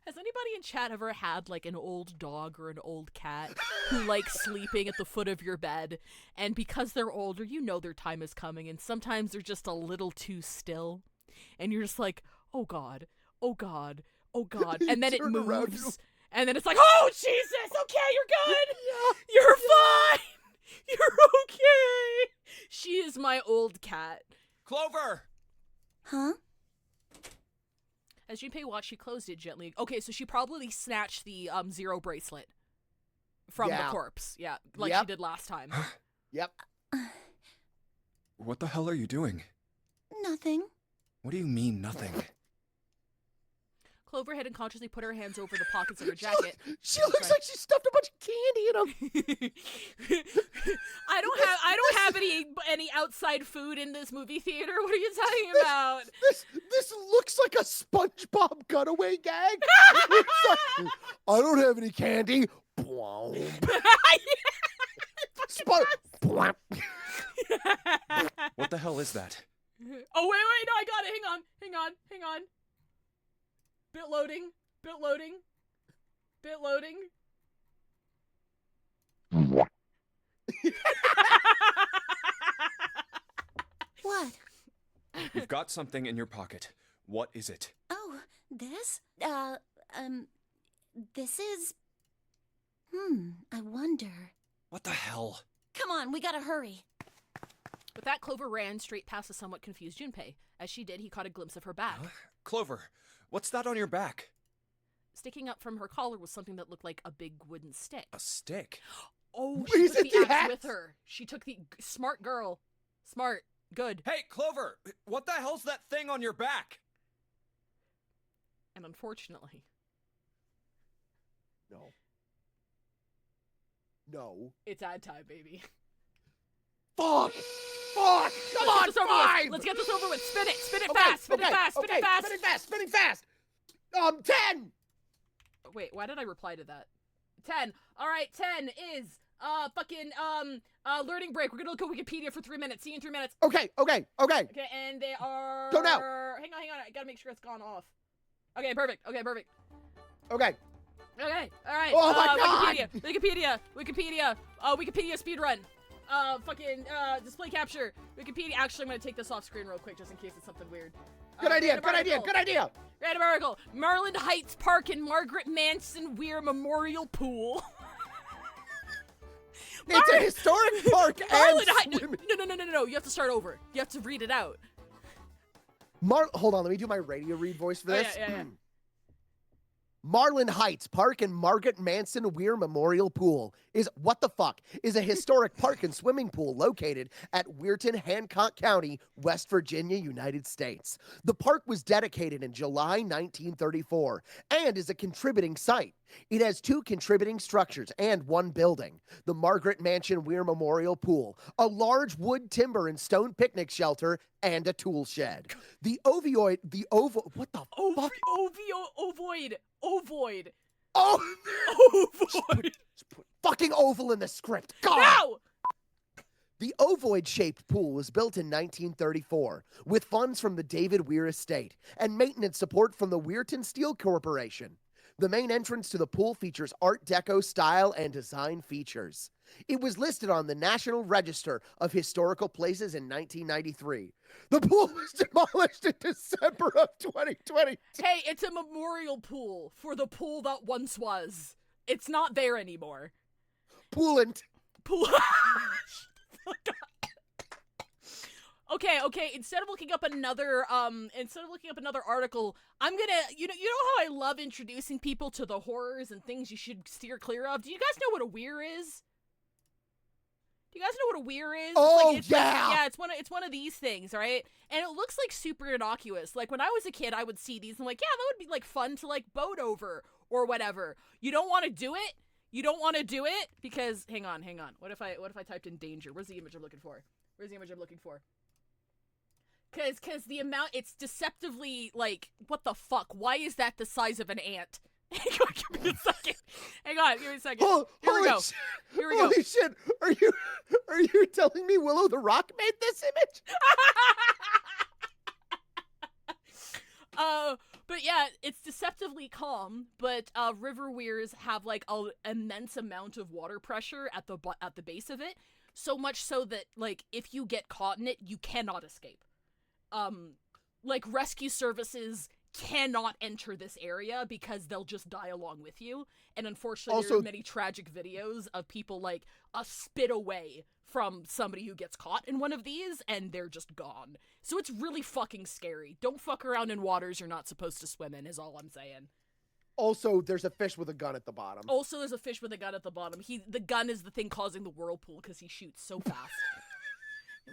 Has anybody in chat ever had, like, an old dog or an old cat who likes sleeping at the foot of your bed? And because they're older, you know their time is coming, and sometimes they're just a little too still. And you're just like, oh god, oh god, oh god. And then it Turn around, moves. And then it's like, oh, Jesus, okay, you're good. Yeah. You're fine. You're okay. She is my old cat. Clover! Huh? As Junpei watched, she closed it gently. Okay, so she probably snatched the Zero bracelet from the corpse. Yeah, like she did last time. Yep. What the hell are you doing? Nothing. What do you mean, nothing? Clover had unconsciously put her hands over the pockets of her jacket. She looks like she stuffed a bunch of candy in them. I don't have any outside food in this movie theater. What are you talking about? This looks like a SpongeBob cutaway gag. It's like, I don't have any candy. Fucking Bwap. What the hell is that? Oh, wait, no, I got it. Hang on. Bit loading. What? You've got something in your pocket. What is it? Oh, this? This is... I wonder... What the hell? Come on, we gotta hurry. With that, Clover ran straight past the somewhat confused Junpei. As she did, he caught a glimpse of her back. Huh? Clover, what's that on your back? Sticking up from her collar was something that looked like a big wooden stick. A stick? Oh, she Is took it the the axe axe? with her. She took the... Smart girl. Smart. Good. Hey, Clover, what the hell's that thing on your back? And unfortunately... No. It's ad time, baby. Fuck! Come on, Let's get this over 5! with. Let's get this over with. Spin it Okay, fast. Spin okay, it fast. okay, spinning fast! 10! Wait, why did I reply to that? 10. Alright, 10 is, learning break. We're gonna look at Wikipedia for 3 minutes. See you in 3 minutes. Okay. Okay, and they are... Go now. Hang on. I gotta make sure it's gone off. Okay, perfect. Okay. Alright. Oh my God! Wikipedia speedrun. Display capture. Wikipedia. Actually, I'm gonna take this off screen real quick just in case it's something weird. Good idea! Random article. Marlin Heights Park and Margaret Manson Weir Memorial Pool. It's a historic park Marlin and Heights. swimming. No. You have to start over. You have to read it out. Hold on, let me do my radio read voice for Oh, this. yeah. Marlin Heights Park and Margaret Manson Weir Memorial Pool is a historic park and swimming pool located at Weirton, Hancock County, West Virginia, United States. The park was dedicated in July 1934 and is a contributing site. It has 2 contributing structures and 1 building. The Margaret Manson Weir Memorial Pool, a large wood, timber, and stone picnic shelter, and a tool shed. Ovoid. Oh! Ovoid. Put fucking oval in the script. God! No! The ovoid-shaped pool was built in 1934 with funds from the David Weir estate and maintenance support from the Weirton Steel Corporation. The main entrance to the pool features Art Deco style and design features. It was listed on the National Register of Historical Places in 1993. The pool was demolished in December of 2020. Hey, it's a memorial pool for the pool that once was. It's not there anymore. Poolant. Okay, instead of looking up another article, I'm gonna, you know how I love introducing people to the horrors and things you should steer clear of? Do you guys know what a weir is? Do you guys know what a weir is? Oh, yeah, it's one of these things, right? And it looks like super innocuous. Like when I was a kid, I would see these and I'm like, yeah, that would be like fun to like boat over or whatever. You don't want to do it? You don't want to do it because hang on. What if I typed in danger? Where's the image I'm looking for? Cause the amount, it's deceptively like, what the fuck? Why is that the size of an ant? Hang on, give me a second. Here we go. Holy shit! Are you telling me Willow the Rock made this image? But yeah, it's deceptively calm. But river weirs have like an immense amount of water pressure at the base of it, so much so that like if you get caught in it, you cannot escape. Like rescue services cannot enter this area because they'll just die along with you. And unfortunately, there are many tragic videos of people like a spit away from somebody who gets caught in one of these and they're just gone. So it's really fucking scary. Don't fuck around in waters you're not supposed to swim in is all I'm saying. Also, there's a fish with a gun at the bottom. The gun is the thing causing the whirlpool because he shoots so fast.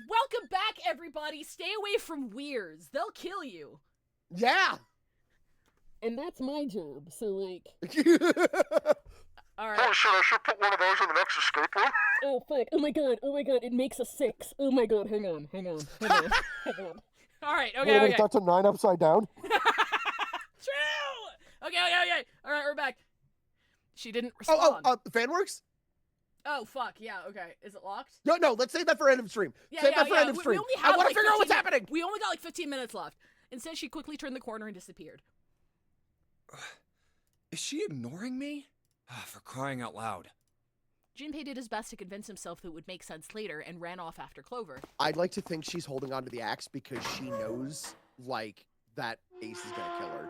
Welcome back, everybody. Stay away from weirs. They'll kill you. Yeah. And that's my job, so like... Alright. Oh shit, I should put one of those in the next escape room. Oh fuck, oh my god, it makes a 6. Oh my god, hang on. Alright, okay. That's a 9 upside down? True! Okay. Alright, we're back. She didn't respond. Fanworks? Oh, fuck. Yeah, okay. Is it locked? No, let's save that for end of stream. Yeah, Save yeah, that for yeah. end of We stream. only I have, want to like, figure out what's 15 happening. We only got like 15 minutes left. Instead, she quickly turned the corner and disappeared. Is she ignoring me? For crying out loud. Junpei did his best to convince himself that it would make sense later and ran off after Clover. I'd like to think she's holding onto the axe because she knows, like, that Ace is gonna kill her.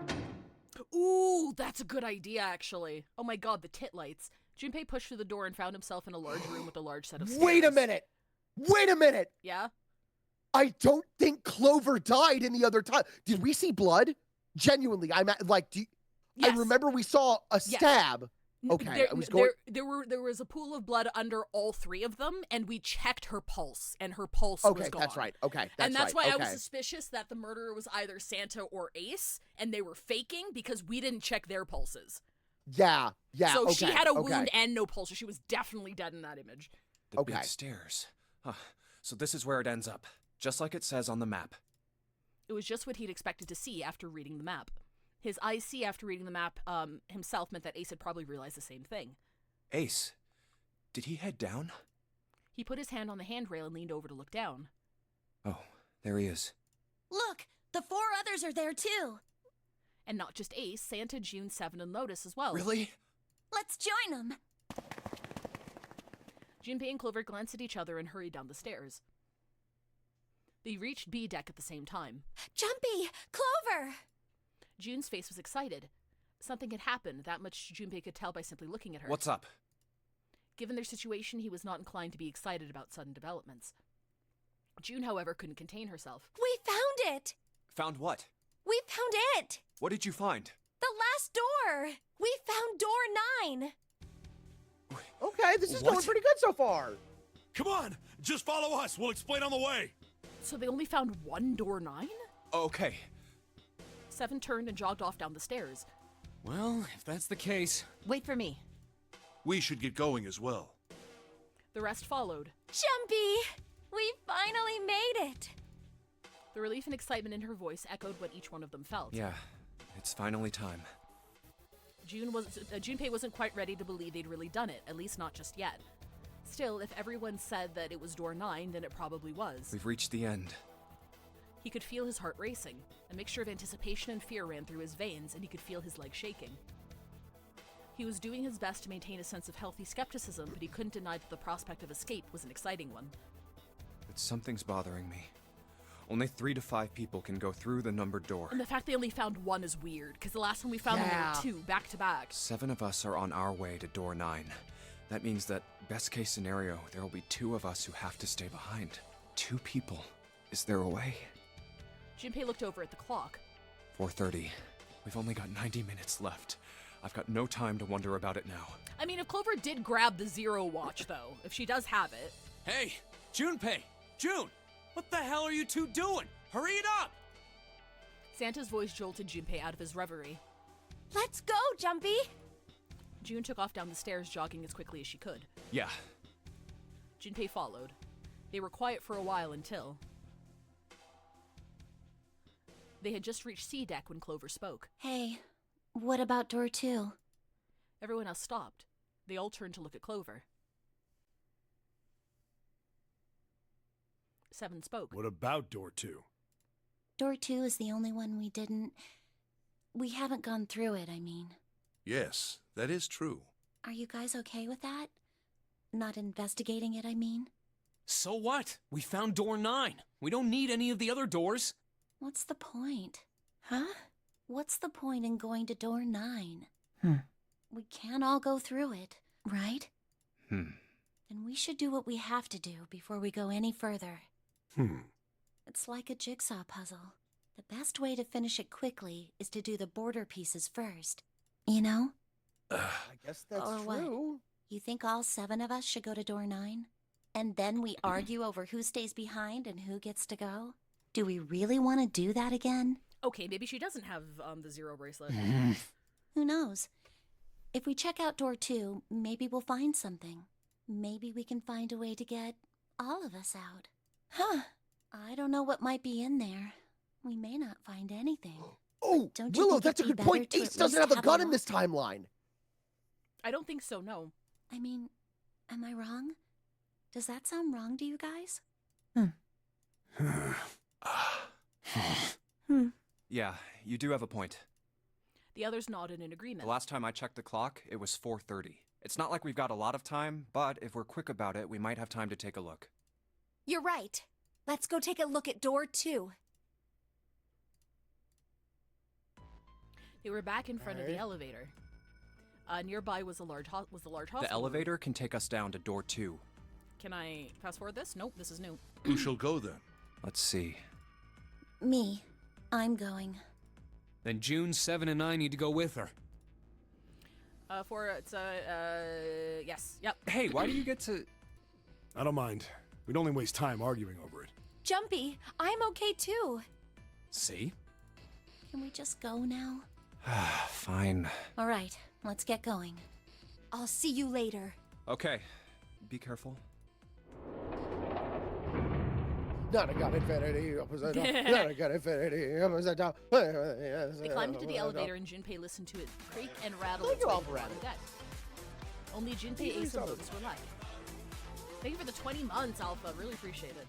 Ooh, that's a good idea, actually. Oh my god, the tit lights. Junpei pushed through the door and found himself in a large room with a large set of stairs. Wait a minute! Yeah? I don't think Clover died in the other time. Did we see blood? Genuinely, I'm at, like, Yes. I remember we saw a stab. Okay, There was a pool of blood under all three of them, and we checked her pulse, and her pulse was gone. Okay, that's right. Okay, and that's right. why I was suspicious that the murderer was either Santa or Ace, and they were faking because we didn't check their pulses. Yeah. So okay, she had a wound and no pulse, so she was definitely dead in that image. The big stairs. Huh. So this is where it ends up, just like it says on the map. It was just what he'd expected to see after reading the map. His eyes see after reading the map himself meant that Ace had probably realized the same thing. Ace, did he head down? He put his hand on the handrail and leaned over to look down. Oh, there he is. Look, the 4 others are there too. And not just Ace, Santa, June, Seven, and Lotus as well. Really? Let's join them. Junpei and Clover glanced at each other and hurried down the stairs. They reached B deck at the same time. Jumpy! Clover! June's face was excited. Something had happened, that much Junpei could tell by simply looking at her. What's up? Given their situation, he was not inclined to be excited about sudden developments. June, however, couldn't contain herself. We found it! Found what? We found it! What did you find? The last door! We found door 9! Okay, this is going pretty good so far. Come on, just follow us. We'll explain on the way. So they only found one door 9? Okay. Seven turned and jogged off down the stairs. Well, if that's the case... Wait for me. We should get going as well. The rest followed. Jumpy! We finally made it! The relief and excitement in her voice echoed what each one of them felt. Yeah, it's finally time. Junpei wasn't quite ready to believe they'd really done it, at least not just yet. Still, if everyone said that it was door 9, then it probably was. We've reached the end. He could feel his heart racing. A mixture of anticipation and fear ran through his veins, and he could feel his legs shaking. He was doing his best to maintain a sense of healthy skepticism, but he couldn't deny that the prospect of escape was an exciting one. But something's bothering me. Only 3 to 5 people can go through the numbered door. And the fact they only found one is weird, because the last time we found them, there were 2, back to back. 7 of us are on our way to door 9. That means that, best case scenario, there will be 2 of us who have to stay behind. 2 people. Is there a way? Junpei looked over at the clock. 4:30. We've only got 90 minutes left. I've got no time to wonder about it now. I mean, if Clover did grab the Zero watch, though, if she does have it. Hey, Junpei! June! What the hell are you two doing? Hurry it up! Santa's voice jolted Junpei out of his reverie. Let's go, Jumpy! June took off down the stairs, jogging as quickly as she could. Yeah. Junpei followed. They were quiet for a while until... They had just reached C deck when Clover spoke. Hey, what about door 2? Everyone else stopped. They all turned to look at Clover. Seven spoke. What about door 2? Door 2 is the only one we haven't gone through it, I mean. Yes, that is true. Are you guys okay with that? Not investigating it, I mean? So what? We found door 9. We don't need any of the other doors. What's the point? Huh? What's the point in going to door 9? We can't all go through it, right? Then we should do what we have to do before we go any further. It's like a jigsaw puzzle. The best way to finish it quickly is to do the border pieces first. You know? I guess that's Or what? true. You think all 7 of us should go to door 9? And then we argue over who stays behind and who gets to go? Do we really want to do that again? Okay, maybe she doesn't have the Zero bracelet. Who knows? If we check out door 2, maybe we'll find something. Maybe we can find a way to get all of us out. Huh. I don't know what might be in there. We may not find anything. Oh, Don't you Willow, think that's a it'd be good point. better to Ace at doesn't least have a have gun a in this timeline. I don't think so, no. I mean, Am I wrong? Does that sound wrong to you guys? Yeah, you do have a point. The others nodded in agreement. The last time I checked the clock, it was 4:30. It's not like we've got a lot of time, but if we're quick about it, we might have time to take a look. You're right. Let's go take a look at door 2. They were back in front of the elevator. Nearby was the large hospital. The elevator can take us down to door 2. Can I fast forward this? Nope, this is new. Who shall go then? Let's see. Me. I'm going. Then June, 7, and I need to go with her. Yes, yep. Hey, why do you get to... I don't mind. We'd only waste time arguing over it. Jumpy, I'm okay too. See? Can we just go now? Fine. All right, let's get going. I'll see you later. Okay. Be careful. Not a gun infinity, opposite down. Not a gun infinity, opposite down. They climbed into the elevator and Junpei listened to it creak and rattle its way around the deck. Only Junpei, Ace, and Lotus were left. Thank you for the 20 months, Alpha. Really appreciate it.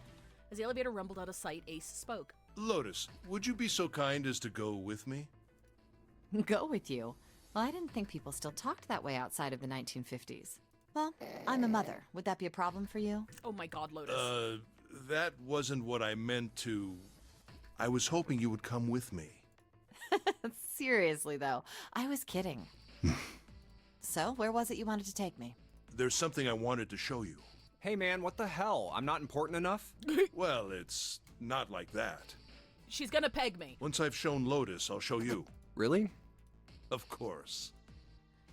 As the elevator rumbled out of sight, Ace spoke. Lotus, would you be so kind as to go with me? Go with you? Well, I didn't think people still talked that way outside of the 1950s. Well, I'm a mother. Would that be a problem for you? Oh my god, Lotus. That wasn't what I meant to... I was hoping you would come with me. Seriously, though. I was kidding. So, where was it you wanted to take me? There's something I wanted to show you. Hey man, what the hell? I'm not important enough? Well, it's not like that. She's gonna peg me. Once I've shown Lotus, I'll show you. Really? Of course.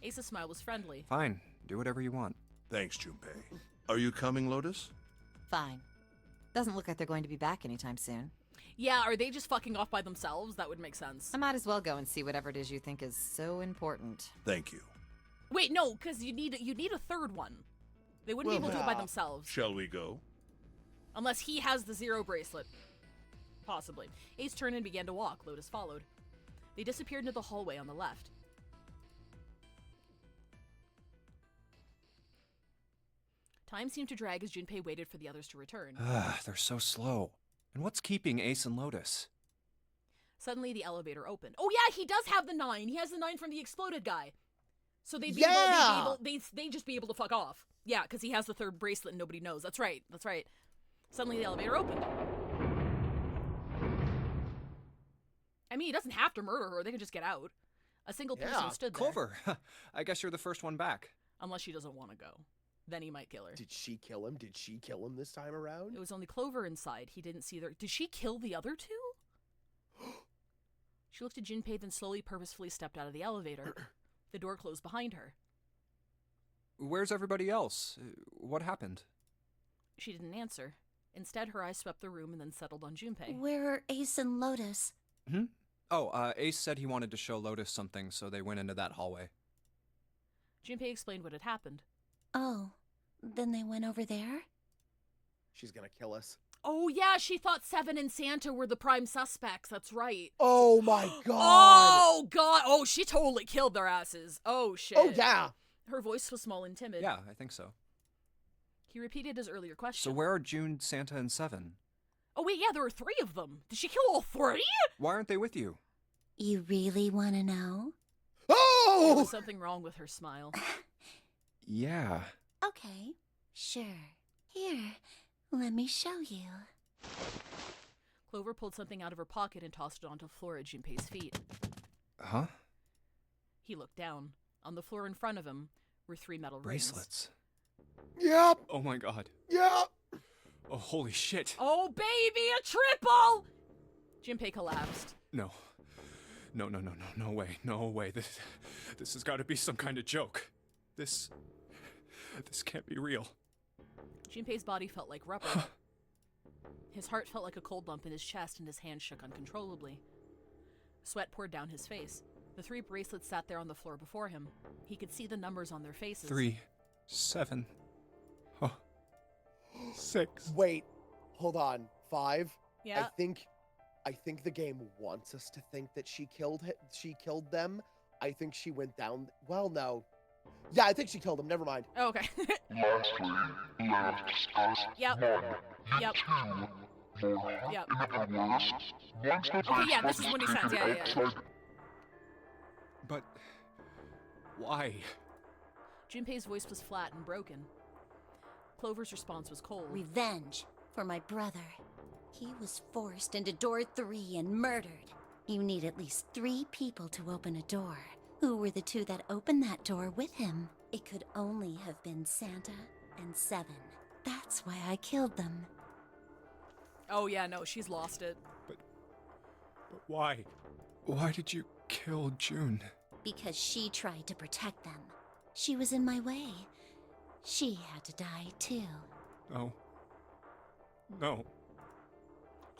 Ace's smile was friendly. Fine. Do whatever you want. Thanks, Junpei. Are you coming, Lotus? Fine. Doesn't look like they're going to be back anytime soon. Yeah, are they just fucking off by themselves? That would make sense. I might as well go and see whatever it is you think is so important. Thank you. Wait, no, because you need a third one. They wouldn't be able to do it by themselves. Shall we go? Unless he has the zero bracelet. Possibly. Ace turned and began to walk. Lotus followed. They disappeared into the hallway on the left. Time seemed to drag as Junpei waited for the others to return. They're so slow. And what's keeping Ace and Lotus? Suddenly, the elevator opened. Oh yeah, he does have the 9. He has the 9 from the exploded guy. So they'd just be able to fuck off. Yeah, because he has the third bracelet and nobody knows. That's right. That's right. Suddenly, the elevator opened. I mean, he doesn't have to murder her. They can just get out. A single person stood there. Clover. I guess you're the first one back. Unless she doesn't want to go. Then he might kill her. Did she kill him? Did she kill him this time around? It was only Clover inside. He didn't see her. Did she kill the other two? She looked at Junpei, then slowly, purposefully stepped out of the elevator. The door closed behind her. Where's everybody else? What happened? She didn't answer. Instead, her eyes swept the room and then settled on Junpei. Where are Ace and Lotus? Oh, Ace said he wanted to show Lotus something, so they went into that hallway. Junpei explained what had happened. Oh, then they went over there? She's gonna kill us. Oh yeah, she thought Seven and Santa were the prime suspects. That's right. Oh my god. Oh god. Oh, she totally killed their asses. Oh shit. Oh yeah. Her voice was small and timid. Yeah, I think so. He repeated his earlier question. So where are June, Santa, and Seven? Oh wait, yeah, there were 3 of them. Did she kill all 3? Why aren't they with you? You really want to know? Oh! There was something wrong with her smile. Yeah. Okay, sure. Here, let me show you. Clover pulled something out of her pocket and tossed it onto the floor at Junpei's feet. Huh? He looked down. On the floor in front of him were 3 metal bracelets. Rings. Yep. Oh my god. Yep. Oh, holy shit. Oh, baby, a triple! Junpei collapsed. No. No way. This has got to be some kind of joke. This can't be real. Junpei's body felt like rubber. His heart felt like a cold lump in his chest and his hands shook uncontrollably. Sweat poured down his face. The 3 bracelets sat there on the floor before him. He could see the numbers on their faces. 3, 7, 6. Wait, hold on. 5. Yeah. I think the game wants us to think that she killed them. I think she went down. Well, no. Yeah, I think she killed him. Never mind. Oh, okay. Lastly, let us discuss Yep. one, Yep. two, more. Yep. In other words, once the Okay, yeah, this is bracelet when he says, taken yeah. outside But why? Junpei's voice was flat and broken. Clover's response was cold. Revenge for my brother. He was forced into door 3 and murdered. You need at least 3 people to open a door. Who were the 2 that opened that door with him? It could only have been Santa and Seven. That's why I killed them. Oh, yeah, no, she's lost it. But why? Why did you kill June? Because she tried to protect them. She was in my way. She had to die too. No. No.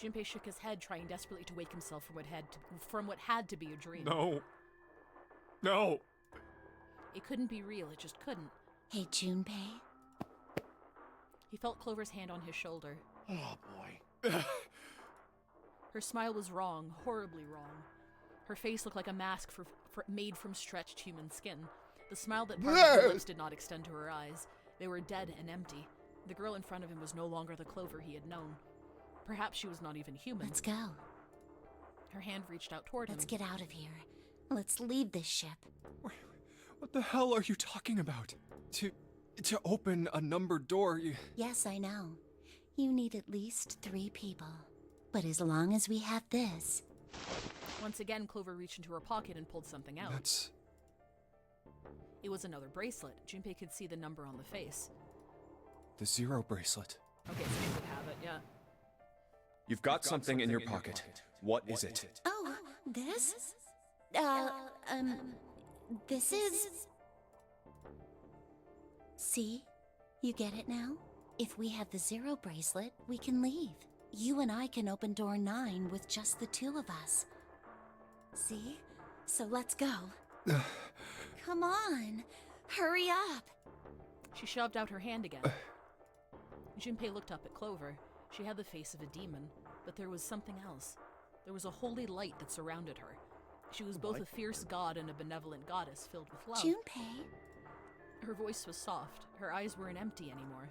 Junpei shook his head, trying desperately to wake himself from what had to be a dream. No. No. It couldn't be real, it just couldn't. Hey, Junpei. He felt Clover's hand on his shoulder. Oh, boy. Her smile was wrong, horribly wrong. Her face looked like a mask made from stretched human skin. The smile that parted her lips did not extend to her eyes. They were dead and empty. The girl in front of him was no longer the Clover he had known. Perhaps she was not even human. Let's go. Her hand reached out toward him. Let's get out of here. Let's leave this ship. What the hell are you talking about? To open a numbered door, you... Yes, I know. You need at least 3 people. But as long as we have this... Once again, Clover reached into her pocket and pulled something out. That's... It was another bracelet. Junpei could see the number on the face. The 0 bracelet. Okay, so she would have it, yeah. You've got something in your pocket. What is it? Oh, this? This is... See? You get it now? If we have the 0 bracelet, we can leave. You and I can open door 9 with just the 2 of us. See? So let's go. Come on. Hurry up. She shoved out her hand again. Junpei looked up at Clover. She had the face of a demon, but there was something else. There was a holy light that surrounded her. She was both a fierce god and a benevolent goddess filled with love. Junpei. Her voice was soft. Her eyes weren't empty anymore.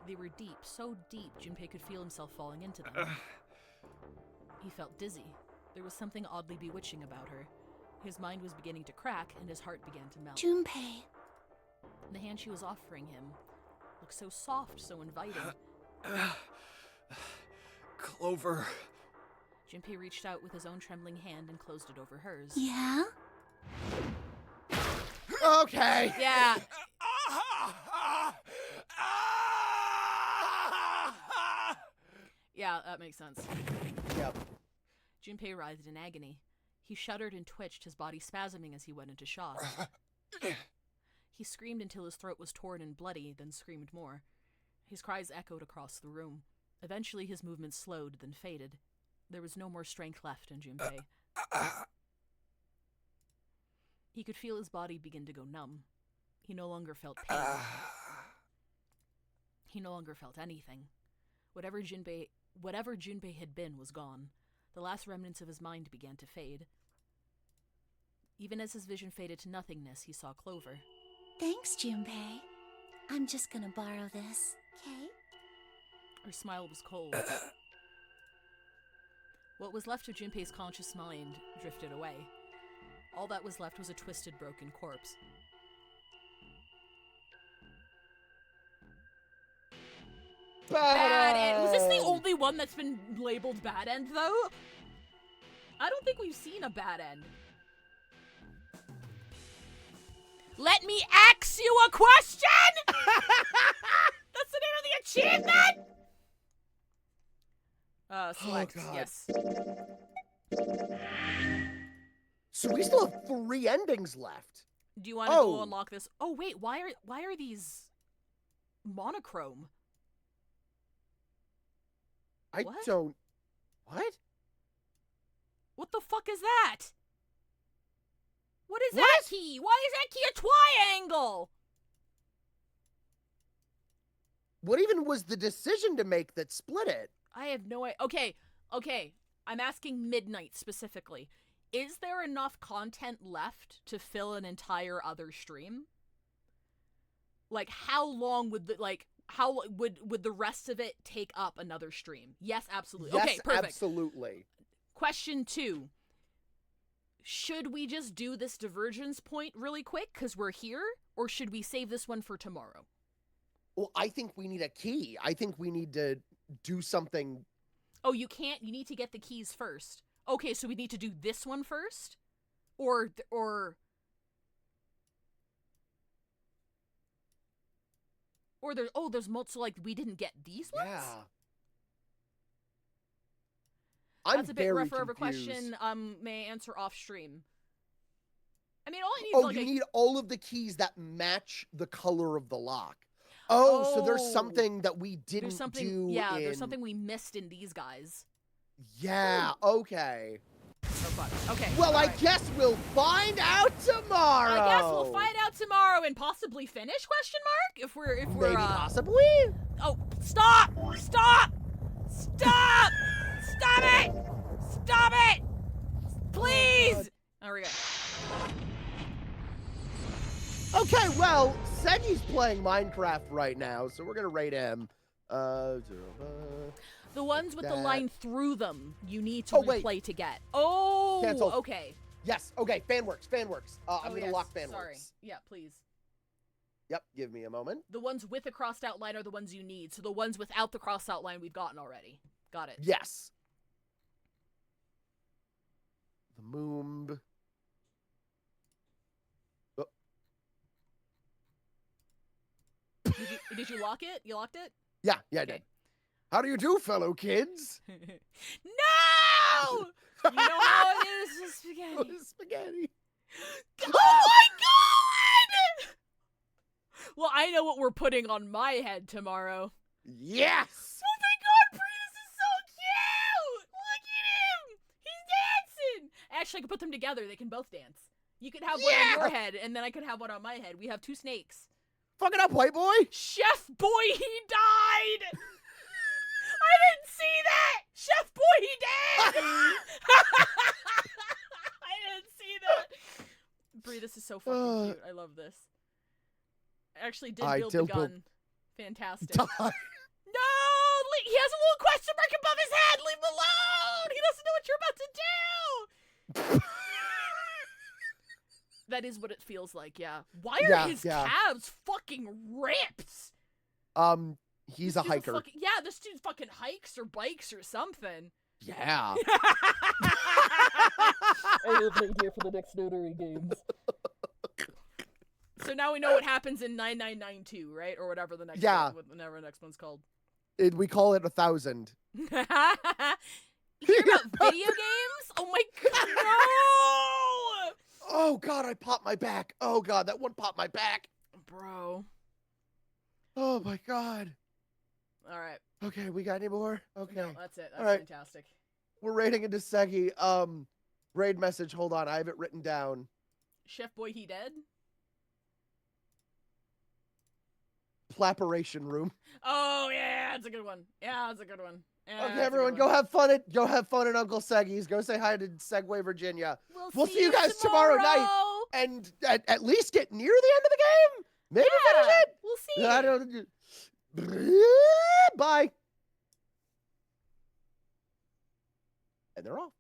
They were deep, so deep Junpei could feel himself falling into them. He felt dizzy. There was something oddly bewitching about her. His mind was beginning to crack, and his heart began to melt. Junpei. The hand she was offering him looked so soft, so inviting. Clover. Junpei reached out with his own trembling hand and closed it over hers. Yeah? Okay. Yeah. Yeah, that makes sense. Yep. Junpei writhed in agony. He shuddered and twitched, his body spasming as he went into shock. He screamed until his throat was torn and bloody, then screamed more. His cries echoed across the room. Eventually his movements slowed, then faded. There was no more strength left in Junpei. He could feel his body begin to go numb. He no longer felt pain. He no longer felt anything. Whatever Junpei had been was gone. The last remnants of his mind began to fade. Even as his vision faded to nothingness, he saw Clover. Thanks, Junpei. I'm just gonna borrow this, okay? Her smile was cold. What was left of Junpei's conscious mind drifted away. All that was left was a twisted, broken corpse. Bad end. Was this the only one that's been labeled bad end, though? I don't think we've seen a bad end. Let me ask you a question! That's the name of the achievement! Select, God. yes. So we still have 3 endings left. Do you want to go unlock this? Oh wait, why are these monochrome? I What? don't... What? What the fuck is that? What is What? that key? Why is that key a triangle? What even was the decision to make that split it? I have no idea. Okay. I'm asking Midnight specifically. Is there enough content left to fill an entire other stream? Like, how long would how would the rest of it take up another stream? Yes, absolutely. Yes, okay, perfect. absolutely. Question 2. Should we just do this divergence point really quick because we're here? Or should we save this one for tomorrow? Well, I think we need a key. I think we need to do something. Oh, you can't? You need to get the keys first. Okay, so we need to do this one first? Or there's multiple, like, we didn't get these ones? Yeah. That's a bit very rougher of a confused. question. May I answer off stream? I mean, all I need Oh, is like you a... need all of the keys that match the color of the lock. Oh, so there's something that we didn't there's something, do. Yeah, in... there's something we missed in these guys. Yeah. Okay. Oh fuck. Okay. Well, I guess we'll find out tomorrow. I guess we'll find out tomorrow and possibly finish? Question mark. If we're Maybe possibly. Oh, stop! Stop! Stop! Stop it! Stop it! Please! There we go. Okay, well, Segi's playing Minecraft right now, so we're gonna rate him. The ones with the that. line through them, you need to wait. replay to get. Oh, Cancel. okay. Yes. Okay. Fan works. I'm gonna yes, lock fan sorry. works. Yeah, please. Yep. Give me a moment. The ones with a crossed out line are the ones you need. So the ones without the crossed out line we've gotten already. Got it. Yes. The Moomb. Oh. Did you lock it? You locked it? Yeah, I did. How do you do, fellow kids? No! You know how it is with spaghetti. Spaghetti. Oh my god! Well, I know what we're putting on my head tomorrow. Yes! Oh my god, Prius is so cute! Look at him! He's dancing! Actually, I could put them together. They can both dance. You could have one on your head, and then I could have one on my head. We have 2 snakes. Fuck it up, white boy! Chef Boy, he died! I didn't see that! Chef Boy, he dead! I didn't see that! Brie, this is so fucking cute. I love this. I actually did build the gun. Fantastic. Die. No! He has a little question mark above his head! Leave him alone! He doesn't know what you're about to do! That is what it feels like, yeah. Why are his calves fucking ripped? He's a hiker. This dude fucking hikes or bikes or something. Yeah. I have an idea for the next notary games. So now we know what happens in 9992, right? Or whatever the next whatever the next one's called. We call it 1,000. You hear about video games? Oh my god, no! Oh god, I popped my back. Oh god, that one popped my back. Bro. Oh my god. Alright. Okay, we got any more? Okay. No, that's it. That's all right. fantastic. We're rating into Segi. Raid message, hold on, I have it written down. Chef Boy, he dead? Plaparation room. Oh yeah, that's a good one. Yeah, that's a good one. Yeah, Okay, everyone, go have fun at Uncle Seggy's. Go say hi to Segway, Virginia. We'll see you guys tomorrow night, and at least get near the end of the game. Maybe finish it. We'll see. I don't. Bye. And they're off.